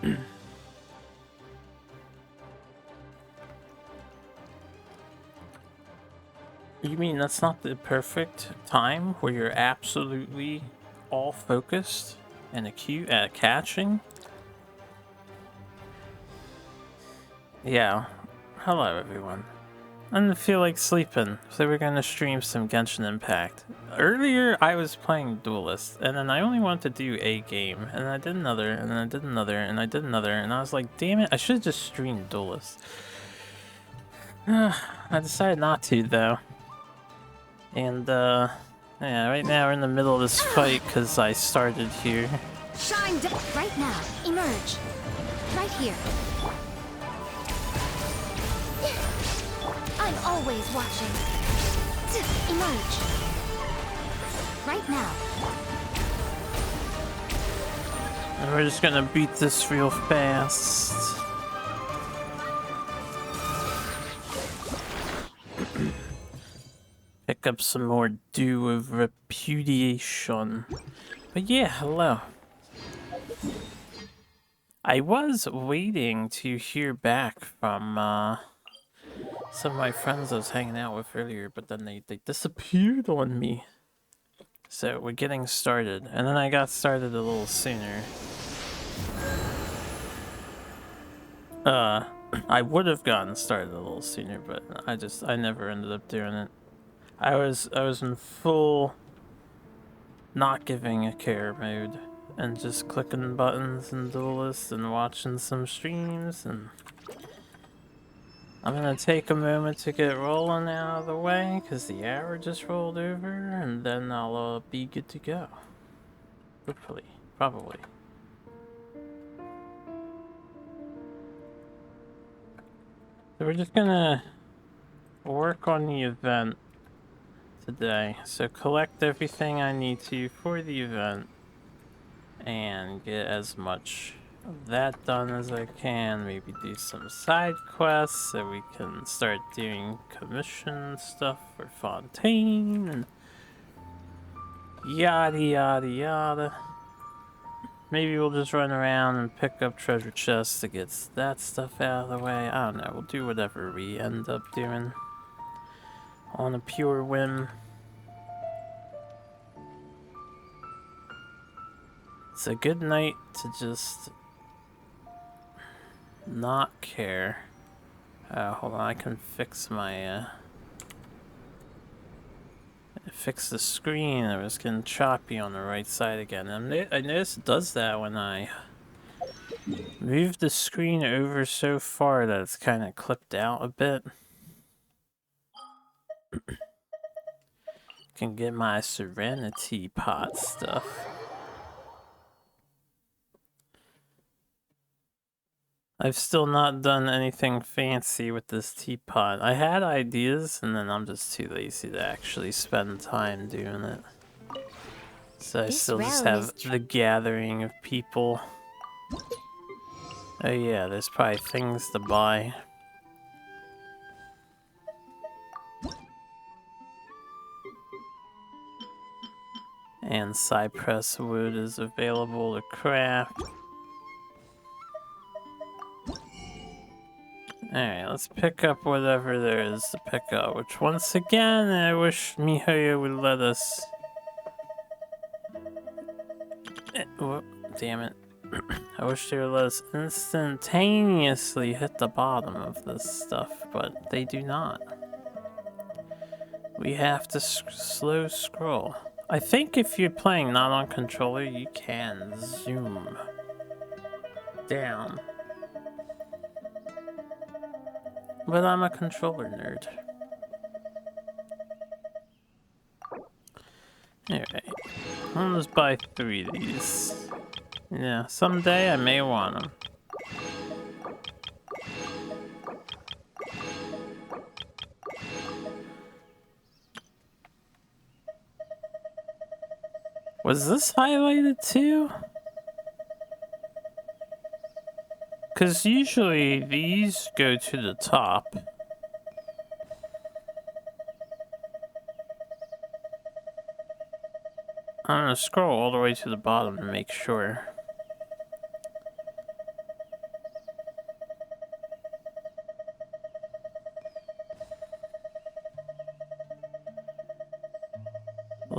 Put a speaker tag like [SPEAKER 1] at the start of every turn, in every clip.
[SPEAKER 1] You mean that's not the perfect time where you're absolutely all focused and acute at catching? Yeah. Hello, everyone. I didn't feel like sleeping, so we're gonna stream some Genshin Impact. Earlier, I was playing Duelist, and then I only wanted to do a game, and then I did another, and then I did another, and I did another, and I was like, damn it, I should have just streamed Duelist. I decided not to, though. And, yeah, right now we're in the middle of this fight because I started here.
[SPEAKER 2] Shine right now. Emerge. Right here. I'm always watching. Emerge. Right now.
[SPEAKER 1] And we're just gonna beat this real fast. Pick up some more Dew of Repudiation. But yeah, hello. I was waiting to hear back from some of my friends I was hanging out with earlier, but then they disappeared on me. So we're getting started, and then I got started a little sooner. I would have gotten started a little sooner, but I never ended up doing it. I was in full not giving a care mode and just clicking buttons and Duelist and watching some streams, and I'm gonna take a moment to get rolling out of the way because the hour just rolled over, and then I'll be good to go. Hopefully, probably. So we're just gonna work on the event today. So collect everything I need to for the event and get as much of that done as I can. Maybe do some side quests so we can start doing commission stuff for Fontaine and yada yada yada. Maybe we'll just run around and pick up treasure chests to get that stuff out of the way. I don't know, we'll do whatever we end up doing on a pure whim. It's a good night to just not care. Hold on, I can fix my, fix the screen. I was getting choppy on the right side again. I noticed it does that when I move the screen over so far that it's kind of clipped out a bit. Can get my Serenity Pot stuff. I've still not done anything fancy with this teapot. I had ideas, and then I'm just too lazy to actually spend time doing it. So I still just have the gathering of people. Oh yeah, there's probably things to buy. And cypress wood is available to craft. Alright, let's pick up whatever there is to pick up, which once again, I wish MiHoYo would let us... Whoop, damn it. I wish they would let us instantaneously hit the bottom of this stuff, but they do not. We have to slow scroll. I think if you're playing not on controller, you can zoom down. But I'm a controller nerd. Alright. I'll just buy 3 of these. Yeah, someday I may want them. Was this highlighted too? Because usually these go to the top. I'm gonna scroll all the way to the bottom to make sure.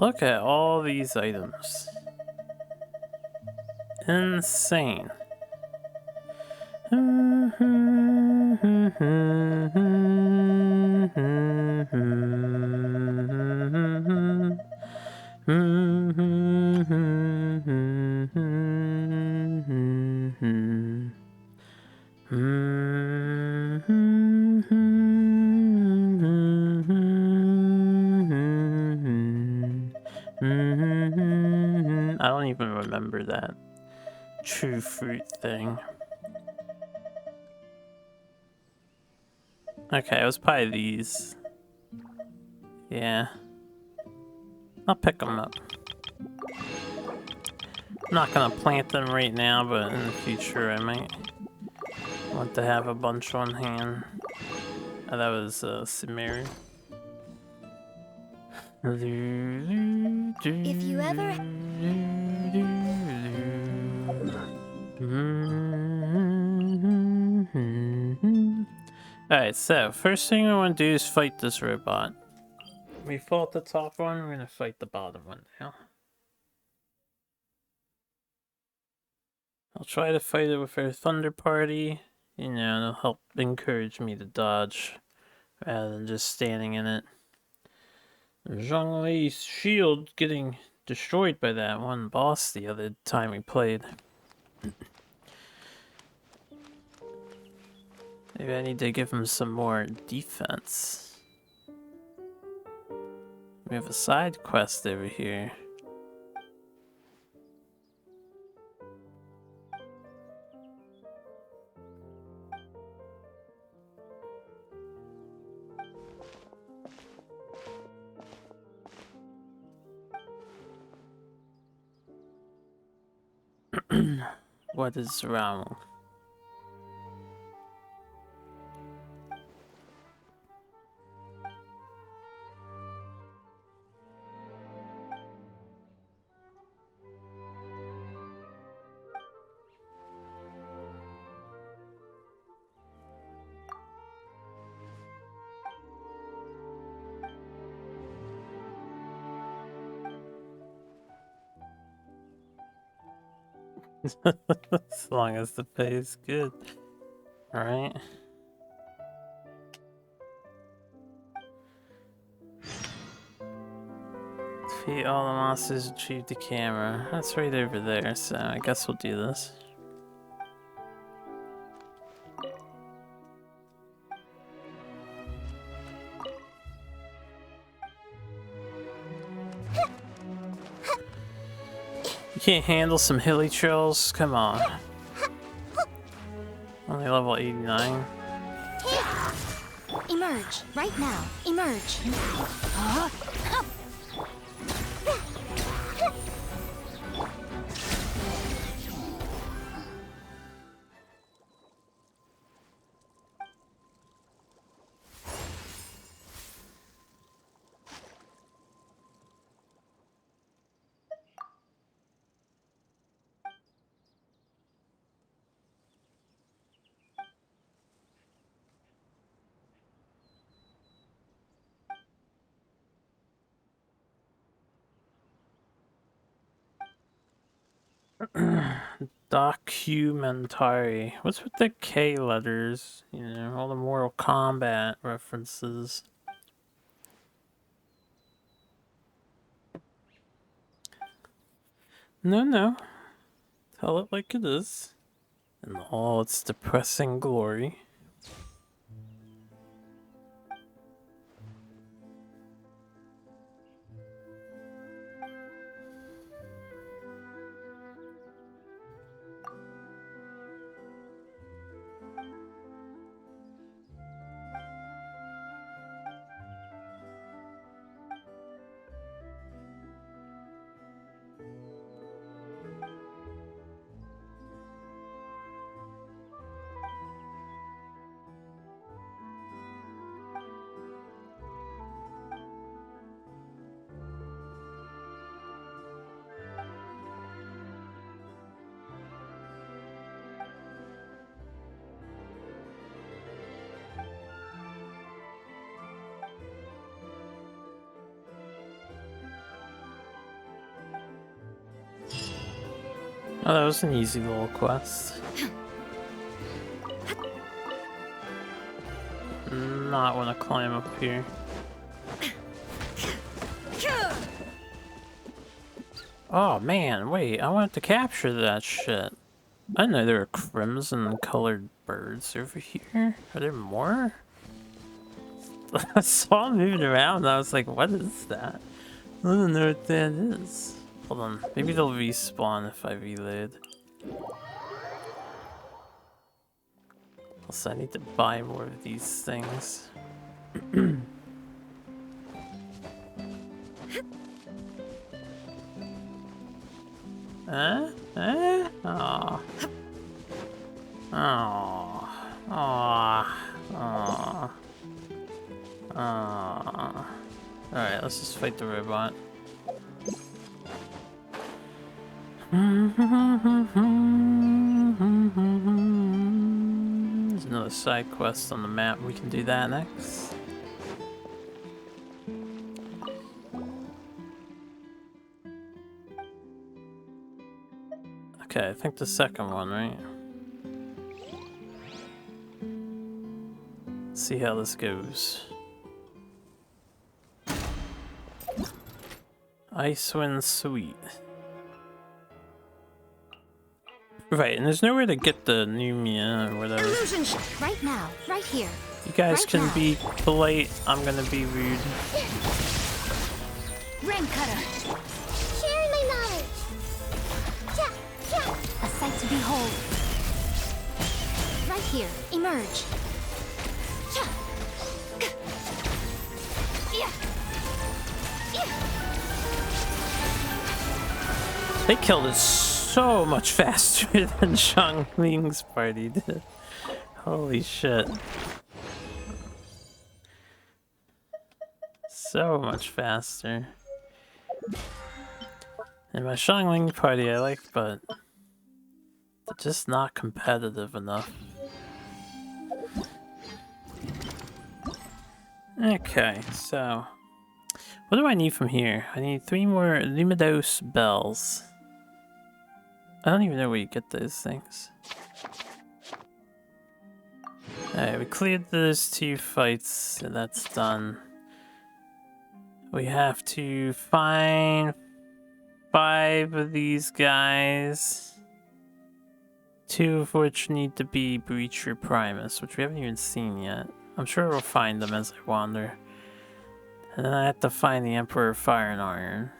[SPEAKER 1] Look at all these items. Insane. I don't even remember that true fruit thing. Okay, it was probably these. Yeah. I'll pick them up. I'm not gonna plant them right now, but in the future I might want to have a bunch on hand. Oh, that was Samaria.
[SPEAKER 2] If you ever...
[SPEAKER 1] Alright, so first thing I want to do is fight this robot. We fought the top one, we're gonna fight the bottom one now. I'll try to fight it with our Thunder Party. You know, it'll help encourage me to dodge rather than just standing in it. Zhonglei's shield getting destroyed by that one boss the other time we played. Maybe I need to give him some more defense. We have a side quest over here. What is wrong? As long as the pay is good. Alright. Defeat all the monsters, achieve the camera. That's right over there, so I guess we'll do this. You can't handle some hilly trails? Come on. Only level 89.
[SPEAKER 2] Emerge, right now. Emerge.
[SPEAKER 1] Documentary. What's with the K letters? You know, all the Mortal Kombat references. No. Tell it like it is. In all its depressing glory. Oh, that was an easy little quest. Not want to climb up here. Oh man, wait, I wanted to capture that shit. I didn't know there were crimson colored birds over here. Are there more? I saw them moving around and I was like, what is that? I don't know what that is. Hold on, maybe they'll respawn if I reload. Also, I need to buy more of these things. Aw. Aw. Aw. Aw. Aw. Alright, let's just fight the robot. There's another side quest on the map. We can do that next. Okay, I think the second one, right? Let's see how this goes. Icewind Sweet. Right, and there's nowhere to get the new Mia or whatever.
[SPEAKER 2] Right now, right here.
[SPEAKER 1] You guys
[SPEAKER 2] right
[SPEAKER 1] can
[SPEAKER 2] now.
[SPEAKER 1] be polite, I'm gonna be rude.
[SPEAKER 2] Rain cutter. Sharing my knowledge. A sight to behold. Right here, emerge.
[SPEAKER 1] They killed it so much faster than Xiangling's party did. Holy shit. So much faster. And my Xiangling party I like, but they're just not competitive enough. Okay, so what do I need from here? I need 3 more Lumidos bells. I don't even know where you get those things. Alright, we cleared those 2 fights, so that's done. We have to find 5 of these guys. 2 of which need to be Breacher Primus, which we haven't even seen yet. I'm sure we'll find them as I wander. And then I have to find the Emperor Fire and Iron,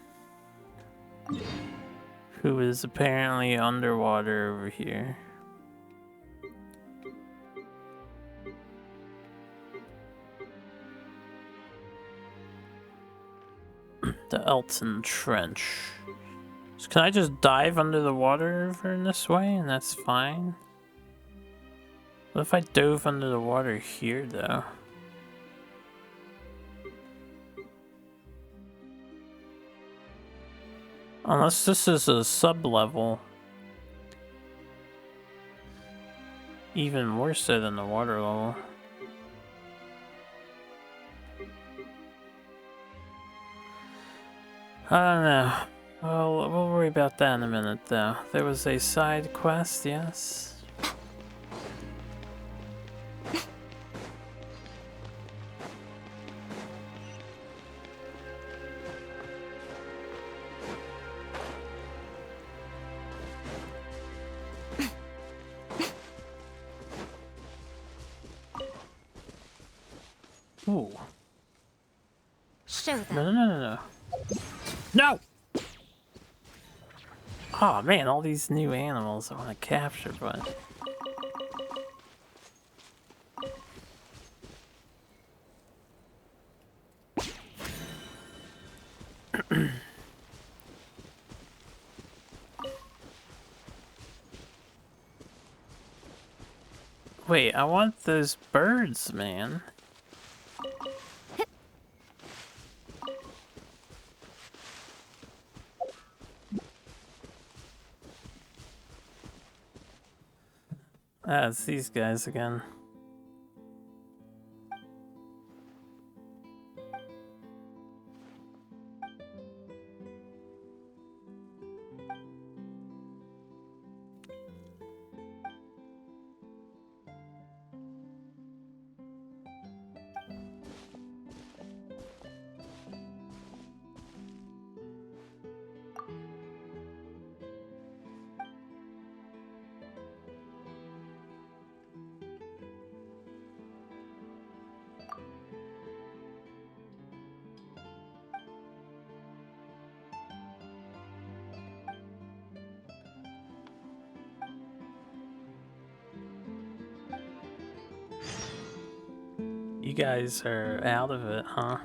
[SPEAKER 1] who is apparently underwater over here. The Elton Trench. So can I just dive under the water over in this way and that's fine? What if I dove under the water here though? Unless this is a sub-level. Even more so than the water level. I don't know. Well, we'll worry about that in a minute though. There was a side quest, yes? Ooh.
[SPEAKER 2] Show them.
[SPEAKER 1] No. No! Oh man, all these new animals I want to capture, but... Wait, I want those birds, man. Ah, it's these guys again. You guys are out of it, huh?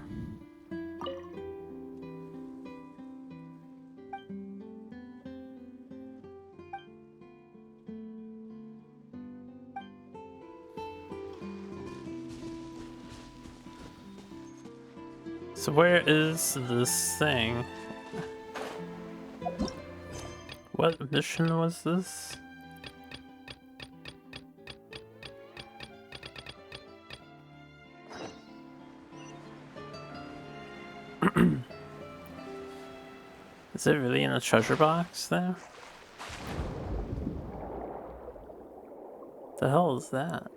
[SPEAKER 1] So where is this thing? What mission was this? Is it really in a treasure box there? The hell is that?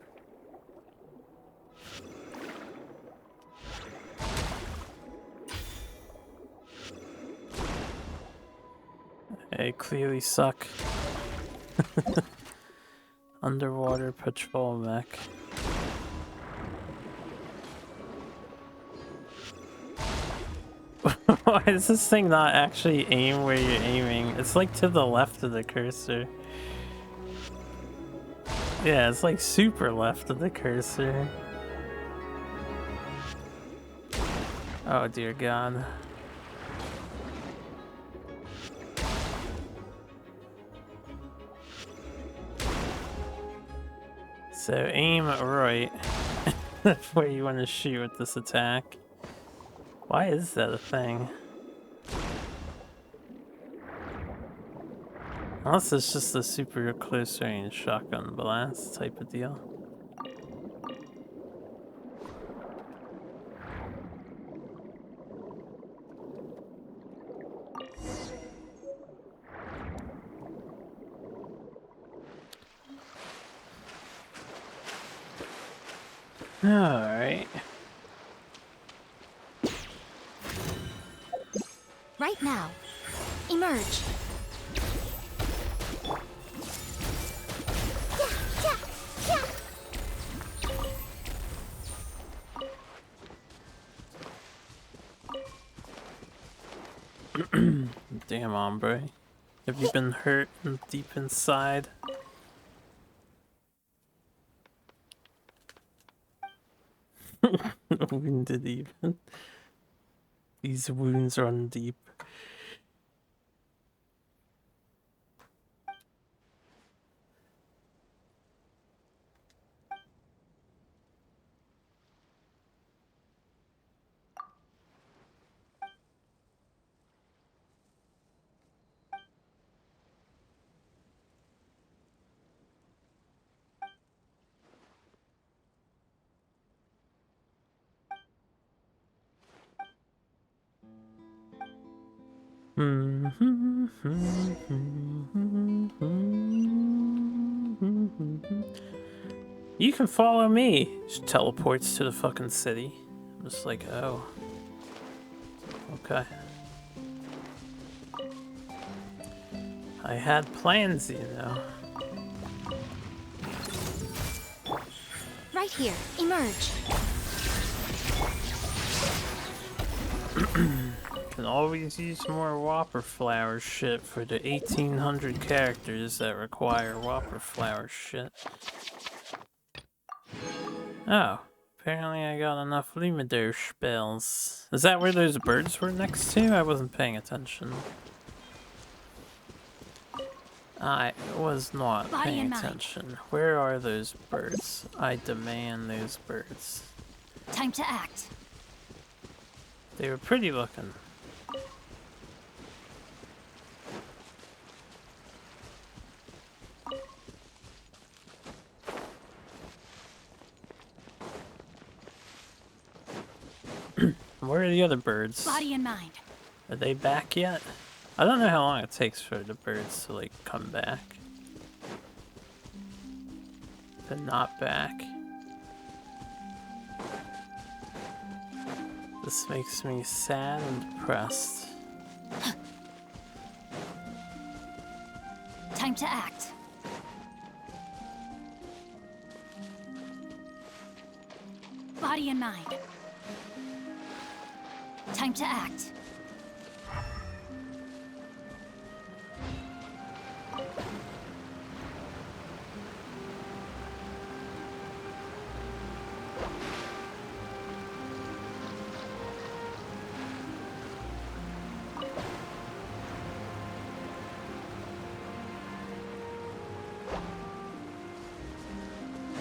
[SPEAKER 1] They clearly suck. Underwater patrol mech. Why does this thing not actually aim where you're aiming? It's like to the left of the cursor. Yeah, it's like super left of the cursor. Oh dear God. So aim right where you want to shoot with this attack. Why is that a thing? Unless it's just a super close range shotgun blast type of deal. Alright.
[SPEAKER 2] Right now. Emerge.
[SPEAKER 1] Damn, hombre. Have you been hurt deep inside? Wounded even. These wounds run deep. You can follow me. She teleports to the fucking city. I'm just like, oh. Okay. I had plans, you know.
[SPEAKER 2] Right here. Emerge.
[SPEAKER 1] Can always use more Whopper Flower shit for the 1800 characters that require Whopper Flower shit. Oh, apparently I got enough Lumido spells. Is that where those birds were next to? I wasn't paying attention. I was not paying attention. Where are those birds? I demand those birds.
[SPEAKER 2] Time to act.
[SPEAKER 1] They were pretty looking. Where are the other birds?
[SPEAKER 2] Body and mind.
[SPEAKER 1] Are they back yet? I don't know how long it takes for the birds to like come back. They're not back. This makes me sad and depressed.
[SPEAKER 2] Time to act. Body and mind. Time to act.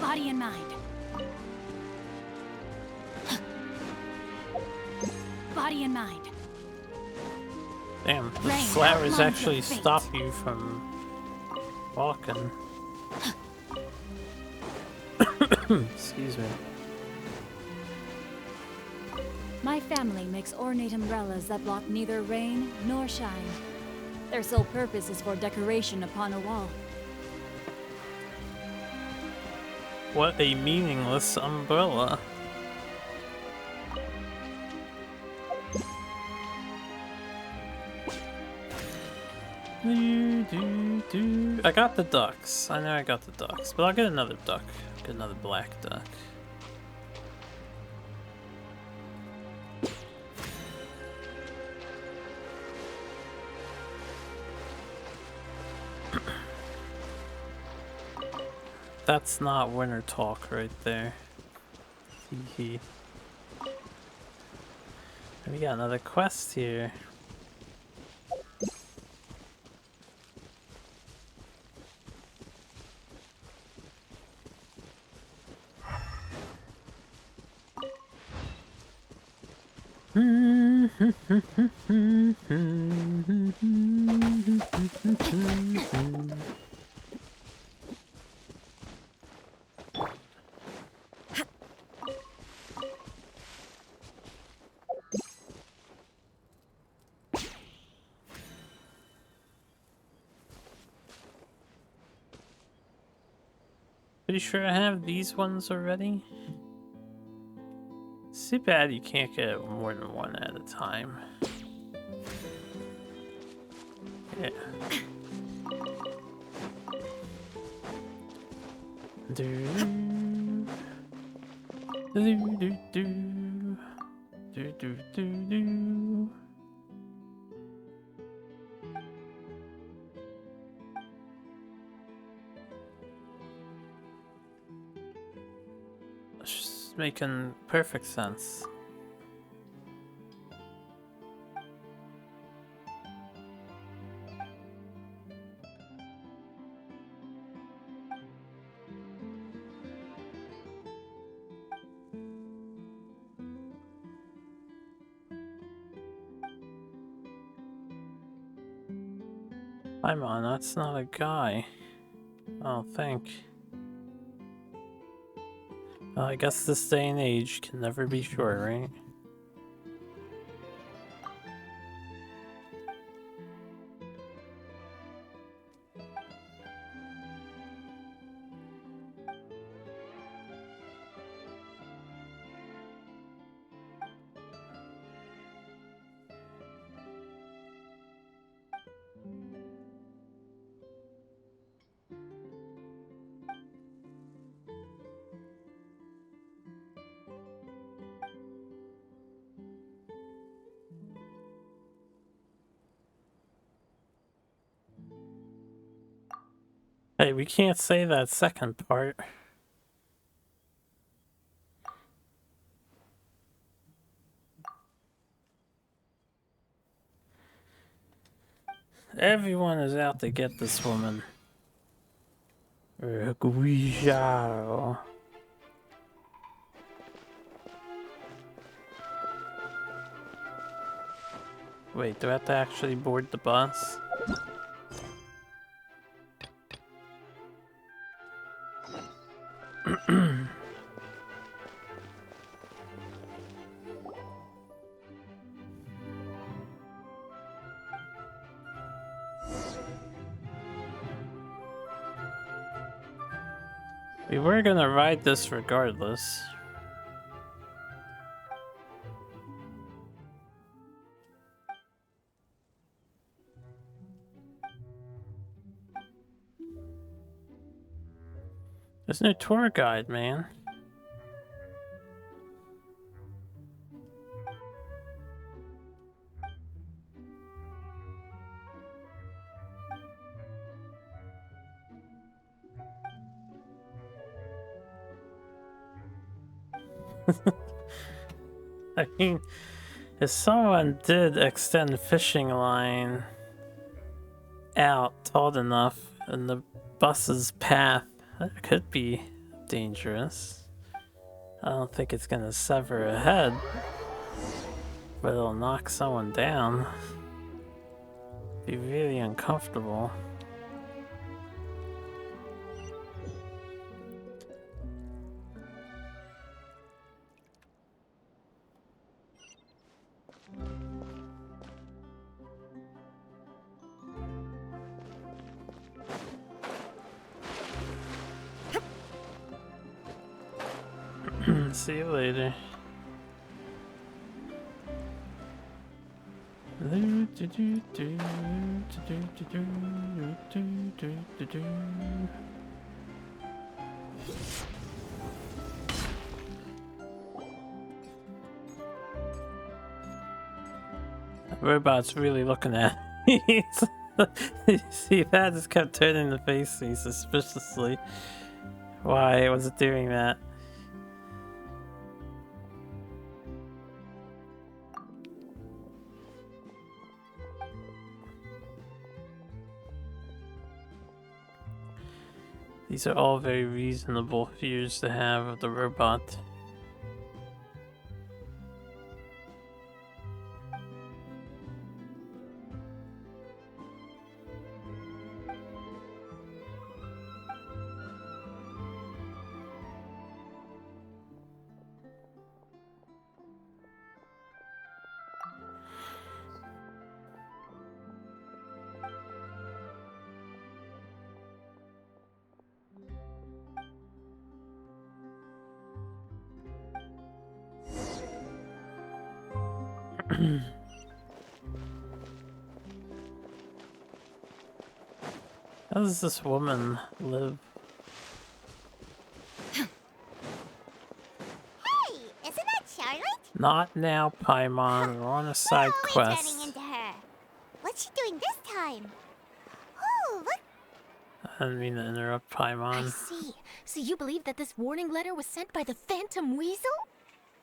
[SPEAKER 2] Body and mind. Body and mind.
[SPEAKER 1] Damn, the
[SPEAKER 2] Rain,
[SPEAKER 1] flowers
[SPEAKER 2] outlines
[SPEAKER 1] actually
[SPEAKER 2] of fate.
[SPEAKER 1] stop you from walking. Excuse me.
[SPEAKER 2] My family makes ornate umbrellas that block neither rain nor shine. Their sole purpose is for decoration upon a wall.
[SPEAKER 1] What a meaningless umbrella. I got the ducks. I know I got the ducks, but I'll get another duck. Get another black duck. That's not winter talk right there. Hee. We got another quest here. Pretty sure I have these ones already. It's too bad you can't get more than one at a time. Yeah. Do do do do do do do do. It's just making perfect sense. I'm on, that's not a guy. Oh, think. Well, I guess this day and age can never be sure, right? Hey, we can't say that second part. Everyone is out to get this woman. Guijao. Wait, do I have to actually board the bus? We were gonna ride this regardless. There's no tour guide, man. I mean, if someone did extend the fishing line out tall enough in the bus's path, that could be a dangerous. I don't think it's gonna sever a head, but it'll knock someone down. Be really uncomfortable. See you later. Robot's really looking at me. You see that? Just kept turning to face me suspiciously. Why was it doing that? These are all very reasonable fears to have of the robot. How does this woman live?
[SPEAKER 3] Hey, isn't that Charlotte?
[SPEAKER 1] Not now, Paimon. We're on a side
[SPEAKER 3] We're always
[SPEAKER 1] quest.
[SPEAKER 3] running into her. What's she doing this time? Oh, look.
[SPEAKER 1] I didn't mean to interrupt
[SPEAKER 4] I
[SPEAKER 1] Paimon.
[SPEAKER 4] see. So you believe that this warning letter was sent by the Phantom Weasel?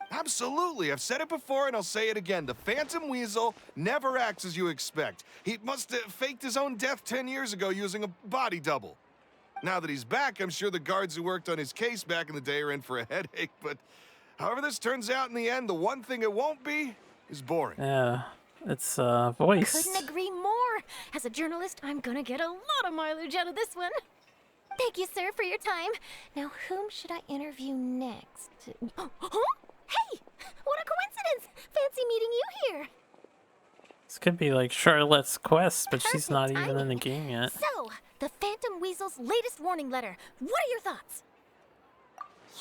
[SPEAKER 5] Absolutely. I've said it before and I'll say it again. The Phantom Weasel never acts as you expect. He must have faked his own death 10 years ago using a body double. Now that he's back, I'm sure the guards who worked on his case back in the day are in for a headache, but however this turns out in the end, the one thing it won't be is boring.
[SPEAKER 1] Yeah, it's voice.
[SPEAKER 4] Couldn't agree more. As a journalist, I'm gonna get a lot of mileage out of this one. Thank you, sir, for your time. Now, whom should I interview next? Huh? Hey! What a coincidence! Fancy meeting you here.
[SPEAKER 1] This could be like Charlotte's quest, but she's
[SPEAKER 4] Perfect
[SPEAKER 1] not even in the
[SPEAKER 4] timing.
[SPEAKER 1] game yet.
[SPEAKER 4] So, the Phantom Weasel's latest warning letter. What are your thoughts?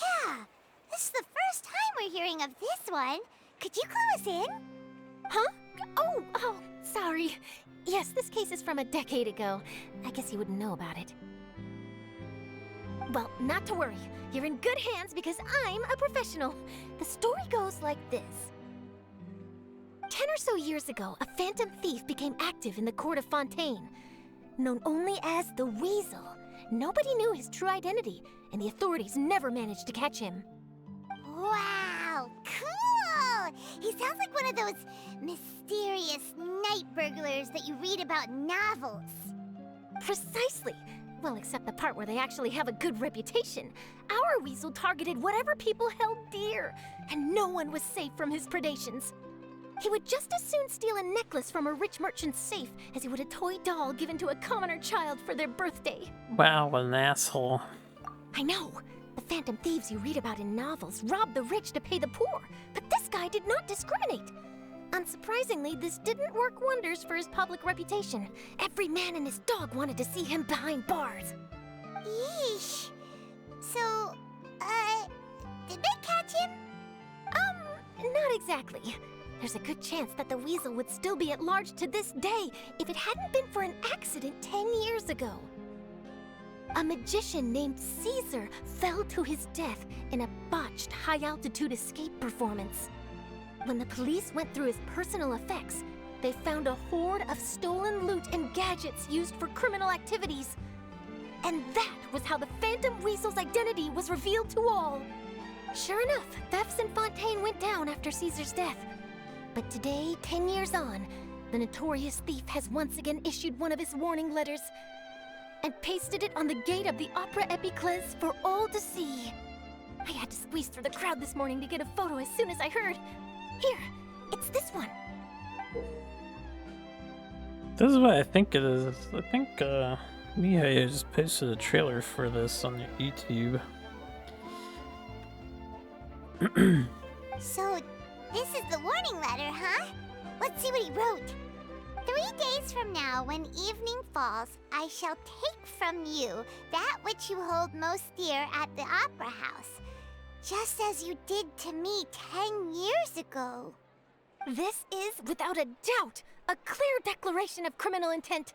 [SPEAKER 3] Yeah, this is the first time we're hearing of this one. Could you clue us in?
[SPEAKER 4] Huh? Oh, sorry. Yes, this case is from a decade ago. I guess you wouldn't know about it. Well, not to worry. You're in good hands because I'm a professional. The story goes like this. 10 or so years ago, a phantom thief became active in the court of Fontaine. Known only as the Weasel, nobody knew his true identity, and the authorities never managed to catch him.
[SPEAKER 3] Wow, cool! He sounds like one of those mysterious night burglars that you read about in novels.
[SPEAKER 4] Precisely. Well, except the part where they actually have a good reputation. Our Weasel targeted whatever people held dear, and no one was safe from his predations. He would just as soon steal a necklace from a rich merchant's safe as he would a toy doll given to a commoner child for their birthday.
[SPEAKER 1] Wow, what an asshole.
[SPEAKER 4] I know. The phantom thieves you read about in novels rob the rich to pay the poor, but this guy did not discriminate. Unsurprisingly, this didn't work wonders for his public reputation. Every man and his dog wanted to see him behind bars.
[SPEAKER 3] Yeesh. So, did they catch him?
[SPEAKER 4] Not exactly. There's a good chance that the Weasel would still be at large to this day if it hadn't been for an accident 10 years ago. A magician named Caesar fell to his death in a botched high-altitude escape performance. When the police went through his personal effects, they found a horde of stolen loot and gadgets used for criminal activities. And that was how the Phantom Weasel's identity was revealed to all. Sure enough, thefts in Fontaine went down after Caesar's death. But today, 10 years on, the notorious thief has once again issued one of his warning letters. and pasted it on the gate of the Opera Epiclese for all to see. I had to squeeze through the crowd this morning to get a photo as soon as I heard. Here, it's this one.
[SPEAKER 1] This is what I think it is. I think Mihai just posted a trailer for this on YouTube.
[SPEAKER 3] So, this is the warning letter, huh? Let's see what he wrote. 3 days from now, when evening falls, I shall take from you that which you hold most dear at the Opera House, just as you did to me 10 years ago.
[SPEAKER 4] This is, without a doubt, a clear declaration of criminal intent.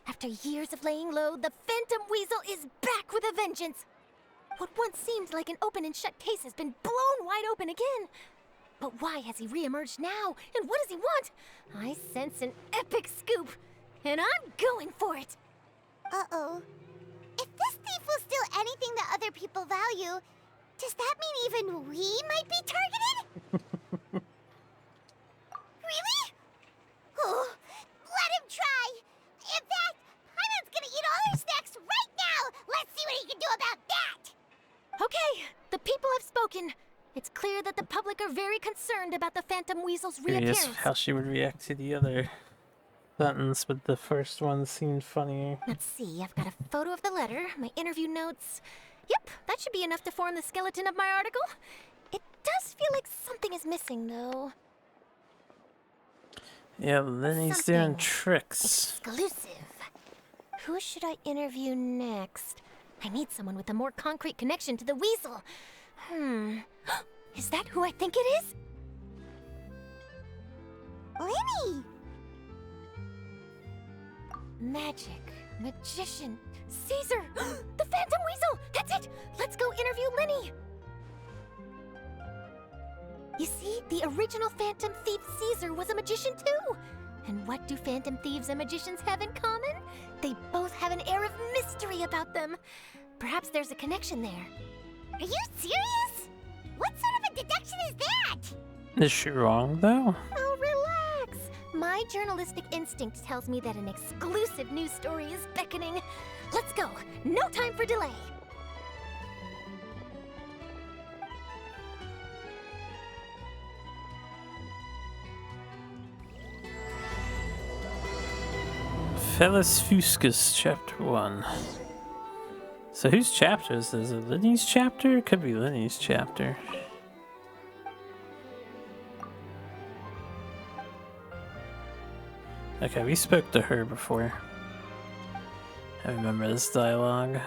[SPEAKER 4] After years of laying low, the Phantom Weasel is back with a vengeance. What once seemed like an open and shut case has been blown wide open again. But why has he reemerged now? And what does he want? I sense an epic scoop, and I'm going for it.
[SPEAKER 3] Uh-oh. If this thief will steal anything that other people value, does that mean even we might be targeted? Really? Oh, let him try. In fact, Paimon's gonna eat all our snacks right now. Let's see what he can do about that.
[SPEAKER 4] Okay, the people have spoken. It's clear that the public are very concerned about the Phantom Weasel's
[SPEAKER 1] Curious
[SPEAKER 4] reappearance.
[SPEAKER 1] how she would react to the other sentence, but the first one seemed funnier.
[SPEAKER 4] Let's see, I've got a photo of the letter, my interview notes. Yep, that should be enough to form the skeleton of my article. It does feel like something is missing, though.
[SPEAKER 1] Yeah, Lyney's doing
[SPEAKER 4] Something
[SPEAKER 1] tricks.
[SPEAKER 4] Exclusive. Who should I interview next? I need someone with a more concrete connection to the weasel. Is that who I think it is?
[SPEAKER 3] Lyney!
[SPEAKER 4] Magic, magician, Caesar, the Phantom Weasel! That's it! Let's go interview Lyney! You see, the original Phantom Thief Caesar was a magician too! And what do Phantom Thieves and magicians have in common? They both have an air of mystery about them. Perhaps there's a connection there.
[SPEAKER 3] Are you serious? What sort of a deduction is that?
[SPEAKER 1] Is she wrong, though?
[SPEAKER 4] Oh, relax! My journalistic instinct tells me that an exclusive news story is beckoning. Let's go! No time for delay!
[SPEAKER 1] Felis Fuscus, Chapter 1. So whose chapter is this? Is it Lyney's chapter? It could be Lyney's chapter. Okay, we spoke to her before. I remember this dialogue.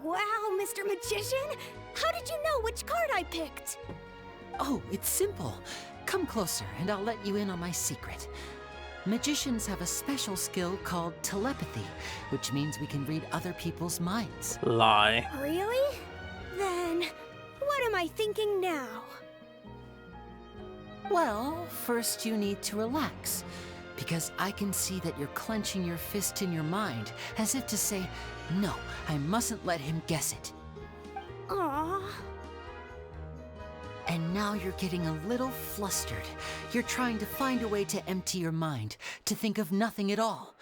[SPEAKER 6] Wow, Mr. Magician! How did you know which card I picked?
[SPEAKER 7] Oh, it's simple. Come closer and I'll let you in on my secret. Magicians have a special skill called telepathy, which means we can read other people's minds.
[SPEAKER 1] Lie.
[SPEAKER 6] Really? Then, what am I thinking now?
[SPEAKER 7] Well, first you need to relax, because I can see that you're clenching your fist in your mind, as if to say, no, I mustn't let him guess it.
[SPEAKER 6] Aww.
[SPEAKER 7] And now you're getting a little flustered. You're trying to find a way to empty your mind, to think of nothing at all.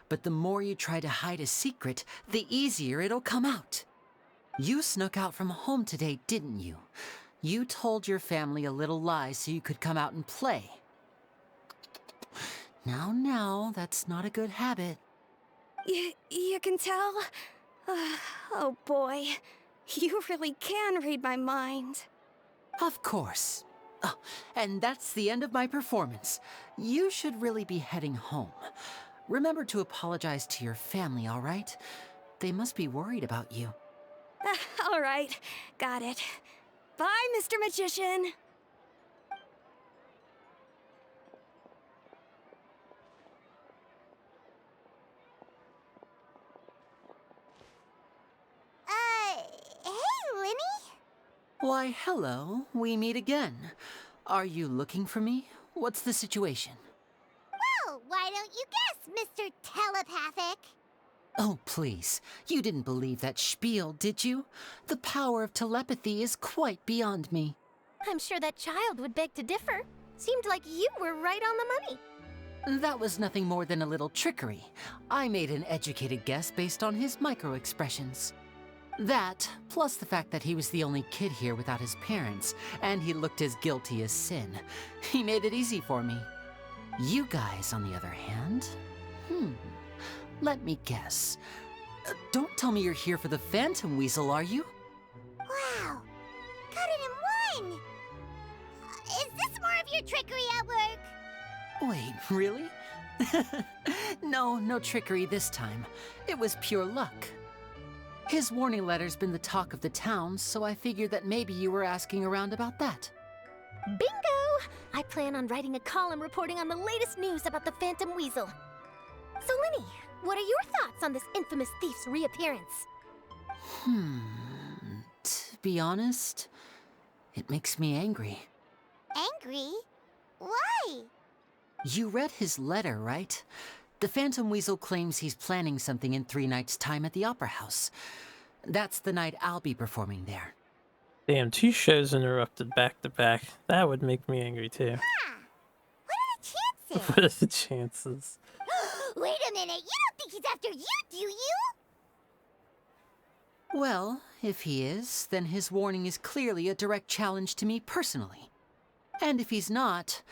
[SPEAKER 7] But the more you try to hide a secret, the easier it'll come out. You snuck out from home today, didn't you? You told your family a little lie so you could come out and play. Now, that's not a good habit.
[SPEAKER 6] You can tell? Oh boy, you really can read my mind.
[SPEAKER 7] Of course. Oh, and that's the end of my performance. You should really be heading home. Remember to apologize to your family, all right? They must be worried about you.
[SPEAKER 6] All right, got it. Bye, Mr. Magician.
[SPEAKER 3] Hey, Lyney?
[SPEAKER 7] Why, hello. We meet again. Are you looking for me? What's the situation?
[SPEAKER 3] Well, why don't you guess, Mr. Telepathic?
[SPEAKER 7] Oh, please. You didn't believe that spiel, did you? The power of telepathy is quite beyond me.
[SPEAKER 4] I'm sure that child would beg to differ. Seemed like you were right on the money.
[SPEAKER 7] That was nothing more than a little trickery. I made an educated guess based on his micro-expressions. That, plus the fact that he was the only kid here without his parents, and he looked as guilty as sin. He made it easy for me. You guys, on the other hand, let me guess. Don't tell me you're here for the Phantom Weasel, are you?
[SPEAKER 3] Wow! Got it in one! Is this more of your trickery at work?
[SPEAKER 7] Wait, really? No trickery this time. It was pure luck. His warning letter's been the talk of the town, so I figured that maybe you were asking around about that.
[SPEAKER 4] Bingo! I plan on writing a column reporting on the latest news about the Phantom Weasel. So, Lyney, what are your thoughts on this infamous thief's reappearance?
[SPEAKER 7] To be honest, it makes me angry.
[SPEAKER 3] Angry? Why?
[SPEAKER 7] You read his letter, right? The Phantom Weasel claims he's planning something in 3 nights' time at the Opera House. That's the night I'll be performing there.
[SPEAKER 1] Damn, 2 shows interrupted back to back. That would make me angry too.
[SPEAKER 3] What are the chances?
[SPEAKER 1] What are the chances?
[SPEAKER 3] Wait a minute, you don't think he's after you, do you?
[SPEAKER 7] Well, if he is, then his warning is clearly a direct challenge to me personally. And if he's not,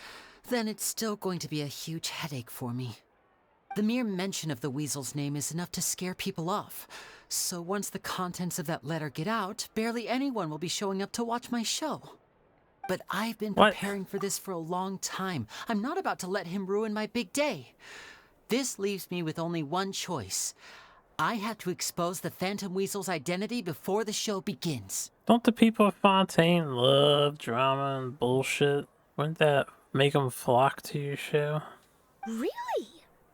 [SPEAKER 7] then it's still going to be a huge headache for me. The mere mention of the Weasel's name is enough to scare people off. So once the contents of that letter get out, barely anyone will be showing up to watch my show. But I've been preparing for this for a long time. I'm not about to let him ruin my big day. This leaves me with only one choice. I have to expose the Phantom Weasel's identity before the show begins.
[SPEAKER 1] Don't the people of Fontaine love drama and bullshit? Wouldn't that make them flock to your show?
[SPEAKER 4] Really?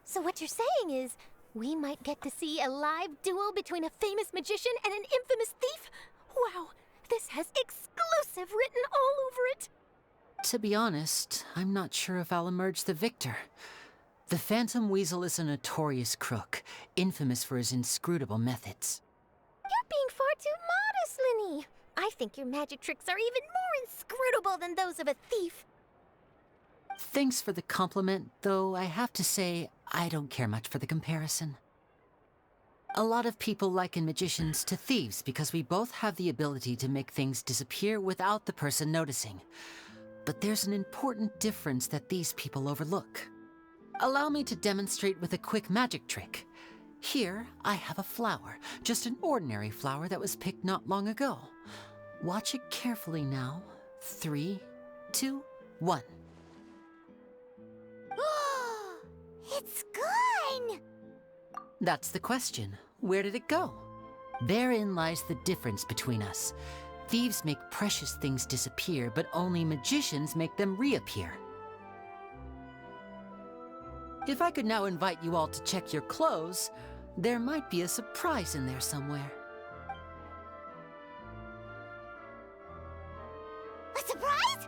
[SPEAKER 4] So what you're saying is, we might get to see a live duel between a famous magician and an infamous thief? Wow, this has exclusive written all over it!
[SPEAKER 7] To be honest, I'm not sure if I'll emerge the victor. The Phantom Weasel is a notorious crook, infamous for his inscrutable methods.
[SPEAKER 4] You're being far too modest, Lyney. I think your magic tricks are even more inscrutable than those of a thief.
[SPEAKER 7] Thanks for the compliment, though I have to say, I don't care much for the comparison. A lot of people liken magicians to thieves because we both have the ability to make things disappear without the person noticing. But there's an important difference that these people overlook. Allow me to demonstrate with a quick magic trick. Here, I have a flower, just an ordinary flower that was picked not long ago. Watch it carefully now. 3, 2, 1.
[SPEAKER 3] It's gone!
[SPEAKER 7] That's the question. Where did it go? Therein lies the difference between us. Thieves make precious things disappear, but only magicians make them reappear. If I could now invite you all to check your clothes, there might be a surprise in there somewhere.
[SPEAKER 3] A surprise?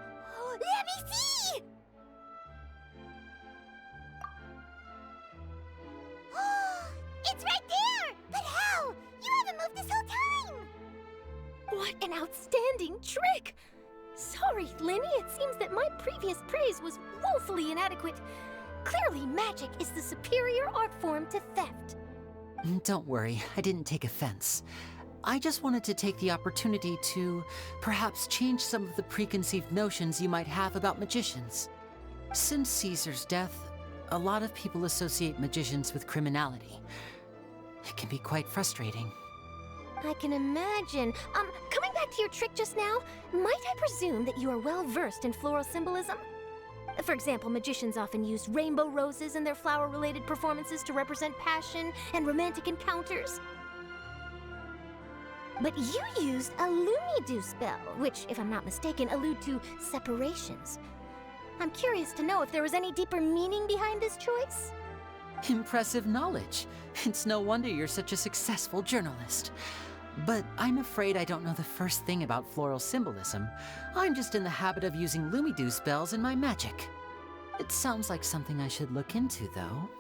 [SPEAKER 3] Let me see! It's right there! But how? You haven't moved this whole time!
[SPEAKER 4] What an outstanding trick! Sorry, Lyney, it seems that my previous praise was woefully inadequate. Clearly, magic is the superior art form to theft.
[SPEAKER 7] Don't worry, I didn't take offense. I just wanted to take the opportunity to perhaps change some of the preconceived notions you might have about magicians. Since Caesar's death, a lot of people associate magicians with criminality. It can be quite frustrating.
[SPEAKER 4] I can imagine. Coming back to your trick just now, might I presume that you are well versed in floral symbolism? For example, magicians often use rainbow roses in their flower-related performances to represent passion and romantic encounters. But you used a Lumidu spell, which, if I'm not mistaken, allude to separations. I'm curious to know if there was any deeper meaning behind this choice?
[SPEAKER 7] Impressive knowledge. It's no wonder you're such a successful journalist. But I'm afraid I don't know the first thing about floral symbolism. I'm just in the habit of using Lumidu spells in my magic. It sounds like something I should look into, though.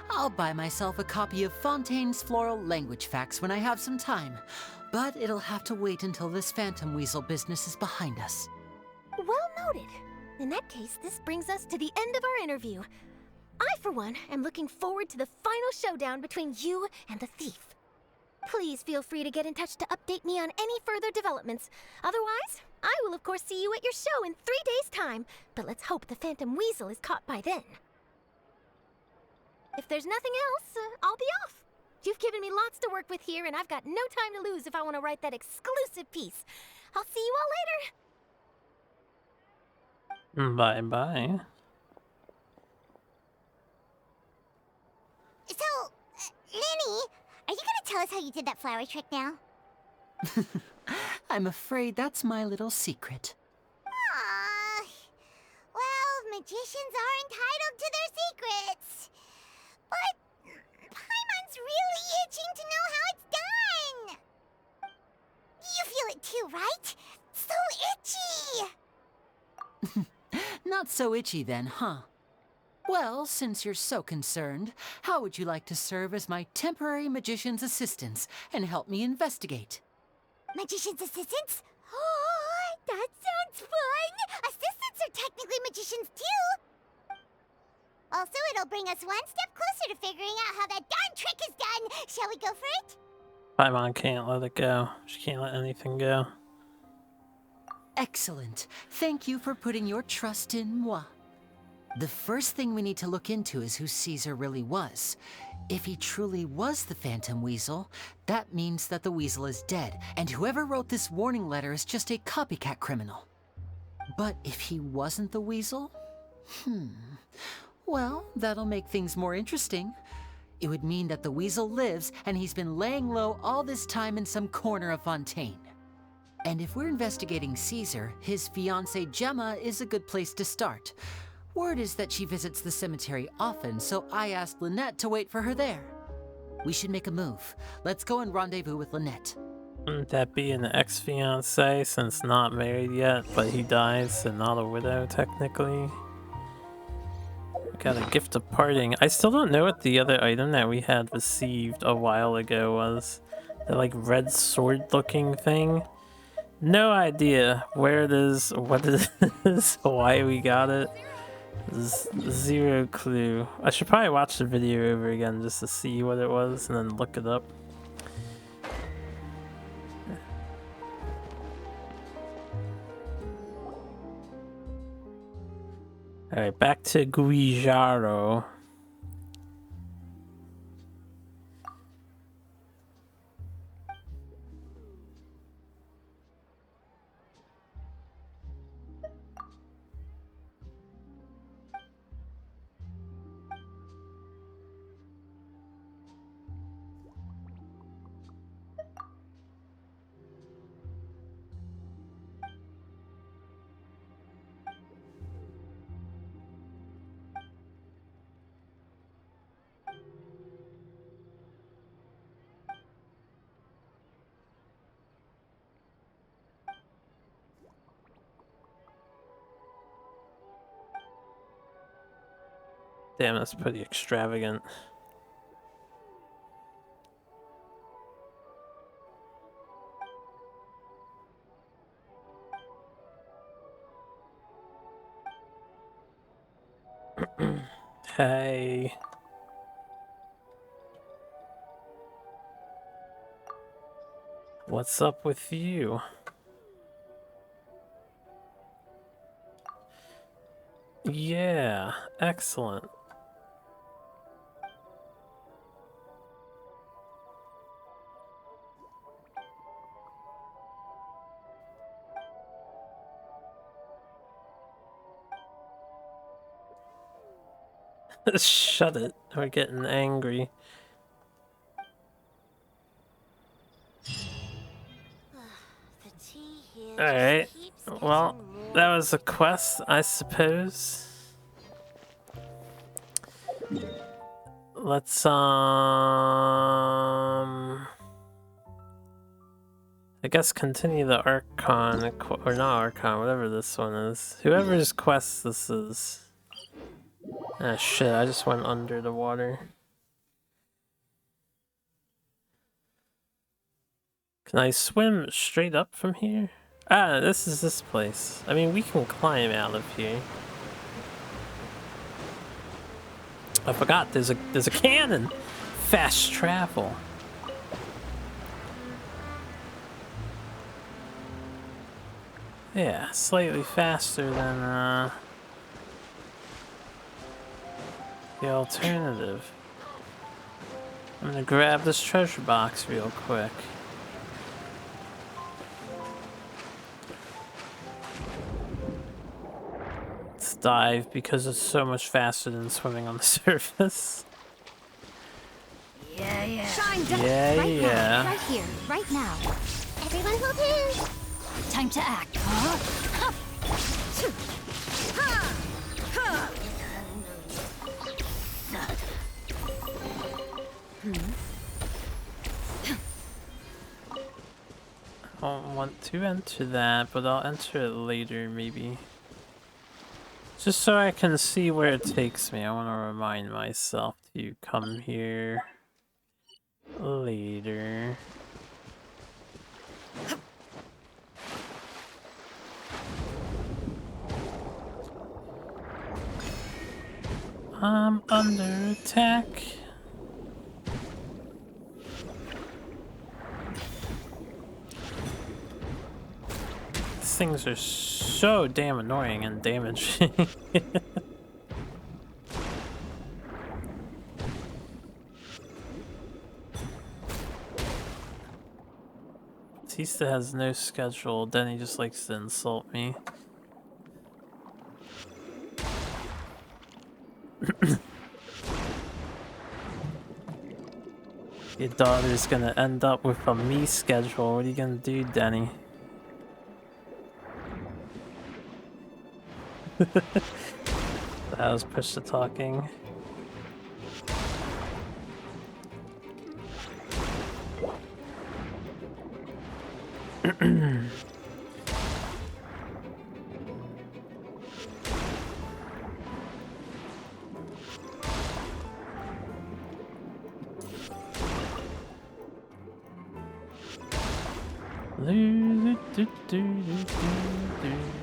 [SPEAKER 7] I'll buy myself a copy of Fontaine's Floral Language Facts when I have some time. But it'll have to wait until this Phantom Weasel business is behind us.
[SPEAKER 4] Well noted. In that case, this brings us to the end of our interview. I, for one, am looking forward to the final showdown between you and the thief. Please feel free to get in touch to update me on any further developments. Otherwise, I will of course see you at your show in 3 days' time, but let's hope the Phantom Weasel is caught by then. If there's nothing else, I'll be off. You've given me lots to work with here, and I've got no time to lose if I want to write that exclusive piece. I'll see you all later.
[SPEAKER 1] Bye-bye.
[SPEAKER 3] So, Lyney, are you gonna tell us how you did that flower trick now?
[SPEAKER 7] I'm afraid that's my little secret.
[SPEAKER 3] Aww. Well, magicians are entitled to their secrets. But Paimon's really itching to know how it's done. You feel it too, right? So itchy.
[SPEAKER 7] Not so itchy then, huh? Well, since you're so concerned, how would you like to serve as my temporary magician's assistants and help me investigate?
[SPEAKER 3] Magician's assistants? Oh, that sounds fun! Assistants are technically magicians too! Also, it'll bring us one step closer to figuring out how that darn trick is done! Shall we go for it?
[SPEAKER 1] Paimon can't let it go. She can't let anything go.
[SPEAKER 7] Excellent. Thank you for putting your trust in moi. The first thing we need to look into is who Caesar really was. If he truly was the Phantom Weasel, that means that the Weasel is dead, and whoever wrote this warning letter is just a copycat criminal. But if he wasn't the Weasel? Well, that'll make things more interesting. It would mean that the Weasel lives, and he's been laying low all this time in some corner of Fontaine. And if we're investigating Caesar, his fiancée Gemma is a good place to start. Word is that she visits the cemetery often, so I asked Lynette to wait for her there. We should make a move. Let's go and rendezvous with Lynette.
[SPEAKER 1] Wouldn't that be an ex-fiancé since not married yet, but he dies and not a widow technically? Got a gift of parting. I still don't know what the other item that we had received a while ago was. The like red sword looking thing. No idea where it is, what it is, why we got it. Zero clue. I should probably watch the video over again just to see what it was and then look it up. Alright, back to Guijaro. Damn, that's pretty extravagant. Hey. What's up with you? Yeah, excellent. Shut it. We're getting angry. Alright. Well, that was a quest, I suppose. Let's, I guess continue the Archon, or not Archon, whatever this one is. Whoever's quest this is. Ah, shit, I just went under the water. Can I swim straight up from here? Ah, this is this place. I mean, we can climb out of here. I forgot there's a cannon. Fast travel. Yeah, slightly faster than the alternative. I'm gonna grab this treasure box real quick. Let's dive because it's so much faster than swimming on the surface.
[SPEAKER 4] Yeah.
[SPEAKER 6] Shine down.
[SPEAKER 1] Yeah,
[SPEAKER 2] Right
[SPEAKER 1] yeah.
[SPEAKER 2] now, right here, right now.
[SPEAKER 3] Everyone hold hands.
[SPEAKER 2] Time to act.
[SPEAKER 1] I don't want to enter that, but I'll enter it later, maybe. Just so I can see where it takes me. I want to remind myself to come here later. I'm under attack. These things are so damn annoying and damaging. Batista has no schedule, then he just likes to insult me. Your daughter's gonna end up with a me schedule. What are you gonna do, Denny? That was push to talking.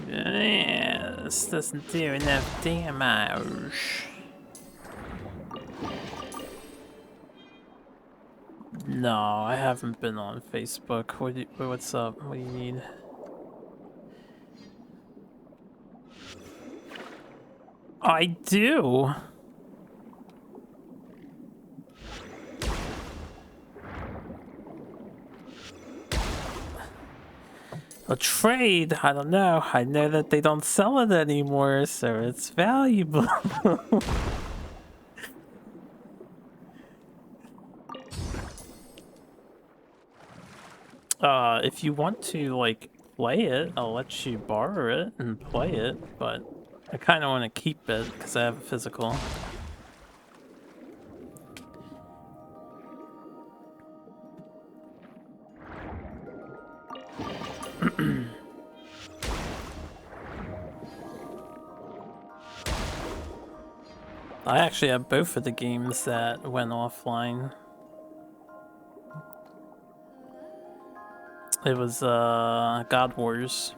[SPEAKER 1] Yeah, this doesn't do enough damage. No, I haven't been on Facebook. What's up? What do you need? I do. A trade? I don't know. I know that they don't sell it anymore, so it's valuable. If you want to, like, play it, I'll let you borrow it and play it, but I kind of want to keep it because I have a physical. I actually have both of the games that went offline. It was God Wars.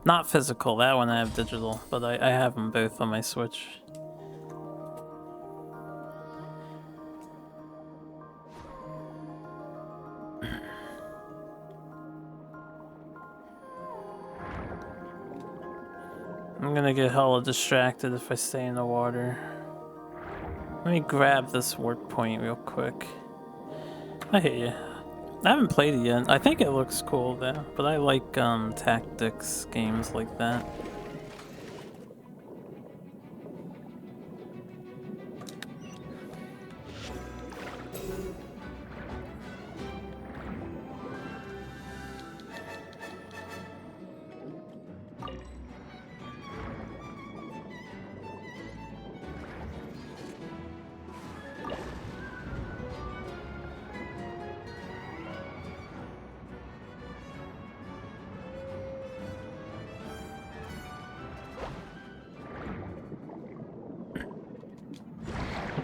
[SPEAKER 1] Not physical, that one I have digital, but I have them both on my Switch. I'm gonna get hella distracted if I stay in the water. Let me grab this work point real quick. I hear you. I haven't played it yet. I think it looks cool though, but I like tactics games like that.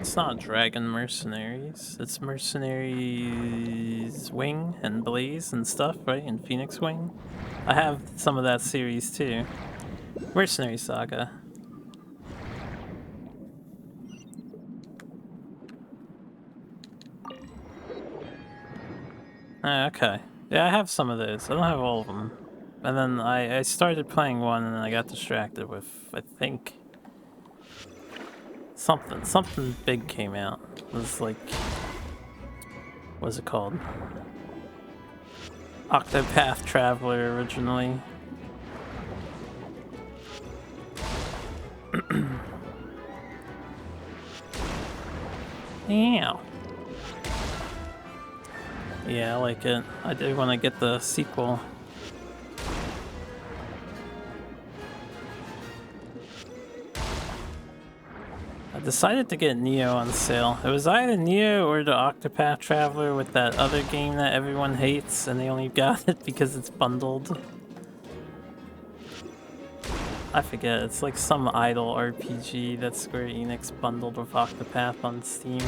[SPEAKER 1] It's not Dragon Mercenaries. It's Mercenaries Wing and Blaze and stuff, right? And Phoenix Wing. I have some of that series too. Mercenary Saga. Okay. Yeah, I have some of those. I don't have all of them. And then I started playing one and then I got distracted with, I think, something big came out. It was like, what's it called? Octopath Traveler originally. Yeah. Yeah, I like it. I do want to get the sequel. I decided to get Neo on sale. It was either Neo or the Octopath Traveler with that other game that everyone hates, and they only got it because it's bundled. I forget, it's like some idle RPG that Square Enix bundled with Octopath on Steam.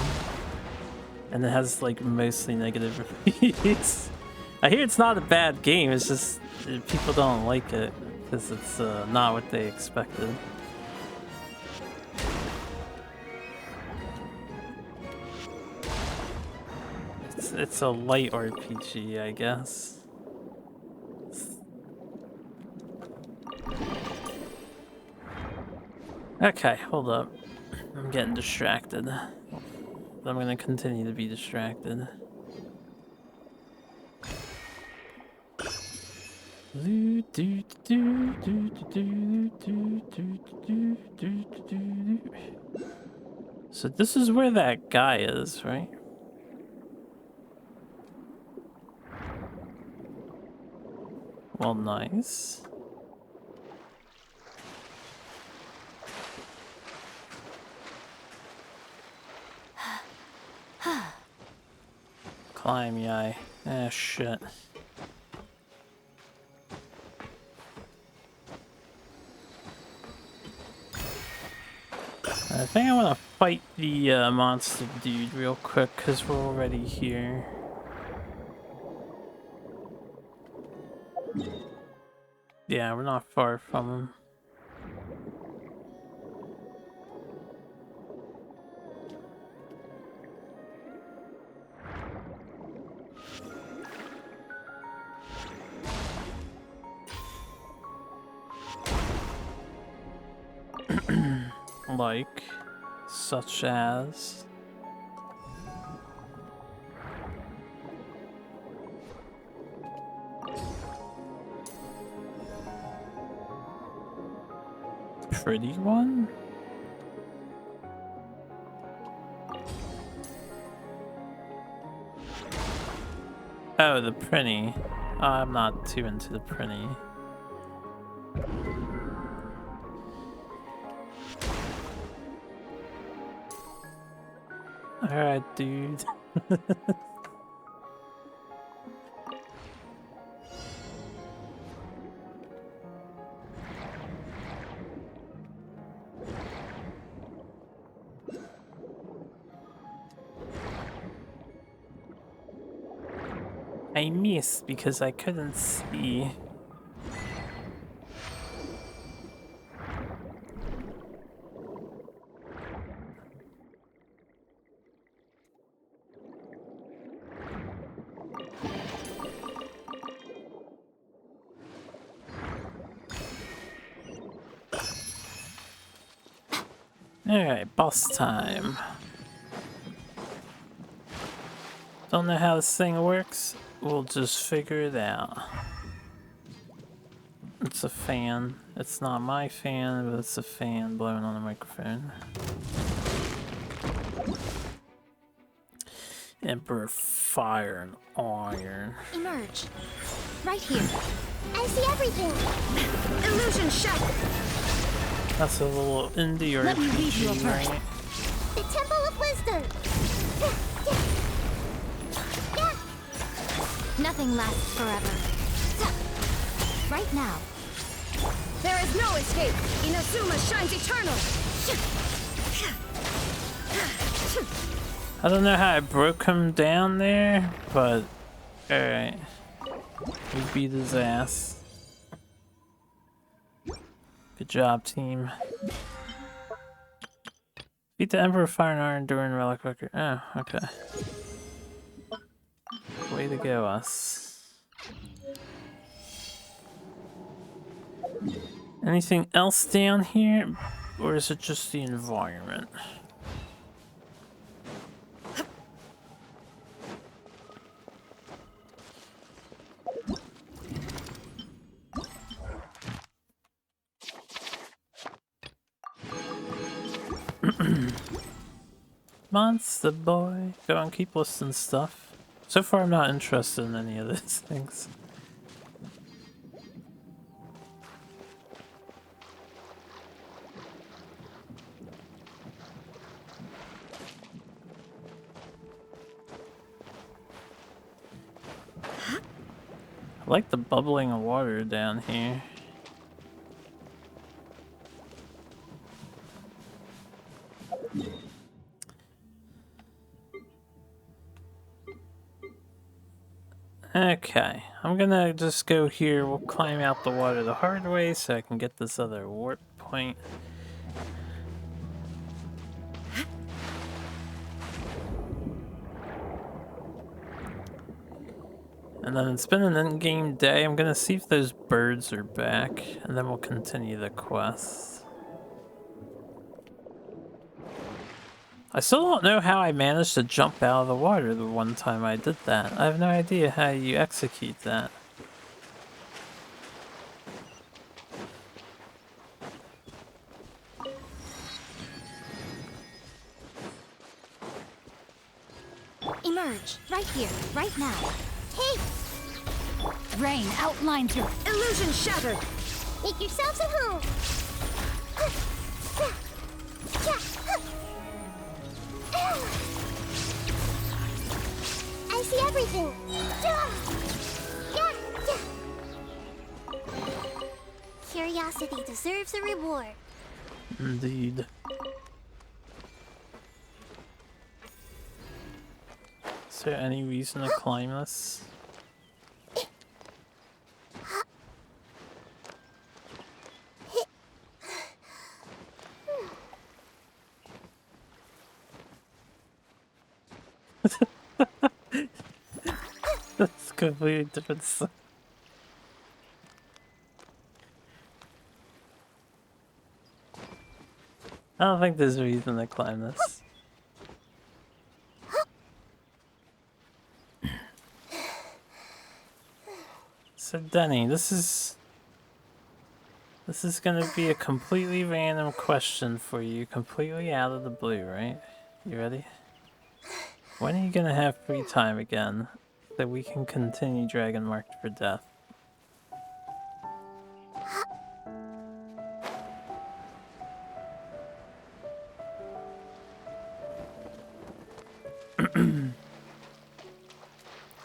[SPEAKER 1] And it has like mostly negative reviews. I hear it's not a bad game, it's just people don't like it because it's not what they expected. It's a light RPG, I guess. Okay, hold up. I'm getting distracted. I'm gonna continue to be distracted. So this is where that guy is, right? Well, nice. Climb, yai. Ah, shit. I think I want to fight the monster dude real quick because we're already here. Yeah, we're not far from him. Like, such as... Pretty one? Oh, the Prinny. I'm not too into the Prinny. Alright, dude. I missed because I couldn't see. Alright, boss time. Don't know how this thing works? We'll just figure it out. It's a fan. It's not my fan, but it's a fan blowing on the microphone. Emperor Fire and Iron.
[SPEAKER 4] Emerge. Right here.
[SPEAKER 3] I see everything.
[SPEAKER 6] Illusion shattered.
[SPEAKER 1] That's a little indie
[SPEAKER 4] Let me read you a
[SPEAKER 1] RPG,
[SPEAKER 4] verse.
[SPEAKER 1] right?
[SPEAKER 3] The Temple of Wisdom.
[SPEAKER 4] Nothing lasts forever. Right now.
[SPEAKER 6] There is no escape. Inazuma shines eternal.
[SPEAKER 1] I don't know how I broke him down there, but alright. We beat his ass. Good job, team. Beat the Emperor of Fire and Iron during Relic Record. Oh, okay. Way to go, us. Anything else down here? Or is it just the environment? Monster boy. Go on, keep listing stuff. So far I'm not interested in any of these things. I like the bubbling of water down here. Okay, I'm gonna just go here. We'll climb out the water the hard way so I can get this other warp point. And then it's been an in-game day. I'm gonna see if those birds are back, and then we'll continue the quest. I still don't know how I managed to jump out of the water the one time I did that. I have no idea how you execute that.
[SPEAKER 4] Emerge, right here, right now.
[SPEAKER 3] Hey,
[SPEAKER 2] Rain outlines your
[SPEAKER 6] Illusion shattered!
[SPEAKER 3] make yourselves at home. I see everything. Curiosity deserves a reward.
[SPEAKER 1] Indeed. Is there any reason to climb this? That's completely different stuff. I don't think there's a reason to climb this. So Denny, this is gonna be a completely random question for you, completely out of the blue, right? You ready? When are you gonna have free time again so we can continue Dragon Marked for Death?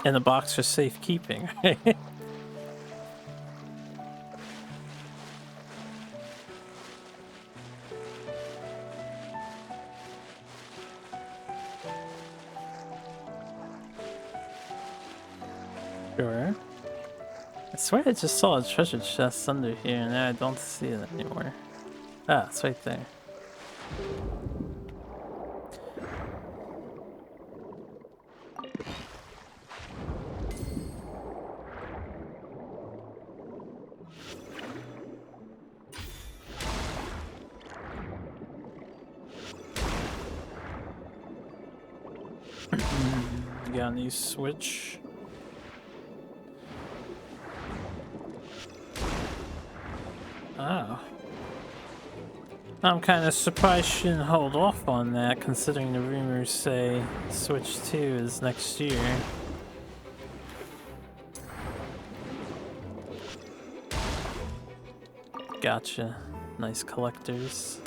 [SPEAKER 1] In a box for safekeeping, right? Sure. I swear I just saw a treasure chest under here and now I don't see it anymore. Ah, it's right there. You got a new switch. Oh. I'm kind of surprised she didn't hold off on that, considering the rumors say Switch 2 is next year. Gotcha. Nice collectors.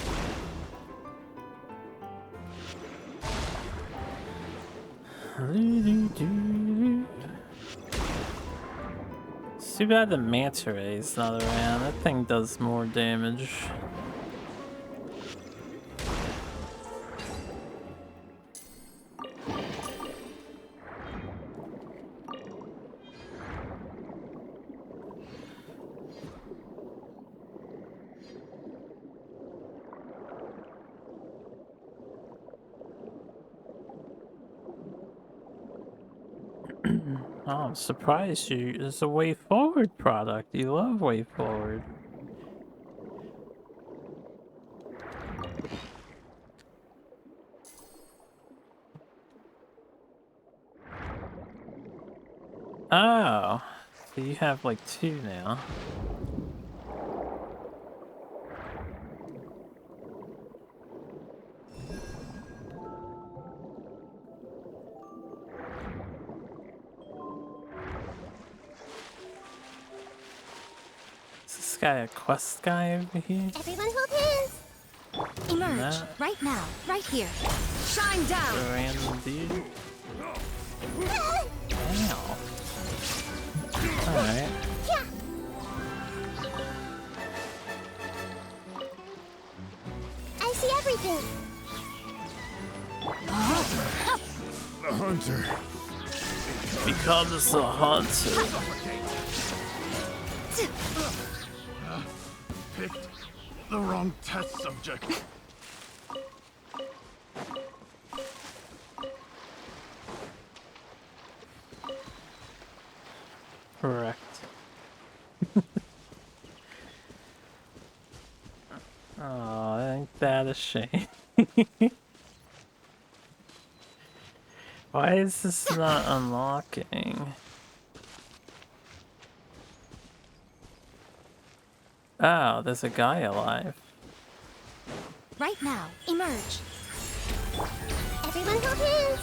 [SPEAKER 1] It's too bad the manta ray's not around. That thing does more damage. Oh, I'm surprised you. It's a Way Forward product. You love Way Forward. Oh, so you have like 2 now. Is this guy a quest guy over here?
[SPEAKER 3] Everyone hold hands.
[SPEAKER 4] Emerge.
[SPEAKER 1] Nah.
[SPEAKER 4] Right now. Right here. Shine down.
[SPEAKER 1] A random dude? Ow. Alright.
[SPEAKER 3] I see everything.
[SPEAKER 5] The hunter.
[SPEAKER 1] Becomes a hunter.
[SPEAKER 5] Picked the wrong test subject.
[SPEAKER 1] Correct. Oh, ain't that a shame? Why is this not unlocking? Oh, there's a guy alive.
[SPEAKER 4] Right now. Emerge.
[SPEAKER 3] Everyone hold hands.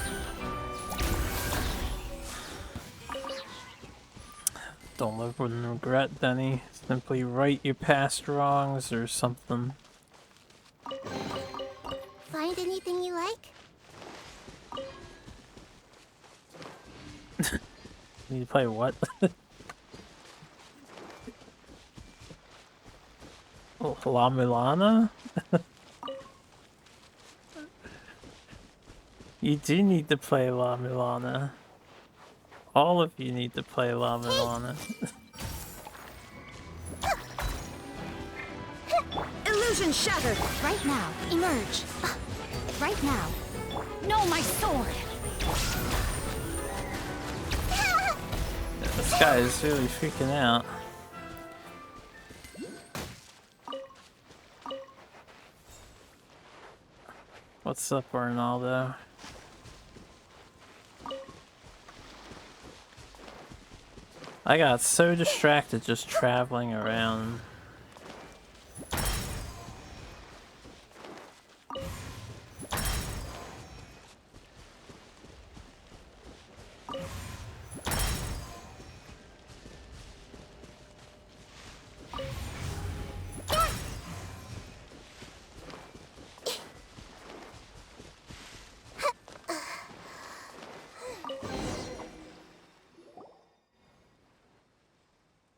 [SPEAKER 1] Don't live with regret, Denny. Simply right your past wrongs or something.
[SPEAKER 3] Find anything you like?
[SPEAKER 1] Need to play what? La Milana? You do need to play La Milana. All of you need to play La Milana.
[SPEAKER 4] Illusion shattered. Right now. Emerge. Right now. No, my sword.
[SPEAKER 1] This guy is really freaking out. What's up, Ronaldo? I got so distracted just traveling around.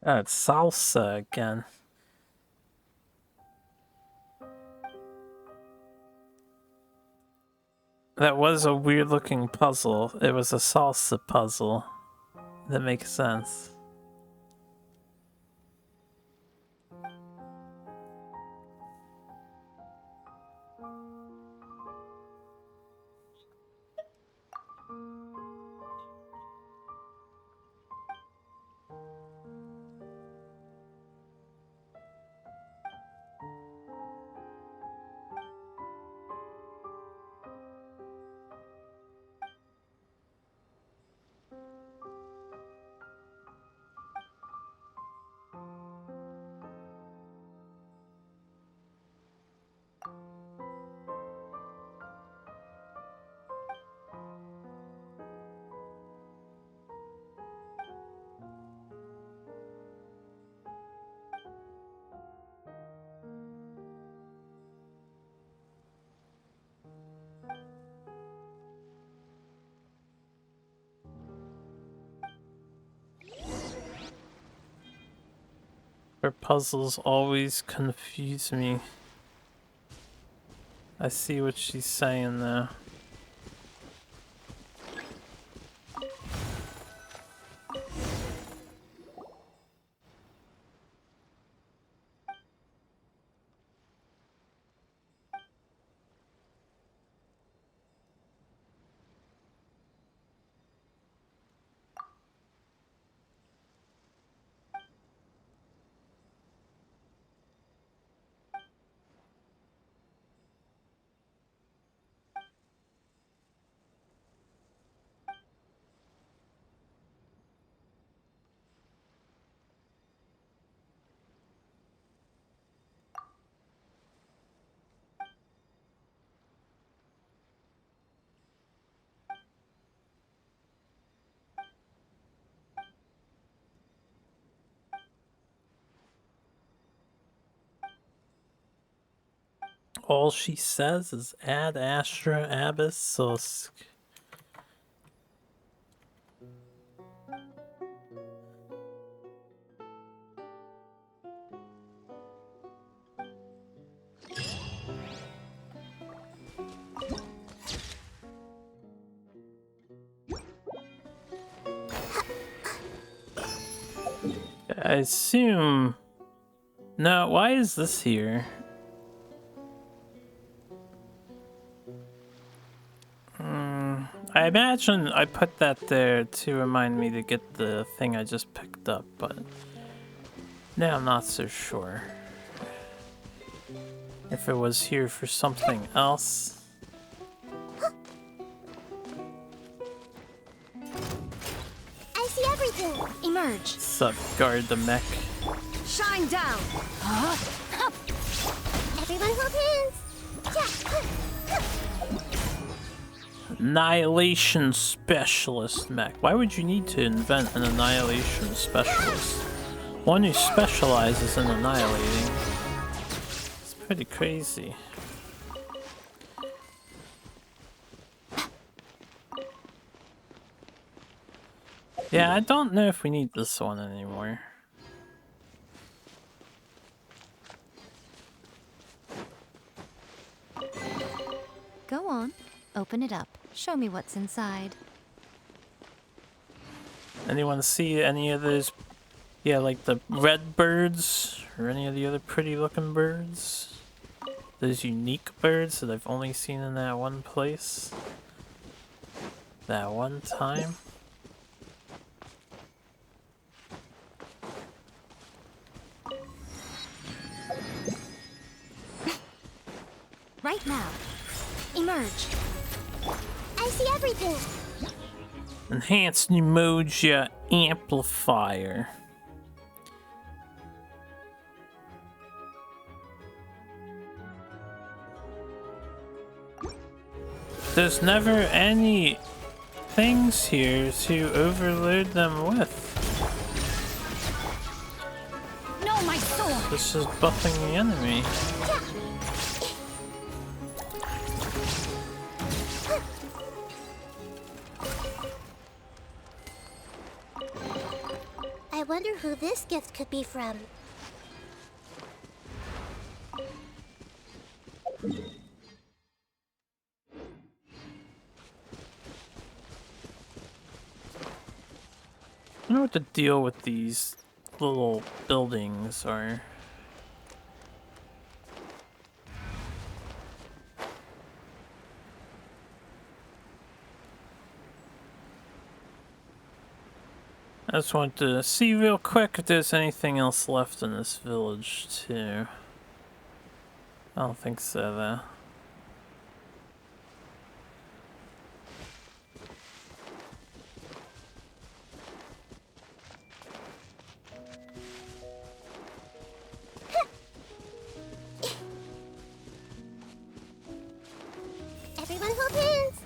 [SPEAKER 1] Oh, it's salsa again. That was a weird looking puzzle. It was a salsa puzzle. That makes sense. Her puzzles always confuse me. I see what she's saying though. all she says is Ad Astra Abyss Susk. I assume... No, why is this here? I imagine I put that there to remind me to get the thing I just picked up, but now I'm not so sure. If it was here for something else.
[SPEAKER 3] I see everything.
[SPEAKER 4] Emerge.
[SPEAKER 1] Sup, guard the mech.
[SPEAKER 6] Shine down!
[SPEAKER 3] Everyone hold hands.
[SPEAKER 1] Annihilation Specialist mech. Why would you need to invent an Annihilation Specialist? One who specializes in annihilating. It's pretty crazy. Yeah, I don't know if we need this one anymore.
[SPEAKER 8] Go on, open it up. Show me what's inside.
[SPEAKER 1] Anyone see any of those? Yeah, like the red birds or any of the other pretty looking birds? Those unique birds that I've only seen in that one place. That one time.
[SPEAKER 4] Right now. Emerge.
[SPEAKER 3] I see everything.
[SPEAKER 1] Enhanced Emoja Amplifier. There's never any things here to overload them with.
[SPEAKER 2] No, my sword!
[SPEAKER 1] This is buffing the enemy.
[SPEAKER 3] I wonder who this gift could be from.
[SPEAKER 1] I don't know what the deal with these little buildings are. I just want to see real quick if there's anything else left in this village too. I don't think so though.
[SPEAKER 3] Everyone hold hands.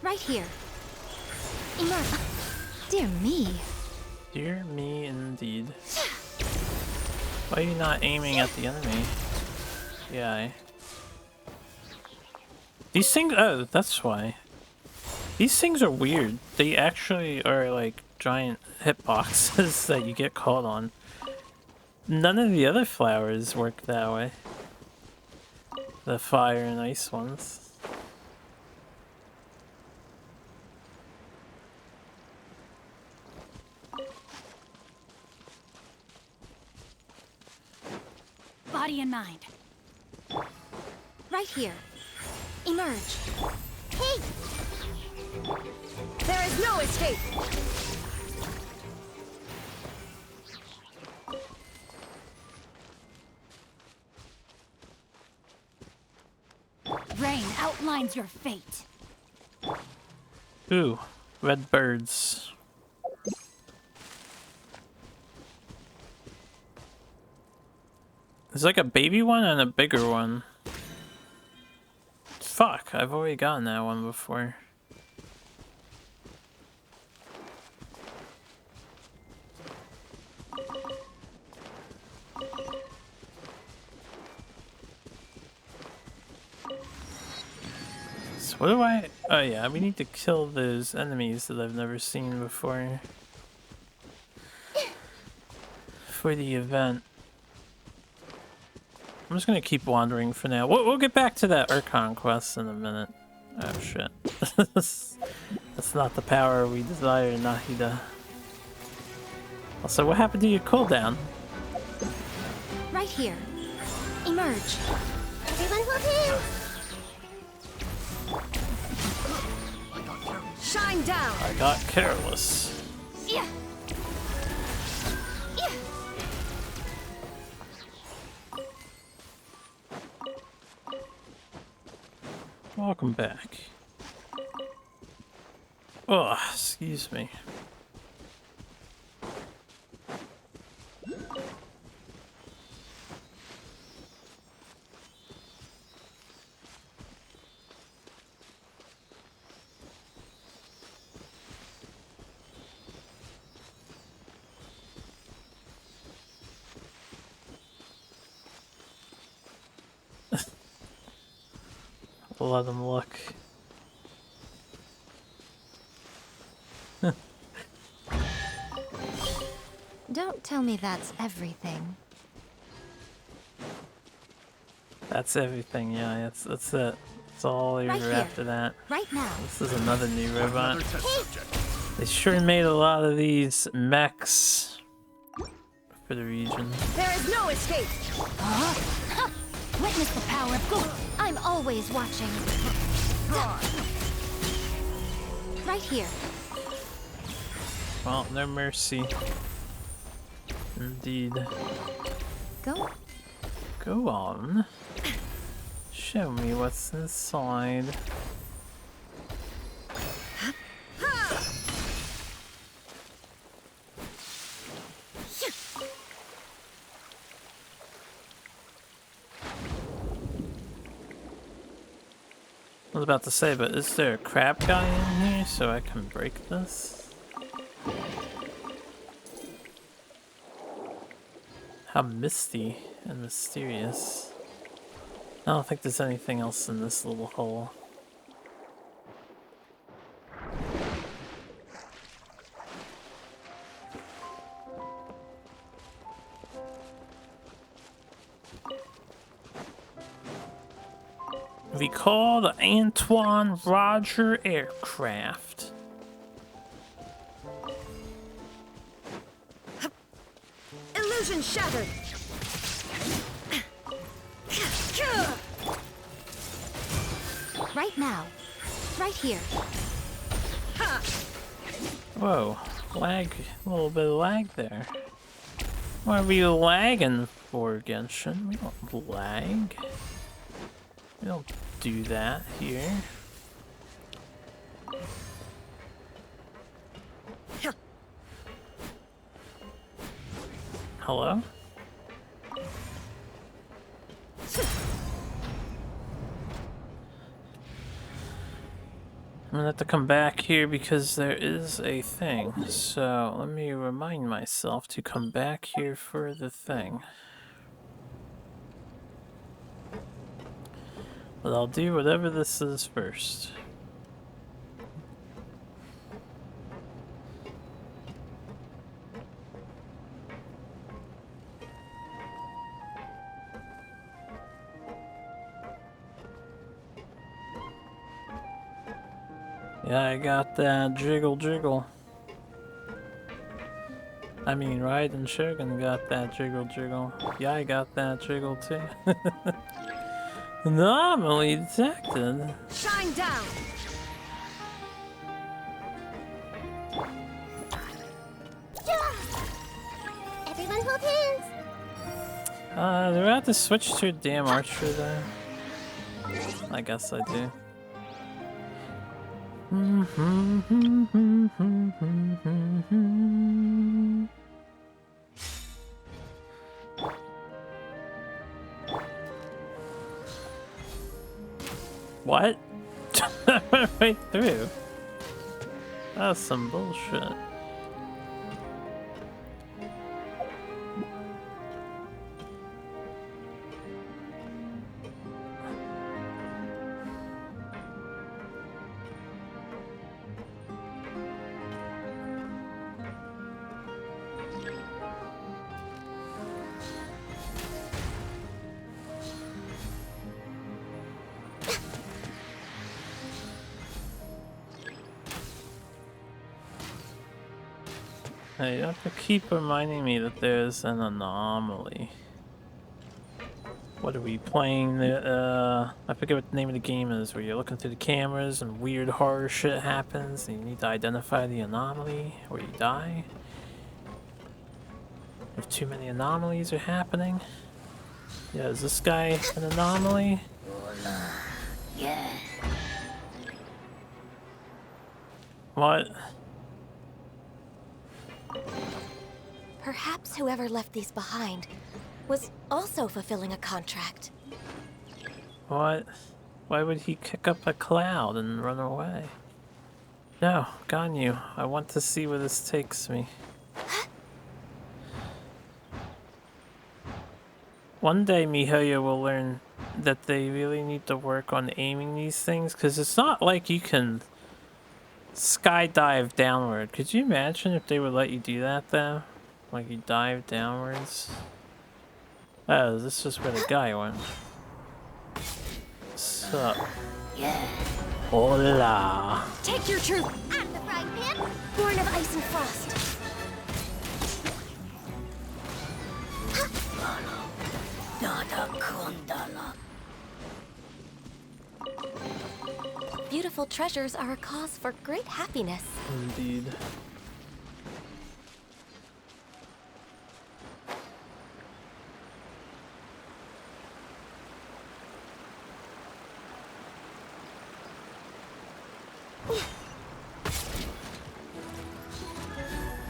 [SPEAKER 4] Right here. Emerge.
[SPEAKER 8] Dear me.
[SPEAKER 1] Dear me indeed. Why are you not aiming at the enemy? Yeah. These things, oh, that's why. These things are weird. They actually are like giant hitboxes that you get caught on. None of the other flowers work that way. The fire and ice ones.
[SPEAKER 2] Body and mind.
[SPEAKER 4] Right here. Emerge.
[SPEAKER 3] Hey,
[SPEAKER 6] There is no escape!
[SPEAKER 2] Rain outlines your fate.
[SPEAKER 1] Ooh, red birds. There's like a baby one and a bigger one. Fuck, I've already gotten that one before. What do I... Oh yeah, we need to kill those enemies that I've never seen before. For the event. I'm just gonna keep wandering for now. We'll get back to that Archon quest in a minute. Oh shit. That's not the power we desire, Nahida. Also, what happened to your cooldown?
[SPEAKER 4] Right here. Emerge.
[SPEAKER 3] Everyone hold hands!
[SPEAKER 6] Shine down!
[SPEAKER 1] I got careless.
[SPEAKER 6] Yeah. Yeah.
[SPEAKER 1] Welcome back. Oh, excuse me. Let him look.
[SPEAKER 8] Don't tell me that's everything.
[SPEAKER 1] That's everything, yeah, that's it. That's all you
[SPEAKER 4] Right
[SPEAKER 1] were
[SPEAKER 4] here.
[SPEAKER 1] after that.
[SPEAKER 4] Right now.
[SPEAKER 1] This is another new robot. They sure made a lot of these mechs for the region.
[SPEAKER 6] There is no escape!
[SPEAKER 4] Huh? Witness the power of good. I'm always watching. Right here.
[SPEAKER 1] Well, no mercy. Indeed. Go on. Show me what's inside. I was about to say, but is there a crab guy in here so I can break this? How misty and mysterious. I don't think there's anything else in this little hole. We call the Antoine Roger aircraft.
[SPEAKER 6] Illusion shattered!
[SPEAKER 4] Right now. Right here.
[SPEAKER 1] Whoa, lag, a little bit of lag there. What are we lagging for, Genshin? We don't lag. We don't do that here. Hello? I'm gonna have to come back here because there is a thing. So let me remind myself to come back here for the thing. But I'll do whatever this is first. Yeah, I got that jiggle jiggle. I mean, Raiden Shogun got that jiggle jiggle. Yeah, I got that jiggle too. Anomaly detected.
[SPEAKER 6] Shine down!
[SPEAKER 3] Everyone hold hands!
[SPEAKER 1] Do I have to switch to a damn archer there? I guess I do. What? Right through. That's some bullshit. Hey, you have to keep reminding me that there's an anomaly. What are we playing? I forget what the name of the game is, where you're looking through the cameras and weird horror shit happens, and you need to identify the anomaly, or you die. If too many anomalies are happening. Yeah, is this guy an anomaly?
[SPEAKER 4] Yeah.
[SPEAKER 1] What?
[SPEAKER 4] Perhaps whoever left these behind was also fulfilling a contract.
[SPEAKER 1] What? Why would he kick up a cloud and run away? No, Ganyu, I want to see where this takes me. One day Mihoyo will learn that they really need to work on aiming these things, because it's not like you can skydive downward. Could you imagine if they would let you do that though? Like you dive downwards? Oh, this is where the guy went. Sup?
[SPEAKER 4] Yeah.
[SPEAKER 1] Hola!
[SPEAKER 4] Take your truth out of the frying pan, born of ice and frost. Beautiful treasures are a cause for great happiness.
[SPEAKER 1] Indeed.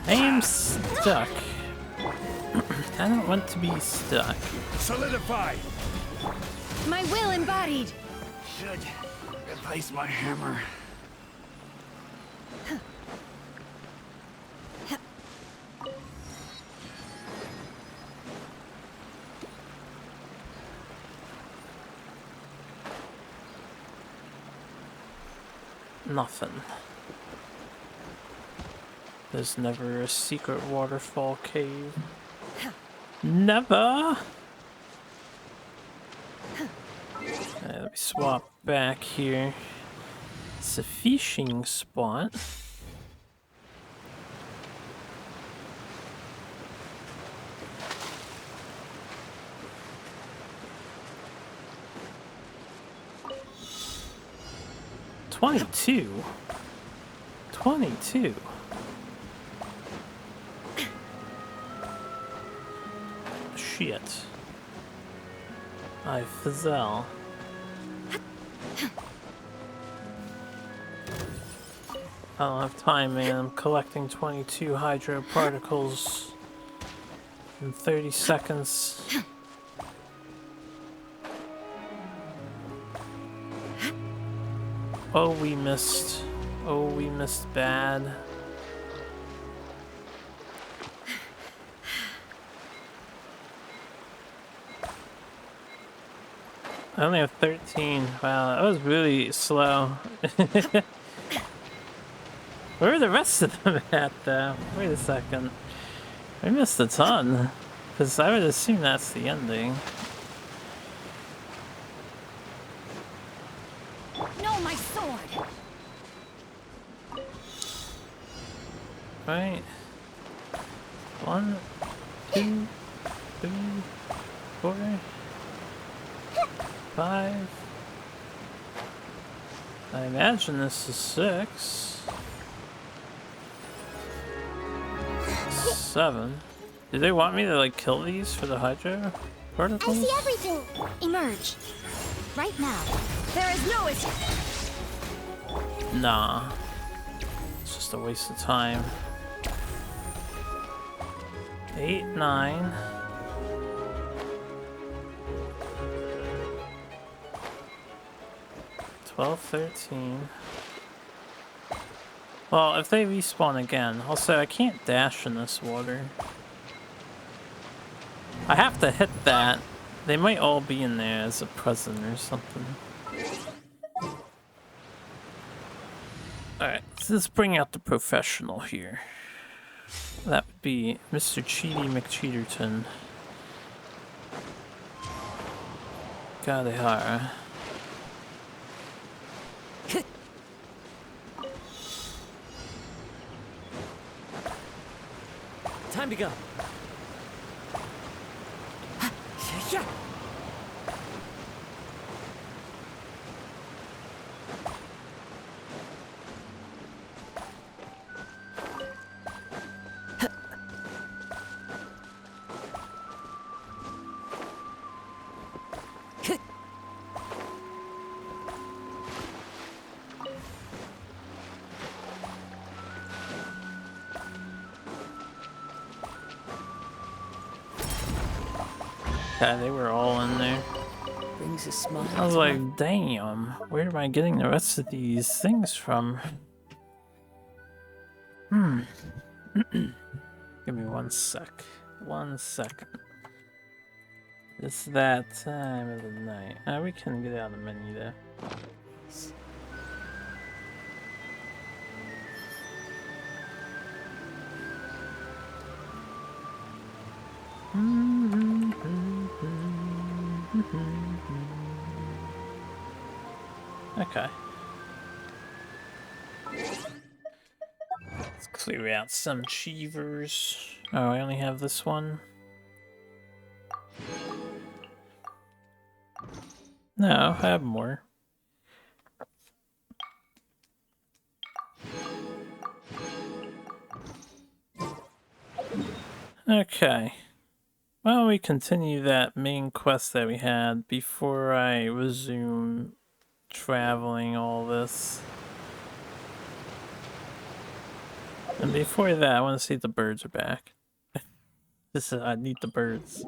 [SPEAKER 1] I am stuck. I don't want to be stuck.
[SPEAKER 9] Solidify!
[SPEAKER 6] My will embodied.
[SPEAKER 9] Should replace my hammer.
[SPEAKER 1] Nothing. There's never a secret waterfall cave. Never! Let me swap back here. It's a fishing spot. $22. Shit. I fizzle. I don't have time, man. I'm collecting 22 hydro particles in 30 seconds. Oh, we missed. Oh, we missed bad. I only have 13. Wow, that was really slow. Where are the rest of them at, though? Wait a second. We missed a ton. Because I would assume that's the ending.
[SPEAKER 6] No, my sword.
[SPEAKER 1] Right? 1, 2, 3, 4, 5. I imagine this is 6. 7. Do they want me to like kill these for the hydro particles?
[SPEAKER 4] I see everything. Emerge. Right now.
[SPEAKER 6] There is no escape.
[SPEAKER 1] Nah. It's just a waste of time. 8, 9. 12, 13. Well, if they respawn again, also I can't dash in this water. I have to hit that. They might all be in there as a present or something. Alright, so let's bring out the professional here. That would be Mr. Cheaty McCheaterton. Gadehara.
[SPEAKER 7] Time to go. Yeah.
[SPEAKER 1] Yeah, they were all in there.
[SPEAKER 7] Brings a smile.
[SPEAKER 1] I was like, damn, where am I getting the rest of these things from? Give me 1 sec. 1 second. It's that time of the night. We can get out of the menu there. Okay. Let's clear out some achievers. Oh, I only have this one. No, I have more. Okay. Why don't we continue that main quest that we had before I resume traveling all this. And before that, I want to see if the birds are back. I need the birds.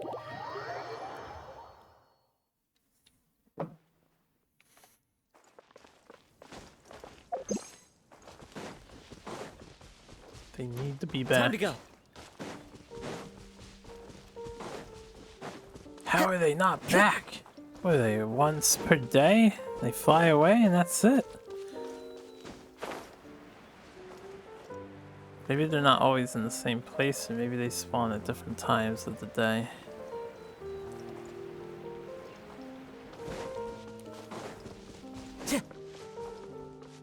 [SPEAKER 1] They need to be back.
[SPEAKER 7] Time to go.
[SPEAKER 1] How are they not back? What are they, once per day? They fly away and that's it? Maybe they're not always in the same place, or maybe they spawn at different times of the day.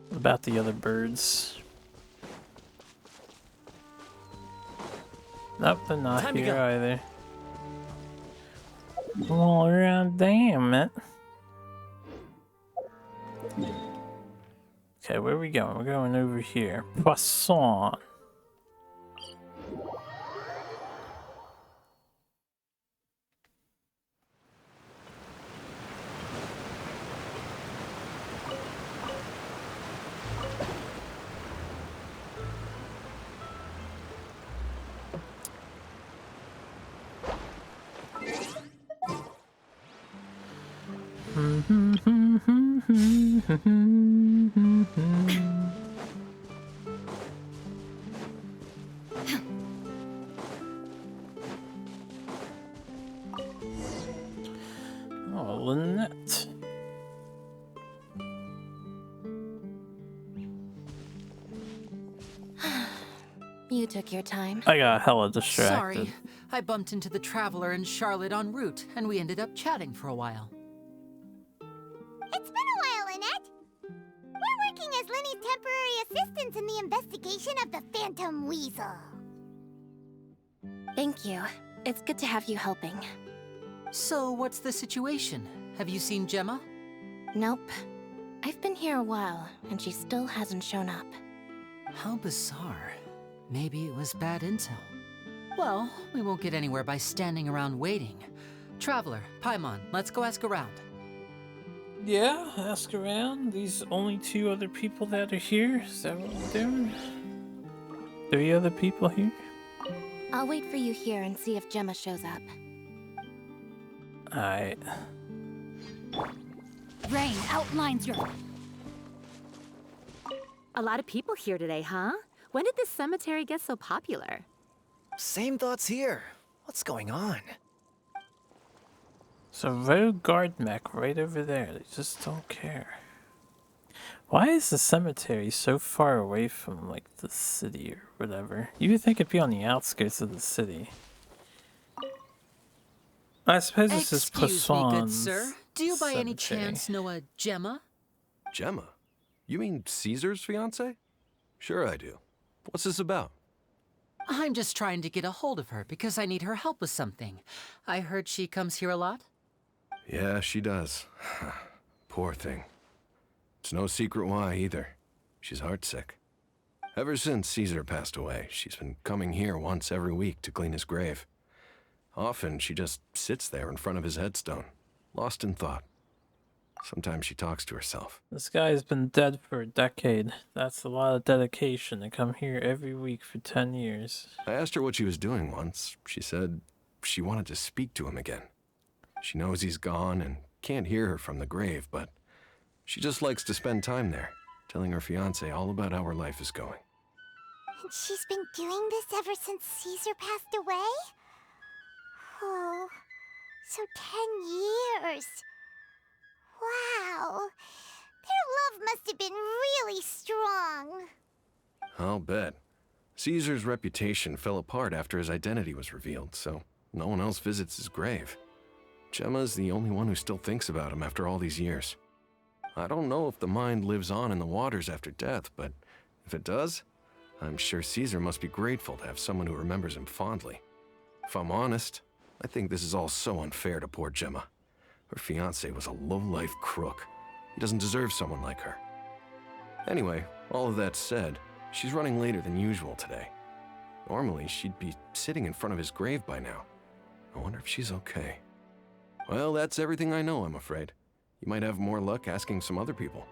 [SPEAKER 1] What about the other birds? Nope, they're not
[SPEAKER 7] Time to
[SPEAKER 1] here
[SPEAKER 7] go.
[SPEAKER 1] either. All around, damn it. Okay, where are we going? We're going over here. Poisson. Oh, Lynette.
[SPEAKER 4] You took your time.
[SPEAKER 1] I got hella distracted.
[SPEAKER 7] Sorry, I bumped into the Traveler and Charlotte en route, and we ended up chatting for a while.
[SPEAKER 3] It's been a while, Lynette. We're working as Lyney's temporary assistants in the investigation of the Phantom Weasel.
[SPEAKER 4] Thank you. It's good to have you helping.
[SPEAKER 7] So, what's the situation? Have you seen Gemma?
[SPEAKER 4] Nope. I've been here a while, and she still hasn't shown up.
[SPEAKER 7] How bizarre. Maybe it was bad intel. Well, we won't get anywhere by standing around waiting. Traveler, Paimon, let's go ask around.
[SPEAKER 1] Yeah, ask around. These only 2 other people that are here. Is that what we're doing? 3 other people here?
[SPEAKER 4] I'll wait for you here and see if Gemma shows up.
[SPEAKER 1] Alright.
[SPEAKER 2] Rain outlines your...
[SPEAKER 10] A lot of people here today, huh? When did this cemetery get so popular?
[SPEAKER 11] Same thoughts here. What's going on?
[SPEAKER 1] So road guard mech right over there. They just don't care. Why is the cemetery so far away from like the city or whatever? You would think it'd be on the outskirts of the city. I suppose this is
[SPEAKER 7] Excuse me, good
[SPEAKER 1] Poisson's
[SPEAKER 7] sir. Do you by any
[SPEAKER 1] cemetery.
[SPEAKER 7] chance know a Gemma?
[SPEAKER 12] Gemma? You mean Caesar's fiance? Sure I do. What's this about?
[SPEAKER 7] I'm just trying to get a hold of her because I need her help with something. I heard she comes here a lot.
[SPEAKER 5] Yeah, she does. Poor thing. It's no secret why, either. She's heartsick. Ever since Caesar passed away, she's been coming here once every week to clean his grave. Often, she just sits there in front of his headstone, lost in thought. Sometimes she talks to herself.
[SPEAKER 1] This guy's been dead for a decade. That's a lot of dedication to come here every week for 10 years.
[SPEAKER 5] I asked her what she was doing once. She said she wanted to speak to him again. She knows he's gone and can't hear her from the grave, but she just likes to spend time there, telling her fiancé all about how her life is going.
[SPEAKER 3] And she's been doing this ever since Caesar passed away? Oh, so 10 years. Wow. Their love must have been really strong.
[SPEAKER 5] I'll bet. Caesar's reputation fell apart after his identity was revealed, so no one else visits his grave. Gemma's the only one who still thinks about him after all these years. I don't know if the mind lives on in the waters after death, but if it does, I'm sure Caesar must be grateful to have someone who remembers him fondly. If I'm honest, I think this is all so unfair to poor Gemma. Her fiancé was a low-life crook. He doesn't deserve someone like her. Anyway, all of that said, she's running later than usual today. Normally, she'd be sitting in front of his grave by now. I wonder if she's okay. Well, that's everything I know, I'm afraid. You might have more luck asking some other people.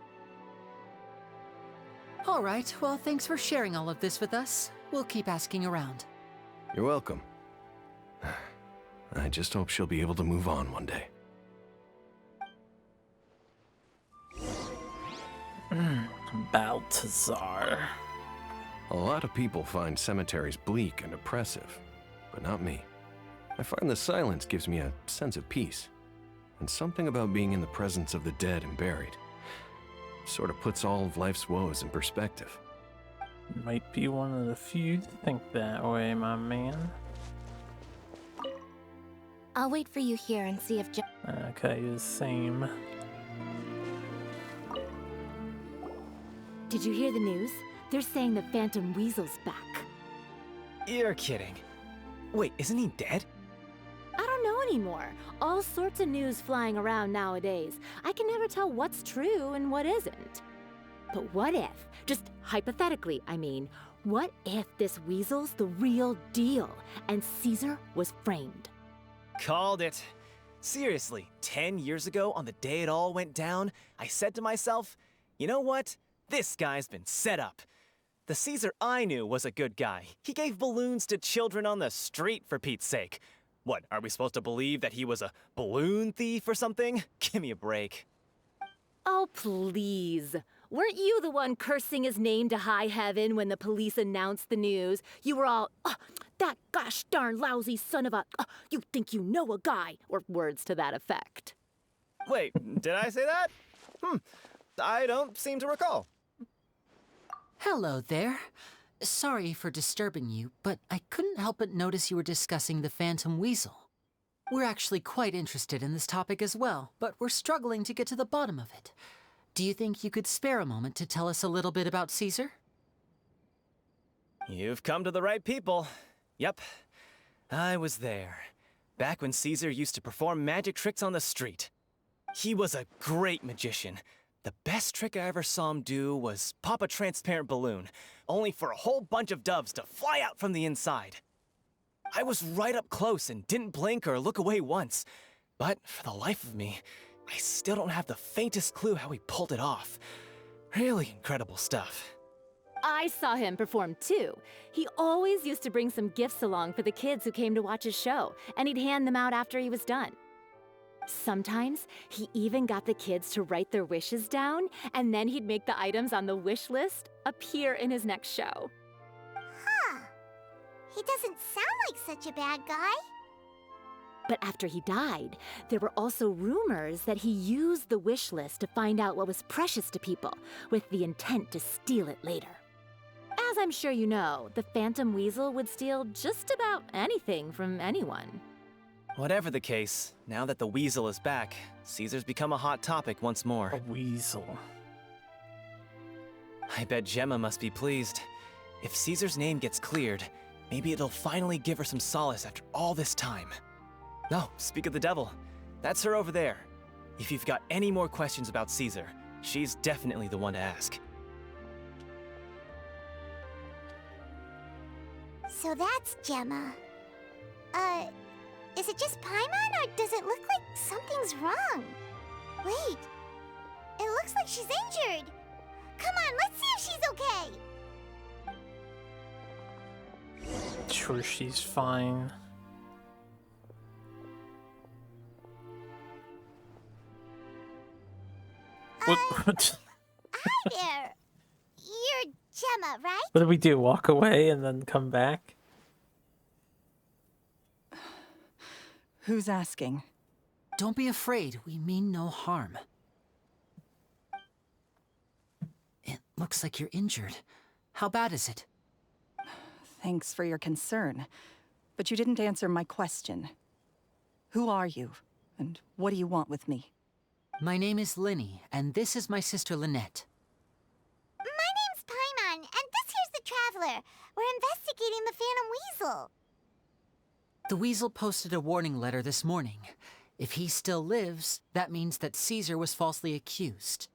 [SPEAKER 7] All right, well, thanks for sharing all of this with us. We'll keep asking around.
[SPEAKER 5] You're welcome. I just hope she'll be able to move on one day.
[SPEAKER 1] Balthazar.
[SPEAKER 5] A lot of people find cemeteries bleak and oppressive, but not me. I find the silence gives me a sense of peace, and something about being in the presence of the dead and buried sort of puts all of life's woes in perspective.
[SPEAKER 1] Might be one of the few to think that way, my man.
[SPEAKER 4] I'll wait for you here and see if
[SPEAKER 1] Okay, the same.
[SPEAKER 10] Did you hear the news? They're saying the Phantom Weasel's back.
[SPEAKER 11] You're kidding. Wait, isn't he dead?
[SPEAKER 10] I don't know anymore. All sorts of news flying around nowadays. I can never tell what's true and what isn't. But what if, just hypothetically, I mean, what if this weasel's the real deal and Caesar was framed?
[SPEAKER 11] Called it. Seriously, 10 years ago, on the day it all went down, I said to myself, you know what? This guy's been set up. The Caesar I knew was a good guy. He gave balloons to children on the street, for Pete's sake. What, are we supposed to believe that he was a balloon thief or something? Give me a break.
[SPEAKER 10] Oh, please. Weren't you the one cursing his name to high heaven when the police announced the news? You were all, oh, that gosh darn lousy son of a, you think you know a guy, or words to that effect.
[SPEAKER 11] Wait, did I say that? I don't seem to recall.
[SPEAKER 7] Hello there. Sorry for disturbing you, but I couldn't help but notice you were discussing the Phantom Weasel. We're actually quite interested in this topic as well, but we're struggling to get to the bottom of it. Do you think you could spare a moment to tell us a little bit about Caesar?
[SPEAKER 11] You've come to the right people. Yep, I was there. Back when Caesar used to perform magic tricks on the street. He was a great magician. The best trick I ever saw him do was pop a transparent balloon, only for a whole bunch of doves to fly out from the inside. I was right up close and didn't blink or look away once. But for the life of me, I still don't have the faintest clue how he pulled it off. Really incredible stuff.
[SPEAKER 10] I saw him perform too. He always used to bring some gifts along for the kids who came to watch his show, and he'd hand them out after he was done. Sometimes, he even got the kids to write their wishes down, and then he'd make the items on the wish list appear in his next show.
[SPEAKER 3] Huh. He doesn't sound like such a bad guy.
[SPEAKER 10] But after he died, there were also rumors that he used the wish list to find out what was precious to people, with the intent to steal it later. As I'm sure you know, the Phantom Weasel would steal just about anything from anyone.
[SPEAKER 11] Whatever the case, now that the Weasel is back, Caesar's become a hot topic once more.
[SPEAKER 1] A weasel.
[SPEAKER 11] I bet Gemma must be pleased. If Caesar's name gets cleared, Maybe it'll finally give her some solace after all this time. No, speak of the devil. That's her over there. If you've got any more questions about Caesar, she's definitely the one to ask.
[SPEAKER 3] So that's Gemma. Is it just Paimon, or does it look like something's wrong? Wait, it looks like she's injured. Come on, let's see if she's okay.
[SPEAKER 1] Sure, she's fine. What?
[SPEAKER 3] Hi there. You're Gemma, right?
[SPEAKER 1] What do we do? Walk away and then come back?
[SPEAKER 12] Who's asking?
[SPEAKER 7] Don't be afraid. We mean no harm. It looks like you're injured. How bad is it?
[SPEAKER 12] Thanks for your concern, but you didn't answer my question. Who are you, and what do you want with me?
[SPEAKER 7] My name is Lyney, and this is my sister Lynette.
[SPEAKER 3] My name's Paimon, and this here's the Traveler. We're investigating the Phantom Weasel.
[SPEAKER 7] The Weasel posted a warning letter this morning. If he still lives, that means that Caesar was falsely accused.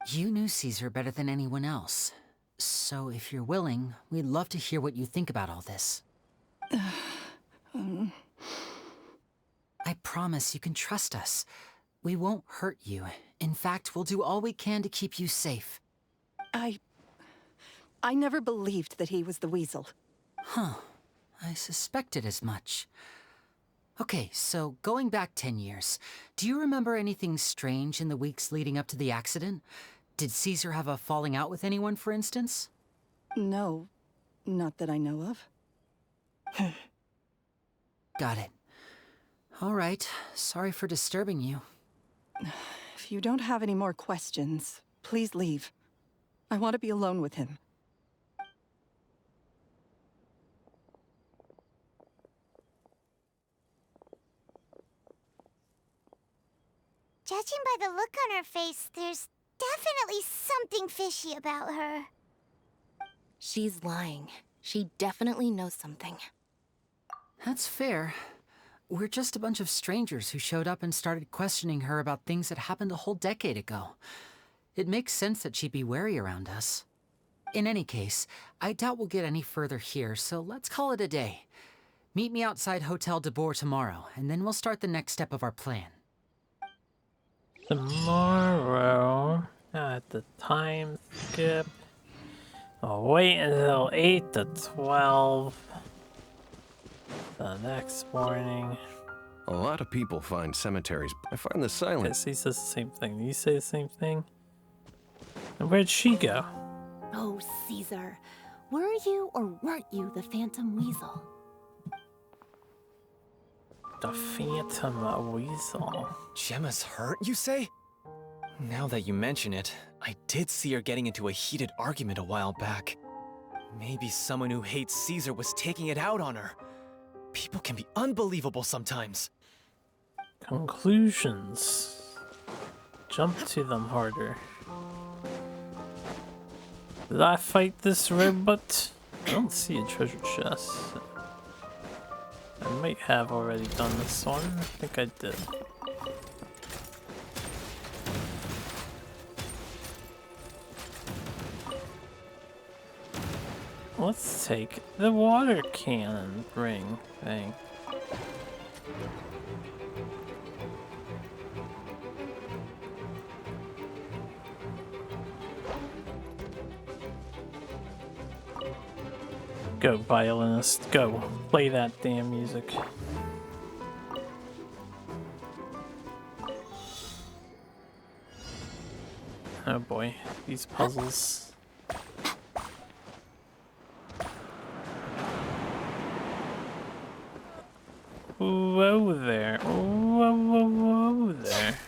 [SPEAKER 7] You knew Caesar better than anyone else. So if you're willing, we'd love to hear what you think about all this. I promise you can trust us. We won't hurt you. In fact, we'll do all we can to keep you safe.
[SPEAKER 12] I never believed that he was the Weasel.
[SPEAKER 7] Huh. I suspected as much. Okay, so going back 10 years, do you remember anything strange in the weeks leading up to the accident? Did Caesar have a falling out with anyone, for instance?
[SPEAKER 12] No, not that I know of.
[SPEAKER 7] Got it. All right, sorry for disturbing you.
[SPEAKER 12] If you don't have any more questions, please leave. I want to be alone with him.
[SPEAKER 3] Judging by the look on her face, there's definitely something fishy about her.
[SPEAKER 4] She's lying. She definitely knows something.
[SPEAKER 7] That's fair. We're just a bunch of strangers who showed up and started questioning her about things that happened a whole decade ago. It makes sense that she'd be wary around us. In any case, I doubt we'll get any further here, so let's call it a day. Meet me outside Hotel de Boer tomorrow, and then we'll start the next step of our plan.
[SPEAKER 1] Tomorrow, at the time skip. I'll wait until 8 to 12. The next morning.
[SPEAKER 13] A lot of people find cemeteries. I find the silence.
[SPEAKER 1] He says the same thing. You say the same thing? And where'd she go?
[SPEAKER 10] Oh, Caesar. Were you or weren't you the Phantom Weasel?
[SPEAKER 1] The Phantom Weasel.
[SPEAKER 11] Gemma's hurt, you say? Now that you mention it, I did see her getting into a heated argument a while back. Maybe someone who hates Caesar was taking it out on her. People can be unbelievable sometimes.
[SPEAKER 1] Conclusions. Jump to them harder. Did I fight this robot? I don't see a treasure chest. I might have already done this one. I think I did. Let's take the water cannon ring thing. Go, violinist, go. Play that damn music. Oh boy, these puzzles. Whoa there. Whoa, whoa, whoa there.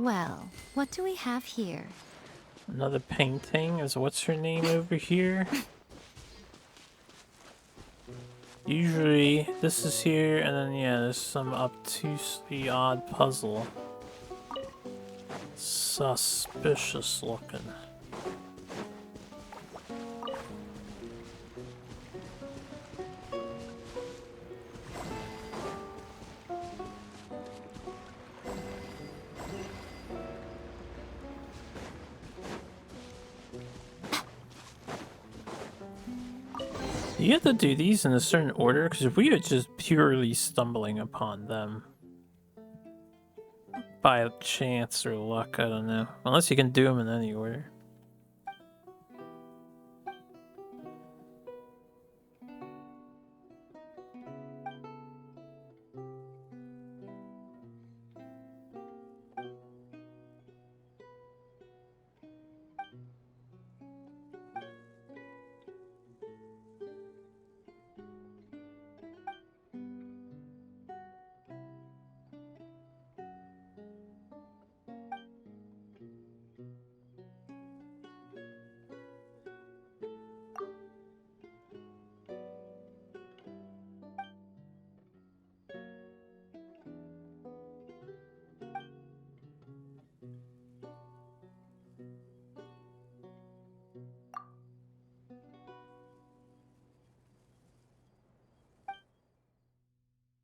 [SPEAKER 8] Well, what do we have here?
[SPEAKER 1] Another painting. Is what's her name over here? Usually this is here, and then yeah, there's some obtusely odd puzzle. Suspicious looking. You have to do these in a certain order, because we are just purely stumbling upon them. By chance or luck, I don't know. Unless you can do them in any order.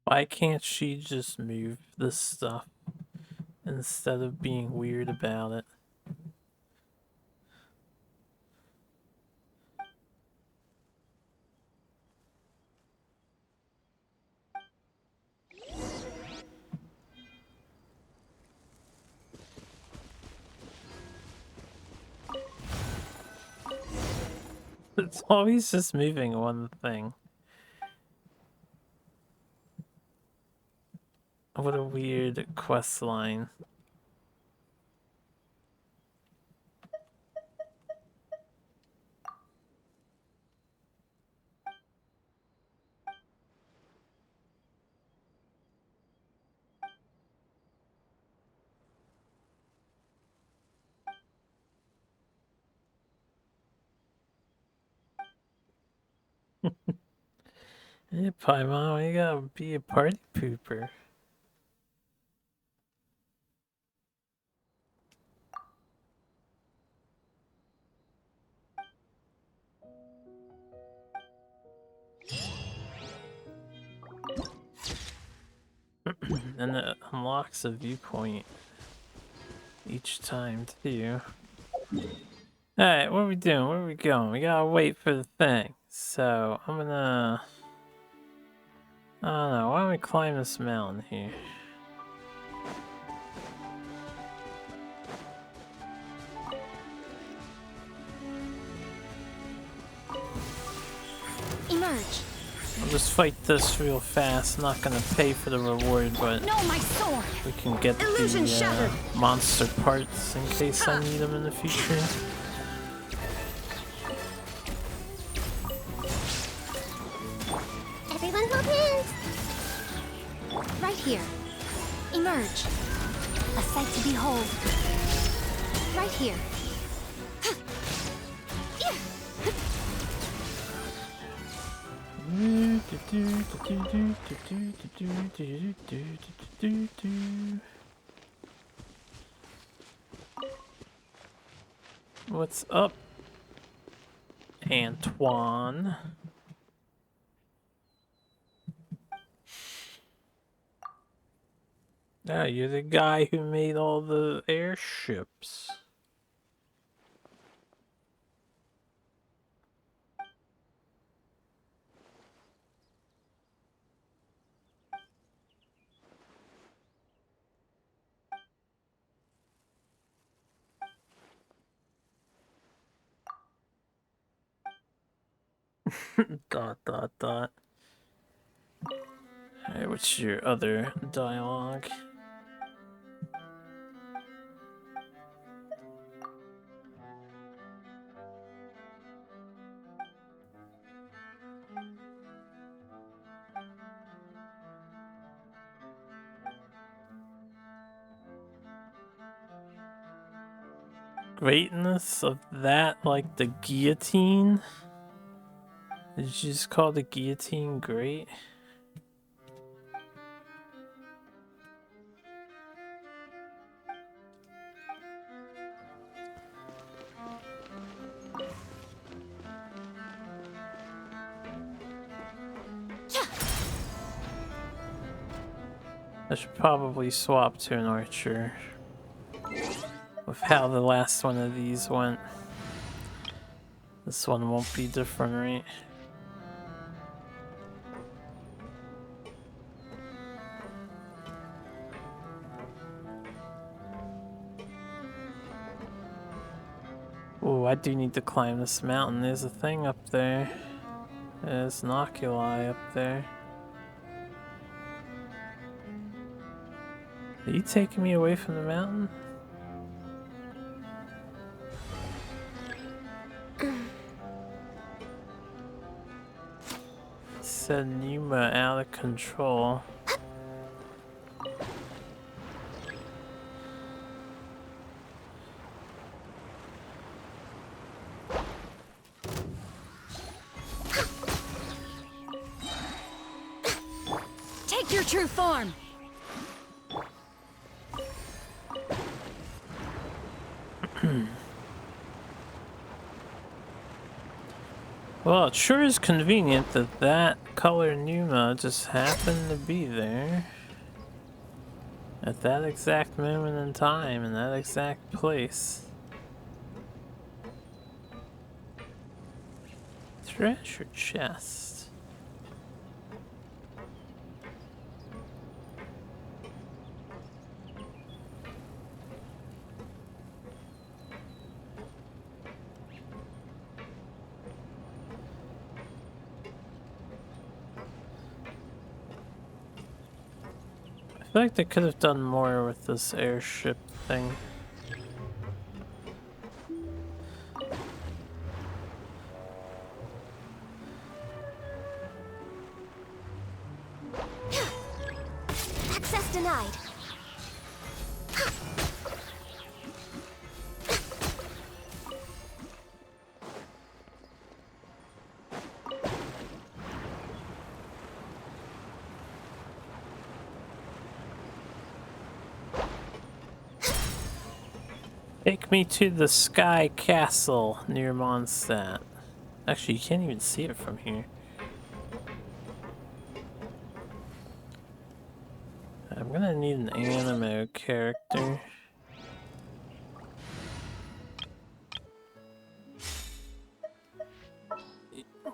[SPEAKER 1] Why can't she just move this stuff instead of being weird about it? It's always just moving one thing. What a weird quest line. Hey, Paimon, you gotta be a party pooper. And it unlocks a viewpoint each time, too. Alright, what are we doing? Where are we going? We gotta wait for the thing. So, I'm gonna... I don't know, why don't we climb this mountain here?
[SPEAKER 4] Emerge.
[SPEAKER 1] I'll just fight this real fast. Not gonna pay for the reward, but
[SPEAKER 4] No, my sword.
[SPEAKER 1] we can get
[SPEAKER 4] Illusion
[SPEAKER 1] the
[SPEAKER 4] shattered.
[SPEAKER 1] monster parts in case I need them in the future.
[SPEAKER 4] Everyone hold hands. Right here. Emerge. A sight to behold. Right here.
[SPEAKER 1] What's up, Antoine? Ah, you're the guy who made all the airships. Dot dot dot. Alright, what's your other dialogue? greatness of that like the guillotine? Did you just call the guillotine great? I should probably swap to an archer. With how the last one of these went. This one won't be different, right? Oh, I do need to climb this mountain. There's a thing up there. There's an oculi up there. Are you taking me away from the mountain? Said Numa out of control.
[SPEAKER 2] Take your true form!
[SPEAKER 1] Well, it sure is convenient that that color Numa just happened to be there at that exact moment in time, in that exact place. Treasure chest. I feel like they could have done more with this airship thing.
[SPEAKER 4] Access denied.
[SPEAKER 1] Take me to the Sky Castle near Mondstadt. Actually, you can't even see it from here. I'm gonna need an anime character.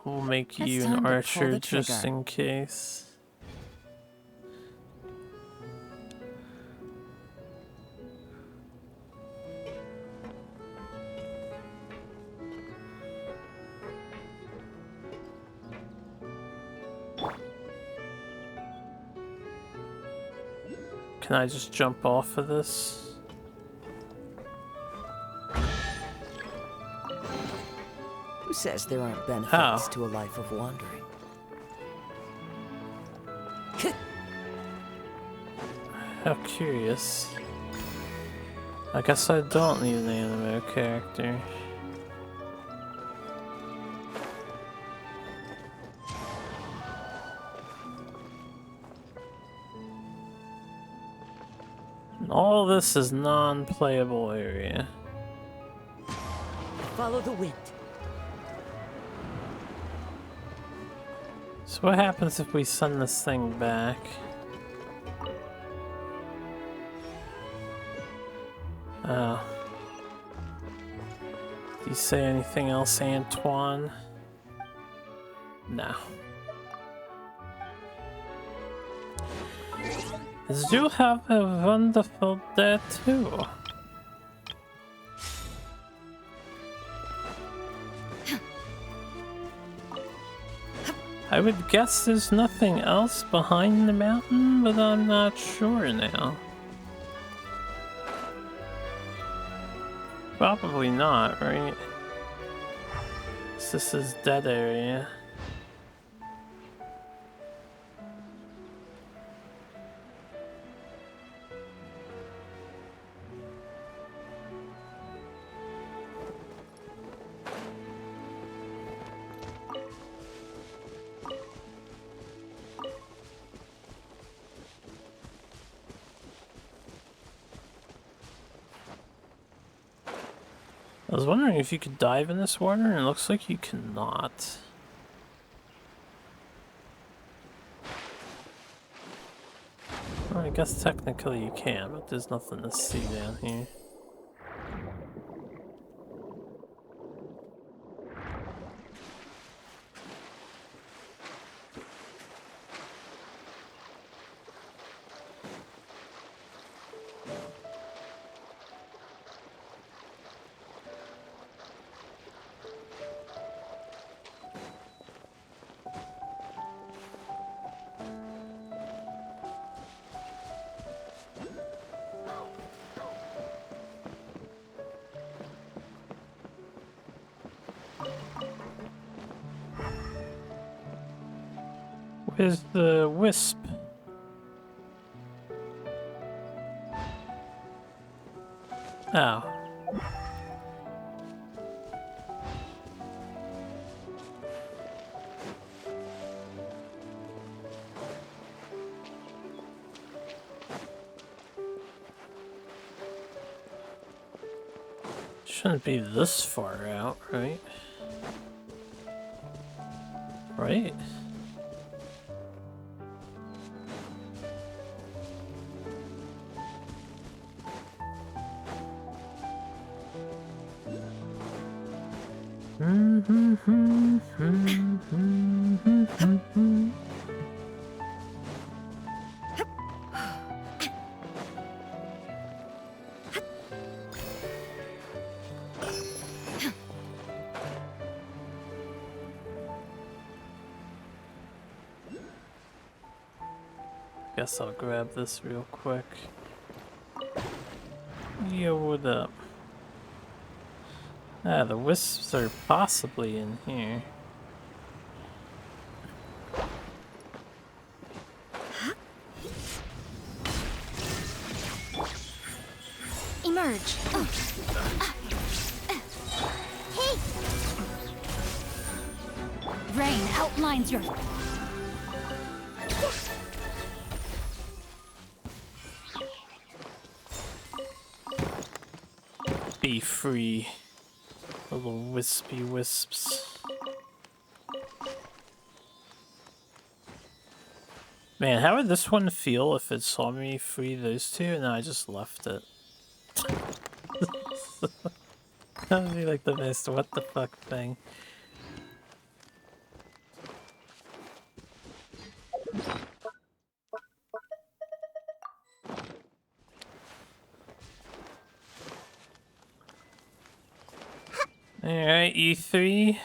[SPEAKER 1] We'll make you an archer just in case. Can I just jump off of this?
[SPEAKER 14] Who says there aren't benefits to a life of wandering?
[SPEAKER 1] How curious. I guess I don't need an anime character. All this is non-playable area.
[SPEAKER 14] Follow the wind.
[SPEAKER 1] So what happens if we send this thing back? Oh. Do you say anything else, Antoine? No. You have a wonderful day too. I would guess there's nothing else behind the mountain, but I'm not sure now. Probably not, right? This is dead area. I was wondering if you could dive in this water, and it looks like you cannot. Well, I guess technically you can, but there's nothing to see down here. Where's the wisp? Oh. Shouldn't be this far out, right? Right? Guess I'll grab this real quick. Yo, what up? Ah, the wisps are possibly in here.
[SPEAKER 4] Emerge.
[SPEAKER 3] Hey!
[SPEAKER 2] Rain outlines your...
[SPEAKER 1] Be free, little wispy wisps. Man, how would this one feel if it saw me free those two and then I just left it? That would be like the most what the fuck thing. Alright, E3.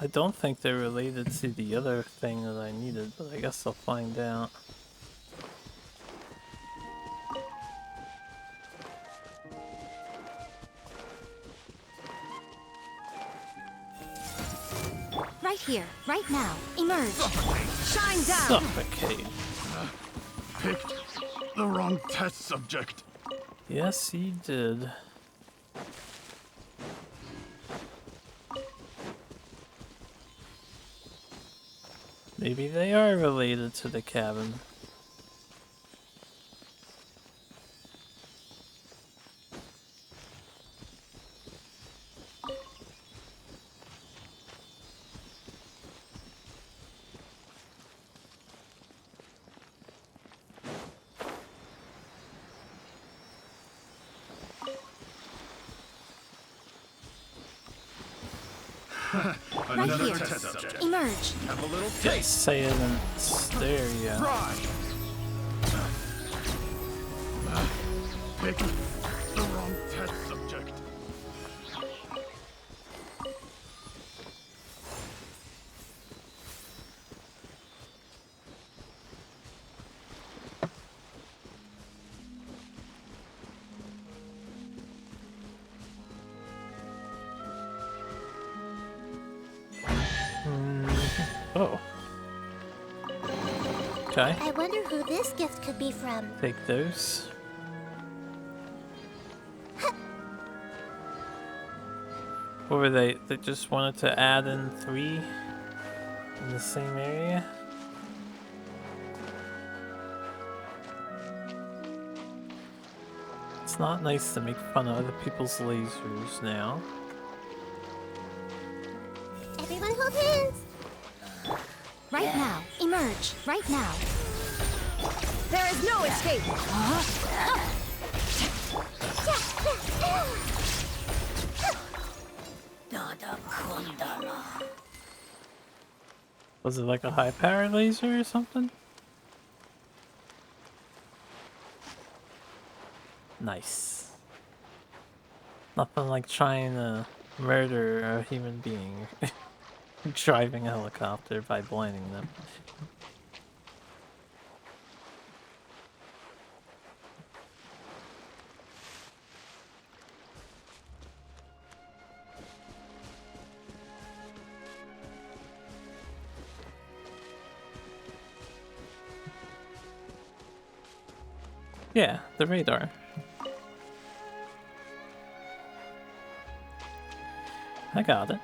[SPEAKER 1] I don't think they're related to the other thing that I needed, but I guess I'll find out.
[SPEAKER 4] Right here, right now. Emerge.
[SPEAKER 6] Shine down!
[SPEAKER 1] Suffocate.
[SPEAKER 9] Picked the wrong test subject.
[SPEAKER 1] Yes, he did. Maybe they are related to the cabin.
[SPEAKER 4] Right here. Emerge.
[SPEAKER 9] Have a little
[SPEAKER 1] Just say it and there you go.
[SPEAKER 9] Try. Pick the wrong test subject.
[SPEAKER 1] Oh. Okay.
[SPEAKER 3] I wonder who this gift could be from.
[SPEAKER 1] Take those. What were they? They just wanted to add in 3 in the same area? It's not nice to make fun of other people's lasers now.
[SPEAKER 4] Everyone hold hands!
[SPEAKER 8] Right now. Emerge. Right now.
[SPEAKER 6] There is no escape!
[SPEAKER 1] Was it like a high power laser or something? Nice. Nothing like trying to murder a human being driving a helicopter by blinding them. Yeah, the radar. I got it.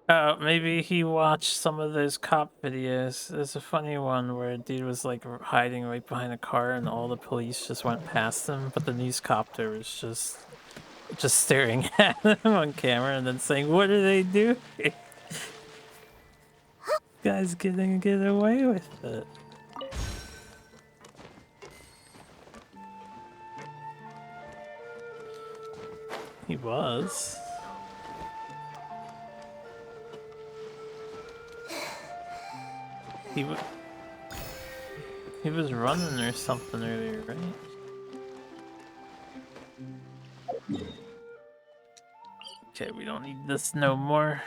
[SPEAKER 1] Oh, maybe he watched some of those cop videos. There's a funny one where a dude was like hiding right behind a car and all the police just went past him, but the news copter was just staring at him on camera and then saying, "What are they doing?" Guy's getting get away with it. He was. He was running or something earlier, right? Okay, we don't need this no more.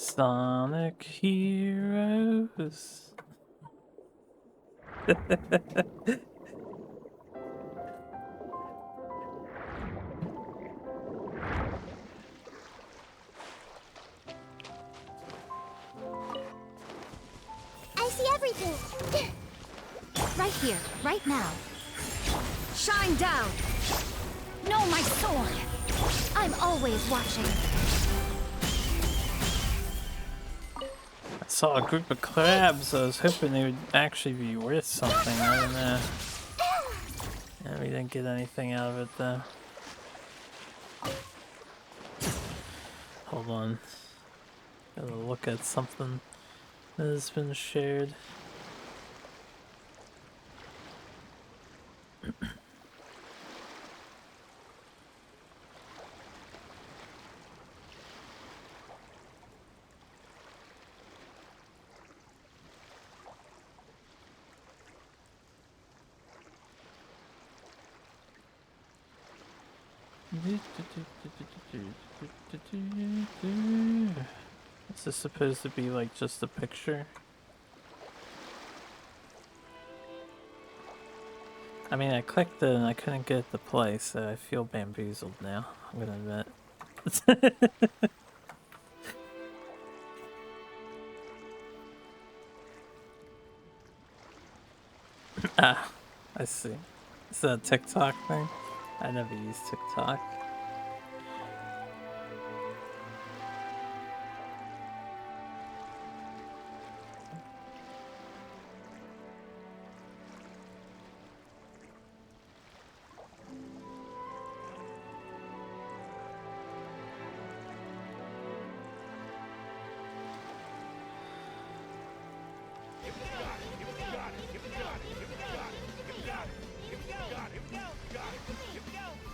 [SPEAKER 1] Sonic Heroes.
[SPEAKER 4] I see everything!
[SPEAKER 8] Right here. Right now.
[SPEAKER 6] Shine down!
[SPEAKER 8] No, my sword! I'm always watching.
[SPEAKER 1] I saw a group of crabs. I was hoping they would actually be worth something. I don't know. Yeah, we didn't get anything out of it though. Hold on. Gotta look at something that has been shared. Is this supposed to be like just a picture? I mean, I clicked it and I couldn't get it to play, so I feel bamboozled now, I'm gonna admit. Ah, I see. Is that a TikTok thing? I never use TikTok.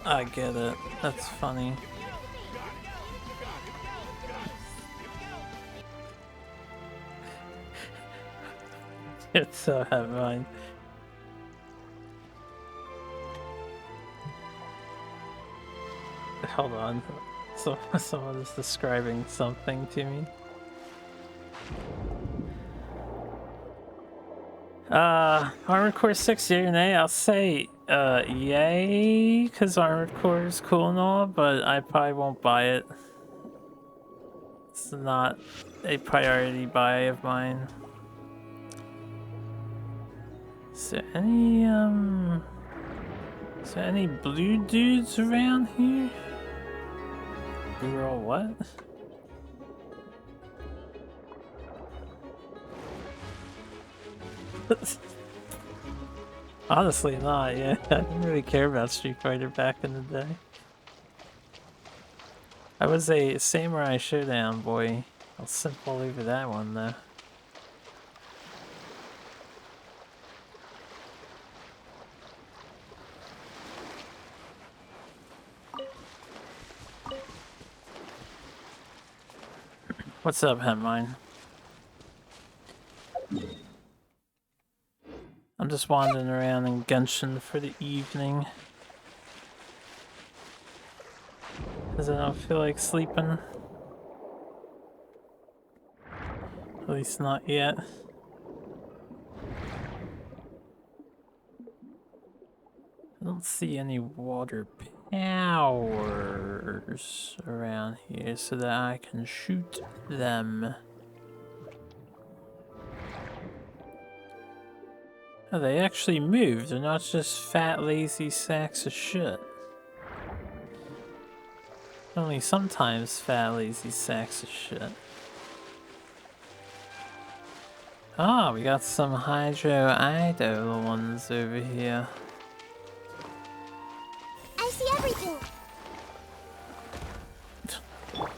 [SPEAKER 1] I get it. That's funny. It's so have mine. Hold on. So someone is describing something to me. Armored Core 6, yay or nay? I'll say yay, because Armored Core is cool and all, but I probably won't buy it. It's not a priority buy of mine. Is there any blue dudes around here? Girl, what? Honestly not, yeah. I didn't really care about Street Fighter back in the day. I was a Samurai Showdown boy. I'll simple over that one though. What's up, Hemline? I'm just wandering around in Genshin for the evening. Because I don't feel like sleeping. At least not yet. I don't see any water powers around here so that I can shoot them. Oh, they actually move. They're not just fat, lazy sacks of shit. Only sometimes fat, lazy sacks of shit. Ah, we got some Hydro Idol ones over here.
[SPEAKER 4] I see everything.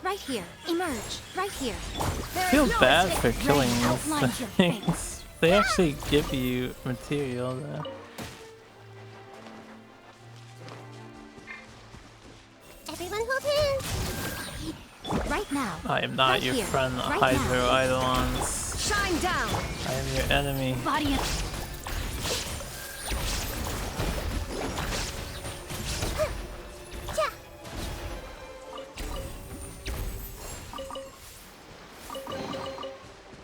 [SPEAKER 4] Right here. Emerge. Right here.
[SPEAKER 1] I feel bad for killing these things. They actually give you material though.
[SPEAKER 4] Everyone hold hands. Right now.
[SPEAKER 1] I am not your friend, Hydro Eidolons.
[SPEAKER 4] Shine down.
[SPEAKER 1] I am your enemy.
[SPEAKER 4] Body in.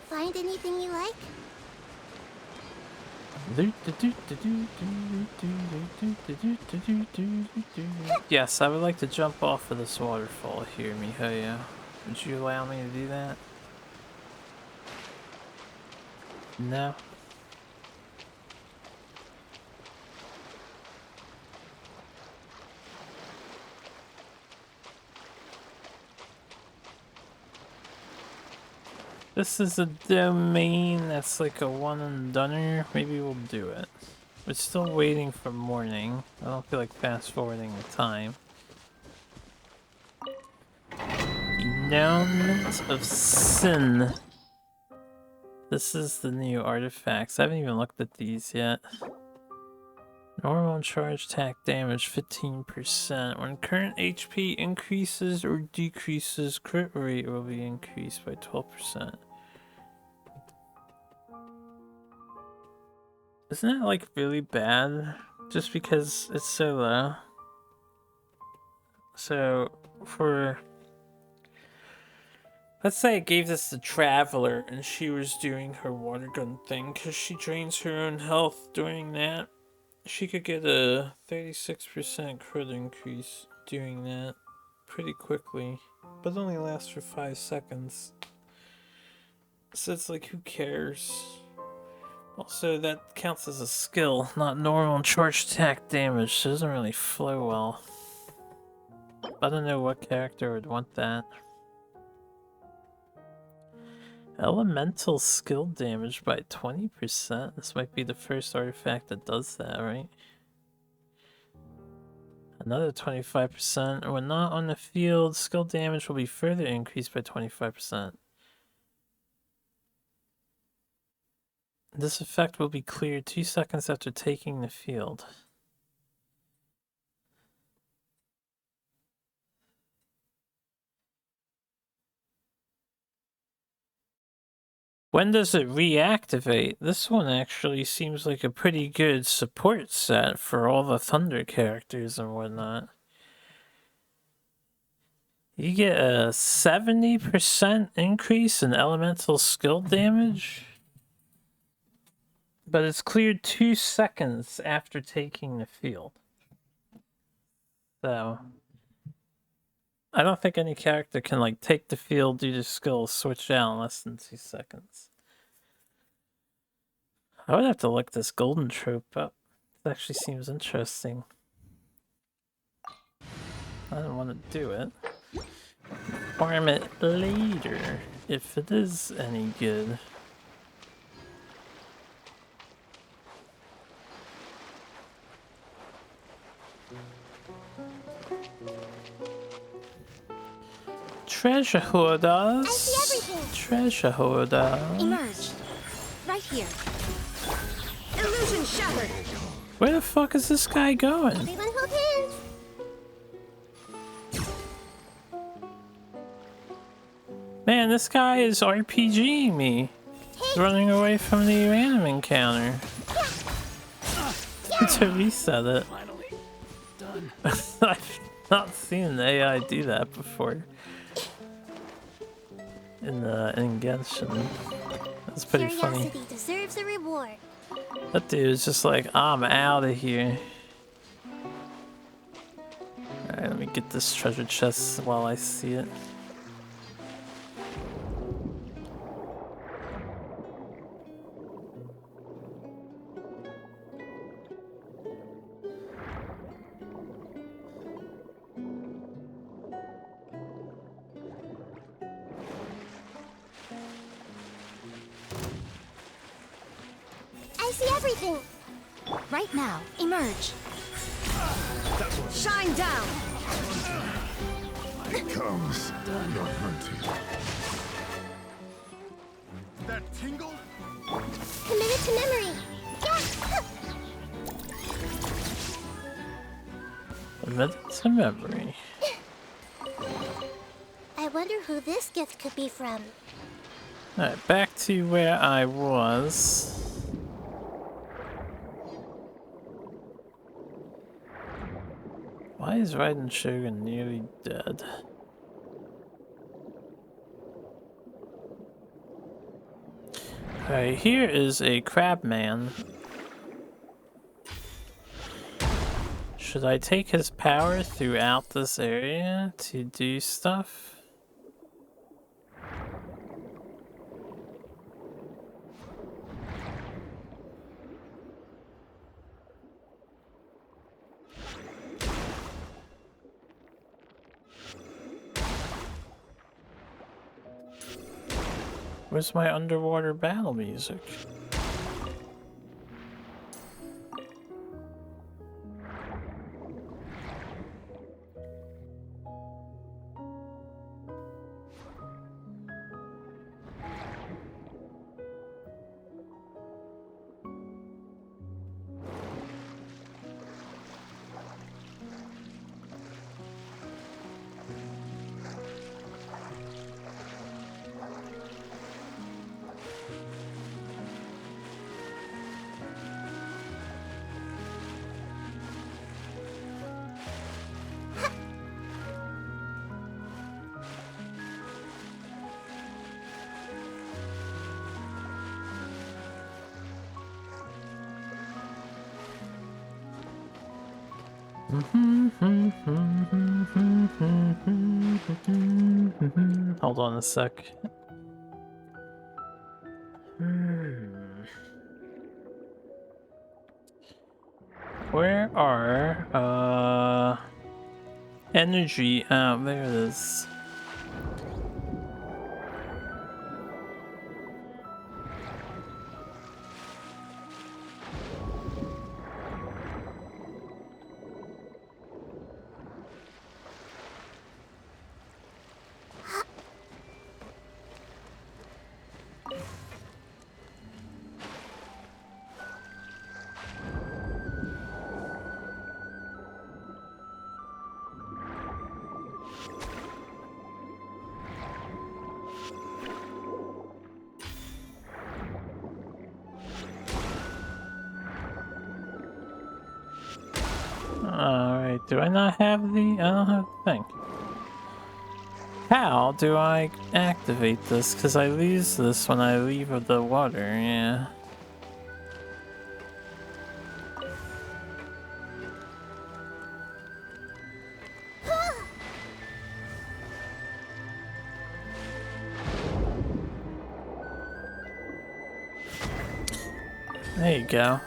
[SPEAKER 3] Find anything you like?
[SPEAKER 1] Yes, I would like to jump off of this waterfall here, Mihoyo. Would you allow me to do that? No? This is a domain that's like a one and doneer. Maybe we'll do it. We're still waiting for morning. I don't feel like fast forwarding the time. Endowment of Sin. This is the new artifacts. I haven't even looked at these yet. Normal charge attack damage 15%. When current HP increases or decreases, crit rate will be increased by 12%. Isn't that like really bad? Just because it's so low. So for... let's say it gave this to Traveler and she was doing her water gun thing because she drains her own health doing that. She could get a 36% crit increase doing that pretty quickly, but it only lasts for 5 seconds. So it's like, who cares? Also, that counts as a skill, not normal charge attack damage, so it doesn't really flow well. I don't know what character would want that. Elemental skill damage by 20%. This might be the first artifact that does that, right? Another 25%. When not on the field, skill damage will be further increased by 25%. This effect will be cleared 2 seconds after taking the field. When does it reactivate? This one actually seems like a pretty good support set for all the Thunder characters and whatnot. You get a 70% increase in elemental skill damage, but it's cleared 2 seconds after taking the field. So, I don't think any character can like take the field, do the skill, switch out in less than 2 seconds. I would have to look this golden trope up. It actually seems interesting. I don't want to do it. Farm it later, if it is any good. Treasure hoarders.
[SPEAKER 4] I see everything.
[SPEAKER 1] Treasure hoarders.
[SPEAKER 4] Emerge. Right here. Illusion shattered.
[SPEAKER 1] Where the fuck is this guy going?
[SPEAKER 4] Everyone hold hands.
[SPEAKER 1] Man, this guy is RPGing me. He's running away from the random encounter. To reset it.
[SPEAKER 9] Finally done.
[SPEAKER 1] I've not seen the AI do that before. In Genshin. That's pretty funny.
[SPEAKER 4] Curiosity deserves a reward.
[SPEAKER 1] That dude is just like, I'm out of here. Alright, let me get this treasure chest while I see it.
[SPEAKER 4] I see everything. Right now, emerge. Shine down.
[SPEAKER 9] Comes your hunting. That tingle?
[SPEAKER 4] Committed to memory.
[SPEAKER 1] Committed to memory.
[SPEAKER 4] I wonder who this gift could be from.
[SPEAKER 1] Alright, back to where I was. Why is Raiden Shogun nearly dead? Alright, here is a crabman. Should I take his power throughout this area to do stuff? Where's my underwater battle music? Hold on a sec. Where are energy? Oh, there it is. Alright, do I not have the... I don't have the thing. How do I activate this? Because I lose this when I leave the water, yeah. There you go.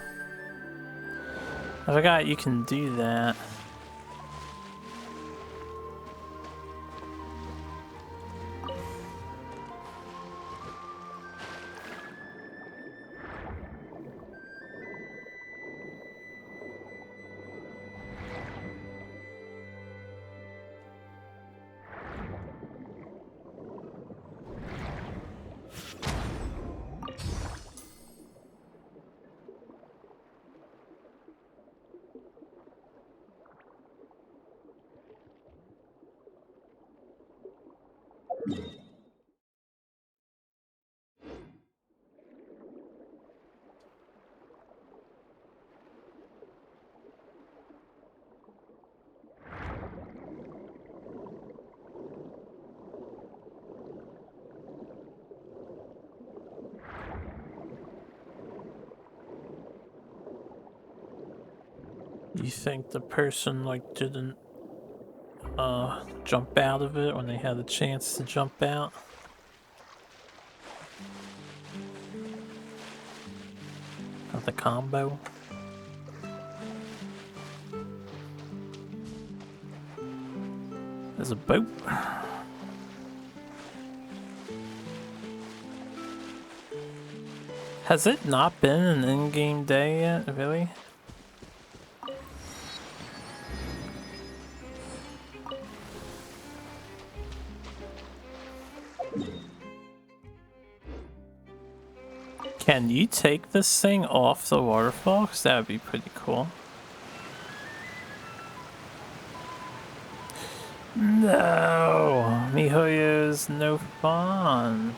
[SPEAKER 1] I forgot you can do that. You think the person like didn't jump out of it when they had the chance to jump out? Of the combo? There's a boat. Has it not been an in-game day yet, really? Can you take this thing off the waterfall? 'Cause that would be pretty cool. No! MiHoYo's no fun.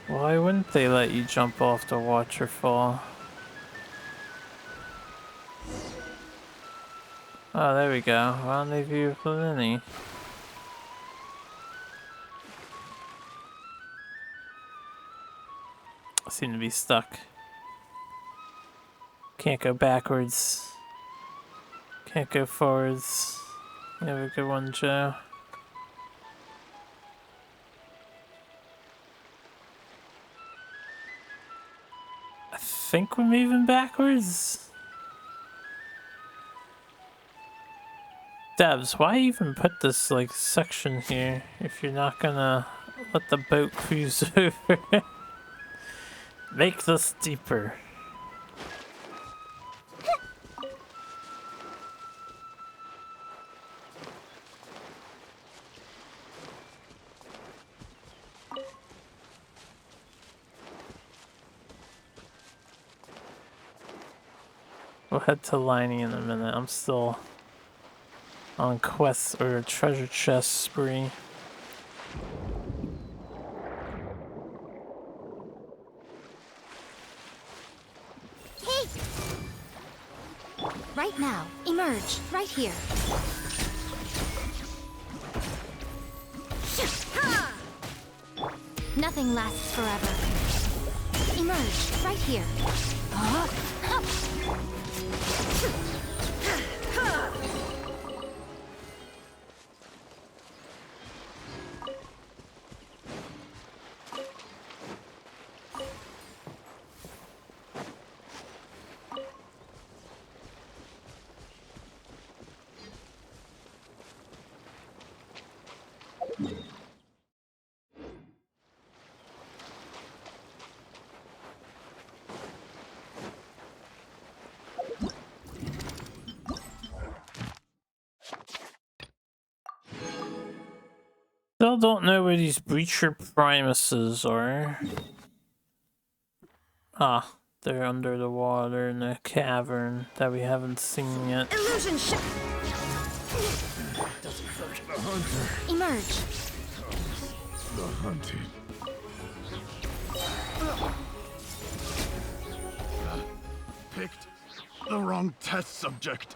[SPEAKER 1] Why wouldn't they let you jump off the waterfall? Oh, there we go. Rendezvous with Lyney. I seem to be stuck. Can't go backwards. Can't go forwards. You have a good one, Joe. I think we're moving backwards. Devs, why even put this like section here if you're not gonna let the boat cruise over? Make this deeper. We'll head to Lyney in a minute. I'm still on quest or treasure chest spree.
[SPEAKER 4] Hey! Right now, emerge, right here. Nothing lasts forever. Emerge, right here.
[SPEAKER 1] Still don't know where these breacher primuses are. Ah, they're under the water in a cavern that we haven't seen yet.
[SPEAKER 4] Illusion ship.
[SPEAKER 9] Doesn't hurt. The hunter.
[SPEAKER 4] Emerge.
[SPEAKER 9] The hunted. Picked the wrong test subject.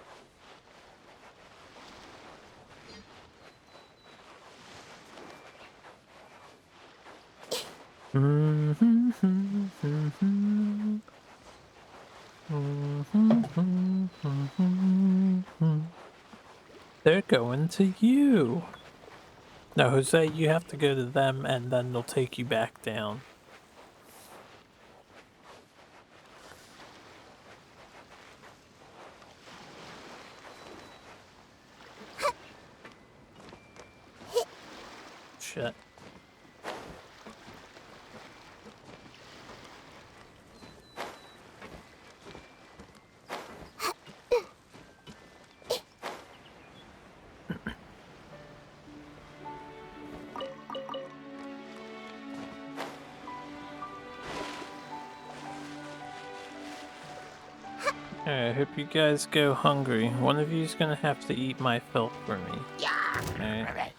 [SPEAKER 1] They're going to you. No, Jose, you have to go to them and then they'll take you back down. Shit. Alright, I hope you guys go hungry. One of you's gonna have to eat my filth for me. Alright.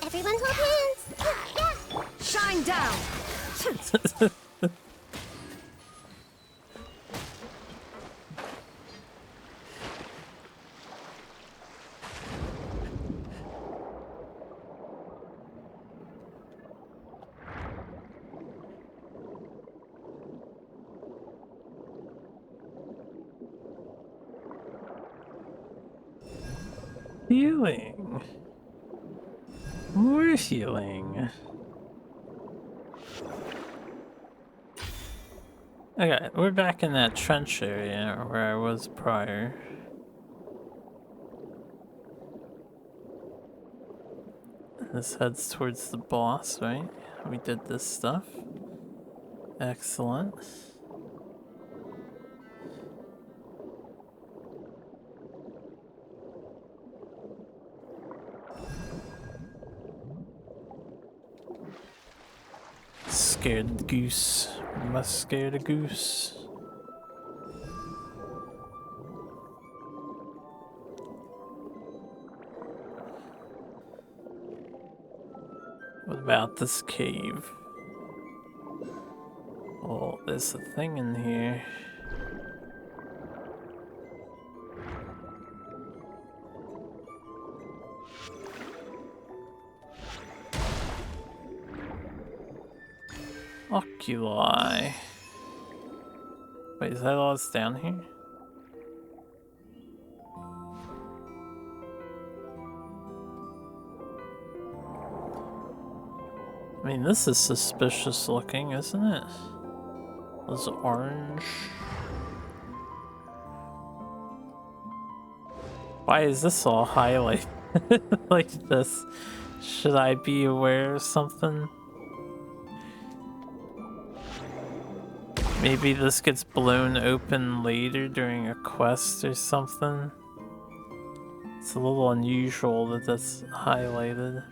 [SPEAKER 4] Everyone hold hands!
[SPEAKER 6] Shine down!
[SPEAKER 1] Healing. More healing. Okay, we're back in that trench area where I was prior. This heads towards the boss, right? We did this stuff. Excellent. Scared goose. Must scare the goose. What about this cave? Oh, there's a thing in here. Oculi. Wait, is that all that's down here? I mean, this is suspicious looking, isn't it? This orange. Why is this all highlighted like this? Should I be aware of something? Maybe this gets blown open later during a quest or something. It's a little unusual that that's highlighted.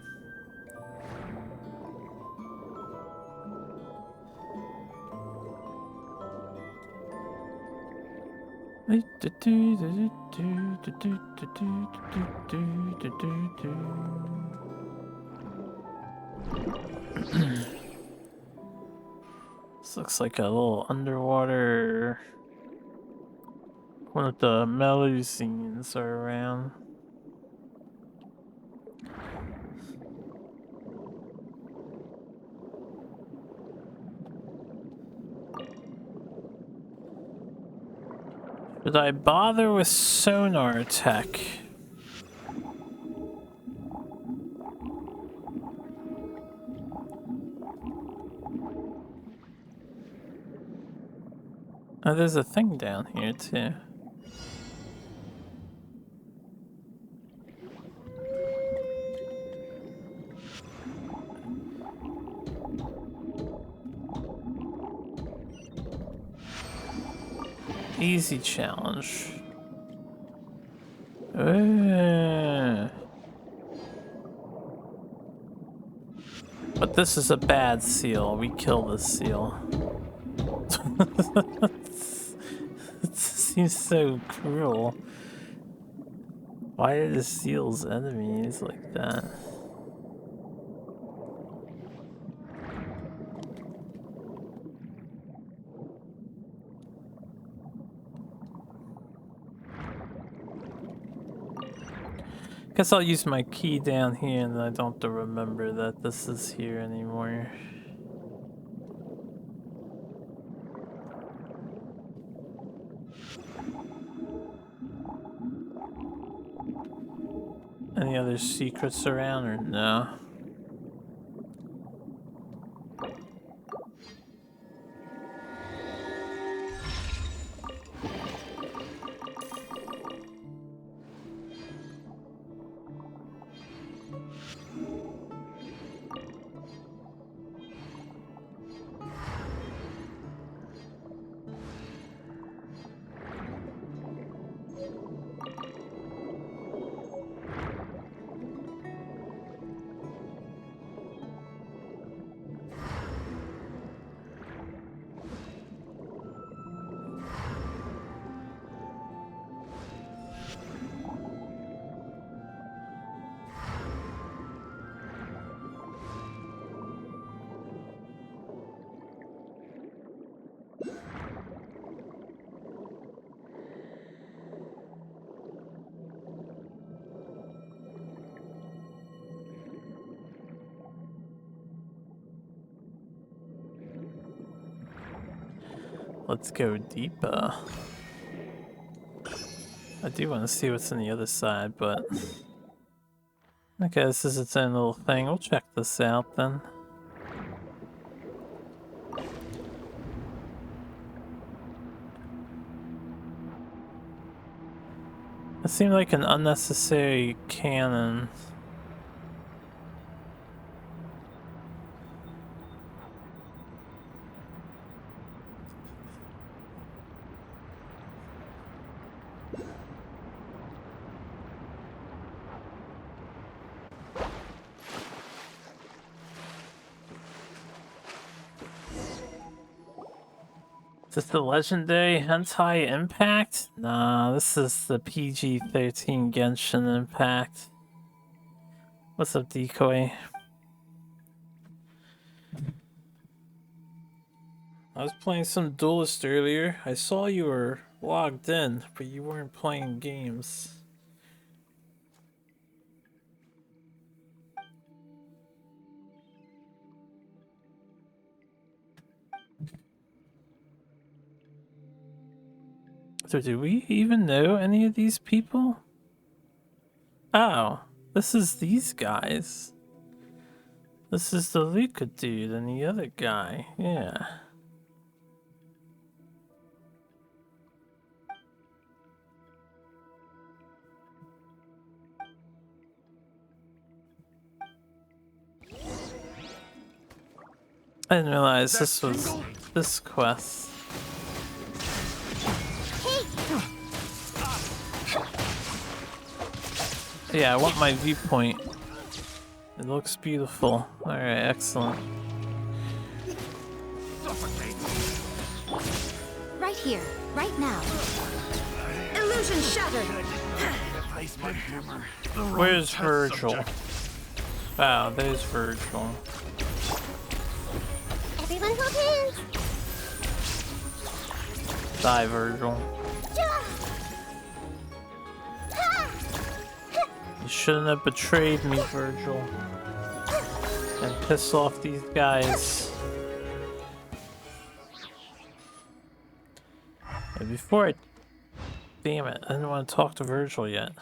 [SPEAKER 1] This looks like a little underwater. One of the Melusines are around. Should I bother with sonar tech? Oh, there's a thing down here too. Easy challenge. But this is a bad seal. We kill this seal. It seems so cruel. Why are the seals enemies like that? Guess I'll use my key down here and I don't have to remember that this is here anymore. Any other secrets around or no? Let's go deeper. I do want to see what's on the other side, but... Okay, this is its own little thing. We'll check this out then. It seemed like an unnecessary cannon. Is this the legendary Hentai Impact? Nah, this is the PG-13 Genshin Impact. What's up, Decoy? I was playing some Duelist earlier. I saw you were logged in, but you weren't playing games. So do we even know any of these people? Oh, this is these guys. This is the Luca dude and the other guy, yeah. I didn't realize this was this quest. Yeah, I want my viewpoint. It looks beautiful. Alright, excellent.
[SPEAKER 8] Right here, right now.
[SPEAKER 6] Illusion shattered.
[SPEAKER 1] Where's Virgil? Wow, there's Virgil.
[SPEAKER 3] Everyone hold hands.
[SPEAKER 1] Die, Virgil. You shouldn't have betrayed me, Virgil. And piss off these guys. And before I... Damn it, I didn't want to talk to Virgil yet.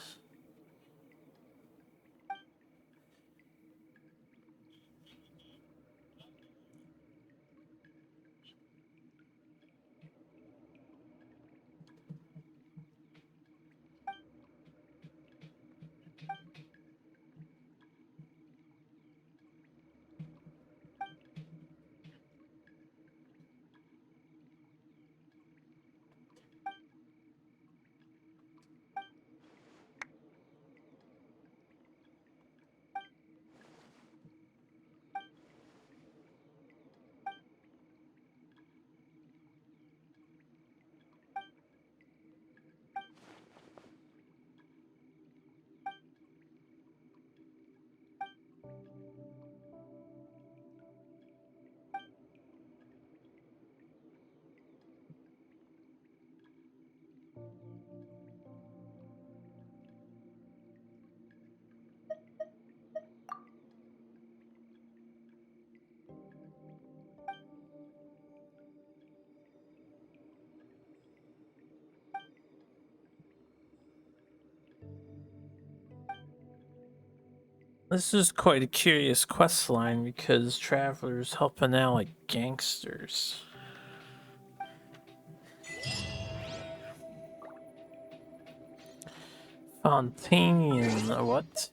[SPEAKER 1] This is quite a curious quest line because travelers helping out like gangsters. Fontaine, what?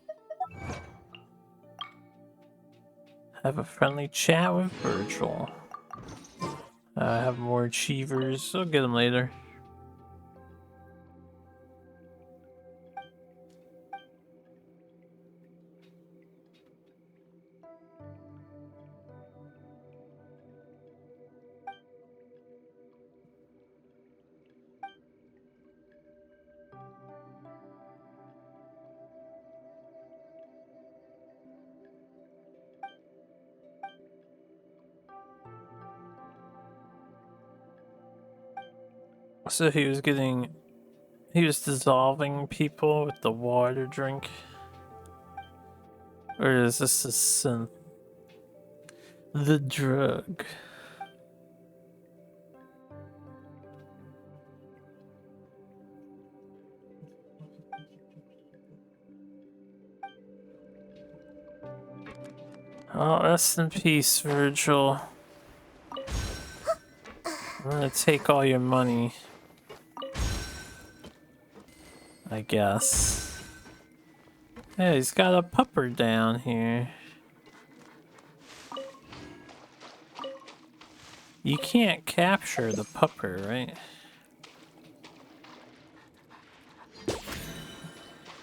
[SPEAKER 1] Have a friendly chat with Virgil. Have more achievers. I'll get them later. So he was dissolving people with the water drink? Or is this a synth? The drug. Oh, rest in peace, Virgil. I'm gonna take all your money. I guess. Yeah, he's got a pupper down here. You can't capture the pupper, right?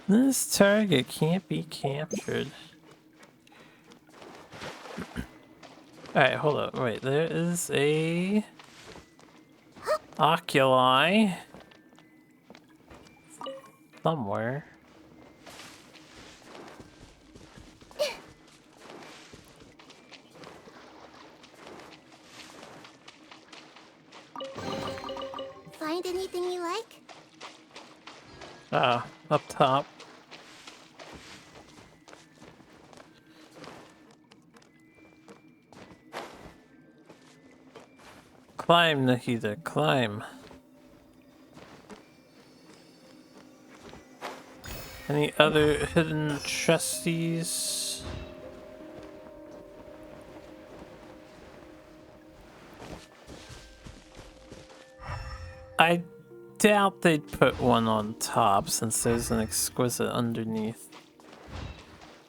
[SPEAKER 1] This target can't be captured. Alright, hold up. Wait, there is a oculi somewhere.
[SPEAKER 3] Find anything you like?
[SPEAKER 1] Ah, up top. Climb, Nahida, climb. Any other hidden chesties? I doubt they'd put one on top since there's an exquisite underneath.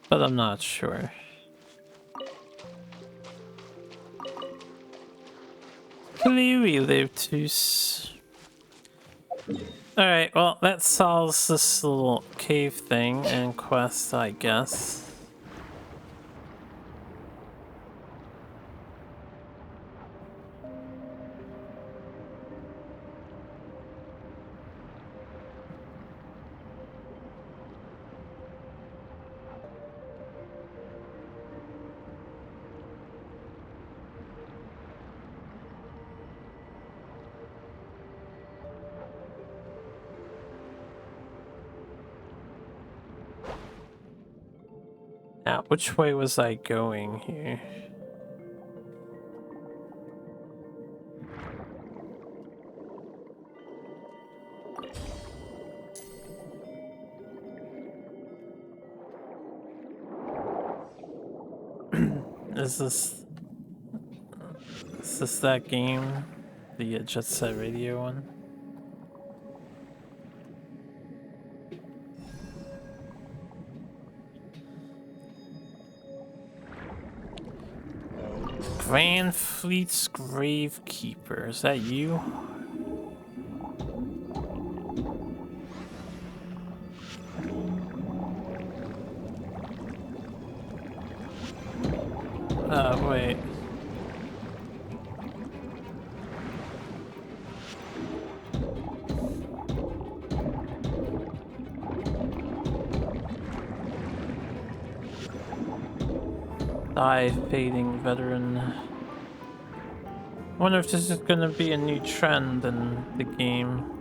[SPEAKER 1] But I'm not sure. We live to. Alright, well, that solves this little cave thing and quest, I guess. Now, which way was I going here? Is this that game? The Jet Set Radio one? Grand Fleet's Gravekeeper, is that you? Wait. Die, fading veteran. Wonder if this is gonna be a new trend in the game.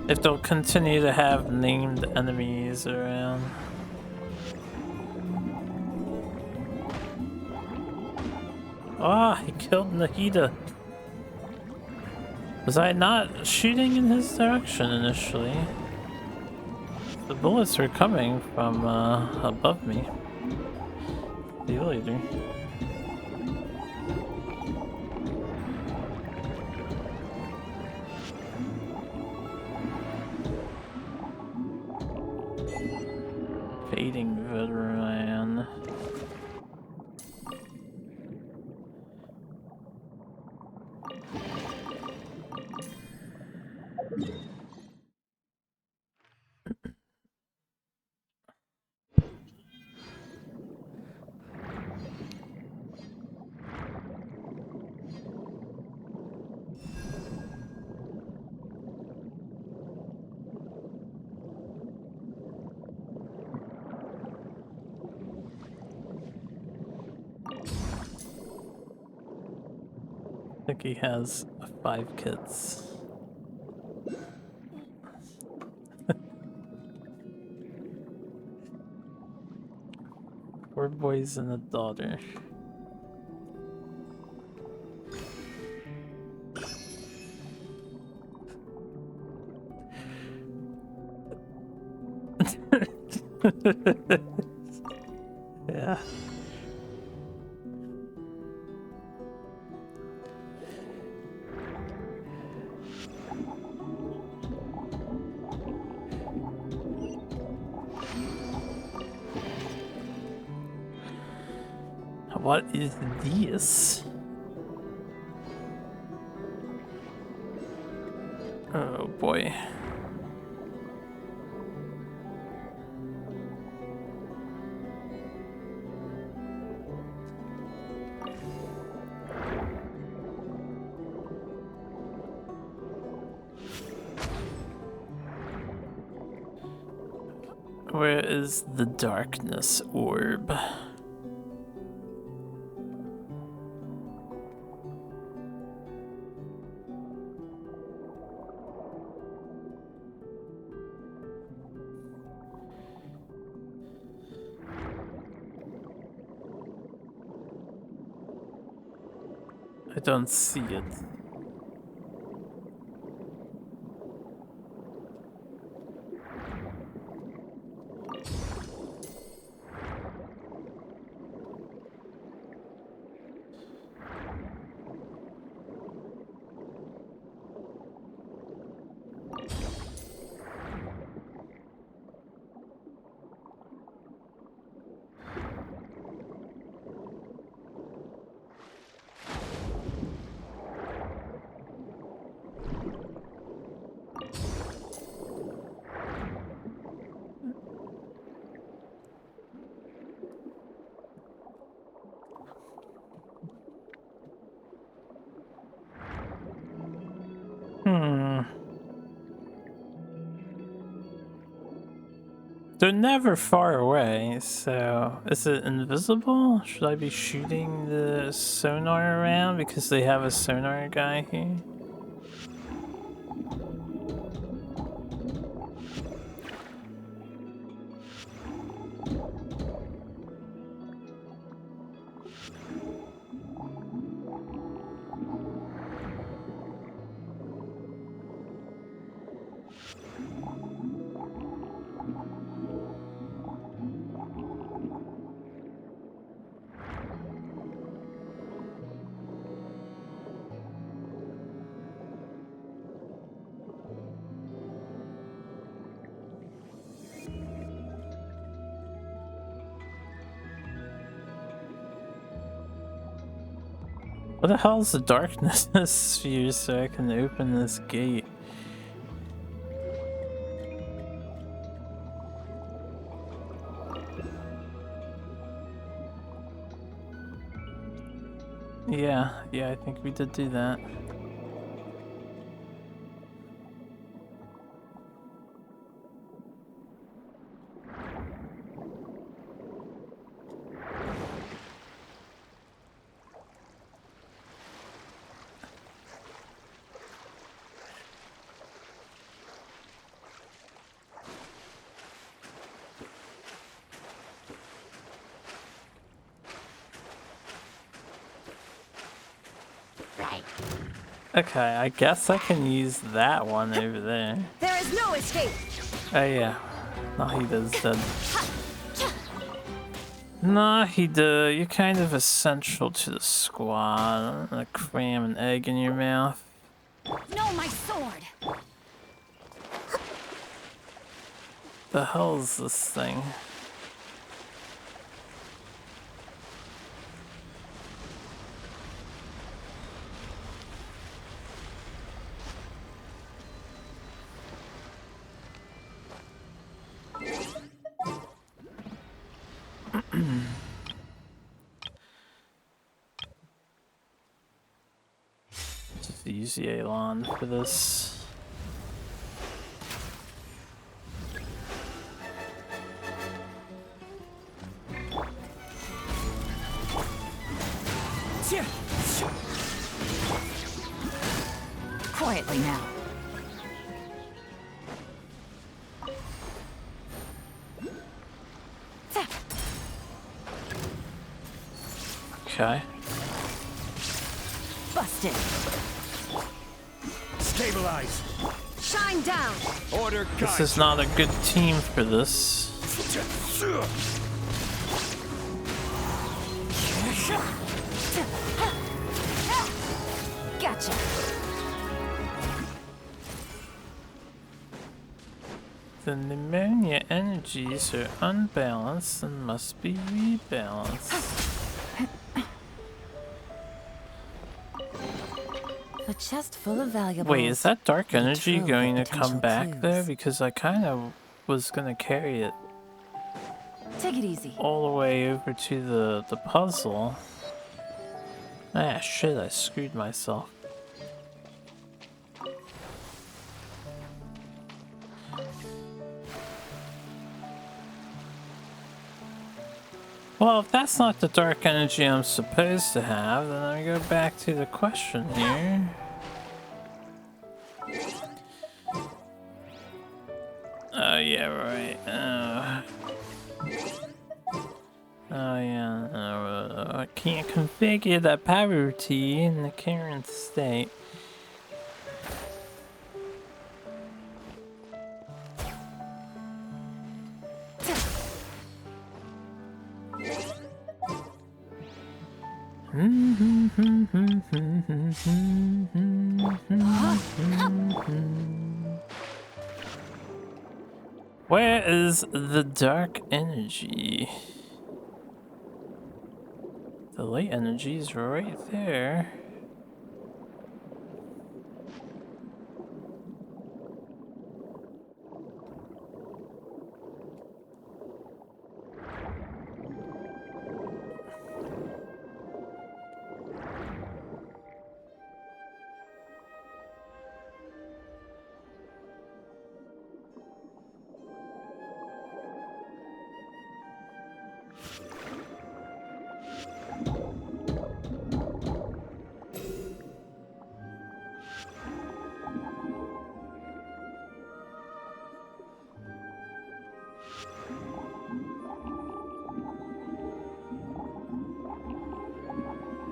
[SPEAKER 1] If they'll continue to have named enemies around. Ah, he killed Nahida. Was I not shooting in his direction initially? The bullets were coming from above me. See you later. Fading veteran. I think he has 5 kids. Four boys and a daughter. Yeah. What is this? Oh boy. Where is the darkness orb? I don't see it. They're never far away, so is it invisible? Should I be shooting the sonar around because they have a sonar guy here? What the hell is the darkness sphere so I can open this gate? Yeah, I think we did do that. Okay, I guess I can use that one over there.
[SPEAKER 6] There is no escape.
[SPEAKER 1] Oh yeah, Nahida's dead. Nahida, you're kind of essential to the squad. I'm gonna cram an egg in your mouth.
[SPEAKER 2] No, my sword!
[SPEAKER 1] The hell is this thing? Just use the Elan for this.
[SPEAKER 2] Quietly now.
[SPEAKER 1] Okay.
[SPEAKER 2] Busted.
[SPEAKER 9] Stabilize.
[SPEAKER 6] Shine down.
[SPEAKER 9] Order.
[SPEAKER 1] This is not a good team for this.
[SPEAKER 2] Gotcha.
[SPEAKER 1] The pneumonia energies are unbalanced and must be rebalanced.
[SPEAKER 8] A chest full of valuables.
[SPEAKER 1] Wait, is that dark
[SPEAKER 8] and a
[SPEAKER 1] energy
[SPEAKER 8] trove
[SPEAKER 1] going
[SPEAKER 8] of
[SPEAKER 1] to come
[SPEAKER 8] potential
[SPEAKER 1] back
[SPEAKER 8] clues.
[SPEAKER 1] there? Because I kind of was going to carry it
[SPEAKER 2] Take it easy.
[SPEAKER 1] all the way over to the puzzle. Ah, shit, I screwed myself. Well, if that's not the dark energy I'm supposed to have, then I go back to the question here. Oh, yeah, right. Oh, yeah, no, I can't configure that power routine in the current state. Where is the dark energy? The light energy is right there.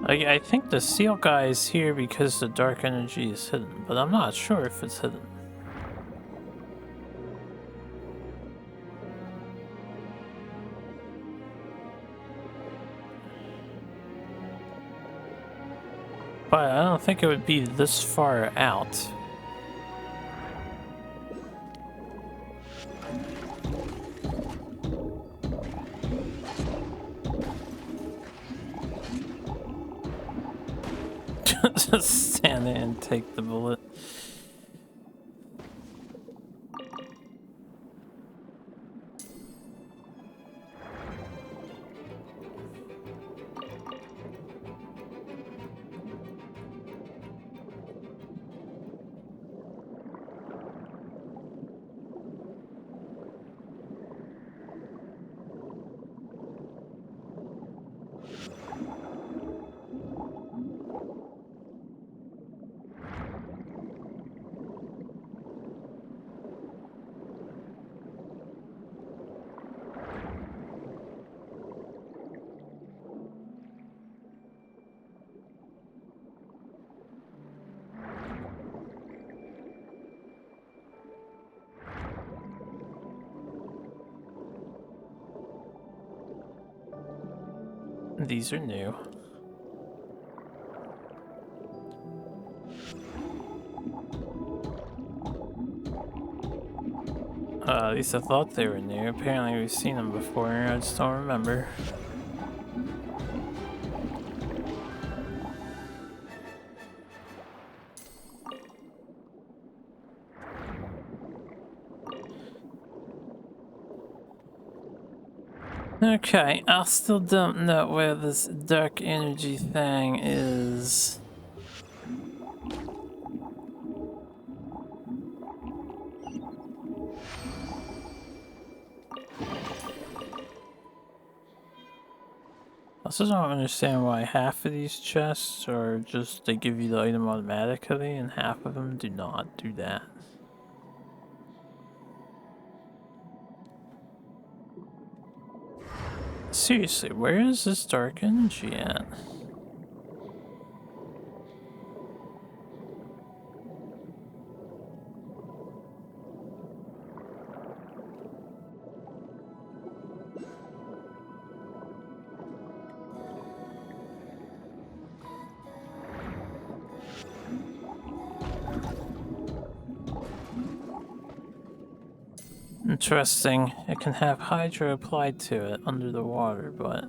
[SPEAKER 1] I think the seal guy is here because the dark energy is hidden, but I'm not sure if it's hidden. But I don't think it would be this far out. Just stand there and take the bullet. These are new. At least I thought they were new. Apparently we've seen them before, I just don't remember. Okay, I still don't know where this dark energy thing is. I also don't understand why half of these chests are just, they give you the item automatically and half of them do not do that. Seriously, where is this dark energy at? Interesting. It can have hydro applied to it under the water, but...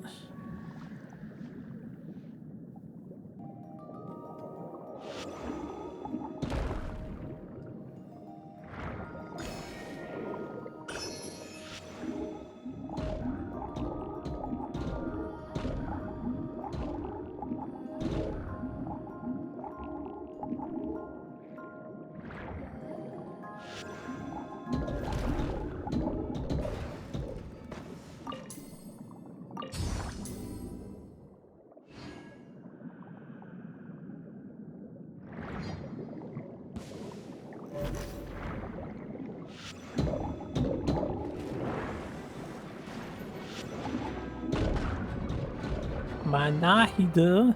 [SPEAKER 1] Manahida.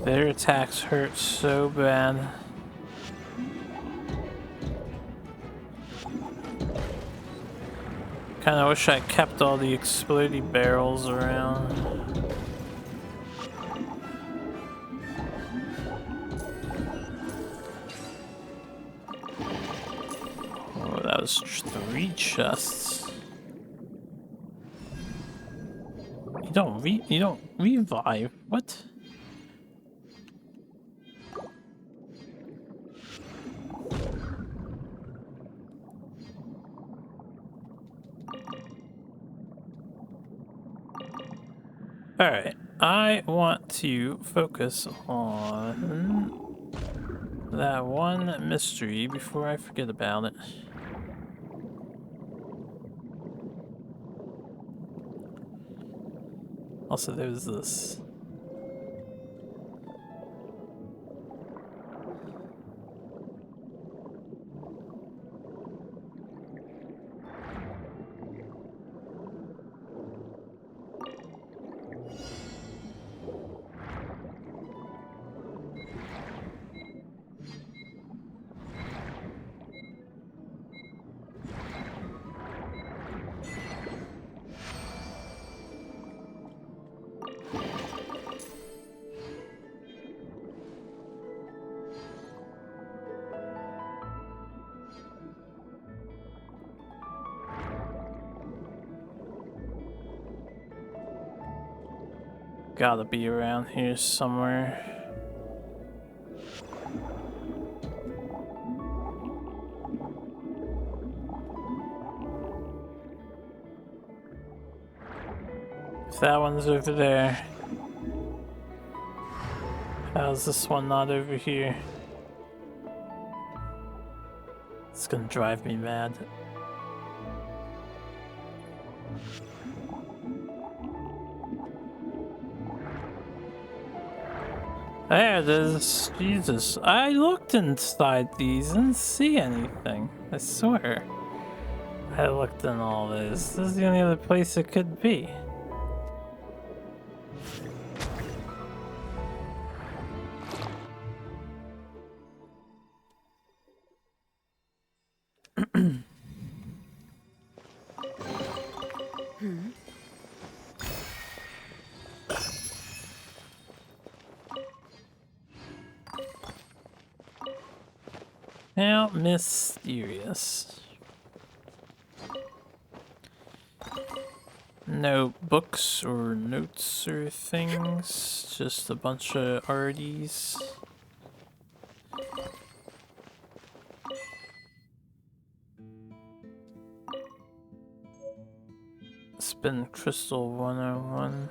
[SPEAKER 1] Their attacks hurt so bad. Kinda wish I kept all the explodey barrels around. Oh, that was 3 chests. You don't revive. What? Alright, I want to focus on that one mystery before I forget about it. Also, there's this. Gotta be around here somewhere. If that one's over there, how's this one not over here? It's gonna drive me mad. There it is. Jesus. I looked inside these and didn't see anything. I swear. I looked in all this. This is the only other place it could be. How mysterious. No books or notes or things, just a bunch of arties. Spin Crystal 101.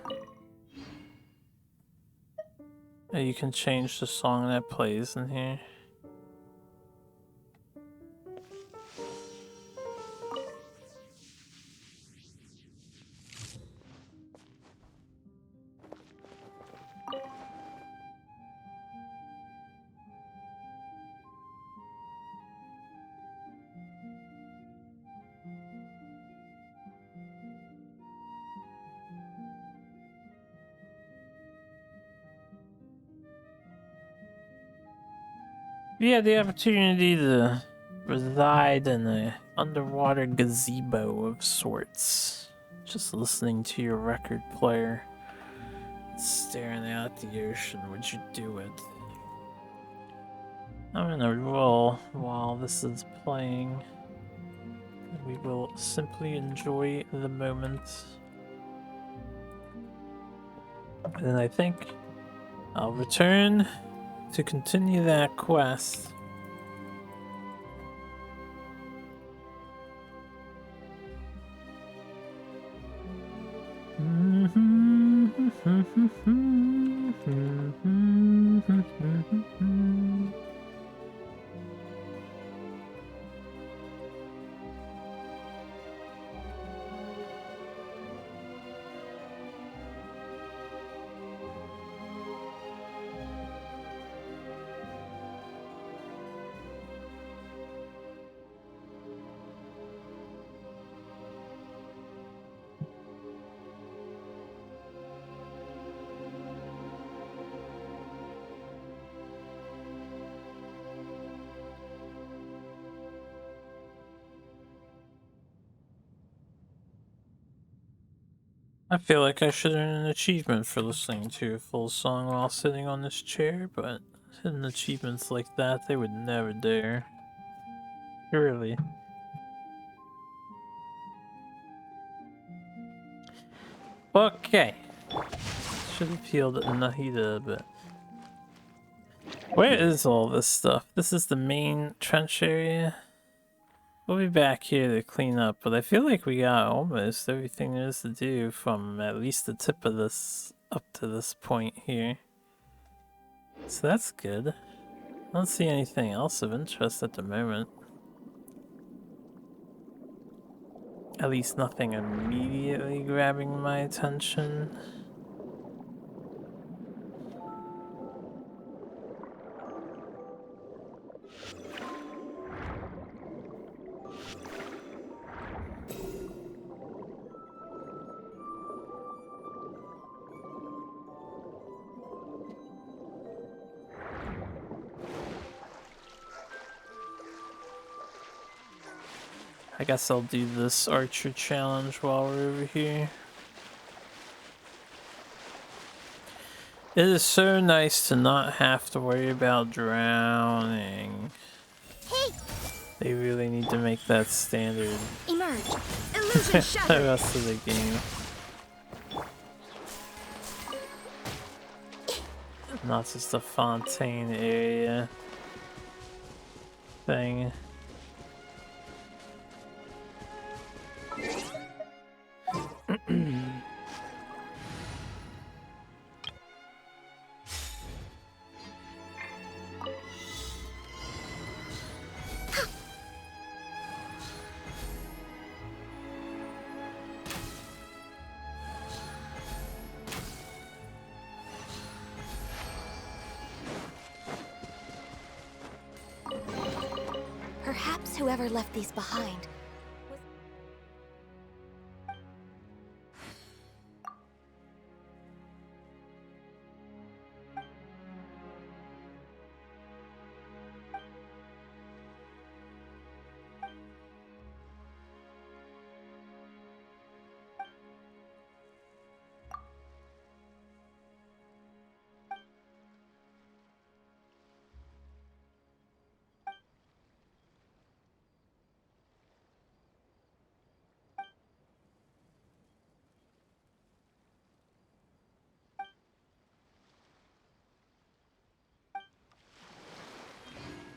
[SPEAKER 1] You can change the song that plays in here. You had the opportunity to reside in an underwater gazebo of sorts, just listening to your record player, staring out at the ocean. Would you do it? I'm gonna roll while this is playing. We will simply enjoy the moment. And I think I'll return to continue that quest. I feel like I should earn an achievement for listening to a full song while sitting on this chair, but hidden achievements like that, they would never dare. Really. Okay. Should have healed Nahida, but... Where is all this stuff? This is the main trench area? We'll be back here to clean up, but I feel like we got almost everything there is to do from at least the tip of this up to this point here. So that's good. I don't see anything else of interest at the moment. At least nothing immediately grabbing my attention. I guess I'll do this archer challenge while we're over here. It is so nice to not have to worry about drowning.
[SPEAKER 3] Hey!
[SPEAKER 1] They really need to make that standard.
[SPEAKER 6] Emerge. Illusion
[SPEAKER 1] The
[SPEAKER 6] shattered.
[SPEAKER 1] rest of the game. Not just a Fontaine area thing.
[SPEAKER 4] whoever left these behind was...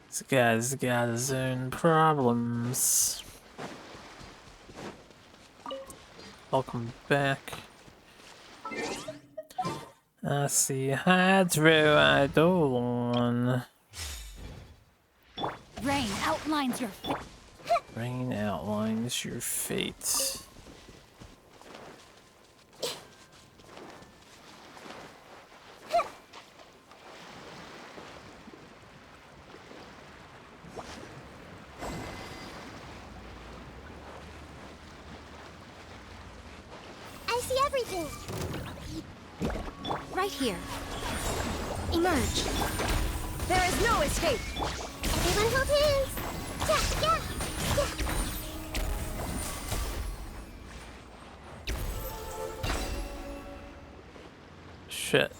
[SPEAKER 1] This guy's got his own problems. Welcome back. I see Hydro Idol.
[SPEAKER 2] Rain outlines your fate.
[SPEAKER 1] Rain outlines your fate.
[SPEAKER 3] I see everything.
[SPEAKER 4] Right here. Emerge. There is no escape.
[SPEAKER 3] Everyone hold hands. Yeah.
[SPEAKER 1] Shit.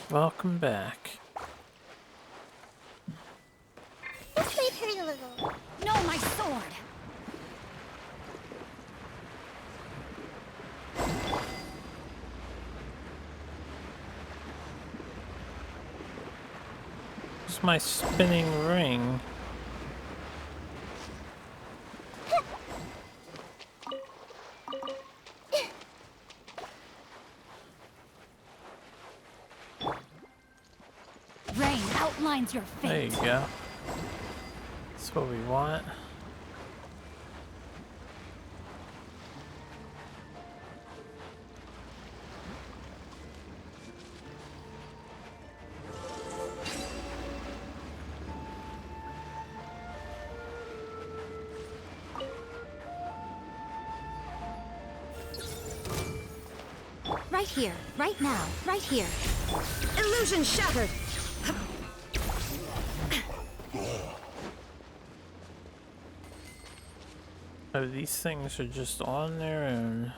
[SPEAKER 1] Welcome back.
[SPEAKER 3] This might hurt a little.
[SPEAKER 2] No, my sword!
[SPEAKER 1] It's my spinning ring.
[SPEAKER 2] Rain outlines your fate.
[SPEAKER 1] There you go. That's what we want.
[SPEAKER 4] Right here, right now, right here.
[SPEAKER 6] Illusion shattered!
[SPEAKER 1] Oh, these things are just on their own.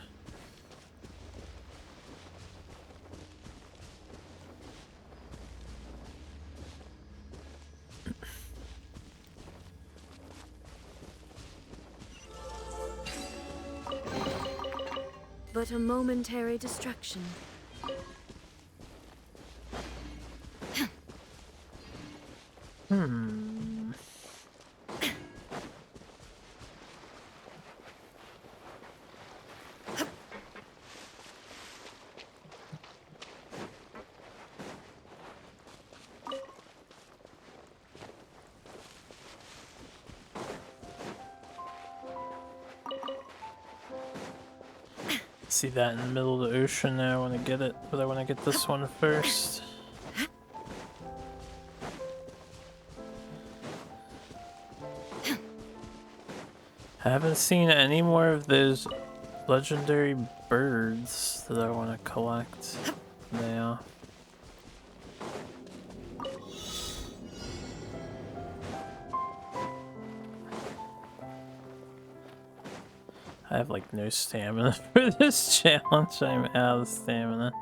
[SPEAKER 6] But a momentary distraction.
[SPEAKER 1] See that in the middle of the ocean there. I want to get it, but I want to get this one first. I haven't seen any more of those legendary birds that I want to collect. Yeah. I have like no stamina for this challenge. I'm out of stamina.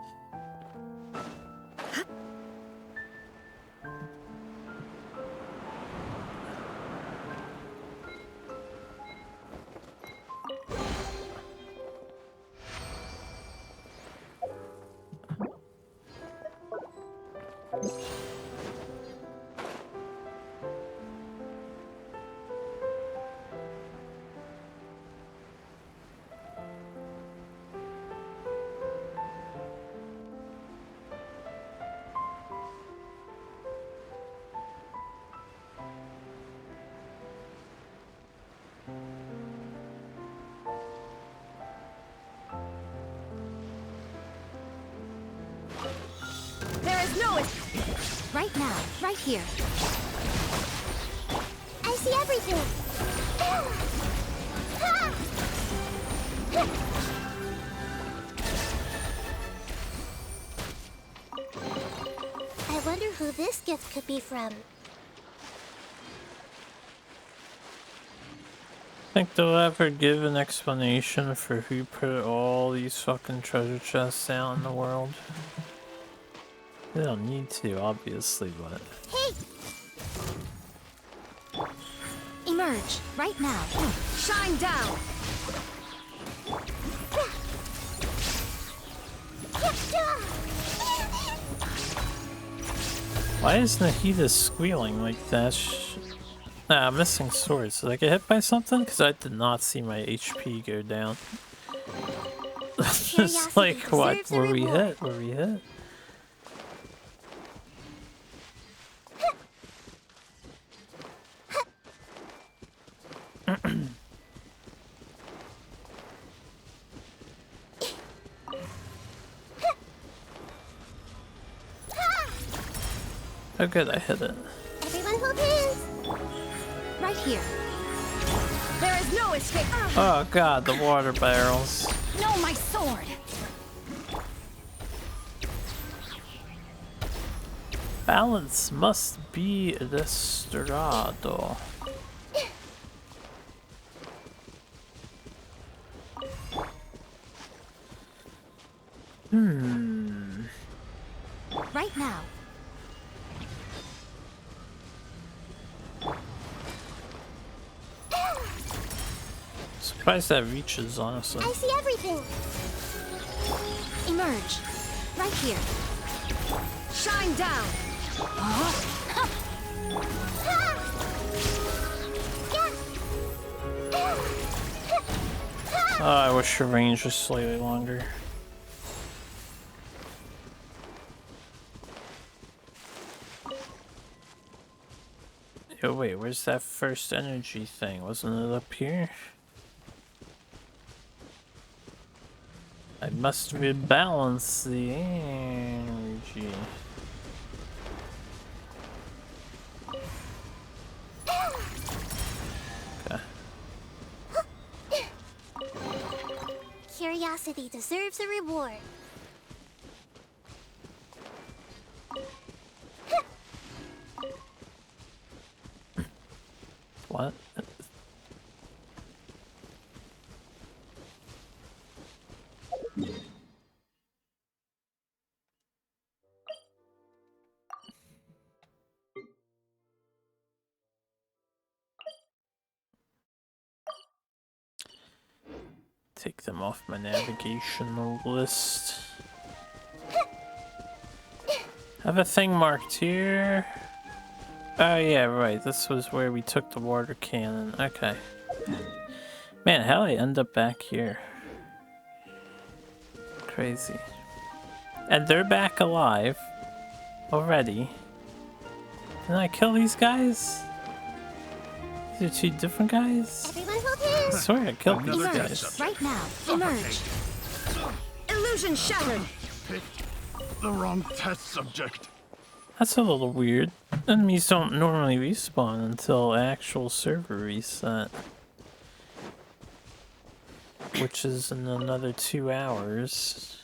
[SPEAKER 8] right now, right here.
[SPEAKER 3] I see everything. I wonder who this gift could be from.
[SPEAKER 1] Think they'll ever give an explanation for who put all these fucking treasure chests out in the world? They don't need to, obviously, but...
[SPEAKER 3] Hey!
[SPEAKER 8] Emerge, right now.
[SPEAKER 6] Shine down!
[SPEAKER 1] Why is Nahida squealing like that? Nah, I'm missing swords. Did I get hit by something? Because I did not see my HP go down. Just like, what? Were we hit? Were we hit? Oh good, I hit it.
[SPEAKER 3] Everyone hold hands.
[SPEAKER 8] Right here.
[SPEAKER 6] There is no escape.
[SPEAKER 1] Oh god, the water barrels.
[SPEAKER 6] No, my sword.
[SPEAKER 1] Balance must be restaurado.
[SPEAKER 8] Right now.
[SPEAKER 1] Surprised that reaches, honestly.
[SPEAKER 3] I see everything.
[SPEAKER 8] Emerge, right here.
[SPEAKER 6] Shine down.
[SPEAKER 1] Oh, I wish your range was slightly longer. Yo, wait, where's that first energy thing? Wasn't it up here? I must rebalance the energy. Okay.
[SPEAKER 3] Curiosity deserves a reward.
[SPEAKER 1] What? Take them off my navigational list. Have a thing marked here. Oh yeah, right. This was where we took the water cannon. Okay. Man, how did I end up back here? Crazy. And they're back alive already. Didn't I kill these guys? These are two different guys?
[SPEAKER 3] Everyone hold hands.
[SPEAKER 1] I swear I killed these
[SPEAKER 8] Emerge,
[SPEAKER 1] guys.
[SPEAKER 8] right now. Emerge.
[SPEAKER 6] Illusion shattered.
[SPEAKER 9] Picked the wrong test subject.
[SPEAKER 1] That's a little weird. Enemies don't normally respawn until actual server reset. Which is in another 2 hours.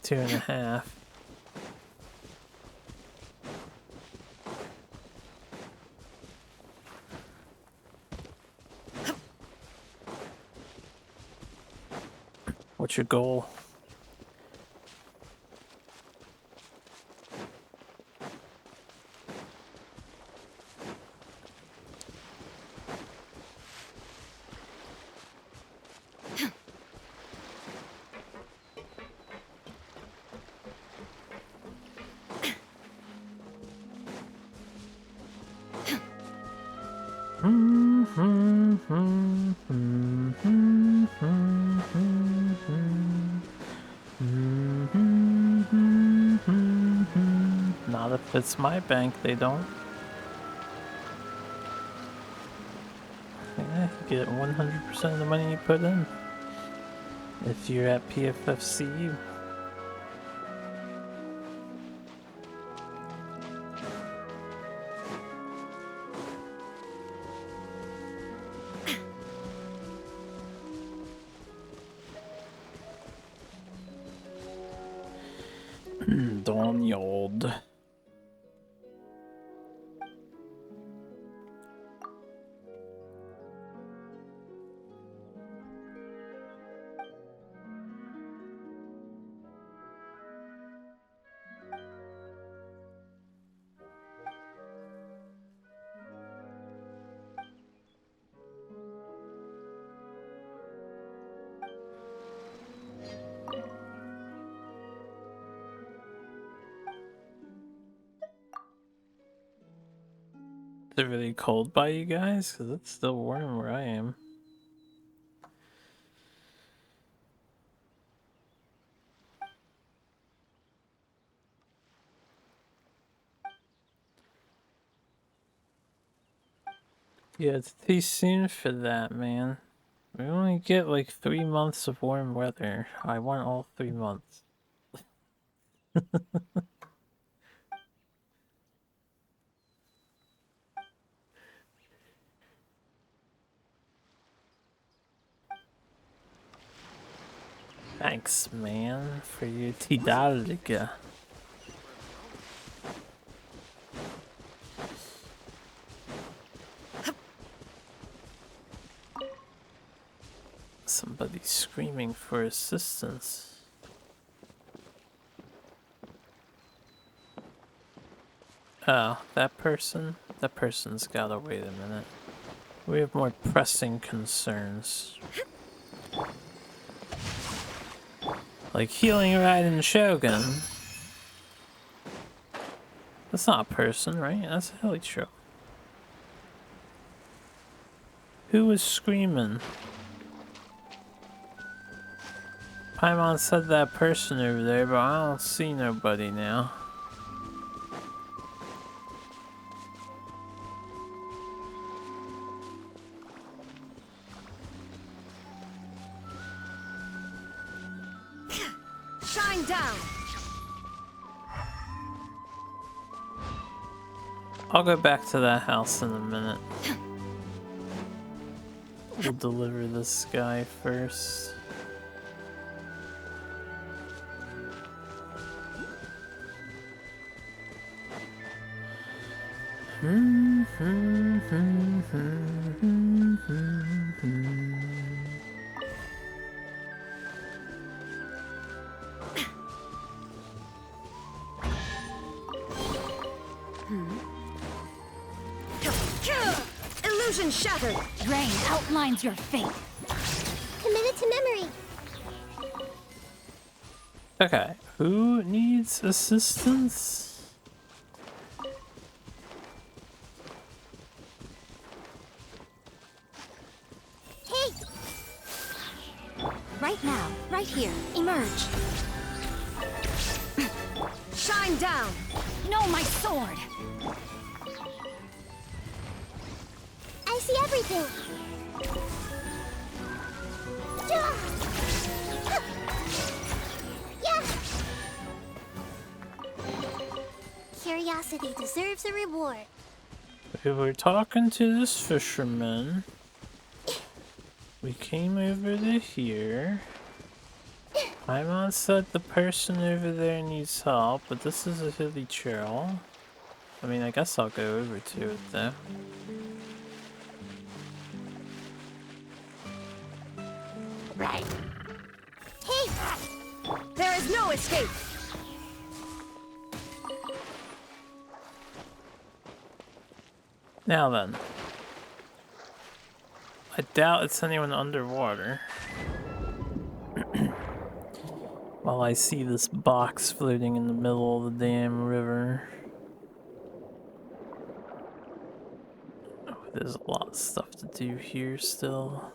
[SPEAKER 1] 2.5. What's your goal? Not if it's my bank, they don't. Yeah, you get 100% of the money you put in. If you're at PFFCU. Donald. Is it really cold by you guys? Because it's still warm where I am. Yeah, it's too soon for that, man. We only get like 3 months of warm weather. I want all 3 months. Thanks, man, for your tidaliga. Somebody's screaming for assistance. Oh, that person? That person's gotta wait a minute. We have more pressing concerns. Like healing Raiden Shogun. That's not a person, right? That's a Helicho. Who was screaming? Paimon said that person over there, but I don't see nobody now.
[SPEAKER 6] Shine down.
[SPEAKER 1] I'll go back to that house in a minute. We'll deliver this guy first.
[SPEAKER 6] Illusion shattered.
[SPEAKER 2] Rain outlines your fate.
[SPEAKER 3] Committed to memory.
[SPEAKER 1] Okay, who needs assistance?
[SPEAKER 3] Hey!
[SPEAKER 4] Right now, right here, emerge.
[SPEAKER 6] Shine down.
[SPEAKER 2] No, my sword.
[SPEAKER 3] I see everything. Yeah. Curiosity deserves a reward.
[SPEAKER 1] We were talking to this fisherman. We came over to here. Paimon said the person over there needs help, but this is a hilly trail. I mean, I guess I'll go over to it though.
[SPEAKER 3] Right. Hey!
[SPEAKER 6] There is no escape.
[SPEAKER 1] Now then. I doubt it's anyone underwater. While I see this box floating in the middle of the damn river. Oh, there's a lot of stuff to do here still.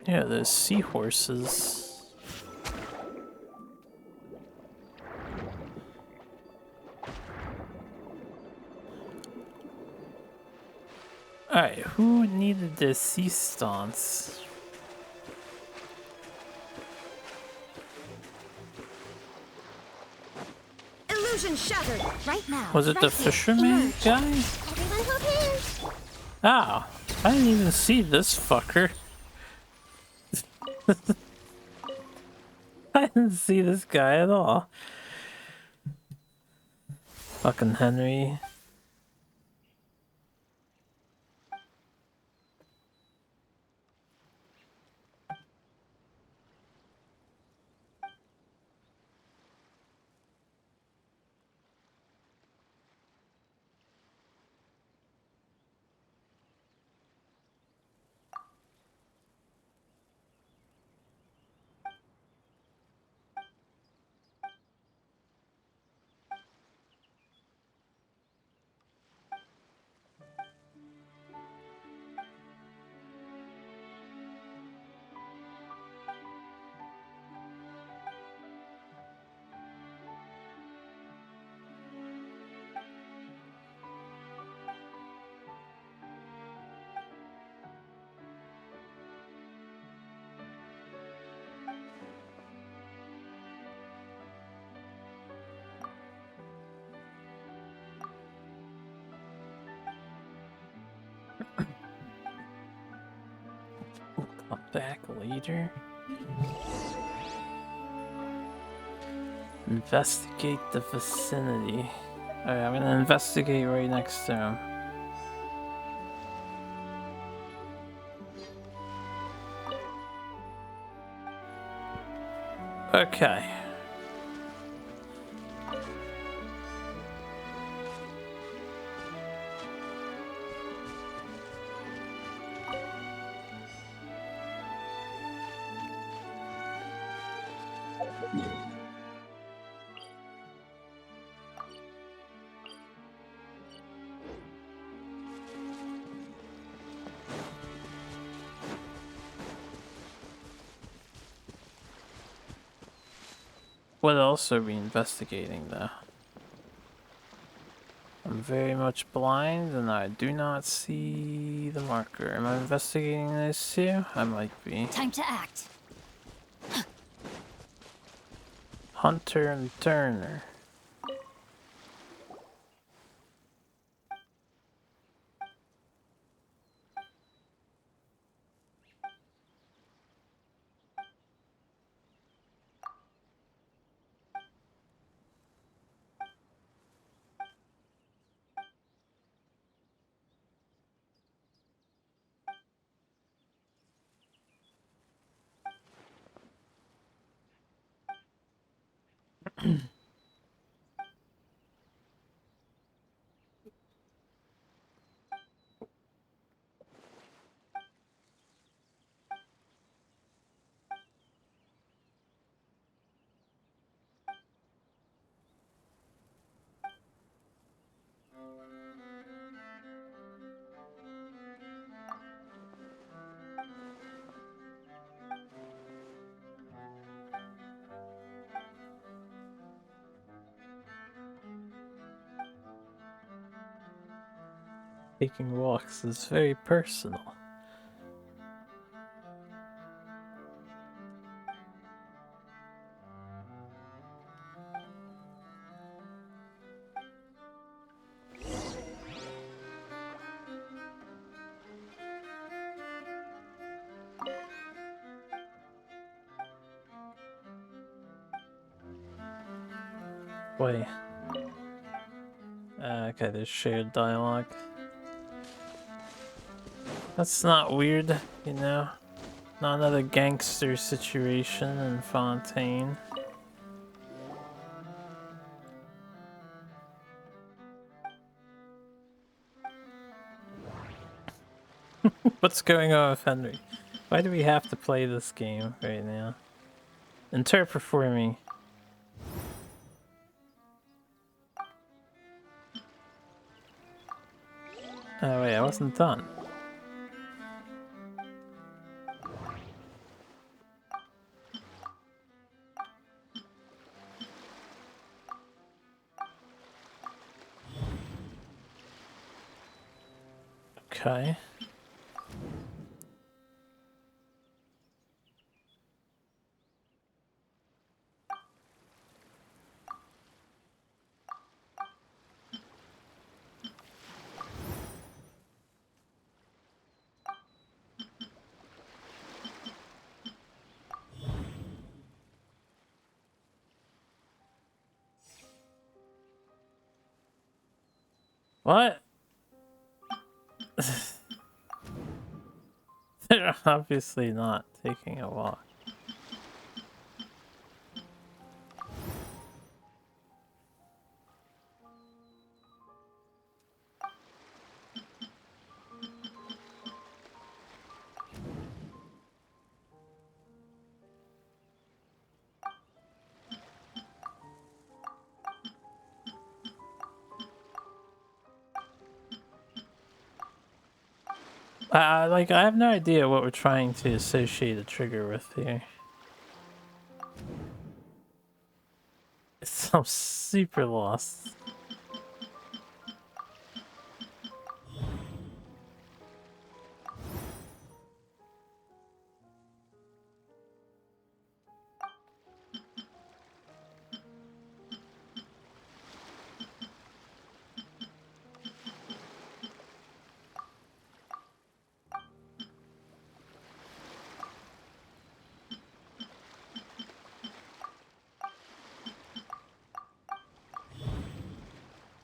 [SPEAKER 1] Yeah, there's seahorses. Alright, who needed the assistance?
[SPEAKER 4] Illusion shattered.
[SPEAKER 8] Right now.
[SPEAKER 1] Was it the fisherman guy?
[SPEAKER 3] Everyone hold hands.
[SPEAKER 1] Oh, I didn't even see this fucker. I didn't see this guy at all. Fucking Henry. Come back later. Investigate the vicinity. Alright, I'm gonna investigate right next to him. Okay. What else are we investigating, though? I'm very much blind and I do not see the marker. Am I investigating this too? I might be.
[SPEAKER 2] Time to act.
[SPEAKER 1] Hunter and Turner. Taking walks is very personal. Wait. Okay, there's shared dialogue. That's not weird, you know? Not another gangster situation in Fontaine. What's going on with Henry? Why do we have to play this game right now? Interpret for me. Oh wait, I wasn't done. Okay. What? They're obviously not taking a walk. Like, I have no idea what we're trying to associate a trigger with here. I'm super lost.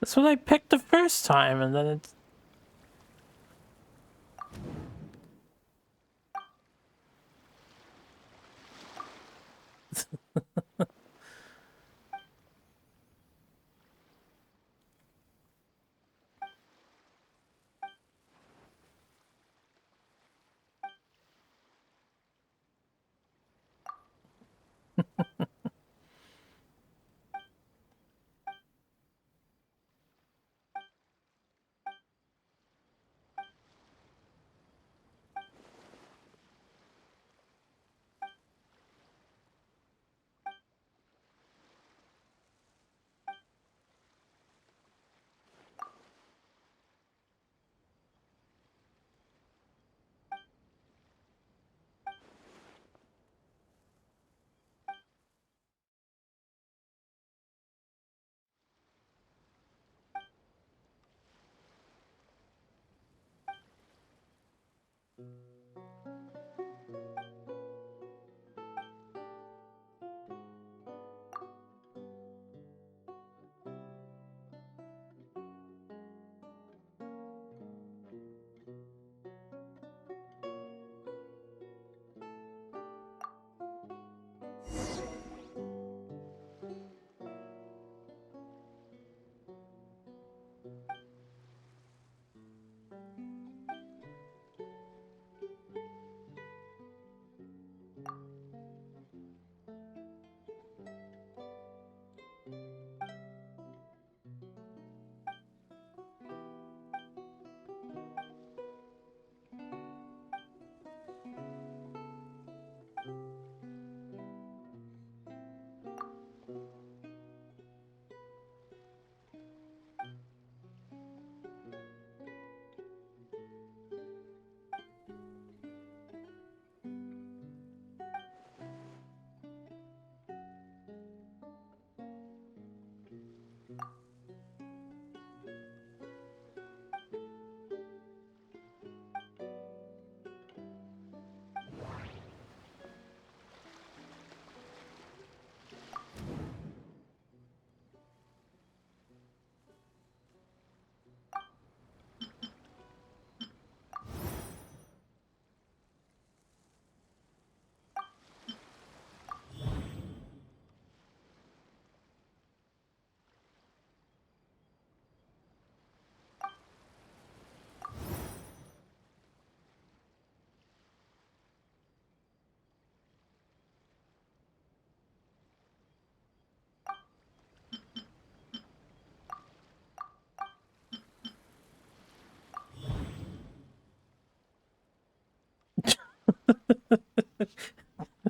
[SPEAKER 1] That's what I picked the first time, and then it's...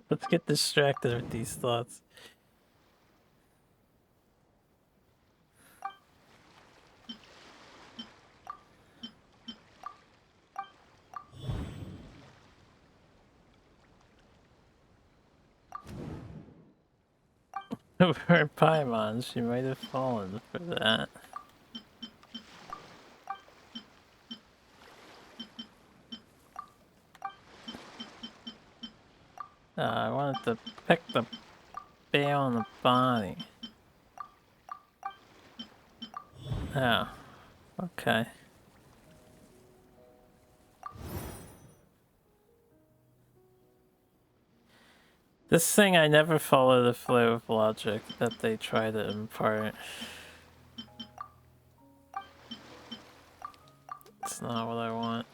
[SPEAKER 1] Let's get distracted with these thoughts. Her Paimon, she might have fallen for that. I wanted to pick the bale on the body. Oh. Okay. This thing, I never follow the flow of logic that they try to impart. It's not what I want.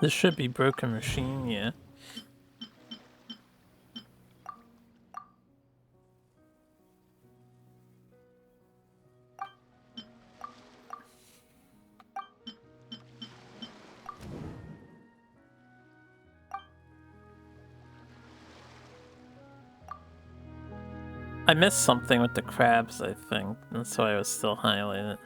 [SPEAKER 1] This should be broken machine, yeah. I missed something with the crabs, I think. That's why I was still highlighting it.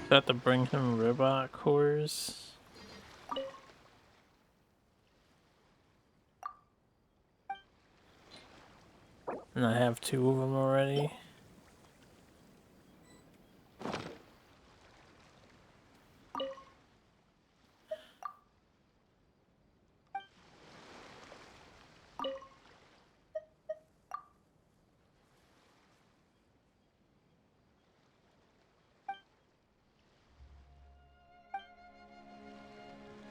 [SPEAKER 1] Have to bring him robot cores. And I have 2 of them already.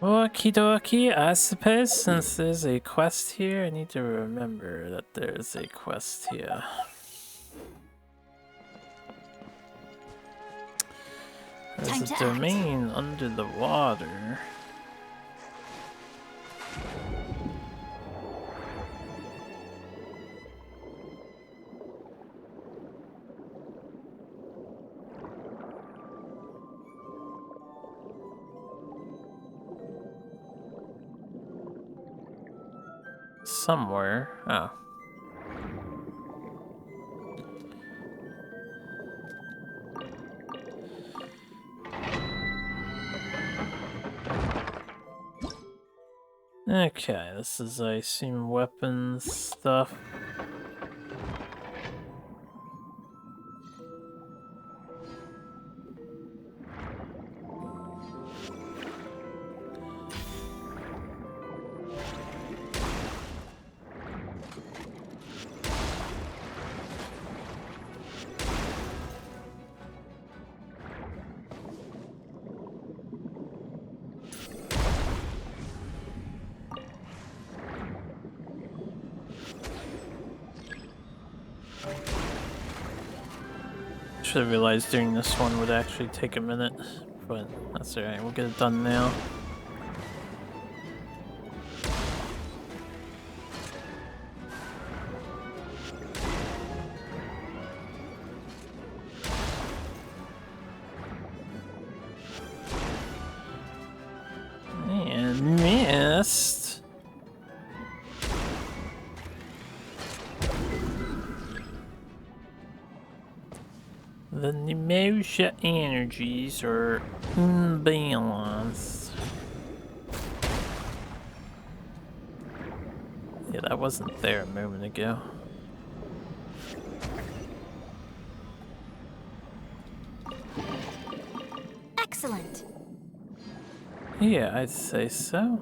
[SPEAKER 1] Okie dokie, I suppose since there's a quest here, I need to remember that there's a quest here. There's a domain under the water. Somewhere. Oh. Okay, this is, I assume, weapons stuff. Should have realized doing this one would actually take a minute, but that's alright, we'll get it done now. And missed. The Nemotia energies are unbalanced. Yeah, that wasn't there a moment ago. Yeah, I'd say so.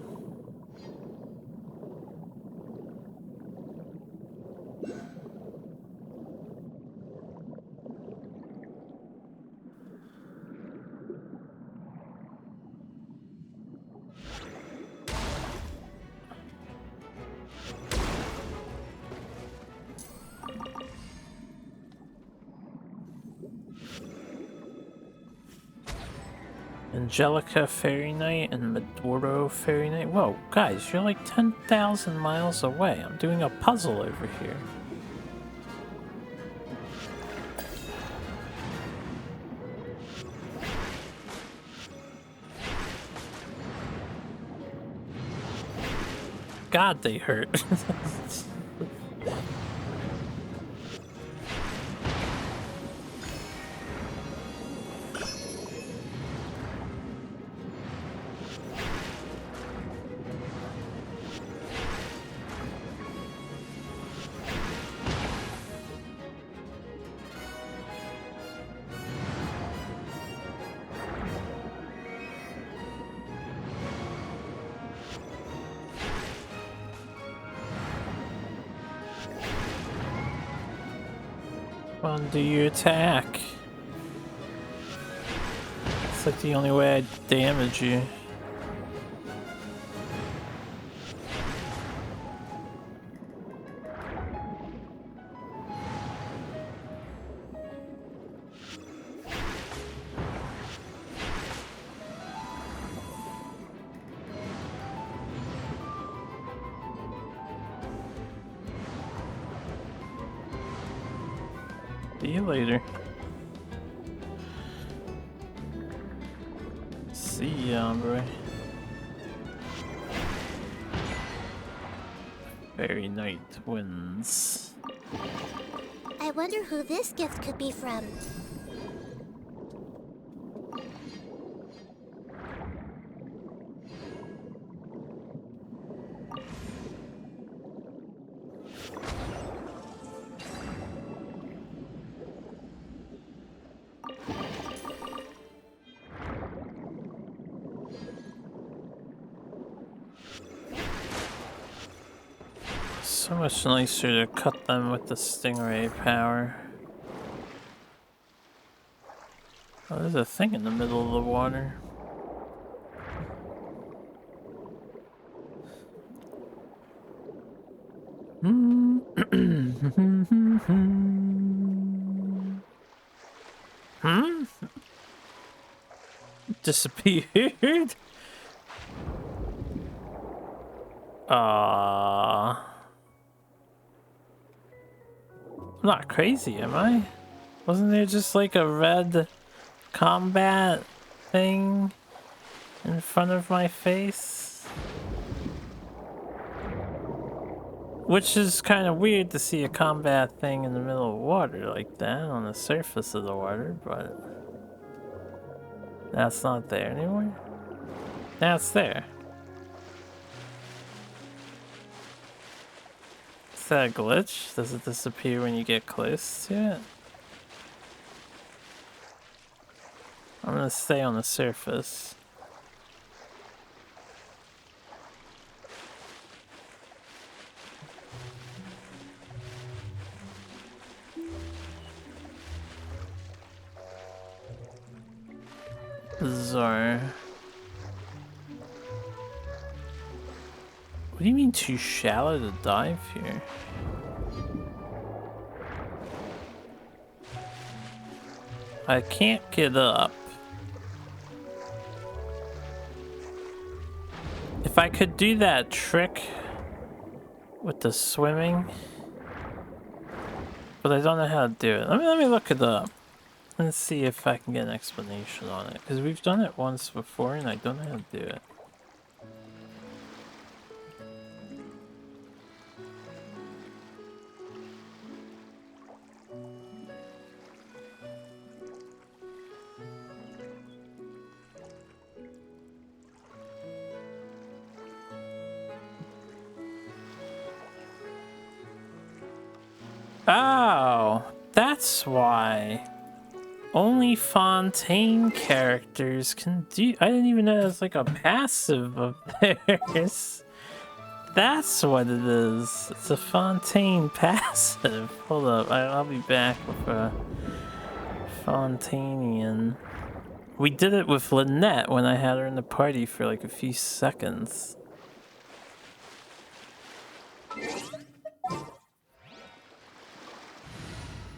[SPEAKER 1] Angelica Fairy Knight and Medoro Fairy Knight. Whoa, guys, you're like 10,000 miles away. I'm doing a puzzle over here. God, they hurt. Come on, do your attack. It's like the only way I damage you. See you later. See ya, hombre. Fairy Knight wins.
[SPEAKER 3] I wonder who this gift could be from.
[SPEAKER 1] So much nicer to cut them with the stingray power. Oh, there's a thing in the middle of the water. Hmm? Disappeared? I'm not crazy, am I? Wasn't there just like a red combat thing in front of my face? Which is kind of weird to see a combat thing in the middle of water like that on the surface of the water, but that's not there anymore. Now it's there. Is that a glitch? Does it disappear when you get close to it? I'm gonna stay on the surface. Bizarre. What do you mean too shallow to dive here? I can't get up. If I could do that trick with the swimming, but I don't know how to do it. Let me look it up and see if I can get an explanation on it, because we've done it once before and I don't know how to do it. Oh, that's why. Only Fontaine characters can do. I didn't even know that's like a passive of theirs. That's what it is. It's a Fontaine passive. Hold up, I'll be back with a Fontainian. We did it with Lynette when I had her in the party for like a few seconds.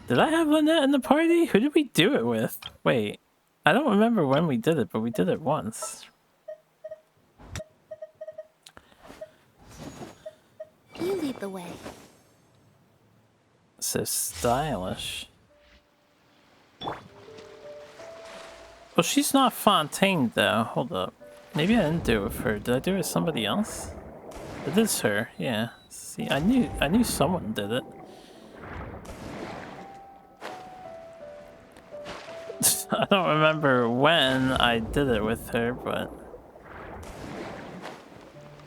[SPEAKER 1] Did I have Lynette in the party? Who did we do it with? Wait, I don't remember when we did it, but we did it once.
[SPEAKER 4] You lead the way.
[SPEAKER 1] So stylish. Well, she's not Fontaine though. Hold up. Maybe I didn't do it with her. Did I do it with somebody else? It is her, yeah. See, I knew someone did it. I don't remember when I did it with her, but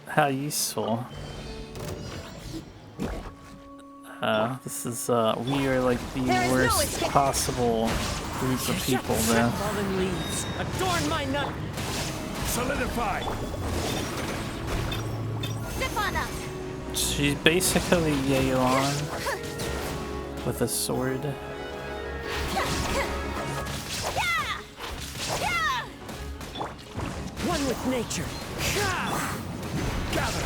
[SPEAKER 1] how useful. This is we are like the worst possible group of people now.
[SPEAKER 14] Fallen leaves, adorn my nut.
[SPEAKER 9] Solidify.
[SPEAKER 3] Step on up.
[SPEAKER 1] She's basically Yeon with a sword.
[SPEAKER 14] One with nature.
[SPEAKER 9] Gather.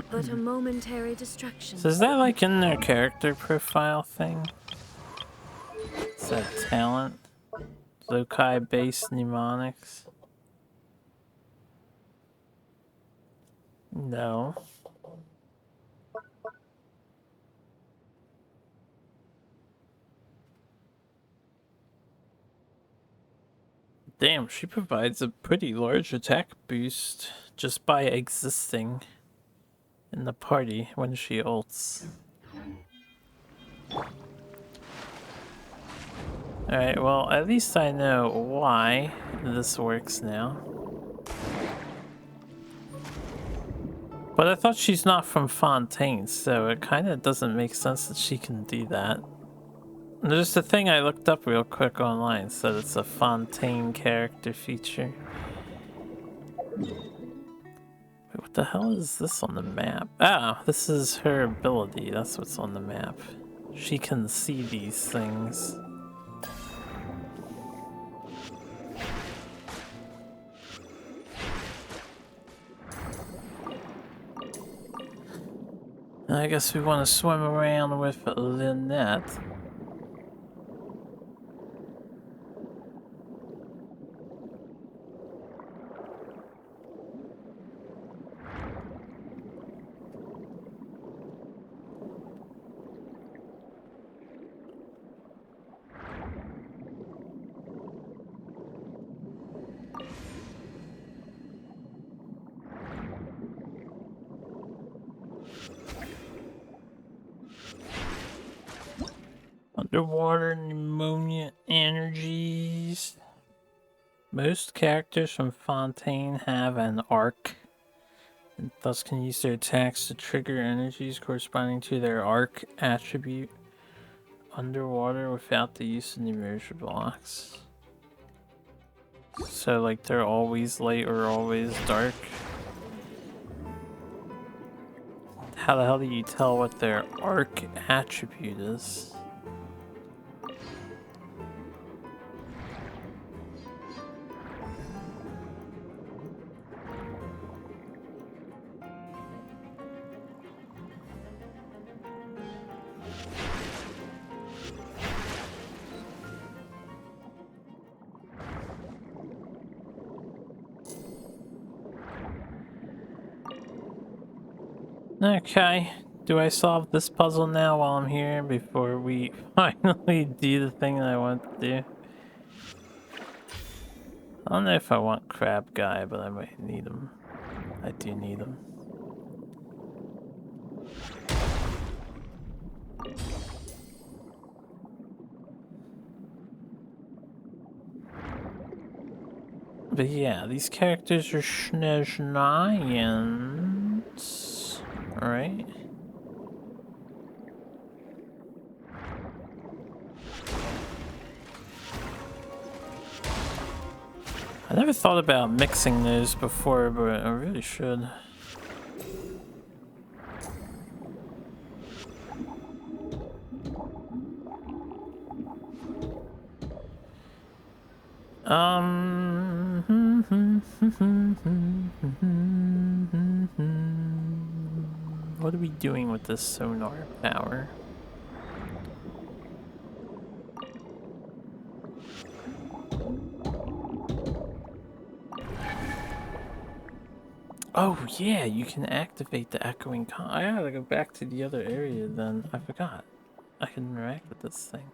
[SPEAKER 6] But a momentary distraction.
[SPEAKER 1] So is that like in their character profile thing? Is that talent? Lokai based mnemonics? No. Damn, she provides a pretty large attack boost just by existing in the party when she ults. Alright, well, at least I know why this works now. But I thought she's not from Fontaine, so it kind of doesn't make sense that she can do that. There's a thing I looked up real quick online, said it's a Fontaine character feature. Wait, what the hell is this on the map? Ah, this is her ability, that's what's on the map. She can see these things. I guess we want to swim around with Lynette. Underwater pneumonia energies. Most characters from Fontaine have an arc, and thus can use their attacks to trigger energies corresponding to their arc attribute underwater without the use of the immersion blocks. So like they're always light or always dark. How the hell do you tell what their arc attribute is? Okay, do I solve this puzzle now while I'm here before we finally do the thing that I want to do? I don't know if I want Crab Guy, but I might need him. I do need him. But yeah, these characters are Snezhnayans. Alright. I never thought about mixing those before, but I really should. What are we doing with this sonar power? Oh yeah, you can activate the echoing con. I gotta go back to the other area then. I forgot. I can interact with this thing.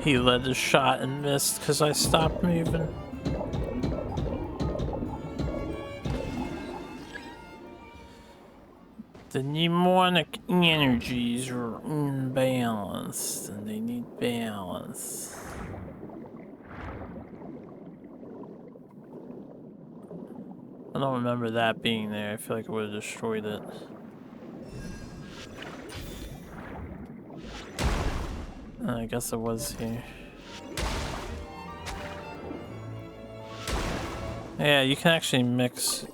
[SPEAKER 1] He led a shot and missed because I stopped moving. The mnemonic energies are imbalanced and they need balance. I don't remember that being there. I feel like I would have destroyed it. I guess it was here. Yeah, you can actually mix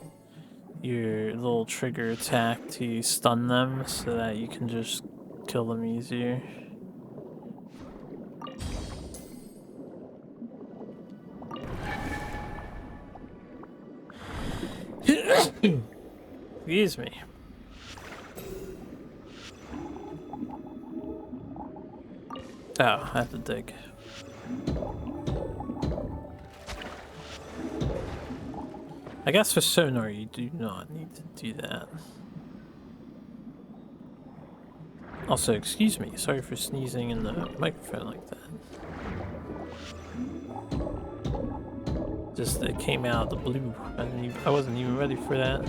[SPEAKER 1] your little trigger attack to stun them so that you can just kill them easier. Excuse me. Oh, I have to dig. I guess for sonar you do not need to do that. Also, excuse me, sorry for sneezing in the microphone like that. Just it came out of the blue. I wasn't even ready for that.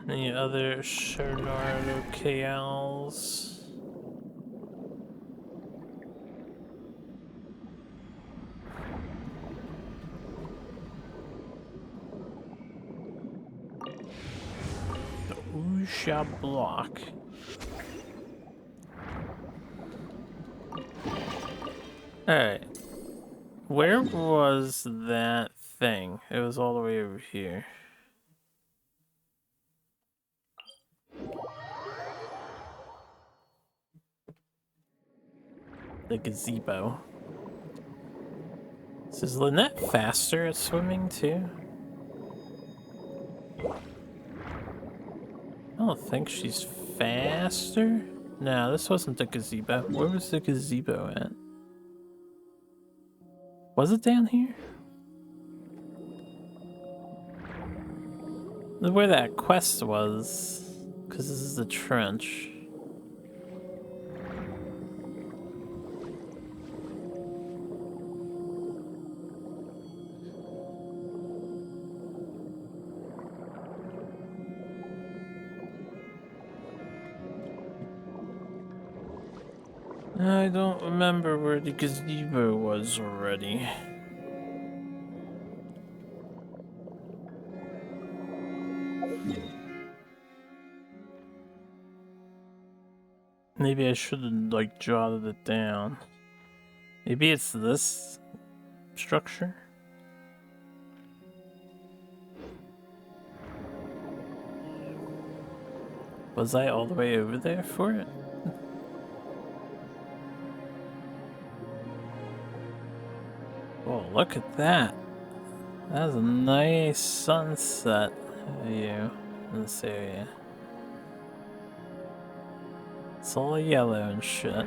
[SPEAKER 1] Any other sonar locales? The Usha block. Alright. Where was that thing? It was all the way over here. The gazebo. So is Lynette faster at swimming too? I don't think she's faster. No, this wasn't the gazebo. Where was the gazebo at? Was it down here? Where that quest was, because this is the trench. I don't remember where the gazebo was already. Maybe I should have, like, jotted it down. Maybe it's this structure? Was I all the way over there for it? Oh, look at that. That's a nice sunset view in this area. It's all yellow and shit.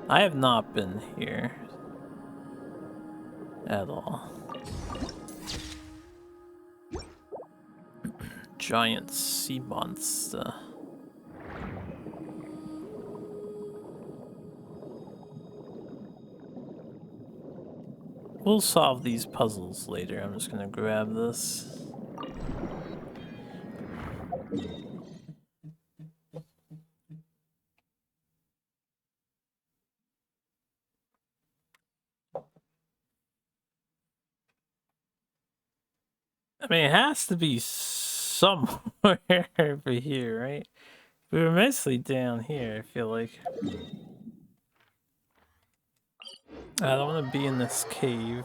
[SPEAKER 1] I have not been here at all. Giant sea monster. We'll solve these puzzles later. I'm just gonna grab this. I mean, it has to be somewhere over here, right? We were mostly down here, I feel like. I don't want to be in this cave.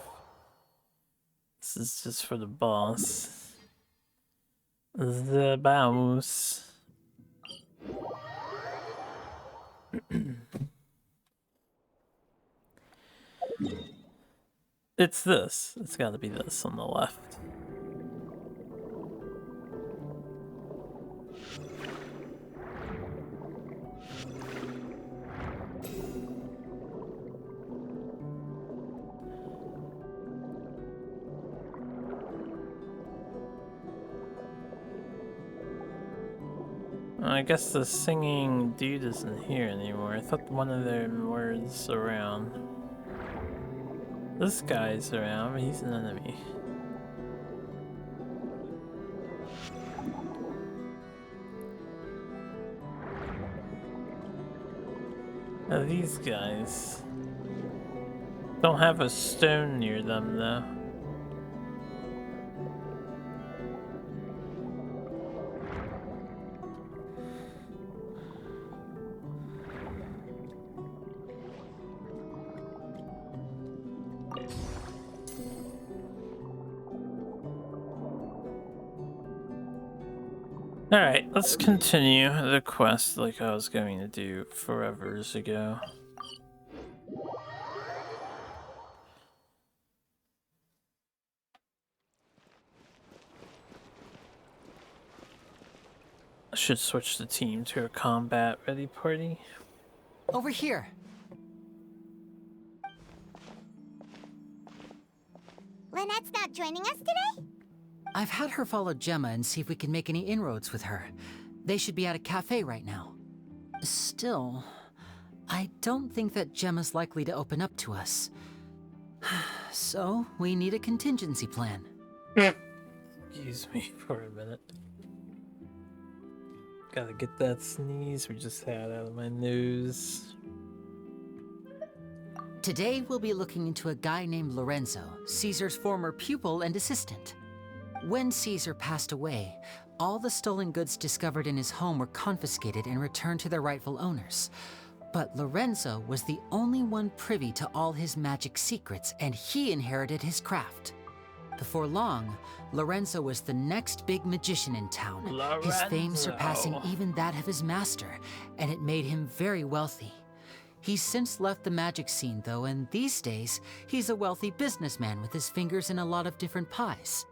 [SPEAKER 1] This is just for the boss. The boss. It's this. It's gotta be this on the left. I guess the singing dude isn't here anymore. I thought one of them was around. This guy's around, but he's an enemy. Now these guys don't have a stone near them though. Alright, let's continue the quest like I was going to do forevers ago. I should switch the team to a combat ready party.
[SPEAKER 7] Over here.
[SPEAKER 3] Lynette's not joining us today?
[SPEAKER 7] I've had her follow Gemma and see if we can make any inroads with her. They should be at a cafe right now. Still, I don't think that Gemma's likely to open up to us. So, we need a contingency plan.
[SPEAKER 1] Excuse me for a minute. Gotta get that sneeze we just had out of my nose.
[SPEAKER 7] Today, we'll be looking into a guy named Lorenzo, Caesar's former pupil and assistant. When Caesar passed away, all the stolen goods discovered in his home were confiscated and returned to their rightful owners. But Lorenzo was the only one privy to all his magic secrets, and he inherited his craft. Before long, Lorenzo was the next big magician in town, his fame surpassing even that of his master, and it made him very wealthy. He's since left the magic scene, though, and these days, he's a wealthy businessman with his fingers in a lot of different pies.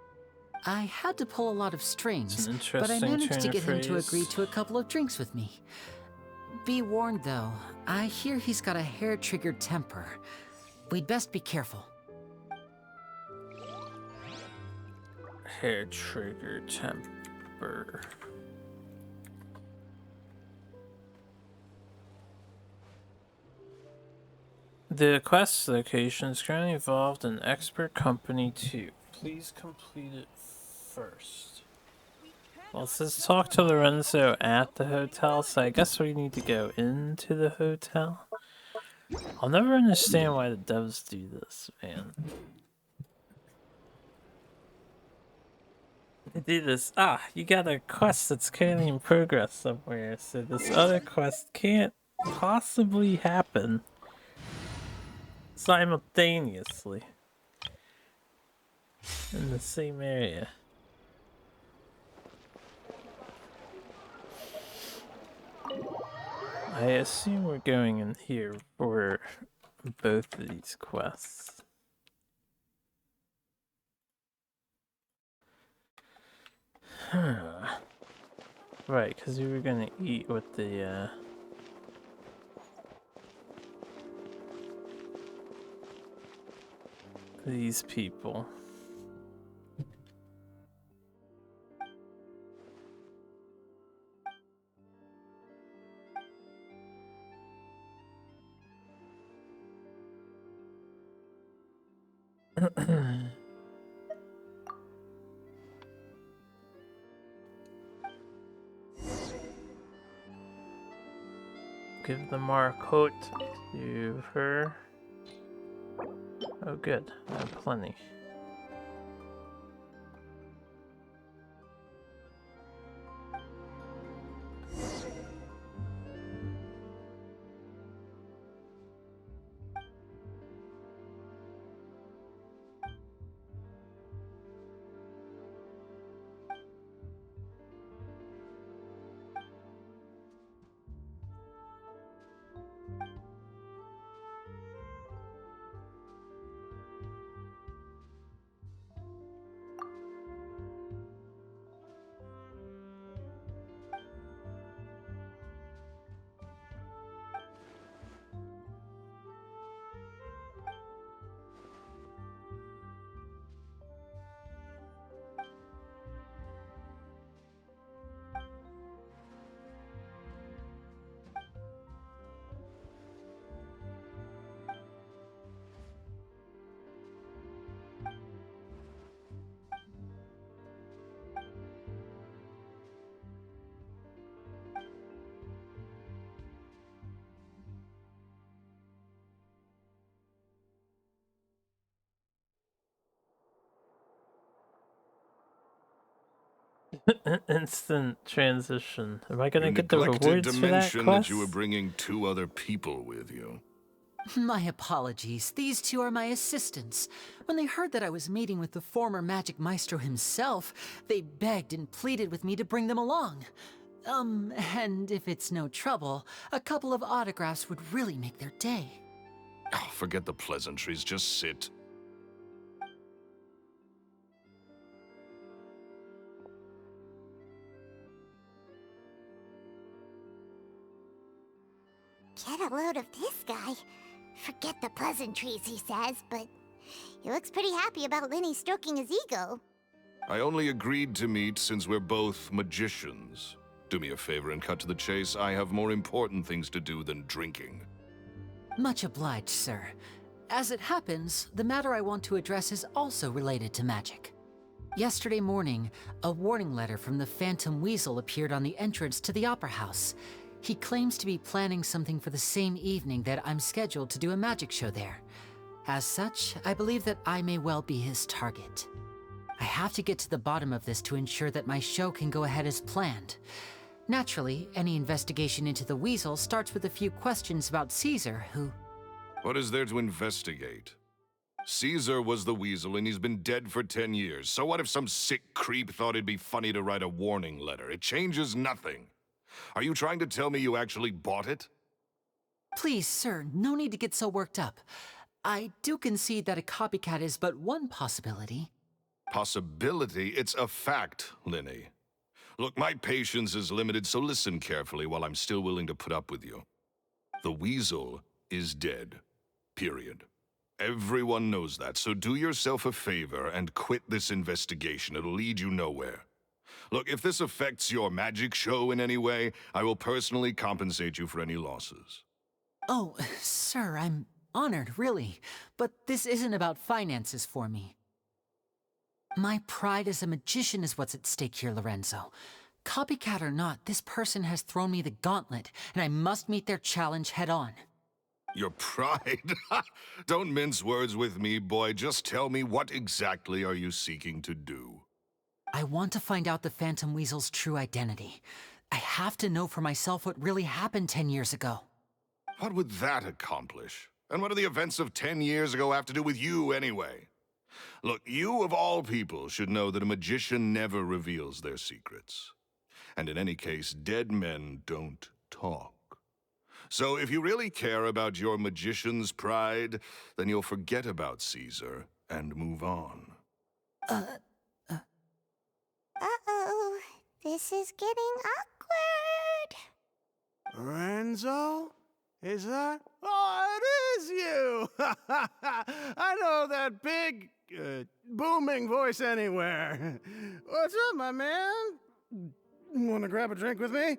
[SPEAKER 7] I had to pull a lot of strings, but I managed to get him to agree to a couple of drinks with me. Be warned, though, I hear he's got a hair-triggered temper. We'd best be careful.
[SPEAKER 1] Hair-triggered temper. The quest location is currently involved in Expert Company 2. Please complete it first. Well, it says talk to Lorenzo at the hotel, so I guess we need to go into the hotel. I'll never understand why the devs do this, man. They do this. Ah, you got a quest that's currently in progress somewhere, so this other quest can't possibly happen simultaneously in the same area. I assume we're going in here for both of these quests. Right, because we were gonna eat with the these people. Give the Marcotte to her. Oh good, I have plenty. Instant transition. Am I gonna get the rewards for that quest?
[SPEAKER 5] That you were bringing 2 other people with you.
[SPEAKER 7] My apologies. These 2 are my assistants. When they heard that I was meeting with the former Magic Maestro himself, they begged and pleaded with me to bring them along. And if it's no trouble, a couple of autographs would really make their day.
[SPEAKER 5] Oh, forget the pleasantries. Just sit.
[SPEAKER 3] Get a load of this guy. Forget the pleasantries, he says, but he looks pretty happy about Lyney stroking his ego.
[SPEAKER 5] I only agreed to meet since we're both magicians. Do me a favor and cut to the chase. I have more important things to do than drinking.
[SPEAKER 7] Much obliged, sir. As it happens, the matter I want to address is also related to magic. Yesterday morning, a warning letter from the Phantom Weasel appeared on the entrance to the Opera House. He claims to be planning something for the same evening that I'm scheduled to do a magic show there. As such, I believe that I may well be his target. I have to get to the bottom of this to ensure that my show can go ahead as planned. Naturally, any investigation into the Weasel starts with a few questions about Caesar, who...
[SPEAKER 5] What is there to investigate? Caesar was the Weasel and he's been dead for 10 years. So what if some sick creep thought it'd be funny to write a warning letter? It changes nothing. Are you trying to tell me you actually bought it?
[SPEAKER 7] Please, sir, no need to get so worked up. I do concede that a copycat is but one possibility.
[SPEAKER 5] Possibility? It's a fact, Lyney. Look, my patience is limited, so listen carefully while I'm still willing to put up with you. The Weasel is dead. Period. Everyone knows that, so do yourself a favor and quit this investigation. It'll lead you nowhere. Look, if this affects your magic show in any way, I will personally compensate you for any losses.
[SPEAKER 7] Oh, sir, I'm honored, really. But this isn't about finances for me. My pride as a magician is what's at stake here, Lorenzo. Copycat or not, this person has thrown me the gauntlet, and I must meet their challenge head on.
[SPEAKER 5] Your pride? Don't mince words with me, boy. Just tell me, what exactly are you seeking to do?
[SPEAKER 7] I want to find out the Phantom Weasel's true identity. I have to know for myself what really happened 10 years ago.
[SPEAKER 5] What would that accomplish? And what do the events of 10 years ago have to do with you, anyway? Look, you of all people should know that a magician never reveals their secrets. And in any case, dead men don't talk. So if you really care about your magician's pride, then you'll forget about Caesar and move on.
[SPEAKER 3] Uh-oh. This is getting awkward.
[SPEAKER 9] Lorenzo? Is that? Oh, it is you! I know that big, booming voice anywhere. What's up, my man? Want to grab a drink with me?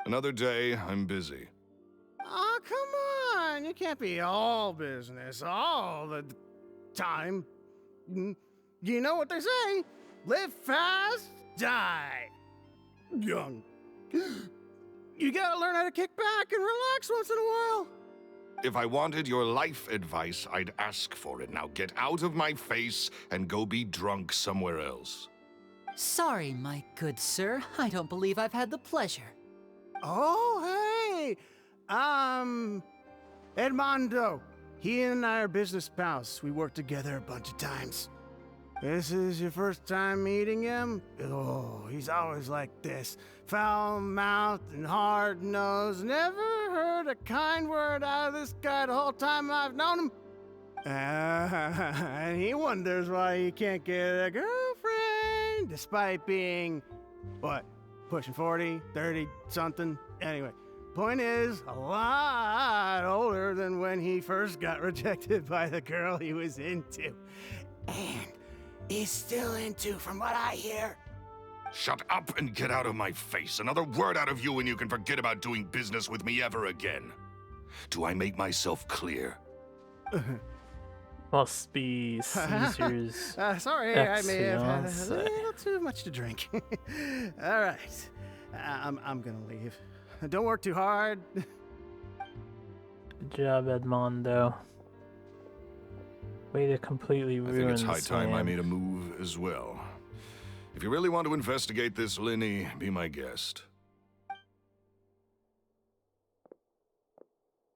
[SPEAKER 5] Another day, I'm busy.
[SPEAKER 9] Oh, come on. You can't be all business all the time. You know what they say? Live fast, die young. You gotta learn how to kick back and relax once in a while.
[SPEAKER 5] If I wanted your life advice, I'd ask for it. Now get out of my face and go be drunk somewhere else.
[SPEAKER 7] Sorry, my good sir. I don't believe I've had the pleasure.
[SPEAKER 9] Oh, hey! Edmondo. He and I are business pals. We worked together a bunch of times. This is your first time meeting him? Oh, he's always like this. Foul-mouthed and hard-nosed. Never heard a kind word out of this guy the whole time I've known him. And he wonders why he can't get a girlfriend, despite being, what, pushing 40, 30, something? Anyway, point is, a lot older than when he first got rejected by the girl he was into. And he's still into, from what I hear.
[SPEAKER 5] Shut up and get out of my face. Another word out of you and you can forget about doing business with me ever again. Do I make myself clear?
[SPEAKER 1] Must be Caesar's
[SPEAKER 9] sorry, I may have had a
[SPEAKER 1] ex-fiancée.
[SPEAKER 9] little too much to drink. All right, I'm gonna leave. Don't work too hard.
[SPEAKER 1] Good job, Edmondo. Way to completely ruin
[SPEAKER 5] I think it's high
[SPEAKER 1] this
[SPEAKER 5] time I
[SPEAKER 1] man.
[SPEAKER 5] made a move as well. If you really want to investigate this, Lyney, be my guest.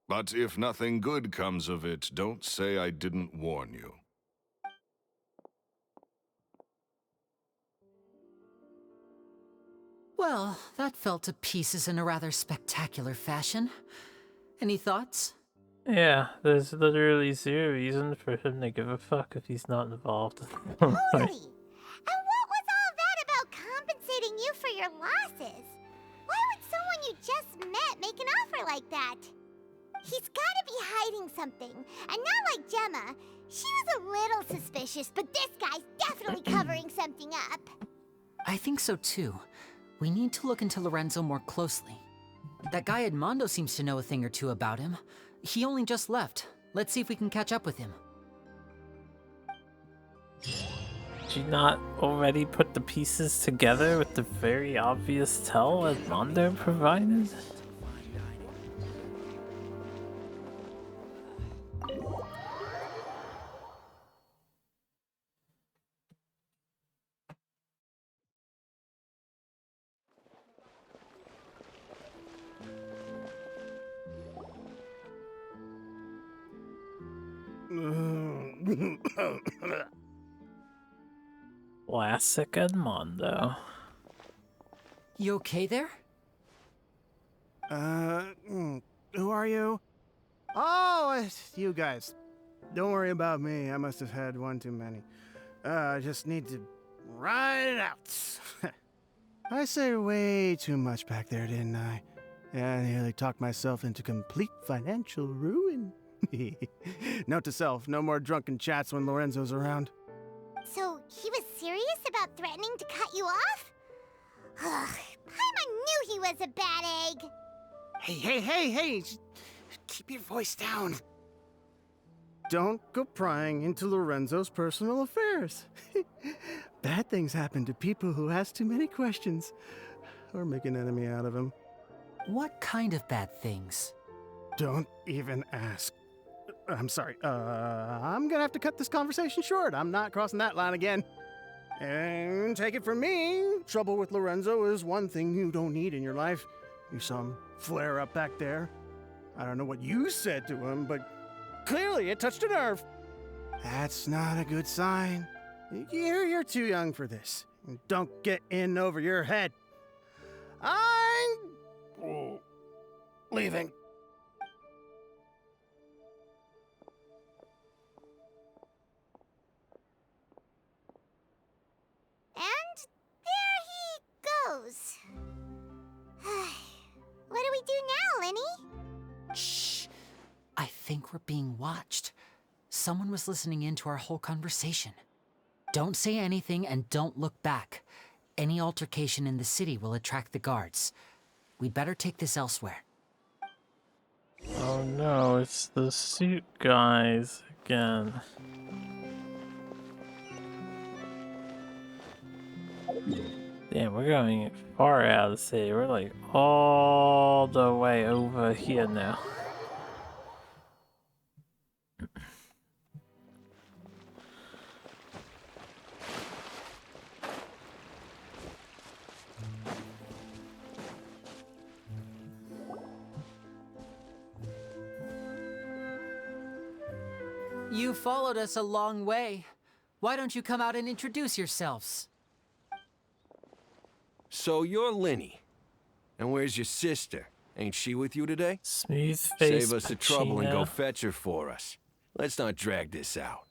[SPEAKER 5] But if nothing good comes of it, don't say I didn't warn you.
[SPEAKER 7] Well, that fell to pieces in a rather spectacular fashion. Any thoughts?
[SPEAKER 1] Yeah, there's literally zero reason for him to give a fuck if he's not involved.
[SPEAKER 3] Totally. And what was all that about compensating you for your losses? Why would someone you just met make an offer like that? He's gotta be hiding something. And not like Gemma. She was a little suspicious, but this guy's definitely covering something up.
[SPEAKER 7] I think so too. We need to look into Lorenzo more closely. That guy Edmondo seems to know a thing or two about him. He only just left. Let's see if we can catch up with him.
[SPEAKER 1] Did you not already put the pieces together with the very obvious tell Edmondo provided? Classic Edmondo.
[SPEAKER 7] You okay there?
[SPEAKER 9] Who are you? Oh, it's you guys. Don't worry about me. I must have had one too many. I just need to ride it out. I say way too much back there, didn't I? Yeah, I nearly talked myself into complete financial ruin. Note to self, no more drunken chats when Lorenzo's around.
[SPEAKER 3] So, he was serious about threatening to cut you off? Ugh, Paimon knew he was a bad egg.
[SPEAKER 9] Hey, keep your voice down. Don't go prying into Lorenzo's personal affairs. Bad things happen to people who ask too many questions, or make an enemy out of him.
[SPEAKER 7] What kind of bad things?
[SPEAKER 9] Don't even ask. I'm sorry, I'm gonna have to cut this conversation short. I'm not crossing that line again. And take it from me, trouble with Lorenzo is one thing you don't need in your life. You saw him flare up back there. I don't know what you said to him, but clearly it touched a nerve. That's not a good sign. You're too young for this. Don't get in over your head. I'm leaving.
[SPEAKER 7] I think we're being watched. Someone was listening in to our whole conversation. Don't say anything and don't look back. Any altercation in the city will attract the guards. We'd better take this elsewhere.
[SPEAKER 1] Oh no, it's the suit guys again. Damn, we're going far out of the city. We're like all the way over here now.
[SPEAKER 7] You followed us a long way. Why don't you come out and introduce yourselves?
[SPEAKER 13] So you're Lyney. And where's your sister? Ain't she with you today?
[SPEAKER 1] Smooth face.
[SPEAKER 13] Save us the trouble and go fetch her for us. Let's not drag this out.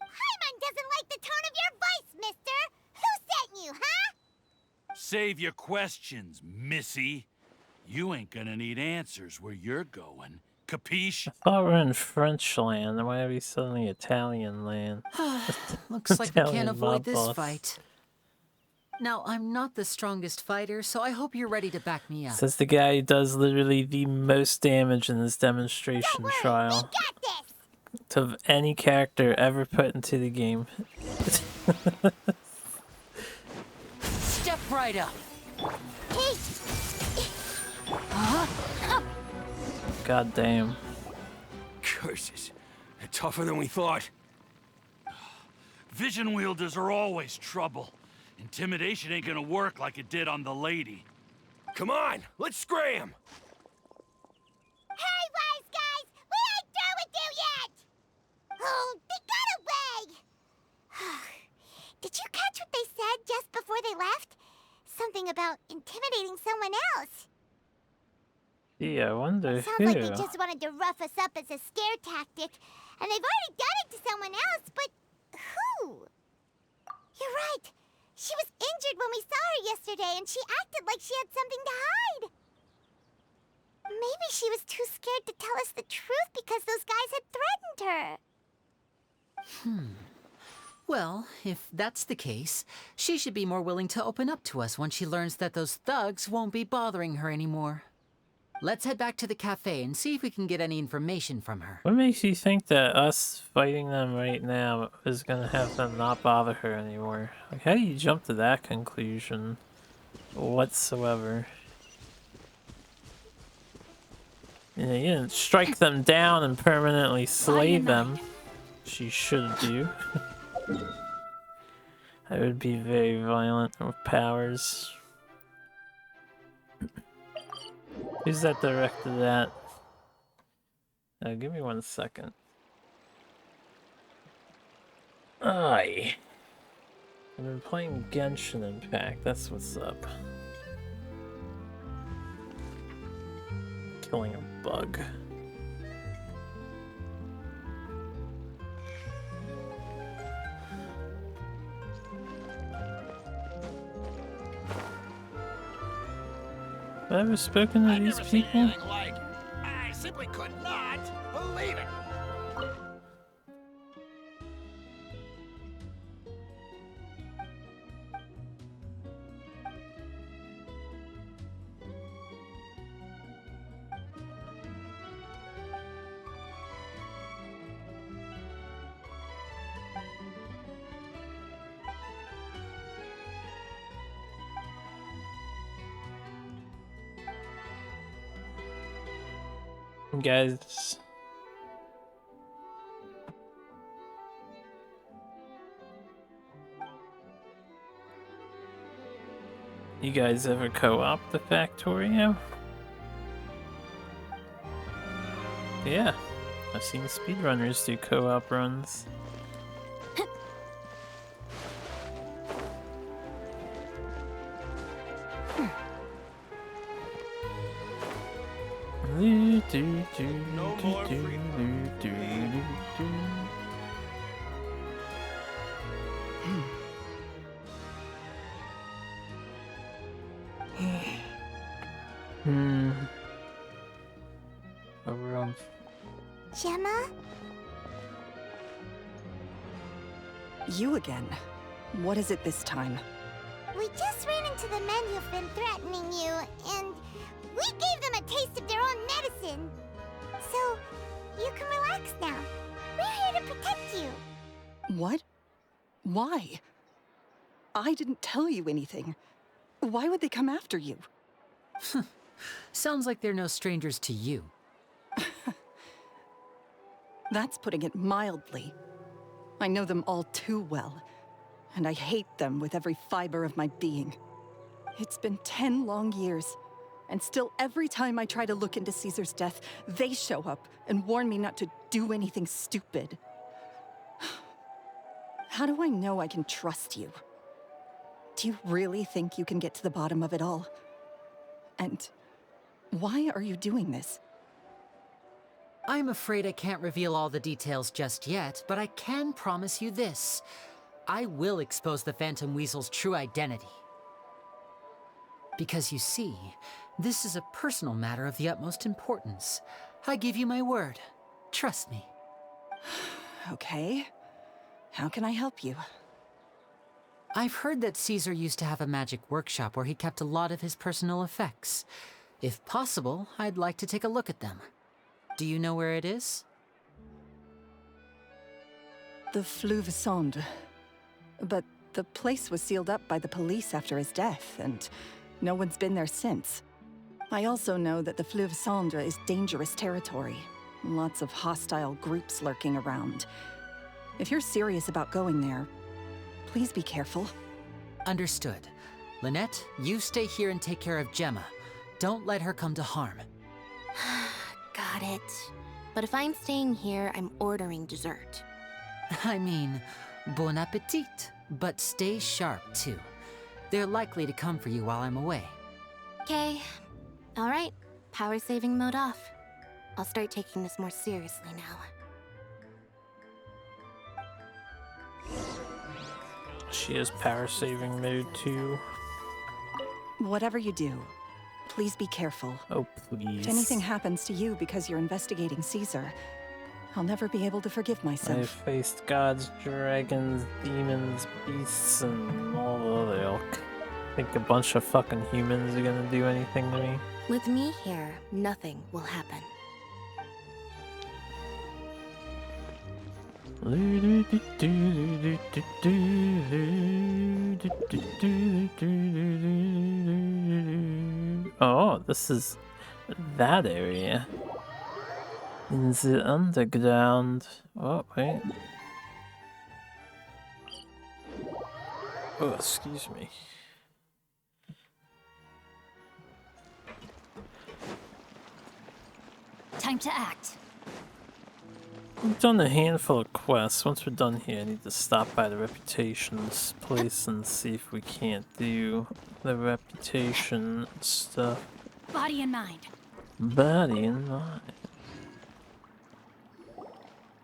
[SPEAKER 3] Paimon doesn't like the tone of your voice, mister! Who sent you, huh?
[SPEAKER 15] Save your questions, missy. You ain't gonna need answers where you're going. Capiche?
[SPEAKER 1] I thought we were in French land. Why are we suddenly Italian land?
[SPEAKER 7] Looks like we
[SPEAKER 1] Italian
[SPEAKER 7] can't avoid
[SPEAKER 1] mob
[SPEAKER 7] this
[SPEAKER 1] boss.
[SPEAKER 7] fight. Now, I'm not the strongest fighter, so I hope you're ready to back me up.
[SPEAKER 1] Says the guy who does literally the most damage in this demonstration trial to any character ever put into the game.
[SPEAKER 7] Step right up.
[SPEAKER 1] God damn.
[SPEAKER 13] Curses. They're tougher than we thought.
[SPEAKER 15] Vision wielders are always trouble. Intimidation ain't gonna work like it did on the lady.
[SPEAKER 13] Come on, let's scram!
[SPEAKER 3] Hey, wise guys! We ain't through with you yet! Oh, they got away! Did you catch what they said just before they left? Something about intimidating someone else.
[SPEAKER 1] Yeah, I wonder
[SPEAKER 3] Sounds
[SPEAKER 1] who.
[SPEAKER 3] like they just wanted to rough us up as a scare tactic. And they've already done it to someone else, but who? You're right. She was injured when we saw her yesterday, and she acted like she had something to hide. Maybe she was too scared to tell us the truth because those guys had threatened her.
[SPEAKER 7] Well, if that's the case, she should be more willing to open up to us when she learns that those thugs won't be bothering her anymore. Let's head back to the cafe and see if we can get any information from her.
[SPEAKER 1] What makes you think that us fighting them right now is gonna have them not bother her anymore? Like, how do you jump to that conclusion whatsoever? You know, you didn't strike them down and permanently slay them. She should do. I would be very violent with powers. Who's that directed at? Give me 1 second. I've been playing Genshin Impact, that's what's up. Killing a bug. Have I ever spoken to these people?
[SPEAKER 16] Like, I simply could not believe it.
[SPEAKER 1] Guys, you guys ever co-op the Factorio? Yeah, I've seen speedrunners do co-op runs.
[SPEAKER 15] No more
[SPEAKER 1] Over on
[SPEAKER 3] Gemma?
[SPEAKER 12] You again. What is it this time?
[SPEAKER 3] We just ran into the men who've been threatening you, and we gave them a taste of their own medicine. So, you can relax now. We're here to protect you.
[SPEAKER 12] What? Why? I didn't tell you anything. Why would they come after you?
[SPEAKER 7] Sounds like they're no strangers to you.
[SPEAKER 12] That's putting it mildly. I know them all too well, and I hate them with every fiber of my being. It's been 10 long years, and still every time I try to look into Caesar's death, they show up and warn me not to do anything stupid. How do I know I can trust you? Do you really think you can get to the bottom of it all? And why are you doing this?
[SPEAKER 7] I'm afraid I can't reveal all the details just yet, but I can promise you this. I will expose the Phantom Weasel's true identity. Because you see, this is a personal matter of the utmost importance. I give you my word. Trust me.
[SPEAKER 12] Okay. How can I help you?
[SPEAKER 7] I've heard that Caesar used to have a magic workshop where he kept a lot of his personal effects. If possible, I'd like to take a look at them. Do you know where it is?
[SPEAKER 12] The Fleuve Sonde. But the place was sealed up by the police after his death, and no one's been there since. I also know that the Fleuve Sonde is dangerous territory. Lots of hostile groups lurking around. If you're serious about going there, please be careful.
[SPEAKER 7] Understood. Lynette, you stay here and take care of Gemma. Don't let her come to harm.
[SPEAKER 4] Got it. But if I'm staying here, I'm ordering dessert.
[SPEAKER 7] I mean, bon appetit. But stay sharp, too. They're likely to come for you while I'm away.
[SPEAKER 4] Okay. Alright. Power saving mode off. I'll start taking this more seriously now.
[SPEAKER 1] She has power saving mode too.
[SPEAKER 12] Whatever you do, please be careful.
[SPEAKER 1] Oh, please.
[SPEAKER 12] If anything happens to you because you're investigating Caesar, I'll never be able to forgive myself.
[SPEAKER 1] I've faced gods, dragons, demons, beasts, and all the other ilk. Think a bunch of fucking humans are gonna do anything to me?
[SPEAKER 4] With me here, nothing will happen.
[SPEAKER 1] Oh, this is that area. In the underground. Oh, wait. Oh, excuse me.
[SPEAKER 2] Time to act.
[SPEAKER 1] We've done a handful of quests. Once we're done here, I need to stop by the Reputations place and see if we can't do the Reputation stuff.
[SPEAKER 2] Body and mind.
[SPEAKER 1] Body and mind.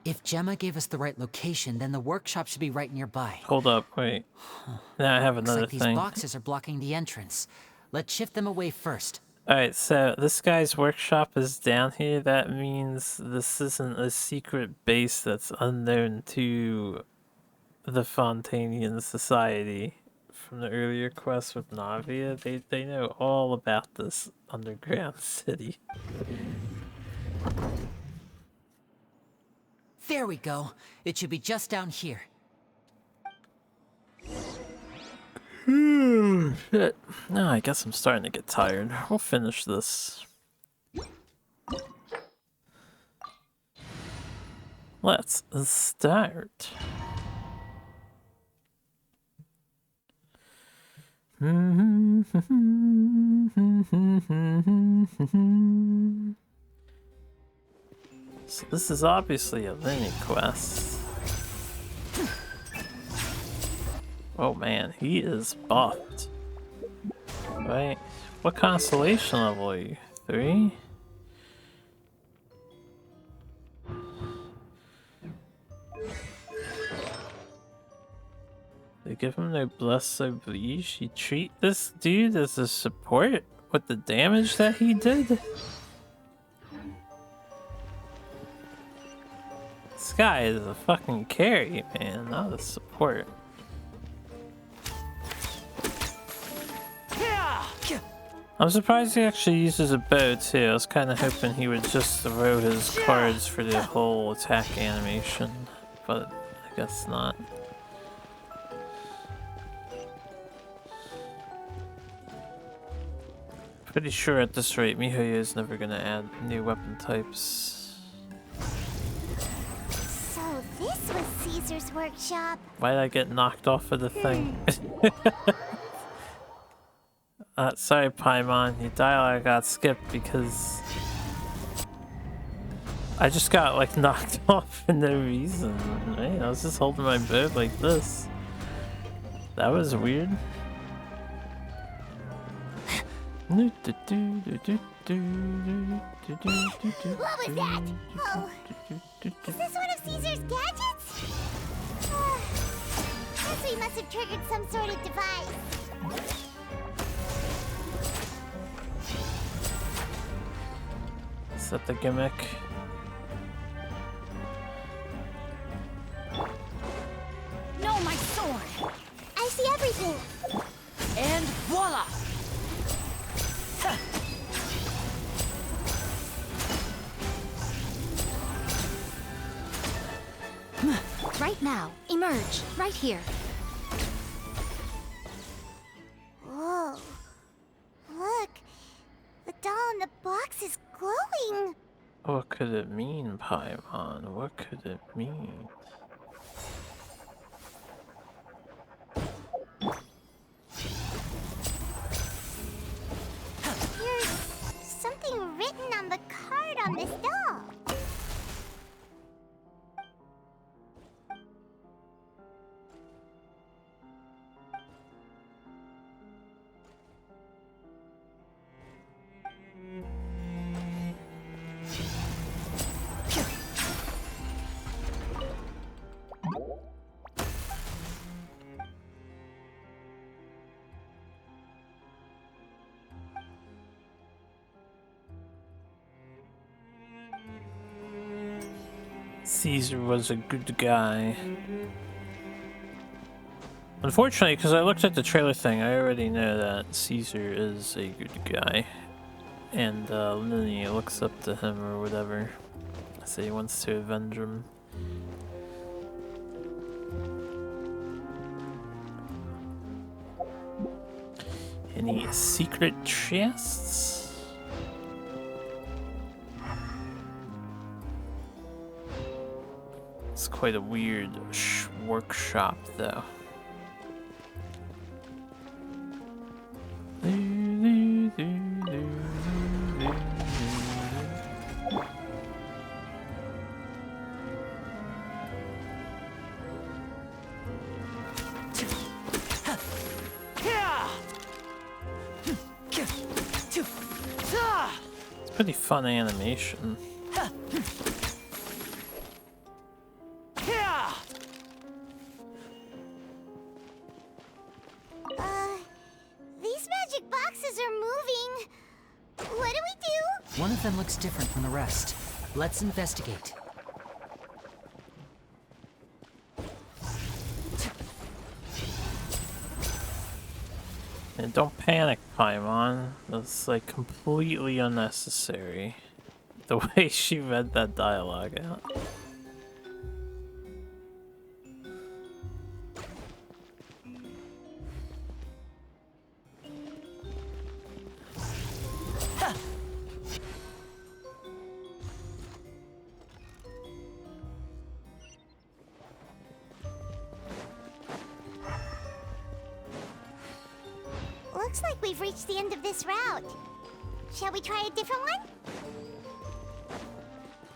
[SPEAKER 7] If Gemma gave us the right location, then the workshop should be right nearby.
[SPEAKER 1] Hold up, wait. Now I have another
[SPEAKER 7] Looks like
[SPEAKER 1] thing.
[SPEAKER 7] these boxes are blocking the entrance. Let's shift them away first.
[SPEAKER 1] Alright, so this guy's workshop is down here. That means this isn't a secret base that's unknown to the Fontainian society from the earlier quest with Navia. They know all about this underground city.
[SPEAKER 7] There we go. It should be just down here.
[SPEAKER 1] Shit. No, I guess I'm starting to get tired. We'll finish this. Let's start. So this is obviously a Lyney quest. Oh man, he is buffed. Right? What constellation level are you? 3? They give him no bless oblige. You treat this dude as a support with the damage that he did? This guy is a fucking carry, man, not a support. I'm surprised he actually uses a bow too. I was kind of hoping he would just throw his cards for the whole attack animation, but I guess not. Pretty sure at this rate Mihoyo is never gonna add new weapon types.
[SPEAKER 3] So this was Caesar's workshop.
[SPEAKER 1] Why did I get knocked off of the thing? Sorry, Paimon, your dialogue got skipped because I just got like knocked off for no reason. Right? I was just holding my bow like this. That was weird.
[SPEAKER 3] What was that? Oh, is this one of Caesar's gadgets? Guess we must have triggered some sort of device.
[SPEAKER 1] Is that the gimmick?
[SPEAKER 3] No, my sword! I see everything!
[SPEAKER 14] And voila!
[SPEAKER 8] Right now, emerge, right here.
[SPEAKER 3] Whoa. Look! The doll in the box is glowing!
[SPEAKER 1] What could it mean, Paimon? What could it mean?
[SPEAKER 3] There's something written on the card on this doll.
[SPEAKER 1] Caesar was a good guy. Unfortunately, because I looked at the trailer thing, I already know that Caesar is a good guy. And Lyney looks up to him or whatever. So he wants to avenge him. Any secret chests? It's quite a weird workshop, though. It's pretty fun animation.
[SPEAKER 3] These magic boxes are moving. What do we do?
[SPEAKER 7] One of them looks different from the rest. Let's investigate.
[SPEAKER 1] And don't panic, Paimon. That's like completely unnecessary. The way she read that dialogue out.
[SPEAKER 3] Looks like we've reached the end of this route. Shall we try a different one?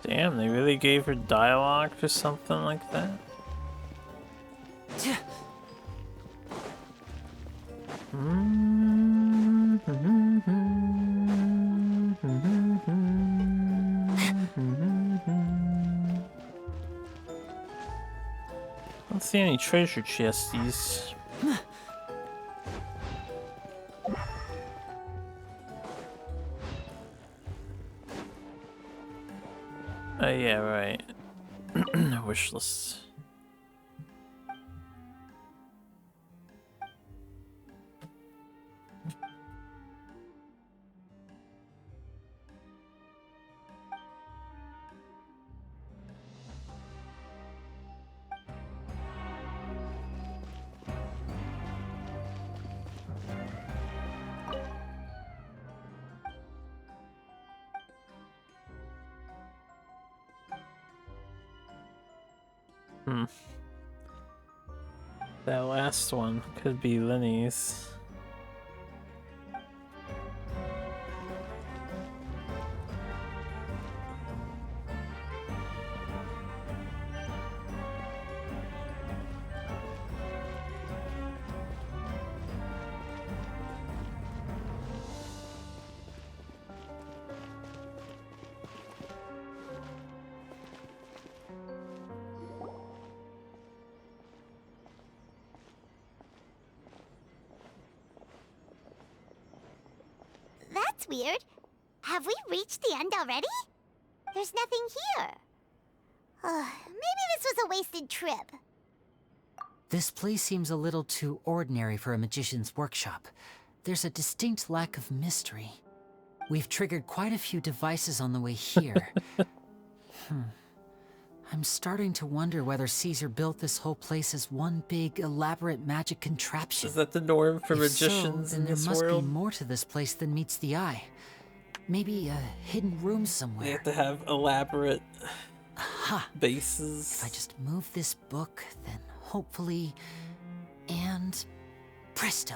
[SPEAKER 1] Damn, they really gave her dialogue for something like that? I don't see any treasure chesties. Oh yeah, right. wish list. That last one could be Lyney's.
[SPEAKER 3] That's weird. Have we reached the end already? There's nothing here. Maybe this was a wasted trip.
[SPEAKER 7] This place seems a little too ordinary for a magician's workshop. There's a distinct lack of mystery. We've triggered quite a few devices on the way here. I'm starting to wonder whether Caesar built this whole place as one big, elaborate magic contraption.
[SPEAKER 1] Is that the norm for
[SPEAKER 7] If
[SPEAKER 1] magicians
[SPEAKER 7] so,
[SPEAKER 1] in
[SPEAKER 7] then
[SPEAKER 1] this
[SPEAKER 7] there must
[SPEAKER 1] world?
[SPEAKER 7] be more to this place than meets the eye. Maybe a hidden room somewhere.
[SPEAKER 1] They have to have elaborate bases.
[SPEAKER 7] If I just move this book, then hopefully... and... presto.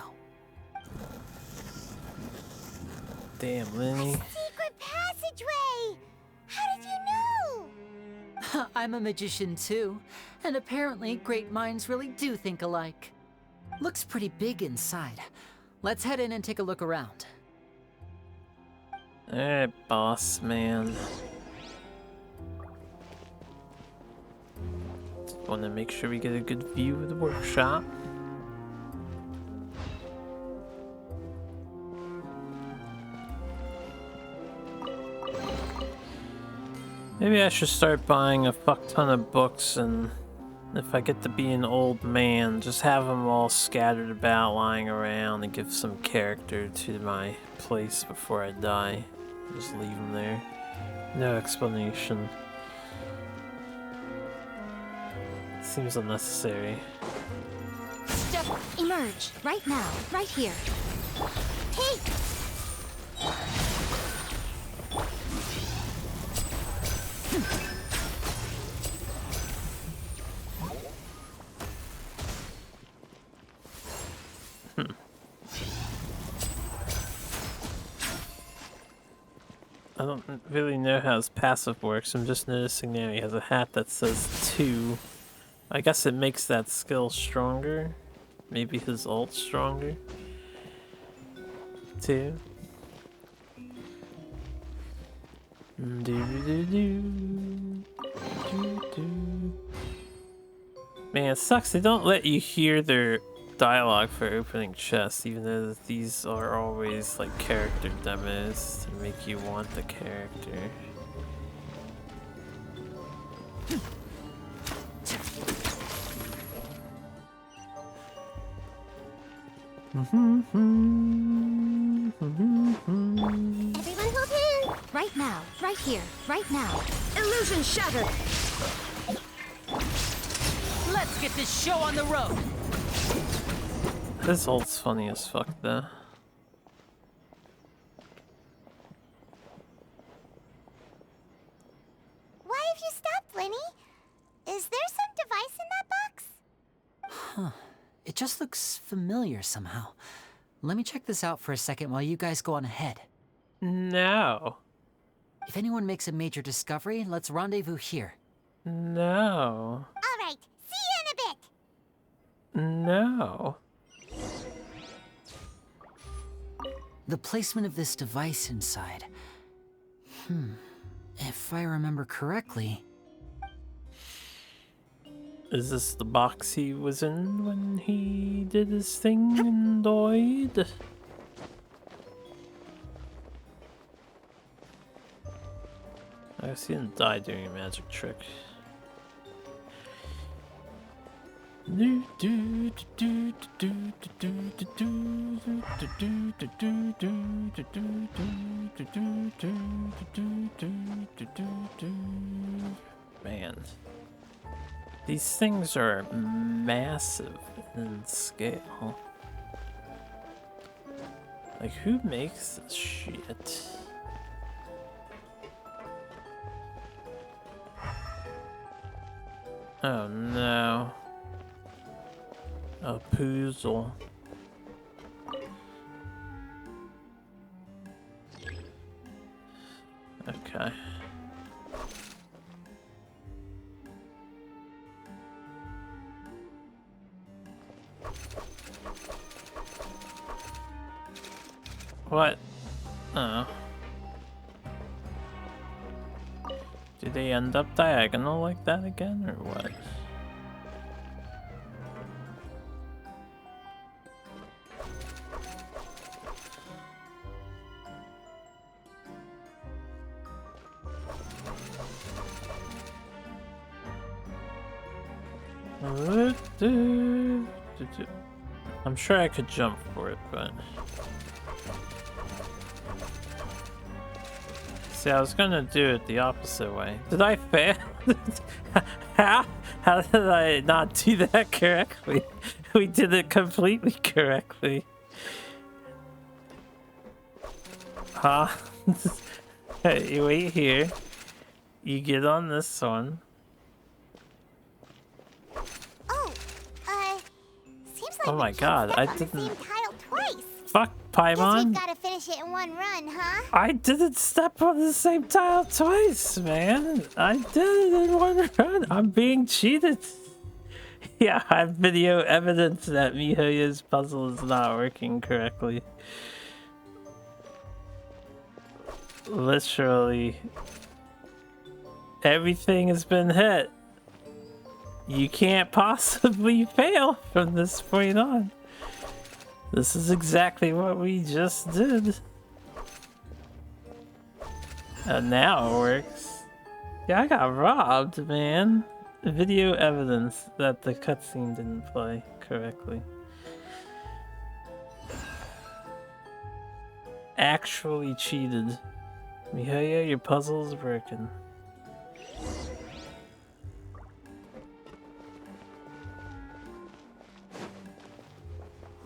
[SPEAKER 1] Damn, Lyney.
[SPEAKER 3] Secret passageway! How did you know?
[SPEAKER 7] I'm a magician too, and apparently great minds really do think alike. Looks pretty big inside. Let's head in and take a look around.
[SPEAKER 1] Alright, boss man. Just want to make sure we get a good view of the workshop. Maybe I should start buying a fuck ton of books, and if I get to be an old man, just have them all scattered about, lying around, and give some character to my place before I die. Just leave them there. No explanation. Seems unnecessary.
[SPEAKER 8] Step, emerge, right now, right here.
[SPEAKER 3] Hey!
[SPEAKER 1] I don't really know how his passive works. I'm just noticing now he has a hat that says 2. I guess it makes that skill stronger. Maybe his ult's stronger. 2. Man, it sucks. They don't let you hear their dialogue for opening chests, even though these are always like character demos to make you want the character.
[SPEAKER 8] Everyone hold hands! Right now, right here, right now.
[SPEAKER 4] Illusion shattered!
[SPEAKER 7] Let's get this show on the road!
[SPEAKER 1] This ult's funny as fuck though.
[SPEAKER 3] Why have you stopped, Lyney? Is there some device in that box?
[SPEAKER 7] Huh. It just looks familiar somehow. Let me check this out for a second while you guys go on ahead.
[SPEAKER 1] No.
[SPEAKER 7] If anyone makes a major discovery, let's rendezvous here.
[SPEAKER 1] No.
[SPEAKER 3] All right, see you in a bit.
[SPEAKER 1] No.
[SPEAKER 7] The placement of this device inside. If I remember correctly...
[SPEAKER 1] Is this the box he was in when he did his thing and died? I guess he didn't die doing a magic trick. Man, these things are massive in scale. Like, who makes this shit? Oh no. A poozle. Okay. What? Oh. Do they end up diagonal like that again, or what? I'm sure I could jump for it, but... See, I was gonna do it the opposite way. Did I fail? How? How did I not do that correctly? We did it completely correctly. Huh? Hey, you wait here. You get on this one.
[SPEAKER 3] Seems like
[SPEAKER 1] Oh my god, I didn't...
[SPEAKER 3] Same title twice.
[SPEAKER 1] Fuck, Paimon.
[SPEAKER 3] Guess we've gotta finish it in one run, huh?
[SPEAKER 1] I didn't step on the same tile twice, man. I did it in one run. I'm being cheated. Yeah, I have video evidence that Mihoya's puzzle is not working correctly. Literally. Everything has been hit. You can't possibly fail from this point on. This is exactly what we just did. And now it works. Yeah, I got robbed, man. Video evidence that the cutscene didn't play correctly. Actually cheated. Mihoya, your puzzle's broken.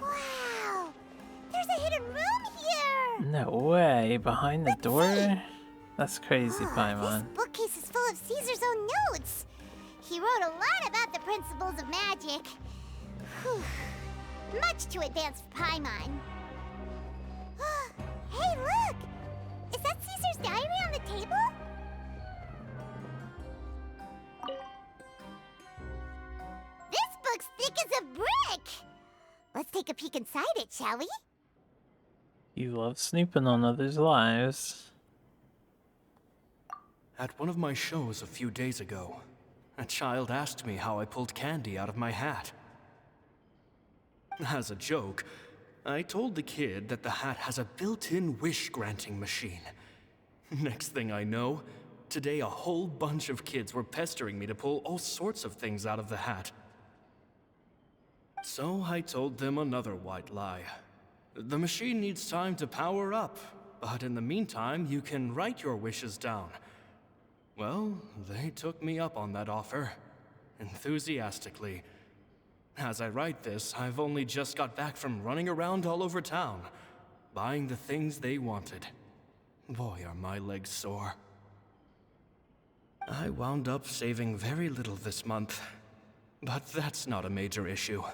[SPEAKER 3] Wow! There's a hidden room here!
[SPEAKER 1] No way, behind the door? That's crazy, Paimon.
[SPEAKER 3] This bookcase is full of Caesar's own notes. He wrote a lot about the principles of magic. Whew. Much too advanced for Paimon. Hey, look! Is that Caesar's diary on the table? This book's thick as a brick! Let's take a peek inside it, shall we?
[SPEAKER 1] You love snooping on others' lives.
[SPEAKER 17] At one of my shows a few days ago, a child asked me how I pulled candy out of my hat. As a joke, I told the kid that the hat has a built-in wish-granting machine. Next thing I know, today a whole bunch of kids were pestering me to pull all sorts of things out of the hat. So I told them another white lie. The machine needs time to power up, but in the meantime, you can write your wishes down. Well, they took me up on that offer, enthusiastically. As I write this, I've only just got back from running around all over town, buying the things they wanted. Boy, are my legs sore. I wound up saving very little this month, but that's not a major issue.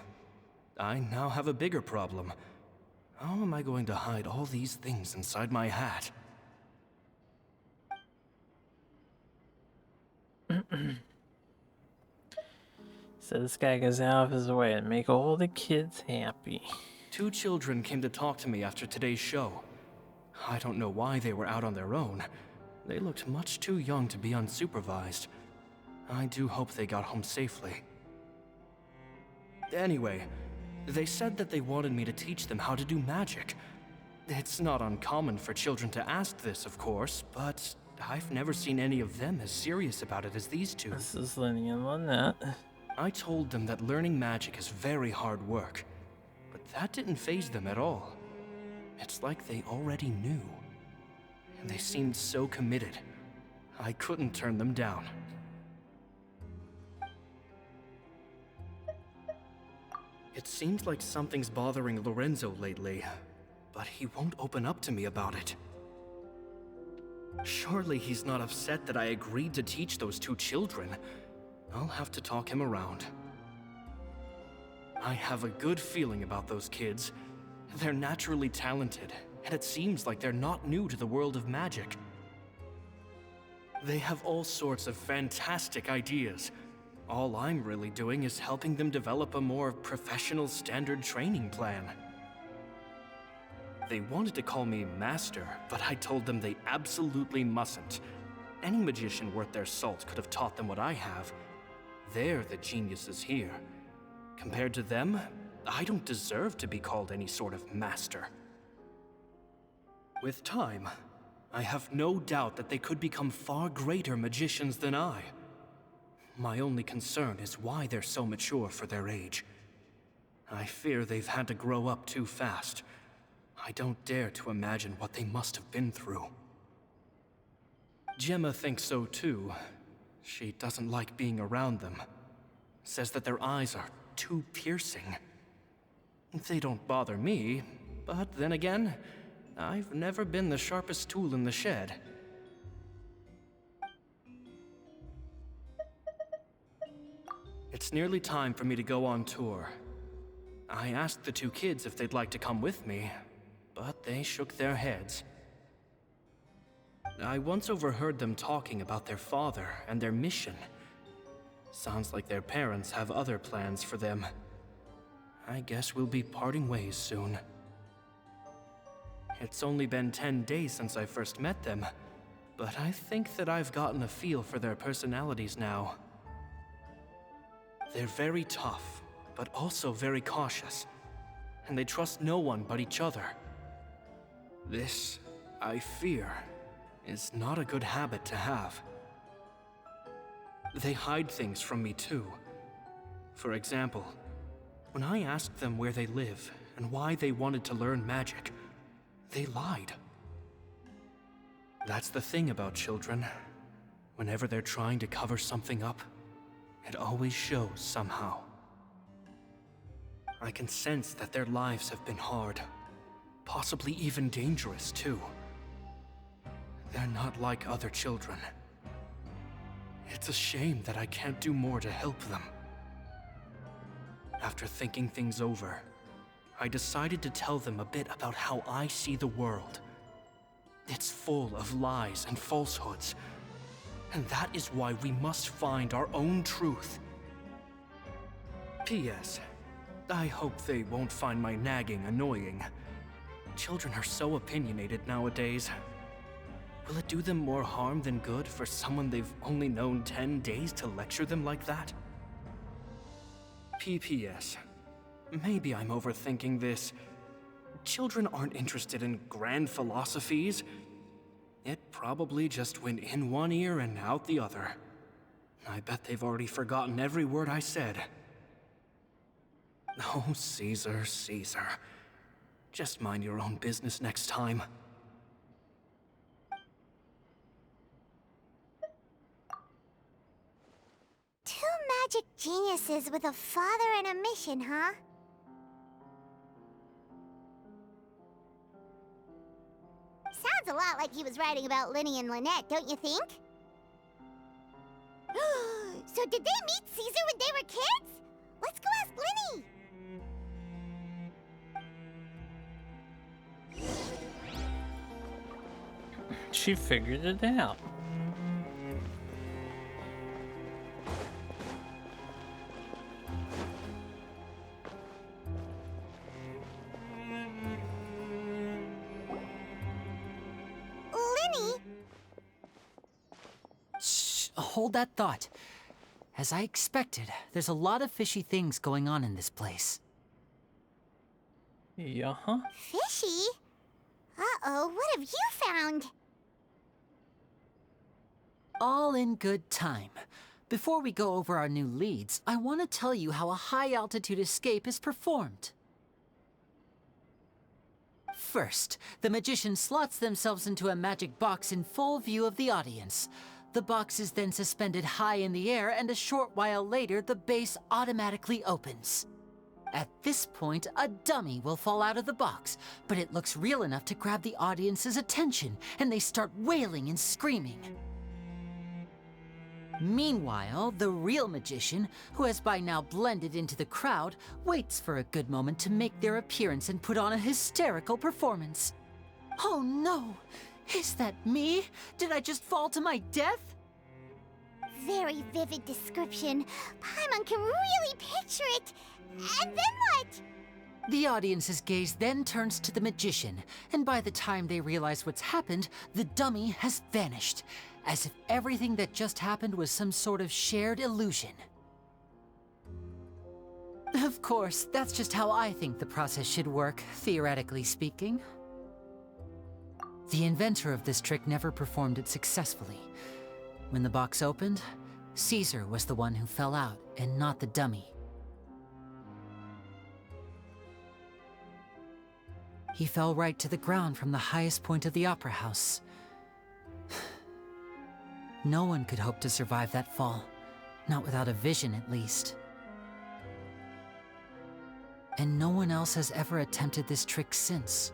[SPEAKER 17] I now have a bigger problem. How am I going to hide all these things inside my hat?
[SPEAKER 1] So this guy goes out of his way and make all the kids happy.
[SPEAKER 17] 2 children came to talk to me after today's show. I don't know why they were out on their own. They looked much too young to be unsupervised. I do hope they got home safely. Anyway, they said that they wanted me to teach them how to do magic. It's not uncommon for children to ask this, of course, but I've never seen any of them as serious about it as these two.
[SPEAKER 1] This is Lyney and Lynette.
[SPEAKER 17] I told them that learning magic is very hard work, but that didn't faze them at all. It's like they already knew. And they seemed so committed. I couldn't turn them down. It seems like something's bothering Lorenzo lately, but he won't open up to me about it. Surely he's not upset that I agreed to teach those two children. I'll have to talk him around. I have a good feeling about those kids. They're naturally talented, and it seems like they're not new to the world of magic. They have all sorts of fantastic ideas. All I'm really doing is helping them develop a more professional standard training plan. They wanted to call me Master, but I told them they absolutely mustn't. Any magician worth their salt could have taught them what I have. They're the geniuses here. Compared to them, I don't deserve to be called any sort of master. With time, I have no doubt that they could become far greater magicians than I. My only concern is why they're so mature for their age. I fear they've had to grow up too fast. I don't dare to imagine what they must have been through. Gemma thinks so too. She doesn't like being around them. Says that their eyes are too piercing. They don't bother me, but then again, I've never been the sharpest tool in the shed. It's nearly time for me to go on tour. I asked the two kids if they'd like to come with me, but they shook their heads. I once overheard them talking about their father and their mission. Sounds like their parents have other plans for them. I guess we'll be parting ways soon. It's only been 10 days since I first met them, but I think that I've gotten a feel for their personalities now. They're very tough, but also very cautious, and they trust no one but each other. This, I fear, is not a good habit to have. They hide things from me too. For example, when I asked them where they live and why they wanted to learn magic, they lied. That's the thing about children. Whenever they're trying to cover something up, it always shows somehow. I can sense that their lives have been hard, possibly even dangerous too. They're not like other children. It's a shame that I can't do more to help them. After thinking things over, I decided to tell them a bit about how I see the world. It's full of lies and falsehoods, and that is why we must find our own truth. P.S. I hope they won't find my nagging annoying. Children are so opinionated nowadays. Will it do them more harm than good for someone they've only known 10 days to lecture them like that? P.P.S. Maybe I'm overthinking this. Children aren't interested in grand philosophies. It probably just went in one ear and out the other. I bet they've already forgotten every word I said. Oh, Caesar, Caesar. Just mind your own business next time.
[SPEAKER 3] Two magic geniuses with a father and a mission, huh? Sounds a lot like he was writing about Lyney and Lynette, don't you think? So did they meet Caesar when they were kids? Let's go ask Lyney!
[SPEAKER 1] She figured it out.
[SPEAKER 3] Lyney?
[SPEAKER 7] Shh, hold that thought. As I expected, there's a lot of fishy things going on in this place.
[SPEAKER 1] Yeah-huh.
[SPEAKER 3] Fishy? Uh-oh, what have you found?
[SPEAKER 7] All in good time. Before we go over our new leads, I want to tell you how a high-altitude escape is performed. First, the magician slots themselves into a magic box in full view of the audience. The box is then suspended high in the air, and a short while later, the base automatically opens. At this point, a dummy will fall out of the box, but it looks real enough to grab the audience's attention, and they start wailing and screaming. Meanwhile, the real magician, who has by now blended into the crowd, waits for a good moment to make their appearance and put on a hysterical performance. Oh no! Is that me? Did I just fall to my death?
[SPEAKER 3] Very vivid description. Paimon can really picture it. And then what?
[SPEAKER 7] The audience's gaze then turns to the magician, and by the time they realize what's happened, the dummy has vanished, as if everything that just happened was some sort of shared illusion. Of course, that's just how I think the process should work, theoretically speaking. The inventor of this trick never performed it successfully. When the box opened, Caesar was the one who fell out, and not the dummy. He fell right to the ground from the highest point of the opera house. No one could hope to survive that fall, not without a vision at least. And no one else has ever attempted this trick since.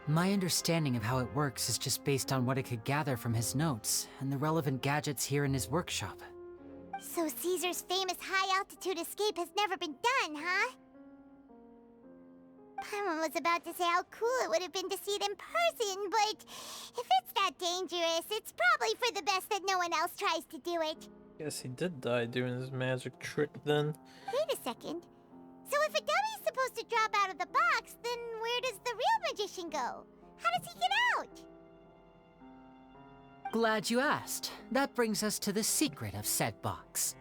[SPEAKER 7] My understanding of how it works is just based on what I could gather from his notes and the relevant gadgets here in his workshop.
[SPEAKER 3] So Caesar's famous high-altitude escape has never been done, huh? Paimon was about to say how cool it would have been to see it in person, but if it's that dangerous, it's probably for the best that no one else tries to do it.
[SPEAKER 1] Guess he did die doing his magic trick then.
[SPEAKER 3] Wait a second. So if a dummy's supposed to drop out of the box, then where does the real magician go? How does he get out?
[SPEAKER 7] Glad you asked. That brings us to the secret of said box.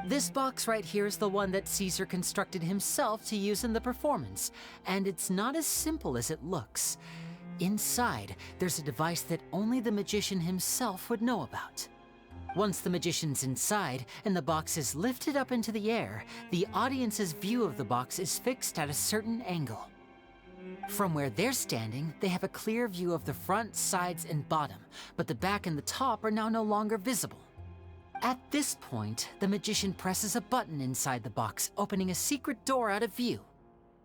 [SPEAKER 7] This box right here is the one that Caesar constructed himself to use in the performance, and it's not as simple as it looks. Inside, there's a device that only the magician himself would know about. Once the magician's inside and the box is lifted up into the air, the audience's view of the box is fixed at a certain angle. From where they're standing, they have a clear view of the front, sides, and bottom, but the back and the top are now no longer visible. At this point, the magician presses a button inside the box, opening a secret door out of view.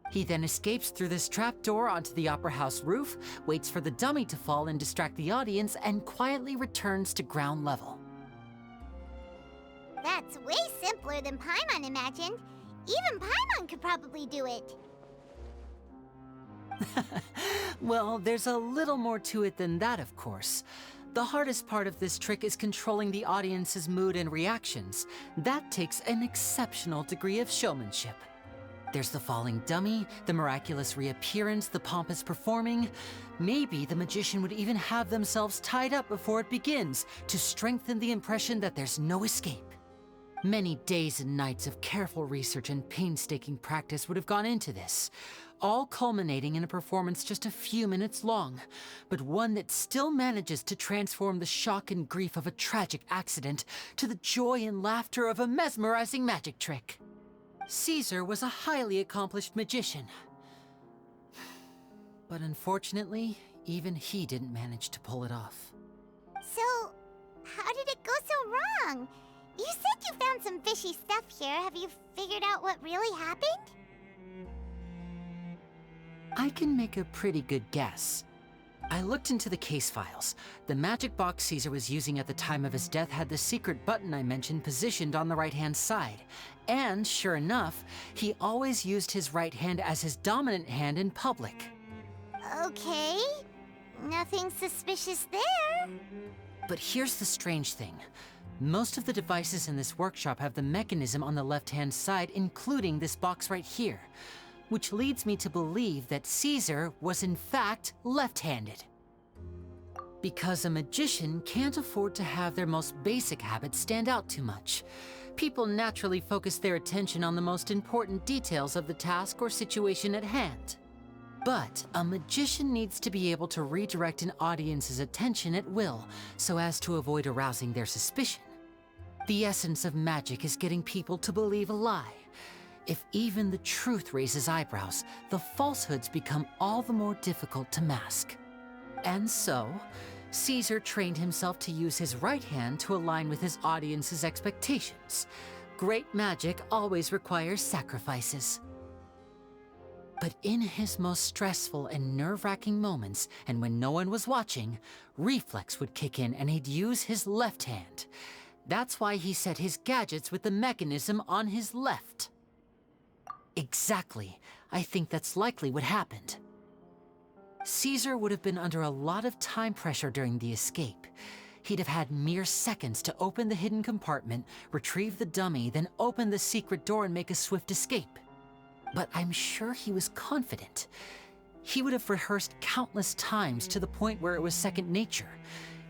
[SPEAKER 7] He then escapes through this trap door onto the opera house roof, waits for the dummy to fall and distract the audience, and quietly returns to ground level.
[SPEAKER 3] That's way simpler than Paimon imagined. Even Paimon could probably do it.
[SPEAKER 7] Well, there's a little more to it than that, of course. The hardest part of this trick is controlling the audience's mood and reactions. That takes an exceptional degree of showmanship. There's the falling dummy, the miraculous reappearance, the pompous performing. Maybe the magician would even have themselves tied up before it begins to strengthen the impression that there's no escape. Many days and nights of careful research and painstaking practice would have gone into this, all culminating in a performance just a few minutes long, but one that still manages to transform the shock and grief of a tragic accident to the joy and laughter of a mesmerizing magic trick. Caesar was a highly accomplished magician, but unfortunately, even he didn't manage to pull it off.
[SPEAKER 3] So, how did it go so wrong? You said you found some fishy stuff here. Have you figured out what really happened?
[SPEAKER 7] I can make a pretty good guess. I looked into the case files. The magic box Caesar was using at the time of his death had the secret button I mentioned positioned on the right-hand side. And sure enough, he always used his right hand as his dominant hand in public.
[SPEAKER 3] Okay. Nothing suspicious there.
[SPEAKER 7] But here's the strange thing. Most of the devices in this workshop have the mechanism on the left-hand side, including this box right here, which leads me to believe that Caesar was in fact left-handed. Because a magician can't afford to have their most basic habits stand out too much. People naturally focus their attention on the most important details of the task or situation at hand. But a magician needs to be able to redirect an audience's attention at will, so as to avoid arousing their suspicion. The essence of magic is getting people to believe a lie. If even the truth raises eyebrows, the falsehoods become all the more difficult to mask. And so, Caesar trained himself to use his right hand to align with his audience's expectations. Great magic always requires sacrifices. But in his most stressful and nerve-wracking moments, and when no one was watching, reflex would kick in and he'd use his left hand. That's why he set his gadgets with the mechanism on his left. Exactly. I think that's likely what happened. Caesar would have been under a lot of time pressure during the escape. He'd have had mere seconds to open the hidden compartment, retrieve the dummy, then open the secret door and make a swift escape. But I'm sure he was confident. He would have rehearsed countless times to the point where it was second nature.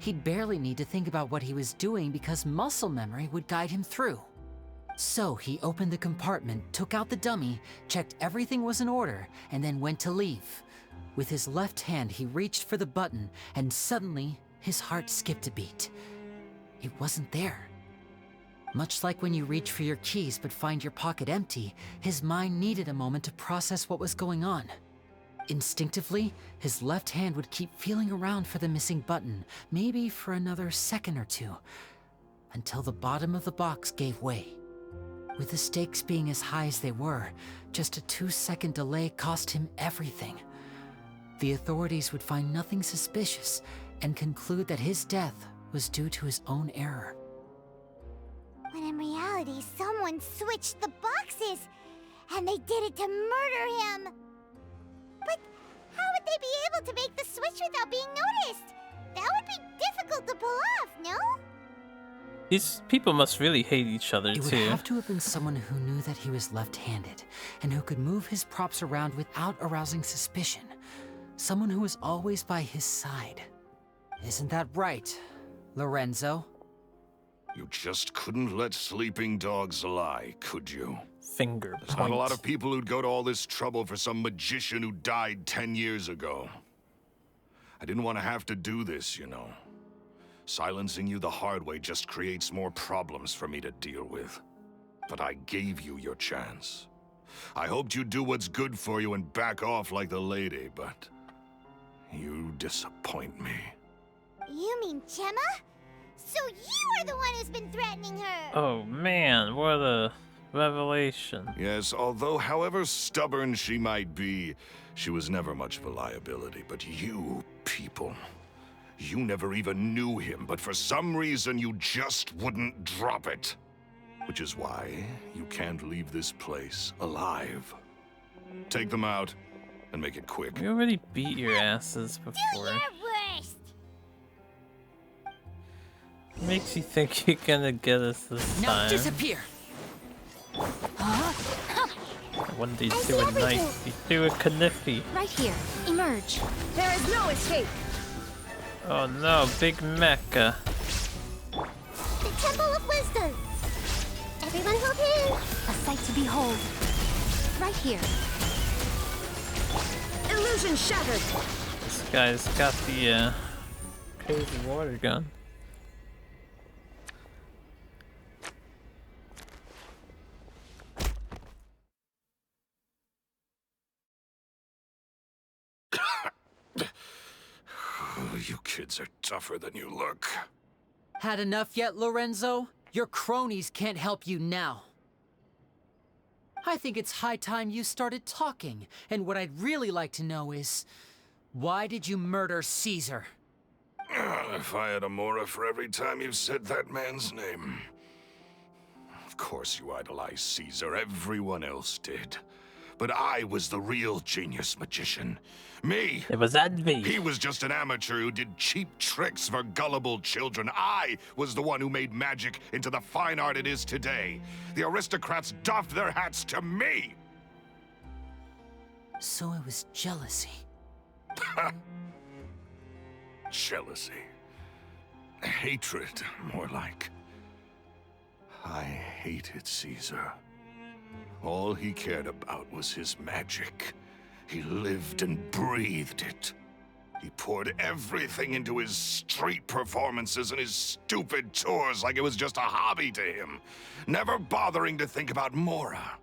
[SPEAKER 7] He'd barely need to think about what he was doing because muscle memory would guide him through. So he opened the compartment, took out the dummy, checked everything was in order, and then went to leave. With his left hand, he reached for the button, and suddenly, his heart skipped a beat. It wasn't there. Much like when you reach for your keys but find your pocket empty, his mind needed a moment to process what was going on. Instinctively, his left hand would keep feeling around for the missing button, maybe for another second or two, until the bottom of the box gave way. With the stakes being as high as they were, just a 2-second delay cost him everything. The authorities would find nothing suspicious and conclude that his death was due to his own error.
[SPEAKER 3] When in reality, someone switched the boxes, and they did it to murder him. But how would they be able to make the switch without being noticed? That would be difficult to pull off, no?
[SPEAKER 1] These people must really hate each other,
[SPEAKER 7] It would
[SPEAKER 1] too.
[SPEAKER 7] have to have been someone who knew that he was left-handed, and who could move his props around without arousing suspicion. Someone who was always by his side. Isn't that right, Lorenzo?
[SPEAKER 5] You just couldn't let sleeping dogs lie, could you?
[SPEAKER 1] Finger
[SPEAKER 5] There's
[SPEAKER 1] point.
[SPEAKER 5] not a lot of people who'd go to all this trouble for some magician who died 10 years ago. I didn't want to have to do this, you know. Silencing you the hard way just creates more problems for me to deal with. But I gave you your chance. I hoped you'd do what's good for you and back off like the lady, but you disappoint me.
[SPEAKER 3] You mean Gemma? So you are the one who's been threatening her!
[SPEAKER 1] Oh man, what a revelation.
[SPEAKER 5] Yes, although however stubborn she might be, she was never much of a liability. But you people, you never even knew him, but for some reason you just wouldn't drop it. Which is why you can't leave this place alive. Take them out, and make it quick.
[SPEAKER 1] We already beat your asses before.
[SPEAKER 3] Do your worst!
[SPEAKER 1] Makes you think you're gonna get us this
[SPEAKER 7] Now
[SPEAKER 1] time.
[SPEAKER 7] disappear!
[SPEAKER 1] One day do a knife, you do a kniffy.
[SPEAKER 8] Right here. Emerge.
[SPEAKER 6] There is no escape.
[SPEAKER 1] Oh no, big mecha.
[SPEAKER 3] The Temple of Wisdom! Everyone hold in!
[SPEAKER 8] A sight to behold. Right here.
[SPEAKER 6] Illusion shattered.
[SPEAKER 1] This guy's got the crazy water gun.
[SPEAKER 5] You kids are tougher than you look.
[SPEAKER 7] Had enough yet, Lorenzo? Your cronies can't help you now. I think it's high time you started talking, and what I'd really like to know is, why did you murder Caesar?
[SPEAKER 5] If I had a mora for every time you said that man's name. Of course you idolized Caesar, everyone else did. But I was the real genius magician. Me!
[SPEAKER 1] It was envy.
[SPEAKER 5] He was just an amateur who did cheap tricks for gullible children. I was the one who made magic into the fine art it is today. The aristocrats doffed their hats to me!
[SPEAKER 7] So it was jealousy.
[SPEAKER 5] Jealousy. Hatred, more like. I hated Caesar. All he cared about was his magic. He lived and breathed it. He poured everything into his street performances and his stupid tours like it was just a hobby to him, never bothering to think about Mora.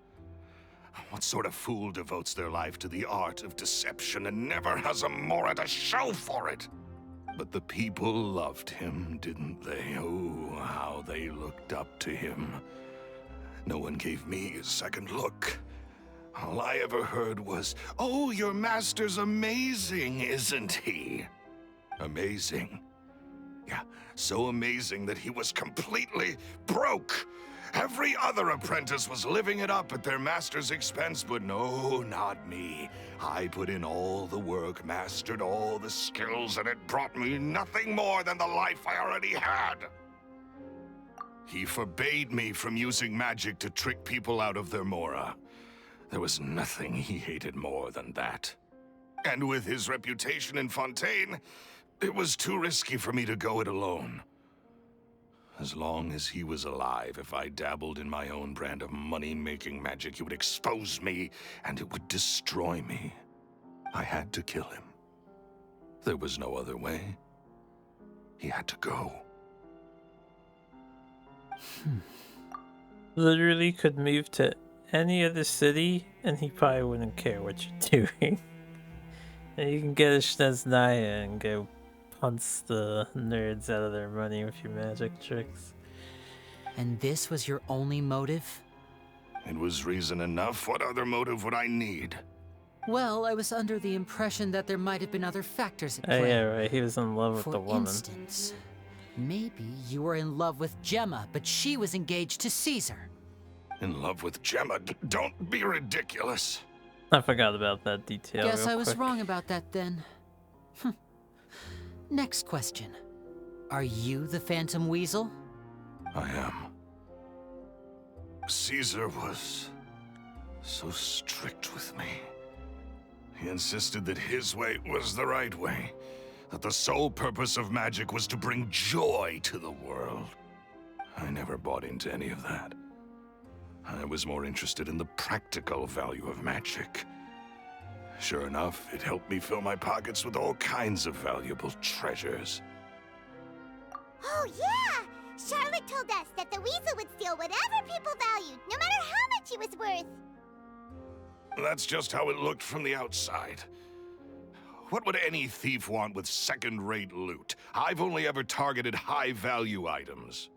[SPEAKER 5] What sort of fool devotes their life to the art of deception and never has a Mora to show for it? But the people loved him, didn't they? Oh, how they looked up to him. No one gave me a second look. All I ever heard was, "Oh, your master's amazing, isn't he?" Amazing. Yeah, so amazing that he was completely broke. Every other apprentice was living it up at their master's expense, but no, not me. I put in all the work, mastered all the skills, and it brought me nothing more than the life I already had. He forbade me from using magic to trick people out of their Mora. There was nothing he hated more than that. And with his reputation in Fontaine, it was too risky for me to go it alone. As long as he was alive, if I dabbled in my own brand of money-making magic, he would expose me, and it would destroy me. I had to kill him. There was no other way. He had to go.
[SPEAKER 1] Literally could move to any other city, and he probably wouldn't care what you're doing. And you can get a Schneznaya and go punch the nerds out of their money with your magic tricks.
[SPEAKER 7] And this was your only motive?
[SPEAKER 5] It was reason enough. What other motive would I need?
[SPEAKER 7] Well, I was under the impression that there might have been other factors at play.
[SPEAKER 1] Oh yeah, right. He was in love with the woman.
[SPEAKER 7] For instance, maybe you were in love with Gemma, but she was engaged to Caesar.
[SPEAKER 5] In love with Gemma? Don't be ridiculous.
[SPEAKER 1] I forgot about that detail.
[SPEAKER 7] Guess I was
[SPEAKER 1] quick.
[SPEAKER 7] wrong about that then. Next question. Are you the Phantom Weasel?
[SPEAKER 5] I am. Caesar was so strict with me. He insisted that his way was the right way, that the sole purpose of magic was to bring joy to the world. I never bought into any of that. I was more interested in the practical value of magic. Sure enough, it helped me fill my pockets with all kinds of valuable treasures.
[SPEAKER 3] Oh, yeah! Charlotte told us that the weasel would steal whatever people valued, no matter how much it was worth.
[SPEAKER 5] That's just how it looked from the outside. What would any thief want with second-rate loot? I've only ever targeted high-value items.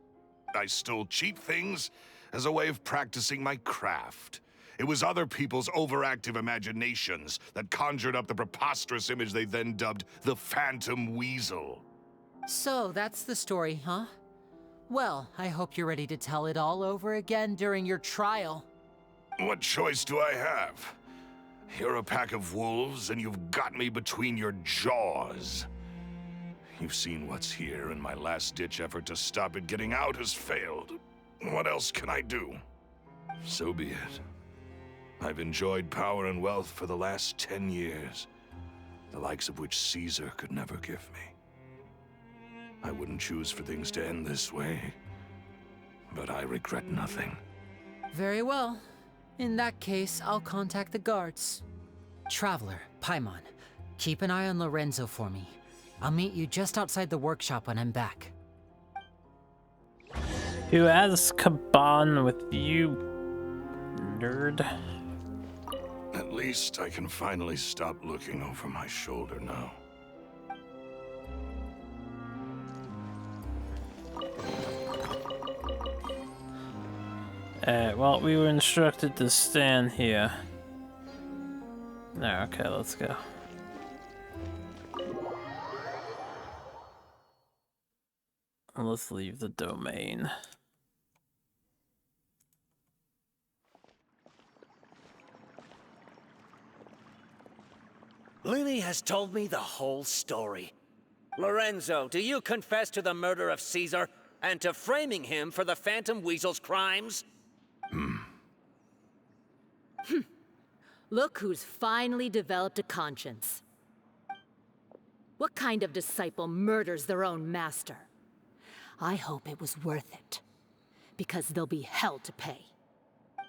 [SPEAKER 5] I stole cheap things as a way of practicing my craft. It was other people's overactive imaginations that conjured up the preposterous image they then dubbed the Phantom Weasel.
[SPEAKER 7] So, that's the story, huh? Well, I hope you're ready to tell it all over again during your trial.
[SPEAKER 5] What choice do I have? You're a pack of wolves, and you've got me between your jaws. You've seen what's here, and my last-ditch effort to stop it getting out has failed. What else can I do? So be it. I've enjoyed power and wealth for the last 10 years, the likes of which Caesar could never give me. I wouldn't choose for things to end this way, but I regret nothing.
[SPEAKER 7] Very well. In that case, I'll contact the guards. Traveler, Paimon, keep an eye on Lorenzo for me. I'll meet you just outside the workshop when I'm back.
[SPEAKER 1] Who has Kaban with you, nerd?
[SPEAKER 5] At least I can finally stop looking over my shoulder now.
[SPEAKER 1] Well, we were instructed to stand here. No, okay, let's go. Let's leave the domain.
[SPEAKER 18] Lyney has told me the whole story. Lorenzo, do you confess to the murder of Caesar and to framing him for the Phantom Weasel's crimes?
[SPEAKER 10] Look who's finally developed a conscience. What kind of disciple murders their own master? I hope it was worth it, because there'll be hell to pay.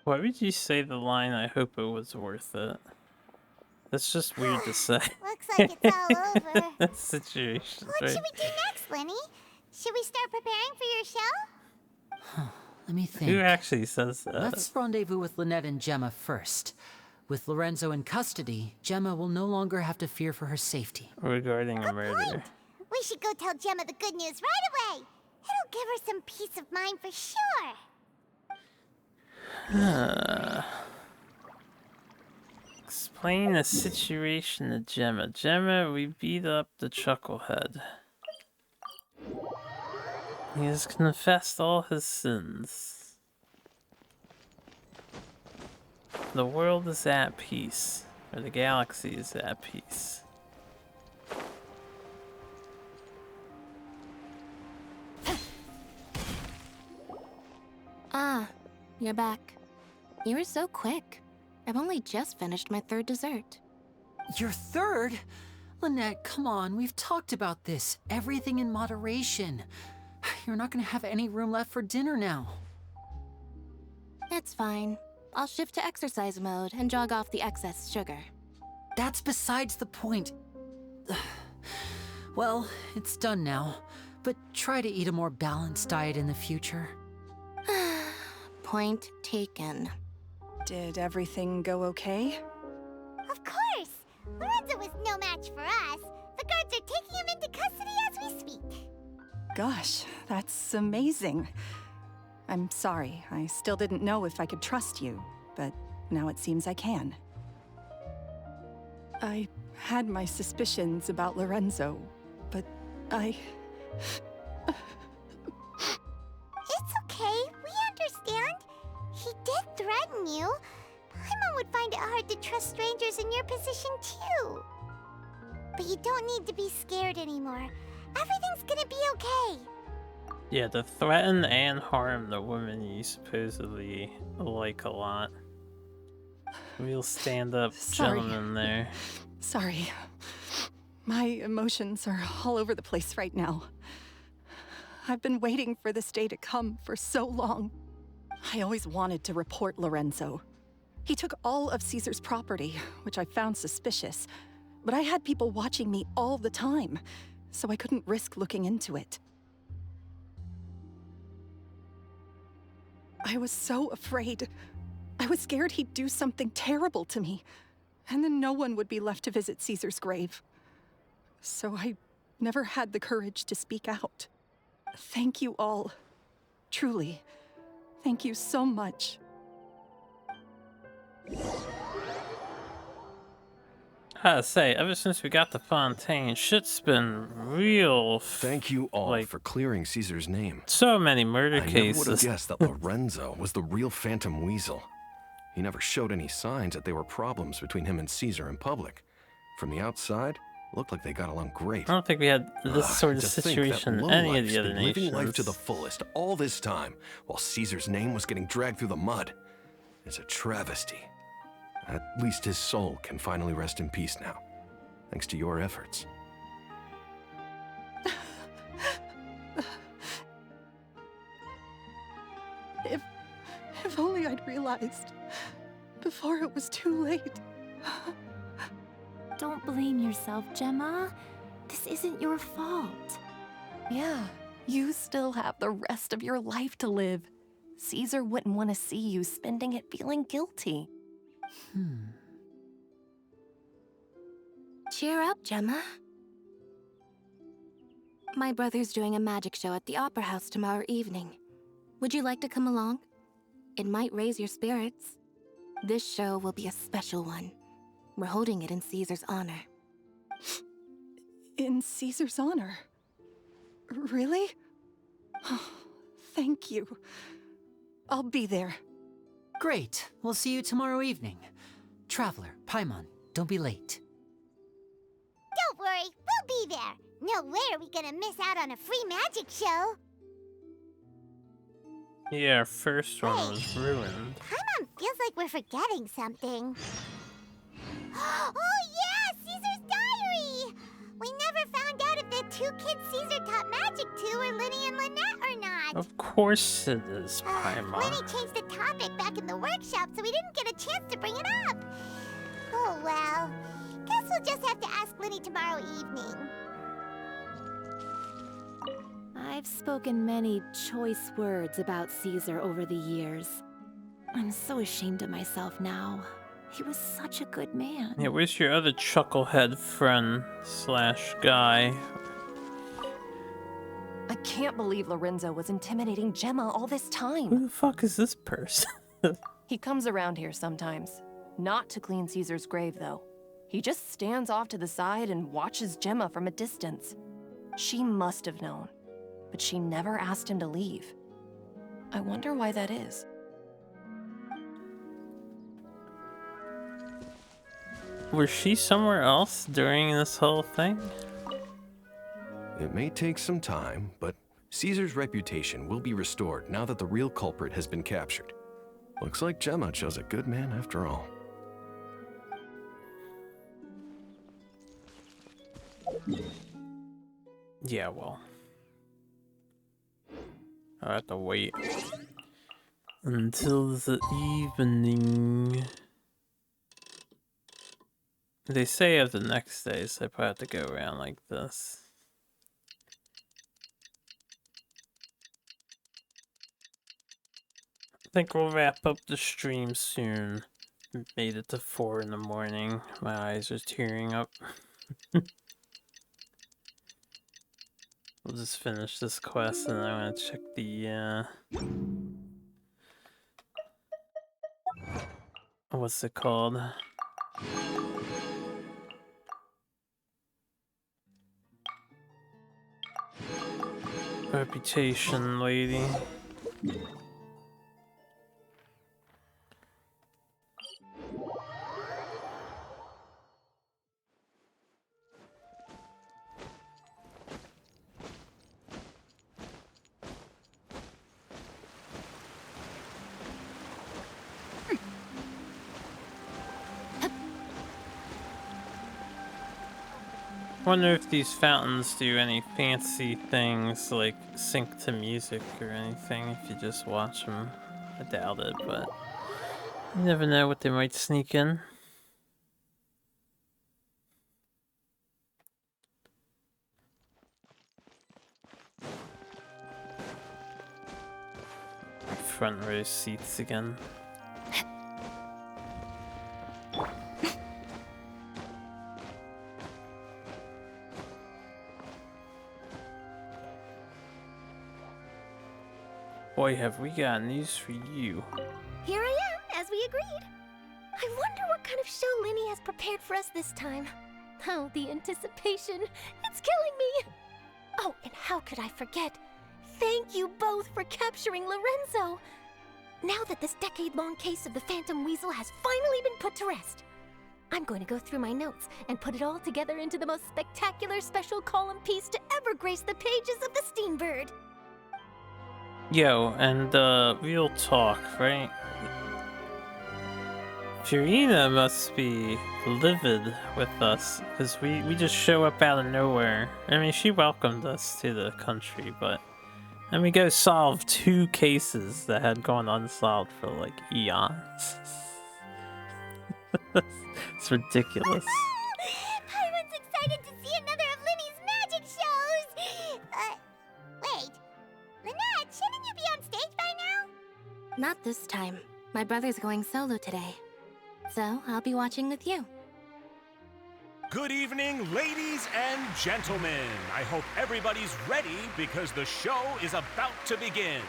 [SPEAKER 1] Why would you say the line, I hope it was worth it? That's just weird to say.
[SPEAKER 3] Looks like it's all over.
[SPEAKER 1] Situation.
[SPEAKER 3] What should we do next, Lyney? Should we start preparing for your show?
[SPEAKER 7] Let me think.
[SPEAKER 1] Who actually says that?
[SPEAKER 7] Let's rendezvous with Lynette and Gemma first. With Lorenzo in custody, Gemma will no longer have to fear for her safety.
[SPEAKER 1] Regarding a murder.
[SPEAKER 3] We should go tell Gemma the good news right away. It'll give her some peace of mind for sure.
[SPEAKER 1] Explain the situation to Gemma. Gemma, we beat up the Chucklehead. He has confessed all his sins. The world is at peace, or the galaxy is at peace.
[SPEAKER 4] Ah, you're back. You were so quick. I've only just finished my third dessert.
[SPEAKER 7] Your third? Lynette, come on, we've talked about this. Everything in moderation. You're not gonna have any room left for dinner now.
[SPEAKER 4] It's fine. I'll shift to exercise mode and jog off the excess sugar.
[SPEAKER 7] That's besides the point. Well, it's done now, but try to eat a more balanced diet in the future.
[SPEAKER 4] Point taken.
[SPEAKER 12] Did everything go okay?
[SPEAKER 3] Of course! Lorenzo was no match for us. The guards are taking him into custody as we speak.
[SPEAKER 12] Gosh, that's amazing. I'm sorry, I still didn't know if I could trust you, but now it seems I can. I had my suspicions about Lorenzo, but I...
[SPEAKER 3] It's okay, we understand. He did threaten you. Paimon would find it hard to trust strangers in your position too. But you don't need to be scared anymore. Everything's gonna be okay.
[SPEAKER 1] Yeah, to threaten and harm the woman you supposedly like a lot. Real stand-up gentleman there.
[SPEAKER 12] Sorry. My emotions are all over the place right now. I've been waiting for this day to come for so long. I always wanted to report Lorenzo. He took all of Caesar's property, which I found suspicious, but I had people watching me all the time, so I couldn't risk looking into it. I was so afraid. I was scared he'd do something terrible to me, and then no one would be left to visit Caesar's grave. So I never had the courage to speak out. Thank you all. Truly. Thank you so much.
[SPEAKER 1] I gotta say, ever since we got the Fontaine, shit's been real.
[SPEAKER 13] Thank you all for clearing Caesar's name.
[SPEAKER 1] So many murder cases.
[SPEAKER 13] I never would have guessed that Lorenzo was the real Phantom Weasel. He never showed any signs that there were problems between him and Caesar in public. From the outside, it looked like they got along great.
[SPEAKER 1] I don't think we had this sort of situation in any of the other nations.
[SPEAKER 13] Living life to the fullest all this time, while Caesar's name was getting dragged through the mud. It's a travesty. At least his soul can finally rest in peace now, thanks to your efforts.
[SPEAKER 12] If only I'd realized before it was too late.
[SPEAKER 4] Don't blame yourself, Gemma. This isn't your fault.
[SPEAKER 12] Yeah, you still have the rest of your life to live. Caesar wouldn't want to see you spending it feeling guilty.
[SPEAKER 4] Cheer up, Gemma. My brother's doing a magic show at the Opera House tomorrow evening. Would you like to come along? It might raise your spirits. This show will be a special one. We're holding it in Caesar's honor.
[SPEAKER 12] In Caesar's honor? Really? Oh, thank you. I'll be there.
[SPEAKER 7] Great. We'll see you tomorrow evening. Traveler, Paimon, don't be late.
[SPEAKER 3] Don't worry, we'll be there. No way are we gonna miss out on a free magic show.
[SPEAKER 1] Yeah, our first one was ruined.
[SPEAKER 3] Paimon feels like we're forgetting something. Oh yeah, Caesar's diary! We never found out if the two kids Caesar taught magic to were Lyney and Lynette or not.
[SPEAKER 1] Of course it is, Paimon.
[SPEAKER 3] Lyney changed the topic back in the workshop, so we didn't get a chance to bring it up. Oh well. Guess we'll just have to ask Lyney tomorrow evening.
[SPEAKER 10] I've spoken many choice words about Caesar over the years. I'm so ashamed of myself now. He was such a good man.
[SPEAKER 1] Yeah, where's your other chucklehead friend slash guy?
[SPEAKER 19] I can't believe Lorenzo was intimidating Gemma all this time.
[SPEAKER 1] Who the fuck is this person?
[SPEAKER 19] He comes around here sometimes. Not to clean Caesar's grave, though. He just stands off to the side and watches Gemma from a distance. She must have known, but she never asked him to leave. I wonder why that is.
[SPEAKER 1] Was she somewhere else during this whole thing?
[SPEAKER 13] It may take some time, but Caesar's reputation will be restored now that the real culprit has been captured. Looks like Gemma chose a good man after all.
[SPEAKER 1] Yeah, well. I have to wait until the evening. They say of the next day, so I probably have to go around like this. I think we'll wrap up the stream soon. Made it to 4 in the morning. My eyes are tearing up. We'll just finish this quest and I want to check the what's it called? Reputation lady. Wonder if these fountains do any fancy things like sync to music or anything if you just watch them. I doubt it, but you never know what they might sneak in. Front row seats again. Boy, have we got news for you.
[SPEAKER 4] Here I am, as we agreed. I wonder what kind of show Lyney has prepared for us this time. Oh, the anticipation. It's killing me. Oh, and how could I forget? Thank you both for capturing Lorenzo. Now that this decade-long case of the Phantom Weasel has finally been put to rest, I'm going to go through my notes and put it all together into the most spectacular special column piece to ever grace the pages of the Steenbird.
[SPEAKER 1] Yo, and real talk, right? Furina must be livid with us, because we just show up out of nowhere. I mean, she welcomed us to the country, but then we go solve 2 cases that had gone unsolved for like eons. It's ridiculous.
[SPEAKER 3] Paimon's excited to see another of Lyney's magic shows! Wait. Lynette, shouldn't you be on stage by now?
[SPEAKER 20] Not this time. My brother's going solo today. So, I'll be watching with you.
[SPEAKER 21] Good evening, ladies and gentlemen. I hope everybody's ready because the show is about to begin.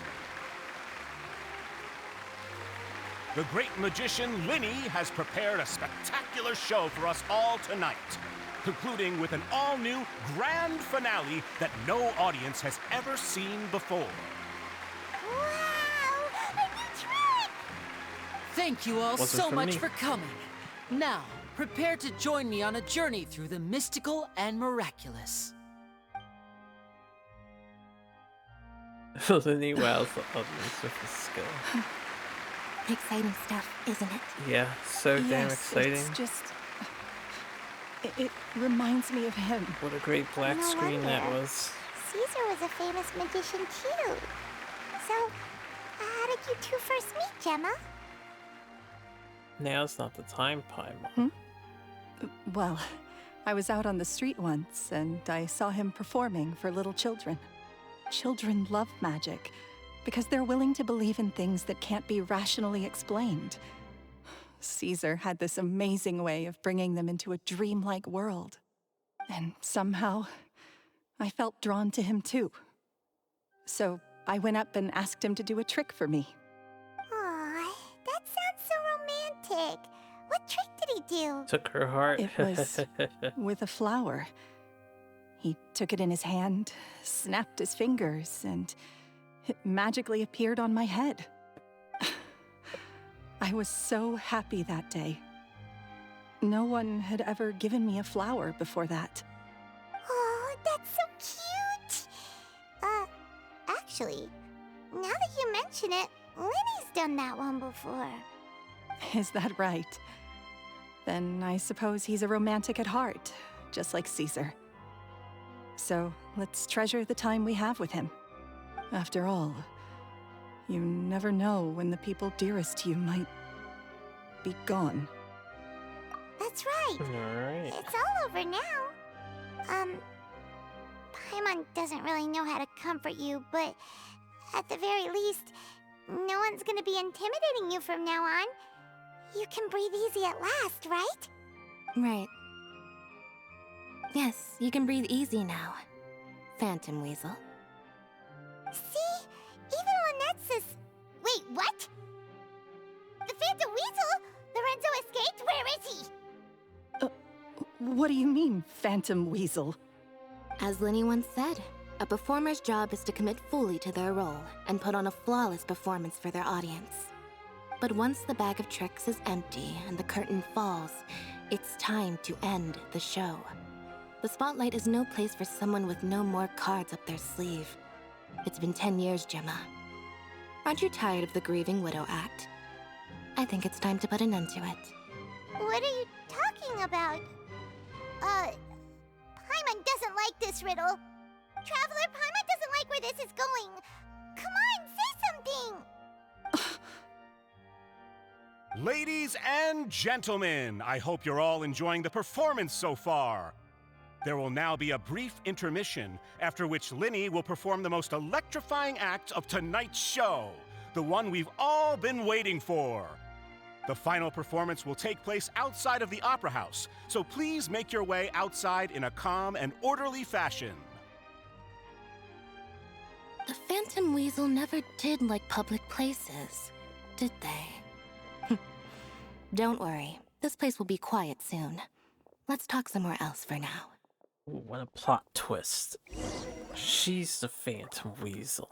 [SPEAKER 21] The great magician Lyney has prepared a spectacular show for us all tonight, concluding with an all-new grand finale that no audience has ever seen before.
[SPEAKER 3] Wow! A new trick!
[SPEAKER 7] Thank you all
[SPEAKER 1] Wasn't
[SPEAKER 7] so
[SPEAKER 1] for
[SPEAKER 7] much
[SPEAKER 1] me.
[SPEAKER 7] for coming. Now, prepare to join me on a journey through the mystical and miraculous.
[SPEAKER 1] Lyney wows the audience with his skill.
[SPEAKER 20] Exciting stuff, isn't it?
[SPEAKER 1] Yeah, so damn
[SPEAKER 12] Yes,
[SPEAKER 1] exciting.
[SPEAKER 12] It's just... It reminds me of him.
[SPEAKER 1] What a great black
[SPEAKER 3] No
[SPEAKER 1] screen that
[SPEAKER 3] wonder.
[SPEAKER 1] was.
[SPEAKER 3] Caesar was a famous magician too. So, how did you two first meet, Gemma?
[SPEAKER 1] Now's not the time, Paimon.
[SPEAKER 12] Well, I was out on the street once, and I saw him performing for little children. Children love magic, because they're willing to believe in things that can't be rationally explained. Caesar had this amazing way of bringing them into a dreamlike world. And somehow, I felt drawn to him too. So I went up and asked him to do a trick for me.
[SPEAKER 3] Aw, that sounds so romantic. What trick did he do?
[SPEAKER 1] Took her heart.
[SPEAKER 12] It was with a flower. He took it in his hand, snapped his fingers, and it magically appeared on my head. I was so happy that day. No one had ever given me a flower before that.
[SPEAKER 3] Oh, that's so cute! Actually, now that you mention it, Lyney's done that one before.
[SPEAKER 12] Is that right? Then I suppose he's a romantic at heart, just like Caesar. So let's treasure the time we have with him. After all, you never know when the people dearest to you might be gone.
[SPEAKER 3] That's right.
[SPEAKER 1] Alright.
[SPEAKER 3] It's all over now. Paimon doesn't really know how to comfort you, but at the very least, no one's gonna be intimidating you from now on. You can breathe easy at last, right?
[SPEAKER 20] Right. Yes, you can breathe easy now, Phantom Weasel.
[SPEAKER 3] See? Even Lynette says... Wait, what? The Phantom Weasel? Lorenzo escaped? Where is he?
[SPEAKER 12] What do you mean, Phantom Weasel?
[SPEAKER 20] As Lyney once said, a performer's job is to commit fully to their role and put on a flawless performance for their audience. But once the bag of tricks is empty and the curtain falls, it's time to end the show. The spotlight is no place for someone with no more cards up their sleeve. It's been 10 years, Gemma. Aren't you tired of the grieving widow act? I think it's time to put an end to it.
[SPEAKER 3] What are you talking about? Paimon doesn't like this riddle. Traveler, Paimon doesn't like where this is going. Come on, say something!
[SPEAKER 21] Ladies and gentlemen, I hope you're all enjoying the performance so far. There will now be a brief intermission, after which Lyney will perform the most electrifying act of tonight's show, the one we've all been waiting for. The final performance will take place outside of the Opera House, so please make your way outside in a calm and orderly fashion.
[SPEAKER 20] The Phantom Weasel never did like public places, did they? Don't worry, this place will be quiet soon. Let's talk somewhere else for now.
[SPEAKER 1] Ooh, what a plot twist. She's the Phantom Weasel.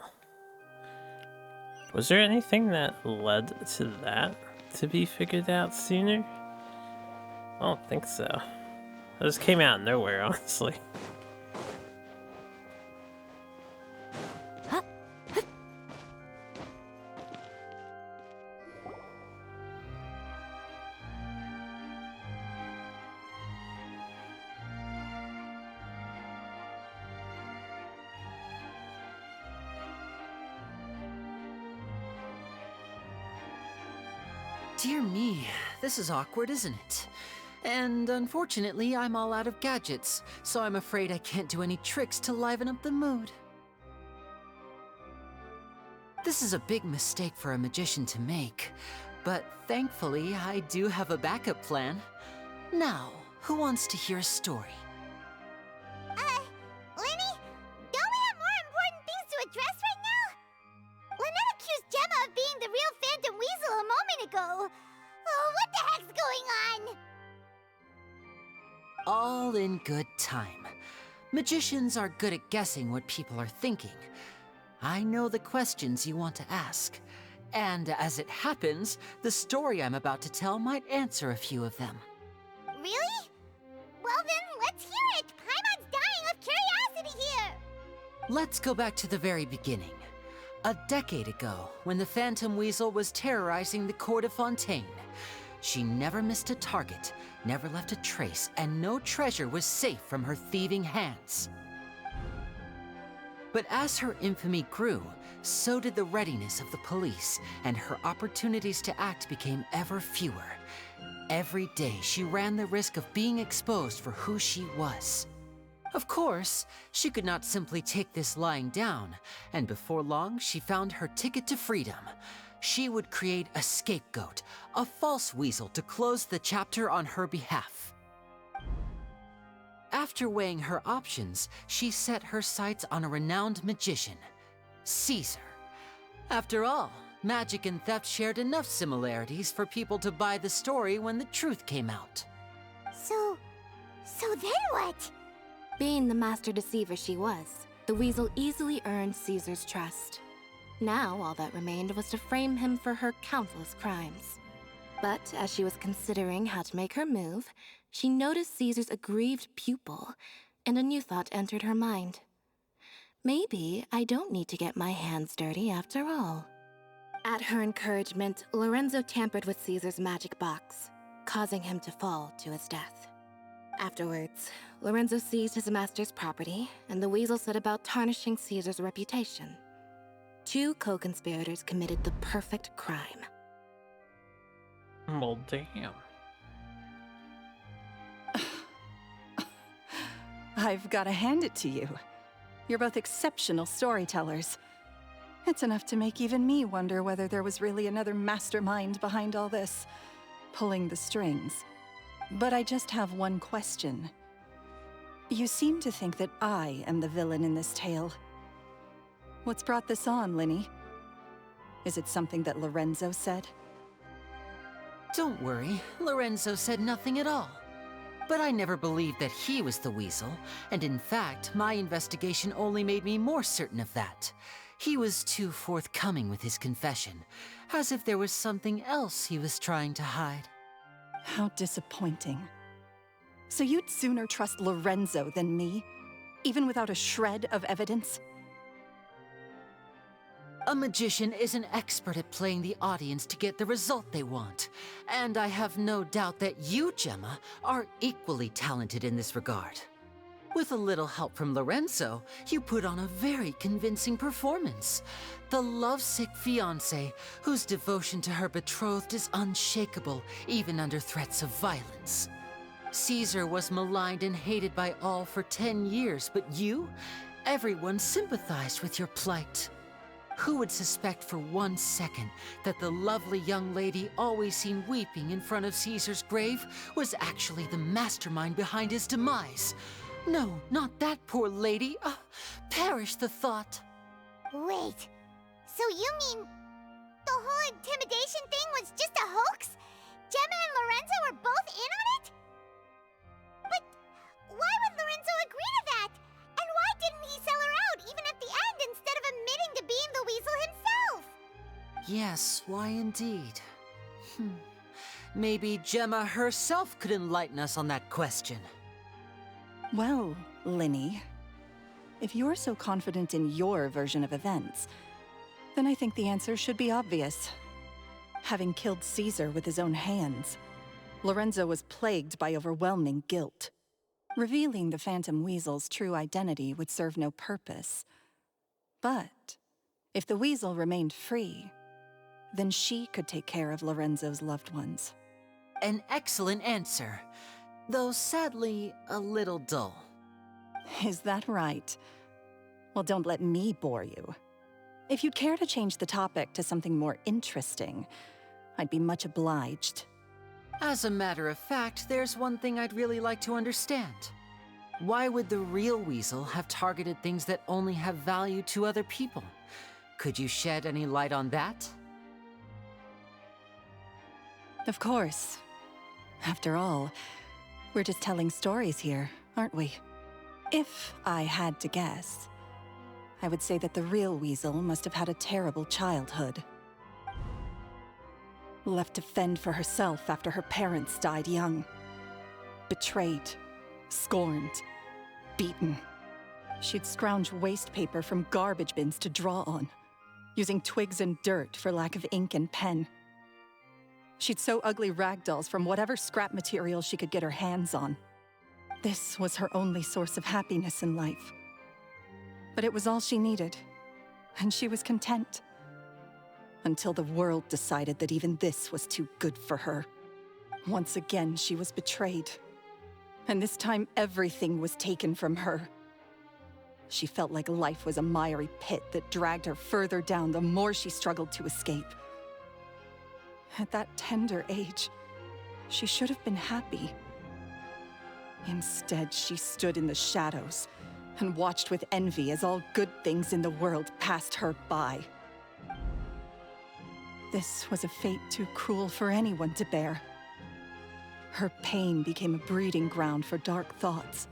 [SPEAKER 1] Was there anything that led to that to be figured out sooner? I don't think so. It just came out of nowhere, honestly.
[SPEAKER 7] Dear me, this is awkward, isn't it? And unfortunately, I'm all out of gadgets, so I'm afraid I can't do any tricks to liven up the mood. This is a big mistake for a magician to make, but thankfully, I do have a backup plan. Now, who wants to hear a story?
[SPEAKER 3] Lyney, don't we have more important things to address right now? Lynette accused Gemma of being the real Phantom Weasel a moment ago. Oh, what the heck's going on?
[SPEAKER 7] All in good time. Magicians are good at guessing what people are thinking. I know the questions you want to ask. And as it happens, the story I'm about to tell might answer a few of them.
[SPEAKER 3] Really? Well then, let's hear it! Paimon's dying of curiosity here!
[SPEAKER 7] Let's go back to the very beginning. A decade ago, when the Phantom Weasel was terrorizing the court of Fontaine. She never missed a target, never left a trace, and no treasure was safe from her thieving hands. But as her infamy grew, so did the readiness of the police, and her opportunities to act became ever fewer. every day she ran the risk of being exposed for who she was. Of course, she could not simply take this lying down, and before long she found her ticket to freedom. She would create a scapegoat, a false weasel to close the chapter on her behalf. After weighing her options, she set her sights on a renowned magician, Caesar. After all, magic and theft shared enough similarities for people to buy the story when the truth came out.
[SPEAKER 3] So then what?
[SPEAKER 20] Being the master deceiver she was, the weasel easily earned Caesar's trust. Now all that remained was to frame him for her countless crimes. But as she was considering how to make her move, she noticed Caesar's aggrieved pupil, and a new thought entered her mind. Maybe I don't need to get my hands dirty after all. At her encouragement, Lorenzo tampered with Caesar's magic box, causing him to fall to his death. Afterwards, Lorenzo seized his master's property, and the weasel set about tarnishing Caesar's reputation. Two co-conspirators committed the perfect crime.
[SPEAKER 1] Well, damn.
[SPEAKER 12] I've got to hand it to you. You're both exceptional storytellers. It's enough to make even me wonder whether there was really another mastermind behind all this, pulling the strings. But I just have one question. You seem to think that I am the villain in this tale. What's brought this on, Lyney? Is it something that Lorenzo said?
[SPEAKER 7] Don't worry, Lorenzo said nothing at all. But I never believed that he was the weasel, and in fact, my investigation only made me more certain of that. He was too forthcoming with his confession, as if there was something else he was trying to hide.
[SPEAKER 12] How disappointing. So you'd sooner trust Lorenzo than me, even without a shred of evidence?
[SPEAKER 7] A magician is an expert at playing the audience to get the result they want, and I have no doubt that you, Gemma, are equally talented in this regard. With a little help from Lorenzo, you put on a very convincing performance. The lovesick fiancé, whose devotion to her betrothed is unshakable, even under threats of violence. Caesar was maligned and hated by all for 10 years, but you? Everyone sympathized with your plight. Who would suspect for 1 second that the lovely young lady always seen weeping in front of Caesar's grave was actually the mastermind behind his demise? No, not that poor lady. Perish the thought.
[SPEAKER 3] Wait, so you mean the whole intimidation thing was just a hoax? Gemma and Lorenzo were both in on it? But why would Lorenzo agree to that? And why didn't he sell her out even at the end instead of admitting to being the weasel himself?
[SPEAKER 7] Yes, why indeed? Maybe Gemma herself could enlighten us on that question.
[SPEAKER 12] Well, Lyney, if you're so confident in your version of events, then I think the answer should be obvious. Having killed Caesar with his own hands, Lorenzo was plagued by overwhelming guilt. Revealing the Phantom Weasel's true identity would serve no purpose. But if the Weasel remained free, then she could take care of Lorenzo's loved ones.
[SPEAKER 7] An excellent answer, though sadly a little dull.
[SPEAKER 12] Is that right? Well, don't let me bore you. If you'd care to change the topic to something more interesting, I'd be much obliged.
[SPEAKER 7] As a matter of fact, there's one thing I'd really like to understand. Why would the real weasel have targeted things that only have value to other people? Could you shed any light on that?
[SPEAKER 12] Of course. After all, we're just telling stories here, aren't we? If I had to guess, I would say that the real weasel must have had a terrible childhood. Left to fend for herself after her parents died young. Betrayed, scorned, beaten. She'd scrounge waste paper from garbage bins to draw on, using twigs and dirt for lack of ink and pen. She'd sew ugly rag dolls from whatever scrap material she could get her hands on. This was her only source of happiness in life. But it was all she needed, and she was content. Until the world decided that even this was too good for her. Once again, she was betrayed. And this time, everything was taken from her. She felt like life was a miry pit that dragged her further down the more she struggled to escape. At that tender age, she should have been happy. Instead, she stood in the shadows and watched with envy as all good things in the world passed her by. This was a fate too cruel for anyone to bear. Her pain became a breeding ground for dark thoughts.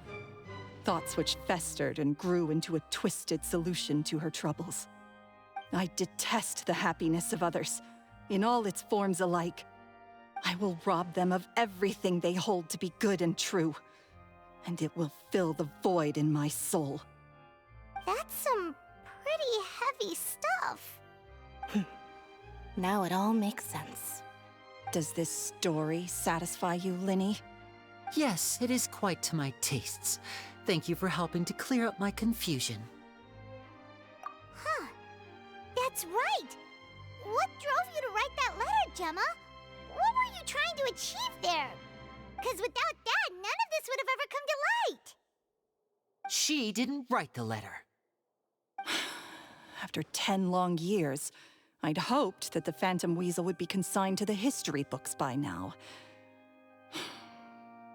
[SPEAKER 12] Thoughts which festered and grew into a twisted solution to her troubles. I detest the happiness of others, in all its forms alike. I will rob them of everything they hold to be good and true, and it will fill the void in my soul.
[SPEAKER 3] That's some pretty heavy stuff.
[SPEAKER 20] Now it all makes sense.
[SPEAKER 12] Does this story satisfy you, Lyney?
[SPEAKER 7] Yes, it is quite to my tastes. Thank you for helping to clear up my confusion.
[SPEAKER 3] Huh. That's right! What drove you to write that letter, Gemma? What were you trying to achieve there? Because without that, none of this would have ever come to light!
[SPEAKER 7] She didn't write the letter.
[SPEAKER 12] After 10 long years, I'd hoped that the Phantom Weasel would be consigned to the history books by now.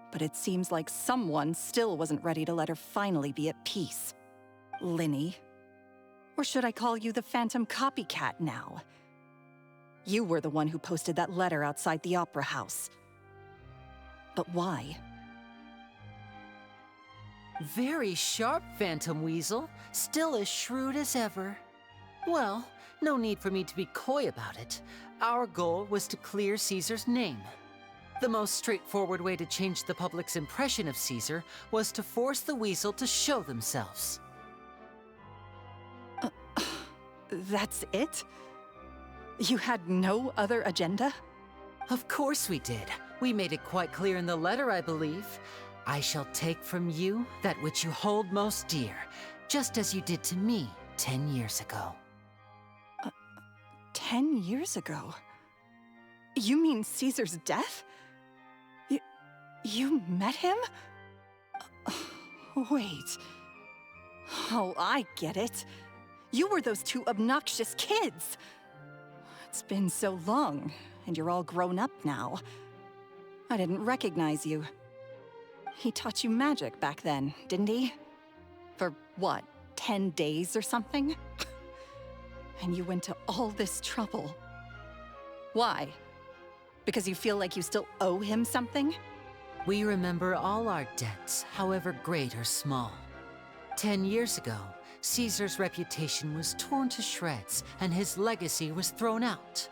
[SPEAKER 12] But it seems like someone still wasn't ready to let her finally be at peace. Lyney. Or should I call you the Phantom Copycat now? You were the one who posted that letter outside the Opera House. But why?
[SPEAKER 7] Very sharp, Phantom Weasel. Still as shrewd as ever. Well, no need for me to be coy about it. Our goal was to clear Caesar's name. The most straightforward way to change the public's impression of Caesar was to force the Weasel to show themselves.
[SPEAKER 12] That's it? You had no other agenda?
[SPEAKER 7] Of course we did. We made it quite clear in the letter, I believe. I shall take from you that which you hold most dear, just as you did to me 10 years ago.
[SPEAKER 12] 10 years ago? You mean Caesar's death? You met him? Wait. Oh, I get it. You were those two obnoxious kids. It's been so long, and you're all grown up now. I didn't recognize you. He taught you magic back then, didn't he? For what, 10 days or something? And you went to all this trouble. Why? Because you feel like you still owe him something?
[SPEAKER 7] We remember all our debts, however great or small. 10 years ago, Caesar's reputation was torn to shreds, and his legacy was thrown out.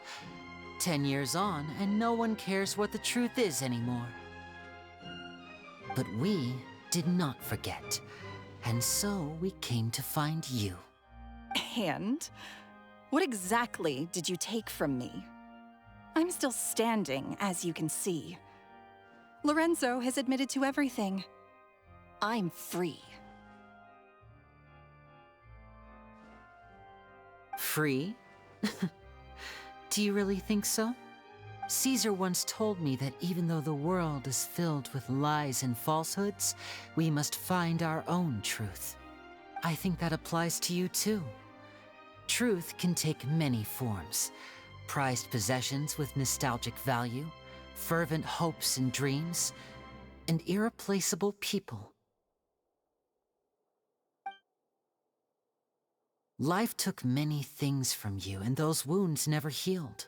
[SPEAKER 7] 10 years on, and no one cares what the truth is anymore. But we did not forget, and so we came to find you.
[SPEAKER 12] And? What exactly did you take from me? I'm still standing, as you can see. Lorenzo has admitted to everything. I'm free.
[SPEAKER 7] Free? Do you really think so? Caesar once told me that even though the world is filled with lies and falsehoods, we must find our own truth. I think that applies to you too. Truth can take many forms. Prized possessions with nostalgic value, fervent hopes and dreams, and irreplaceable people. Life took many things from you, and those wounds never healed.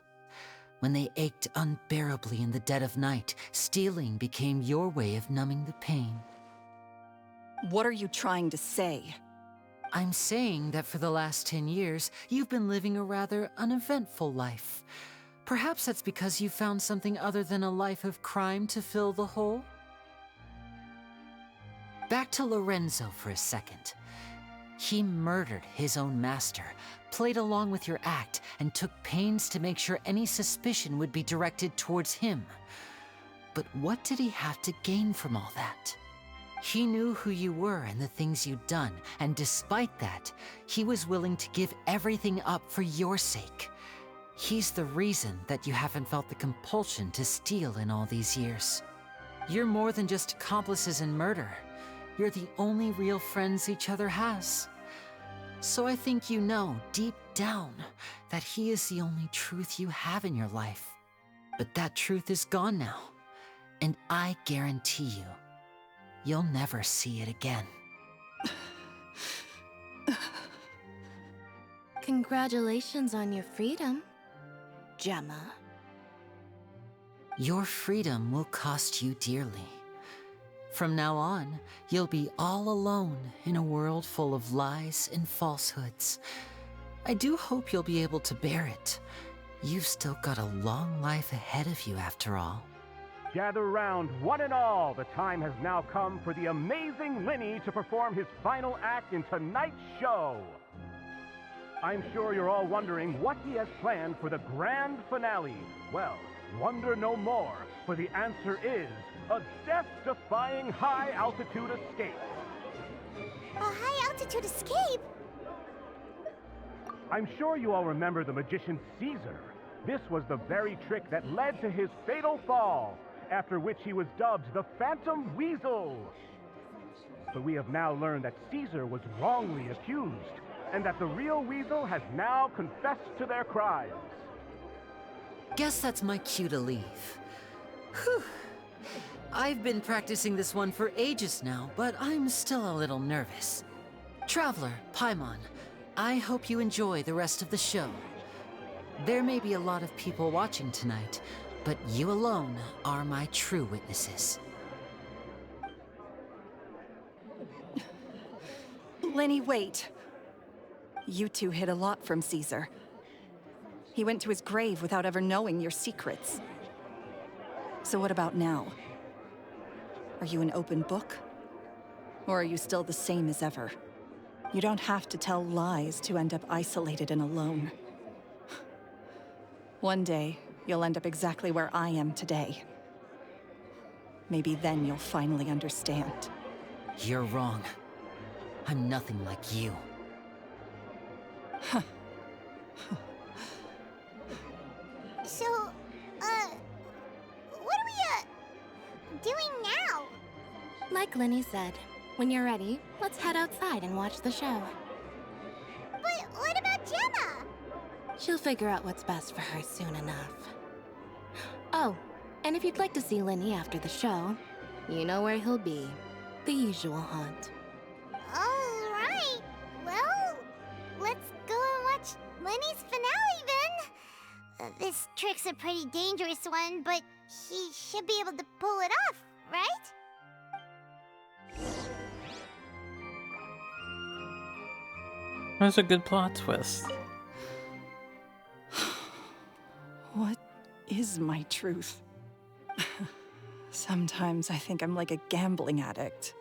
[SPEAKER 7] When they ached unbearably in the dead of night, stealing became your way of numbing the pain.
[SPEAKER 12] What are you trying to say?
[SPEAKER 7] I'm saying that for the last 10 years, you've been living a rather uneventful life. Perhaps that's because you found something other than a life of crime to fill the hole? Back to Lorenzo for a second. He murdered his own master, played along with your act, and took pains to make sure any suspicion would be directed towards him. But what did he have to gain from all that? He knew who you were and the things you'd done, and despite that, he was willing to give everything up for your sake. He's the reason that you haven't felt the compulsion to steal in all these years. You're more than just accomplices in murder. You're the only real friends each other has. So I think you know, deep down, that he is the only truth you have in your life. But that truth is gone now. And I guarantee you, you'll never see it again.
[SPEAKER 20] Congratulations on your freedom, Gemma.
[SPEAKER 7] Your freedom will cost you dearly. From now on, you'll be all alone in a world full of lies and falsehoods. I do hope you'll be able to bear it. You've still got a long life ahead of you after all.
[SPEAKER 21] Gather round, one and all. The time has now come for the amazing Lyney to perform his final act in tonight's show. I'm sure you're all wondering what he has planned for the grand finale. Well, wonder no more, for the answer is a death-defying high-altitude escape.
[SPEAKER 3] A high-altitude escape?
[SPEAKER 21] I'm sure you all remember the magician Caesar. This was the very trick that led to his fatal fall, after which he was dubbed the Phantom Weasel. But we have now learned that Caesar was wrongly accused, and that the real Weasel has now confessed to their crimes.
[SPEAKER 7] Guess that's my cue to leave. Whew. I've been practicing this one for ages now, but I'm still a little nervous. Traveler, Paimon, I hope you enjoy the rest of the show. There may be a lot of people watching tonight, but you alone are my true witnesses.
[SPEAKER 12] Lyney, wait. You two hid a lot from Caesar. He went to his grave without ever knowing your secrets. So what about now? Are you an open book? Or are you still the same as ever? You don't have to tell lies to end up isolated and alone. One day, you'll end up exactly where I am today. Maybe then you'll finally understand.
[SPEAKER 7] You're wrong. I'm nothing like you.
[SPEAKER 3] So, what are we, doing now?
[SPEAKER 20] Like Lyney said, when you're ready, let's head outside and watch the show.
[SPEAKER 3] But what about Gemma?
[SPEAKER 20] She'll figure out what's best for her soon enough. Oh, and if you'd like to see Lyney after the show, you know where he'll be. The usual haunt.
[SPEAKER 3] All right. Well, let's go and watch Lyney's finale then. This trick's a pretty dangerous one, but he should be able to pull it off, right?
[SPEAKER 1] That's a good plot twist.
[SPEAKER 12] What is my truth? Sometimes I think I'm like a gambling addict.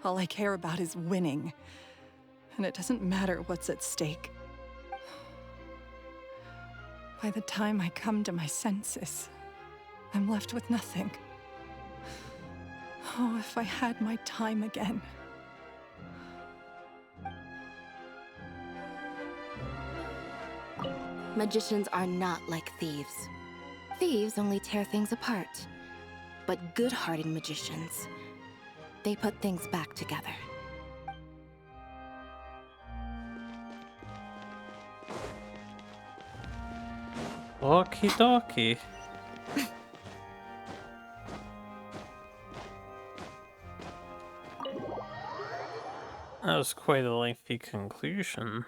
[SPEAKER 12] All I care about is winning, and it doesn't matter what's at stake. By the time I come to my senses, I'm left with nothing. Oh, if I had my time again.
[SPEAKER 20] Magicians are not like thieves. Thieves only tear things apart. But good-hearted magicians, they put things back together.
[SPEAKER 1] Okie dokie. That was quite a lengthy conclusion.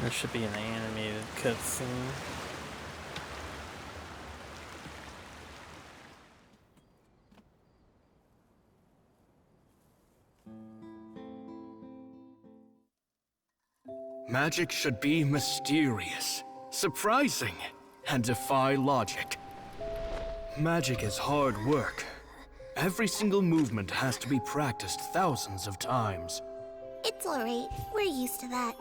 [SPEAKER 1] There should be an animated cutscene.
[SPEAKER 17] Magic should be mysterious, surprising, and defy logic. Magic is hard work. Every single movement has to be practiced thousands of times.
[SPEAKER 3] It's alright. We're used to that.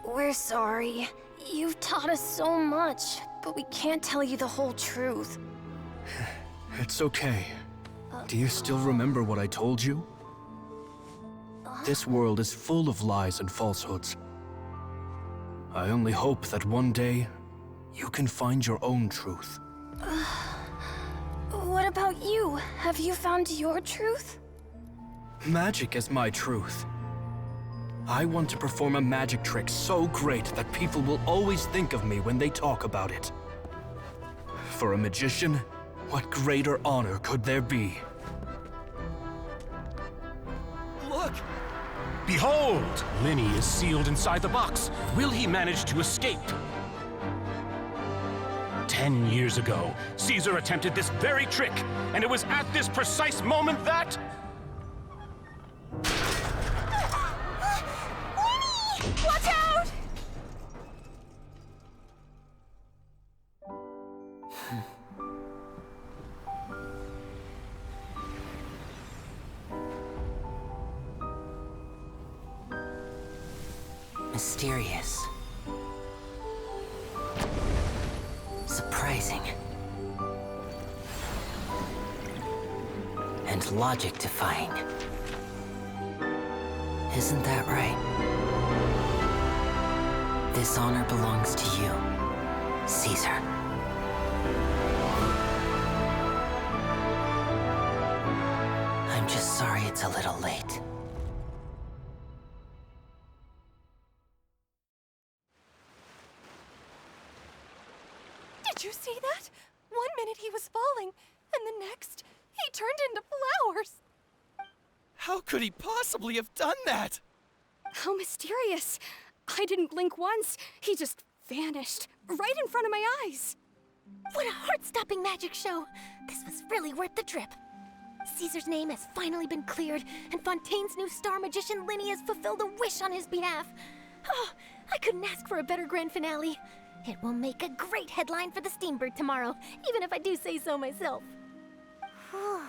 [SPEAKER 4] We're sorry. You've taught us so much, but we can't tell you the whole truth.
[SPEAKER 17] It's okay. Do you still remember what I told you? This world is full of lies and falsehoods. I only hope that one day, you can find your own truth.
[SPEAKER 6] What about you? Have you found your truth?
[SPEAKER 17] Magic is my truth. I want to perform a magic trick so great that people will always think of me when they talk about it. For a magician, what greater honor could there be?
[SPEAKER 21] Look! Behold! Lyney is sealed inside the box. Will he manage to escape? 10 years ago, Caesar attempted this very trick, and it was at this precise moment that...
[SPEAKER 6] Watch out!
[SPEAKER 7] Mysterious. Surprising. And logic-defying. Isn't that right? This honor belongs to you, Caesar. I'm just sorry it's a little late.
[SPEAKER 19] Did you see that? 1 minute he was falling, and the next, he turned into flowers.
[SPEAKER 16] How could he possibly have done that?
[SPEAKER 6] How mysterious. I didn't blink once. He just vanished right in front of my eyes.
[SPEAKER 4] What a heart-stopping magic show! This was really worth the trip. Caesar's name has finally been cleared, and Fontaine's new star magician Lyney has fulfilled a wish on his behalf. Oh, I couldn't ask for a better grand finale. It will make a great headline for the Steambird tomorrow, even if I do say so myself.
[SPEAKER 3] Whew.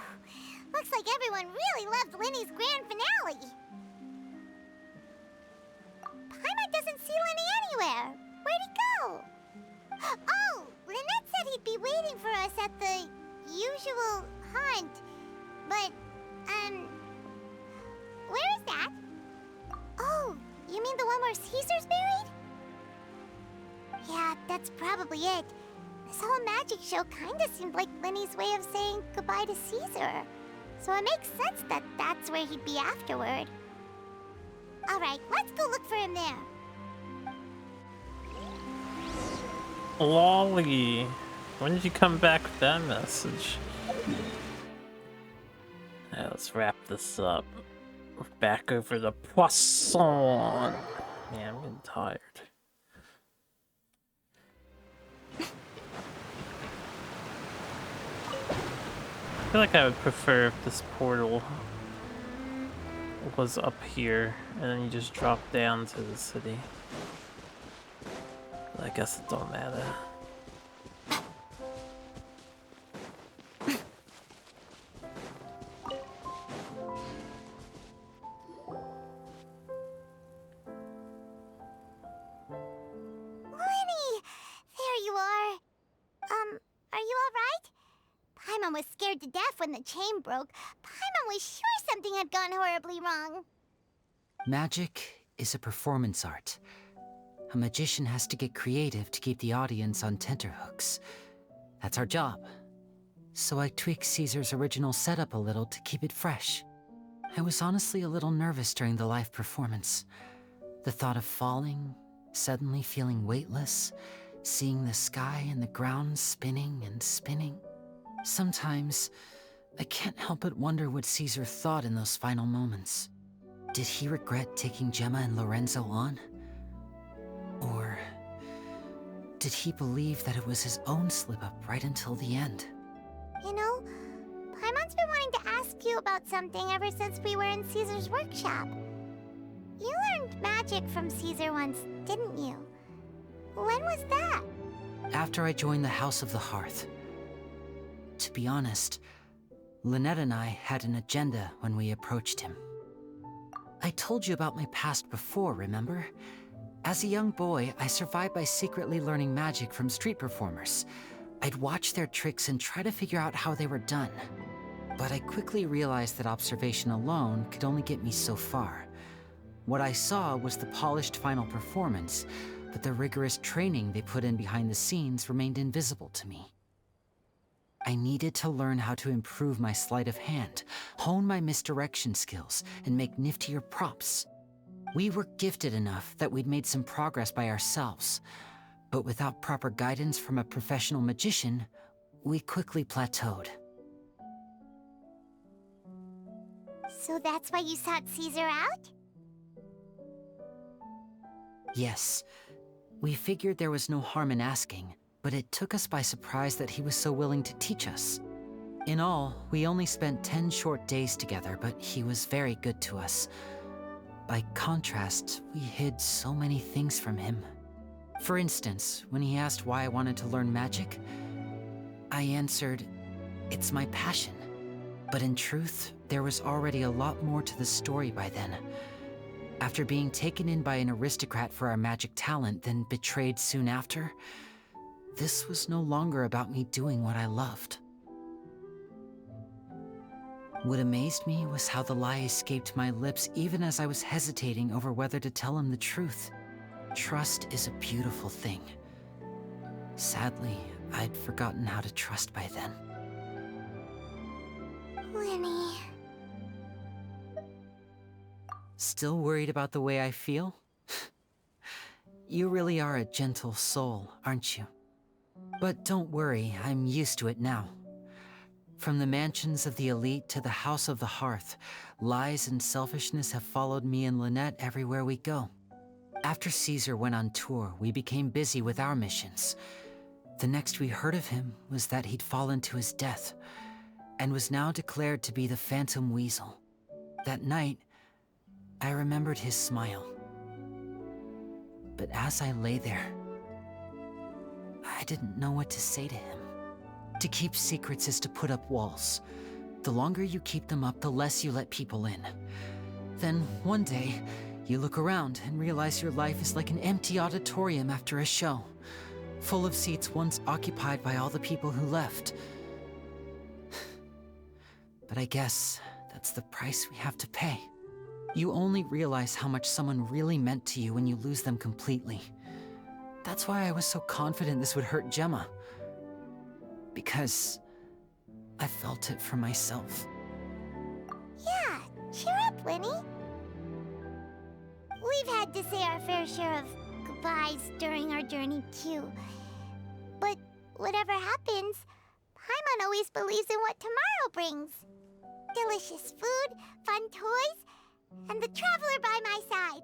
[SPEAKER 3] Looks like everyone really loved Lyney's grand finale. Paimon doesn't see Lyney anywhere. Where'd he go? Oh, Lynette said he'd be waiting for us at the usual haunt. But, where is that? Oh, you mean the one where Caesar's buried? Yeah, that's probably it. This whole magic show kinda seemed like Lyney's way of saying goodbye to Caesar. So it makes sense that that's where he'd be afterward. Alright, let's go look for him there.
[SPEAKER 1] Lolly, when did you come back with that message? Alright, let's wrap this up. We're back over the Poisson. Man, I'm getting tired. I feel like I would prefer if this portal was up here and then you just drop down to the city. But I guess it don't matter.
[SPEAKER 3] Lyney! There you are. Are you alright? Paimon was scared to death when the chain broke. Paimon was sure something had gone horribly wrong.
[SPEAKER 7] Magic is a performance art. A magician has to get creative to keep the audience on tenterhooks. That's our job. So I tweaked Caesar's original setup a little to keep it fresh. I was honestly a little nervous during the live performance. The thought of falling, suddenly feeling weightless, seeing the sky and the ground spinning and spinning. Sometimes, I can't help but wonder what Caesar thought in those final moments. Did he regret taking Gemma and Lorenzo on? Or did he believe that it was his own slip-up right until the end?
[SPEAKER 3] You know, Paimon's been wanting to ask you about something ever since we were in Caesar's workshop. You learned magic from Caesar once, didn't you? When was that?
[SPEAKER 7] After I joined the House of the Hearth. To be honest, Lynette and I had an agenda when we approached him. I told you about my past before, remember? As a young boy, I survived by secretly learning magic from street performers. I'd watch their tricks and try to figure out how they were done. But I quickly realized that observation alone could only get me so far. What I saw was the polished final performance, but the rigorous training they put in behind the scenes remained invisible to me. I needed to learn how to improve my sleight of hand, hone my misdirection skills, and make niftier props. We were gifted enough that we'd made some progress by ourselves, but without proper guidance from a professional magician, we quickly plateaued.
[SPEAKER 3] So that's why you sought Caesar out?
[SPEAKER 7] Yes. We figured there was no harm in asking, but it took us by surprise that he was so willing to teach us. In all, we only spent 10 short days together, but he was very good to us. By contrast, we hid so many things from him. For instance, when he asked why I wanted to learn magic, I answered, "It's my passion." But in truth, there was already a lot more to the story by then. After being taken in by an aristocrat for our magic talent, then betrayed soon after, this was no longer about me doing what I loved. What amazed me was how the lie escaped my lips even as I was hesitating over whether to tell him the truth. Trust is a beautiful thing. Sadly, I'd forgotten how to trust by then.
[SPEAKER 3] Lyney.
[SPEAKER 7] Still worried about the way I feel? You really are a gentle soul, aren't you? But don't worry, I'm used to it now. From the mansions of the elite to the House of the Hearth, lies and selfishness have followed me and Lynette everywhere we go. After Caesar went on tour, we became busy with our missions. The next we heard of him was that he'd fallen to his death, and was now declared to be the Phantom Weasel. That night, I remembered his smile. But as I lay there, I didn't know what to say to him. To keep secrets is to put up walls. The longer you keep them up, the less you let people in. Then, one day, you look around and realize your life is like an empty auditorium after a show, full of seats once occupied by all the people who left. But I guess that's the price we have to pay. You only realize how much someone really meant to you when you lose them completely. That's why I was so confident this would hurt Gemma. Because I felt it for myself.
[SPEAKER 3] Yeah, cheer up, Lyney. We've had to say our fair share of goodbyes during our journey, too. But whatever happens, Paimon always believes in what tomorrow brings. Delicious food, fun toys, and the Traveler by my side.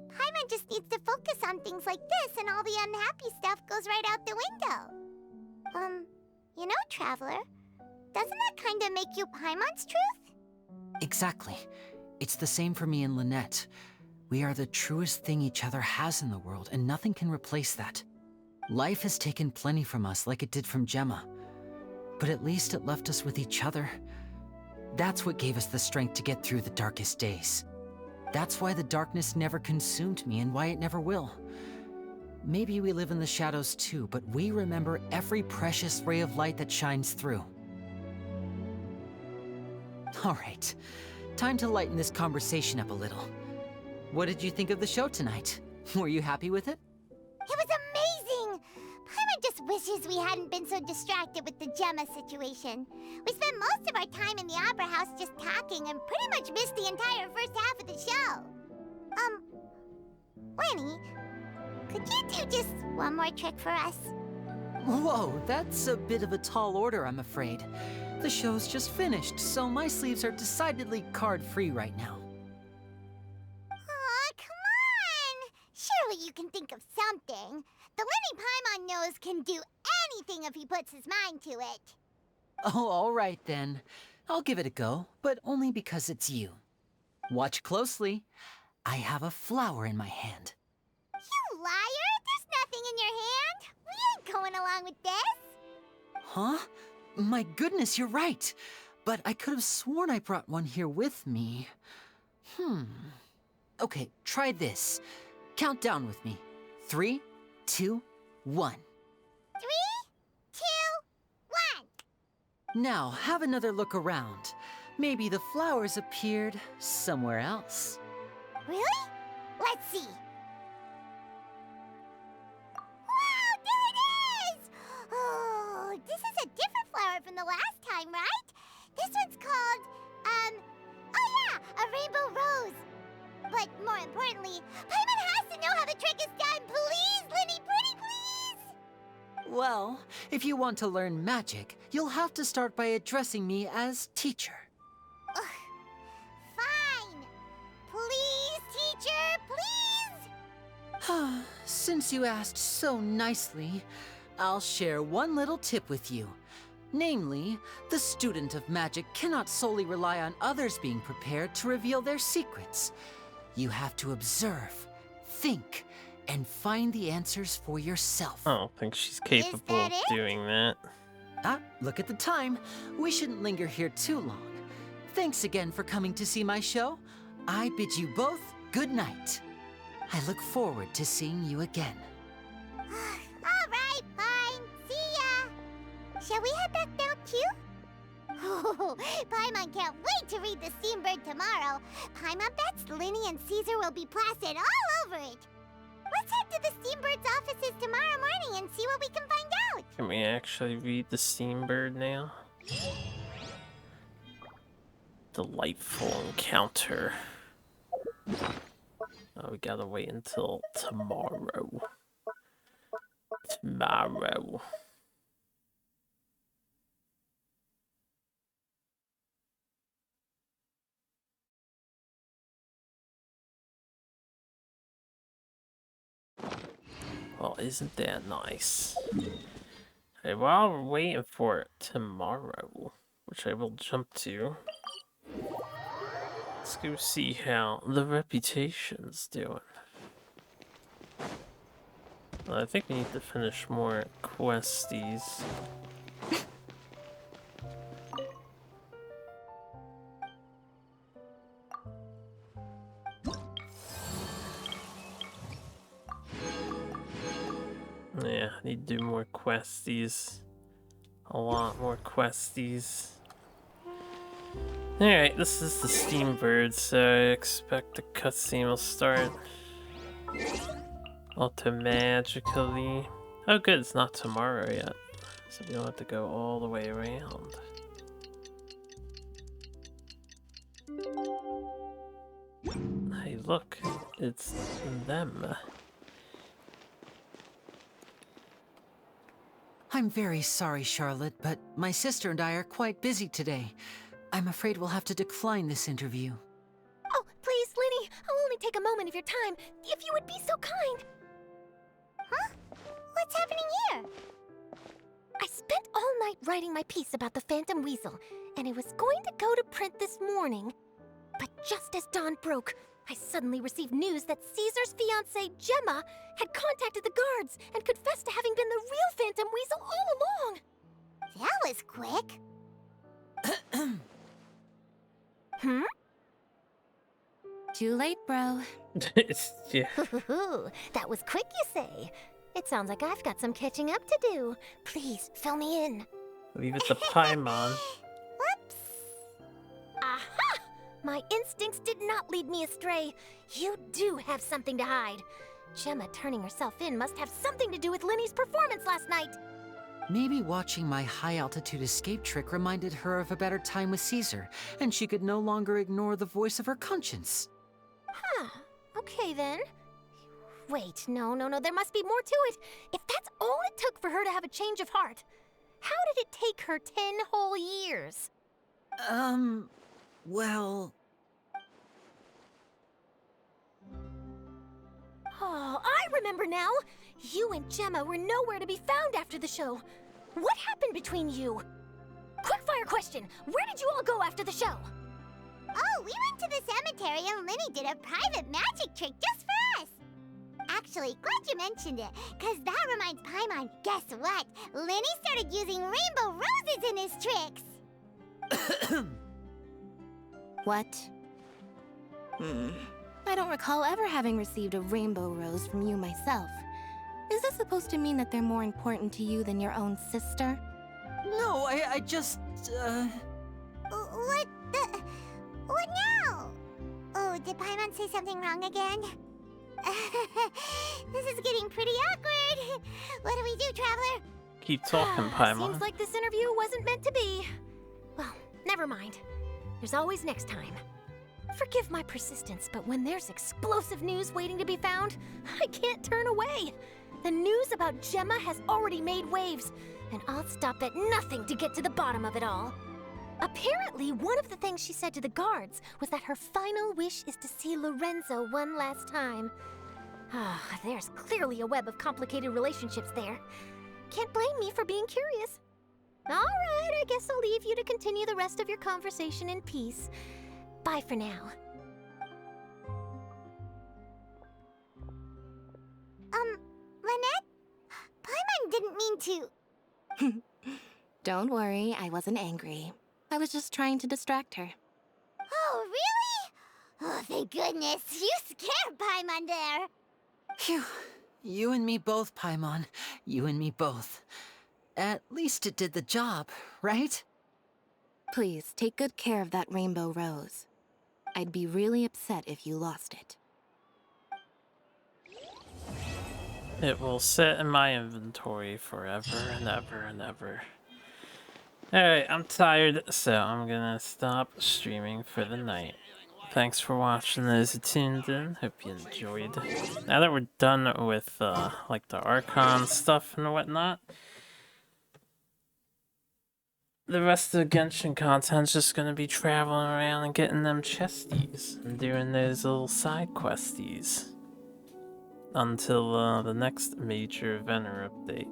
[SPEAKER 3] Paimon just needs to focus on things like this, and all the unhappy stuff goes right out the window. You know, Traveler, doesn't that kind of make you Paimon's truth?
[SPEAKER 7] Exactly. It's the same for me and Lynette. We are the truest thing each other has in the world, and nothing can replace that. Life has taken plenty from us, like it did from Gemma. But at least it left us with each other. That's what gave us the strength to get through the darkest days. That's why the darkness never consumed me, and why it never will. Maybe we live in the shadows too, but we remember every precious ray of light that shines through. All right, time to lighten this conversation up a little. What did you think of the show tonight? Were you happy with it?
[SPEAKER 3] It was amazing! Paimon just wishes we hadn't been so distracted with the Gemma situation. We spent most of our time in the Opera House just talking and pretty much missed the entire first half of the show. Lyney, could you do just one more trick for us?
[SPEAKER 7] Whoa, that's a bit of a tall order, I'm afraid. The show's just finished, so my sleeves are decidedly card-free right now.
[SPEAKER 3] Aw, come on! Surely you can think of something. The Lyney Paimon knows can do anything if he puts his mind to it.
[SPEAKER 7] Oh, all right then. I'll give it a go, but only because it's you. Watch closely. I have a flower in my hand.
[SPEAKER 3] You liar! There's nothing in your hand! We ain't going along with this!
[SPEAKER 7] Huh? My goodness, you're right. But I could have sworn I brought one here with me. Okay, try this. Count down with me. 3, 2, 1.
[SPEAKER 3] 3,
[SPEAKER 7] Now, have another look around. Maybe the flowers appeared somewhere else.
[SPEAKER 3] Really? Let's see. Wow, there it is! Oh, this is a different flower from the last time, right? This one's called, oh yeah, a rainbow rose. But more importantly, Paimon has to know how the trick is done. Please, Lyney, pretty please!
[SPEAKER 7] Well, if you want to learn magic, you'll have to start by addressing me as teacher.
[SPEAKER 3] Fine. Please, teacher, please!
[SPEAKER 7] Since you asked so nicely, I'll share one little tip with you. Namely, the student of magic cannot solely rely on others being prepared to reveal their secrets. You have to observe, think, and find the answers for yourself.
[SPEAKER 1] I don't think she's capable of doing that.
[SPEAKER 7] Ah, look at the time. We shouldn't linger here too long. Thanks again for coming to see my show. I bid you both good night. I look forward to seeing you again.
[SPEAKER 3] All right, fine. See ya. Shall we head back now, too? Oh, Paimon can't wait to read The Steambird tomorrow. Paimon bets Lyney and Caesar will be plastered all over it. Let's head to the Steambird's offices tomorrow morning and see what we can find out.
[SPEAKER 1] Can we actually read The Steambird now? Delightful encounter. Oh, we gotta wait until tomorrow. Tomorrow. Well, isn't that nice? Okay, while we're waiting for it tomorrow, which I will jump to, let's go see how the reputation's doing. Well, I think we need to finish more questies. Yeah, I need to do more questies. A lot more questies. Alright, this is the Steambird, so I expect the cutscene will start automatically. Oh good, it's not tomorrow yet, so we don't have to go all the way around. Hey look, it's them.
[SPEAKER 7] I'm very sorry, Charlotte, but my sister and I are quite busy today. I'm afraid we'll have to decline this interview.
[SPEAKER 4] Oh, please, Lyney, I'll only take a moment of your time, if you would be so kind.
[SPEAKER 3] Huh? What's happening here?
[SPEAKER 4] I spent all night writing my piece about the Phantom Weasel, and it was going to go to print this morning. But just as dawn broke, I suddenly received news that Caesar's fiancée, Gemma, had contacted the guards and confessed to having been the real Phantom Weasel all along.
[SPEAKER 3] That was quick.
[SPEAKER 20] Hmm? Too late, bro.
[SPEAKER 1] Yeah.
[SPEAKER 4] That was quick, you say? It sounds like I've got some catching up to do. Please, fill me in.
[SPEAKER 1] Leave it to Paimon.
[SPEAKER 4] Whoops. Aha! My instincts did not lead me astray. You do have something to hide. Gemma turning herself in must have something to do with Lyney's performance last night.
[SPEAKER 7] Maybe watching my high-altitude escape trick reminded her of a better time with Caesar, and she could no longer ignore the voice of her conscience.
[SPEAKER 4] Huh. Okay, then. Wait, no, there must be more to it. If that's all it took for her to have a change of heart, how did it take her 10 whole years?
[SPEAKER 7] Well...
[SPEAKER 4] Oh, I remember now! You and Gemma were nowhere to be found after the show. What happened between you? Quickfire question! Where did you all go after the show?
[SPEAKER 3] Oh, we went to the cemetery and Lyney did a private magic trick just for us. Actually, glad you mentioned it, because that reminds Paimon, guess what? Lyney started using rainbow roses in his tricks.
[SPEAKER 20] What? I don't recall ever having received a rainbow rose from you myself. Is this supposed to mean that they're more important to you than your own sister?
[SPEAKER 7] No, I just,
[SPEAKER 3] What the... What now? Oh, did Paimon say something wrong again? This is getting pretty awkward. What do we do, Traveler?
[SPEAKER 1] Keep talking, Paimon.
[SPEAKER 4] Seems like this interview wasn't meant to be. Well, never mind. There's always next time. Forgive my persistence, but when there's explosive news waiting to be found, I can't turn away. The news about Gemma has already made waves, and I'll stop at nothing to get to the bottom of it all. Apparently, one of the things she said to the guards was that her final wish is to see Lorenzo one last time. Ah, there's clearly a web of complicated relationships there. Can't blame me for being curious. All right, I guess I'll leave you to continue the rest of your conversation in peace. Bye for now.
[SPEAKER 3] Lynette? Paimon didn't mean to...
[SPEAKER 20] Don't worry, I wasn't angry. I was just trying to distract her.
[SPEAKER 3] Oh, really? Oh, thank goodness. You scared Paimon there.
[SPEAKER 7] Phew. You and me both, Paimon. You and me both. At least it did the job, right?
[SPEAKER 20] Please, take good care of that rainbow rose. I'd be really upset if you lost it.
[SPEAKER 1] It will sit in my inventory forever and ever and ever. Alright, I'm tired, so I'm gonna stop streaming for the night. Thanks for watching those who tuned in. Hope you enjoyed. Now that we're done with like the Archon stuff and whatnot, the rest of the Genshin content's just gonna be traveling around and getting them chesties and doing those little side questies until the next major event or update.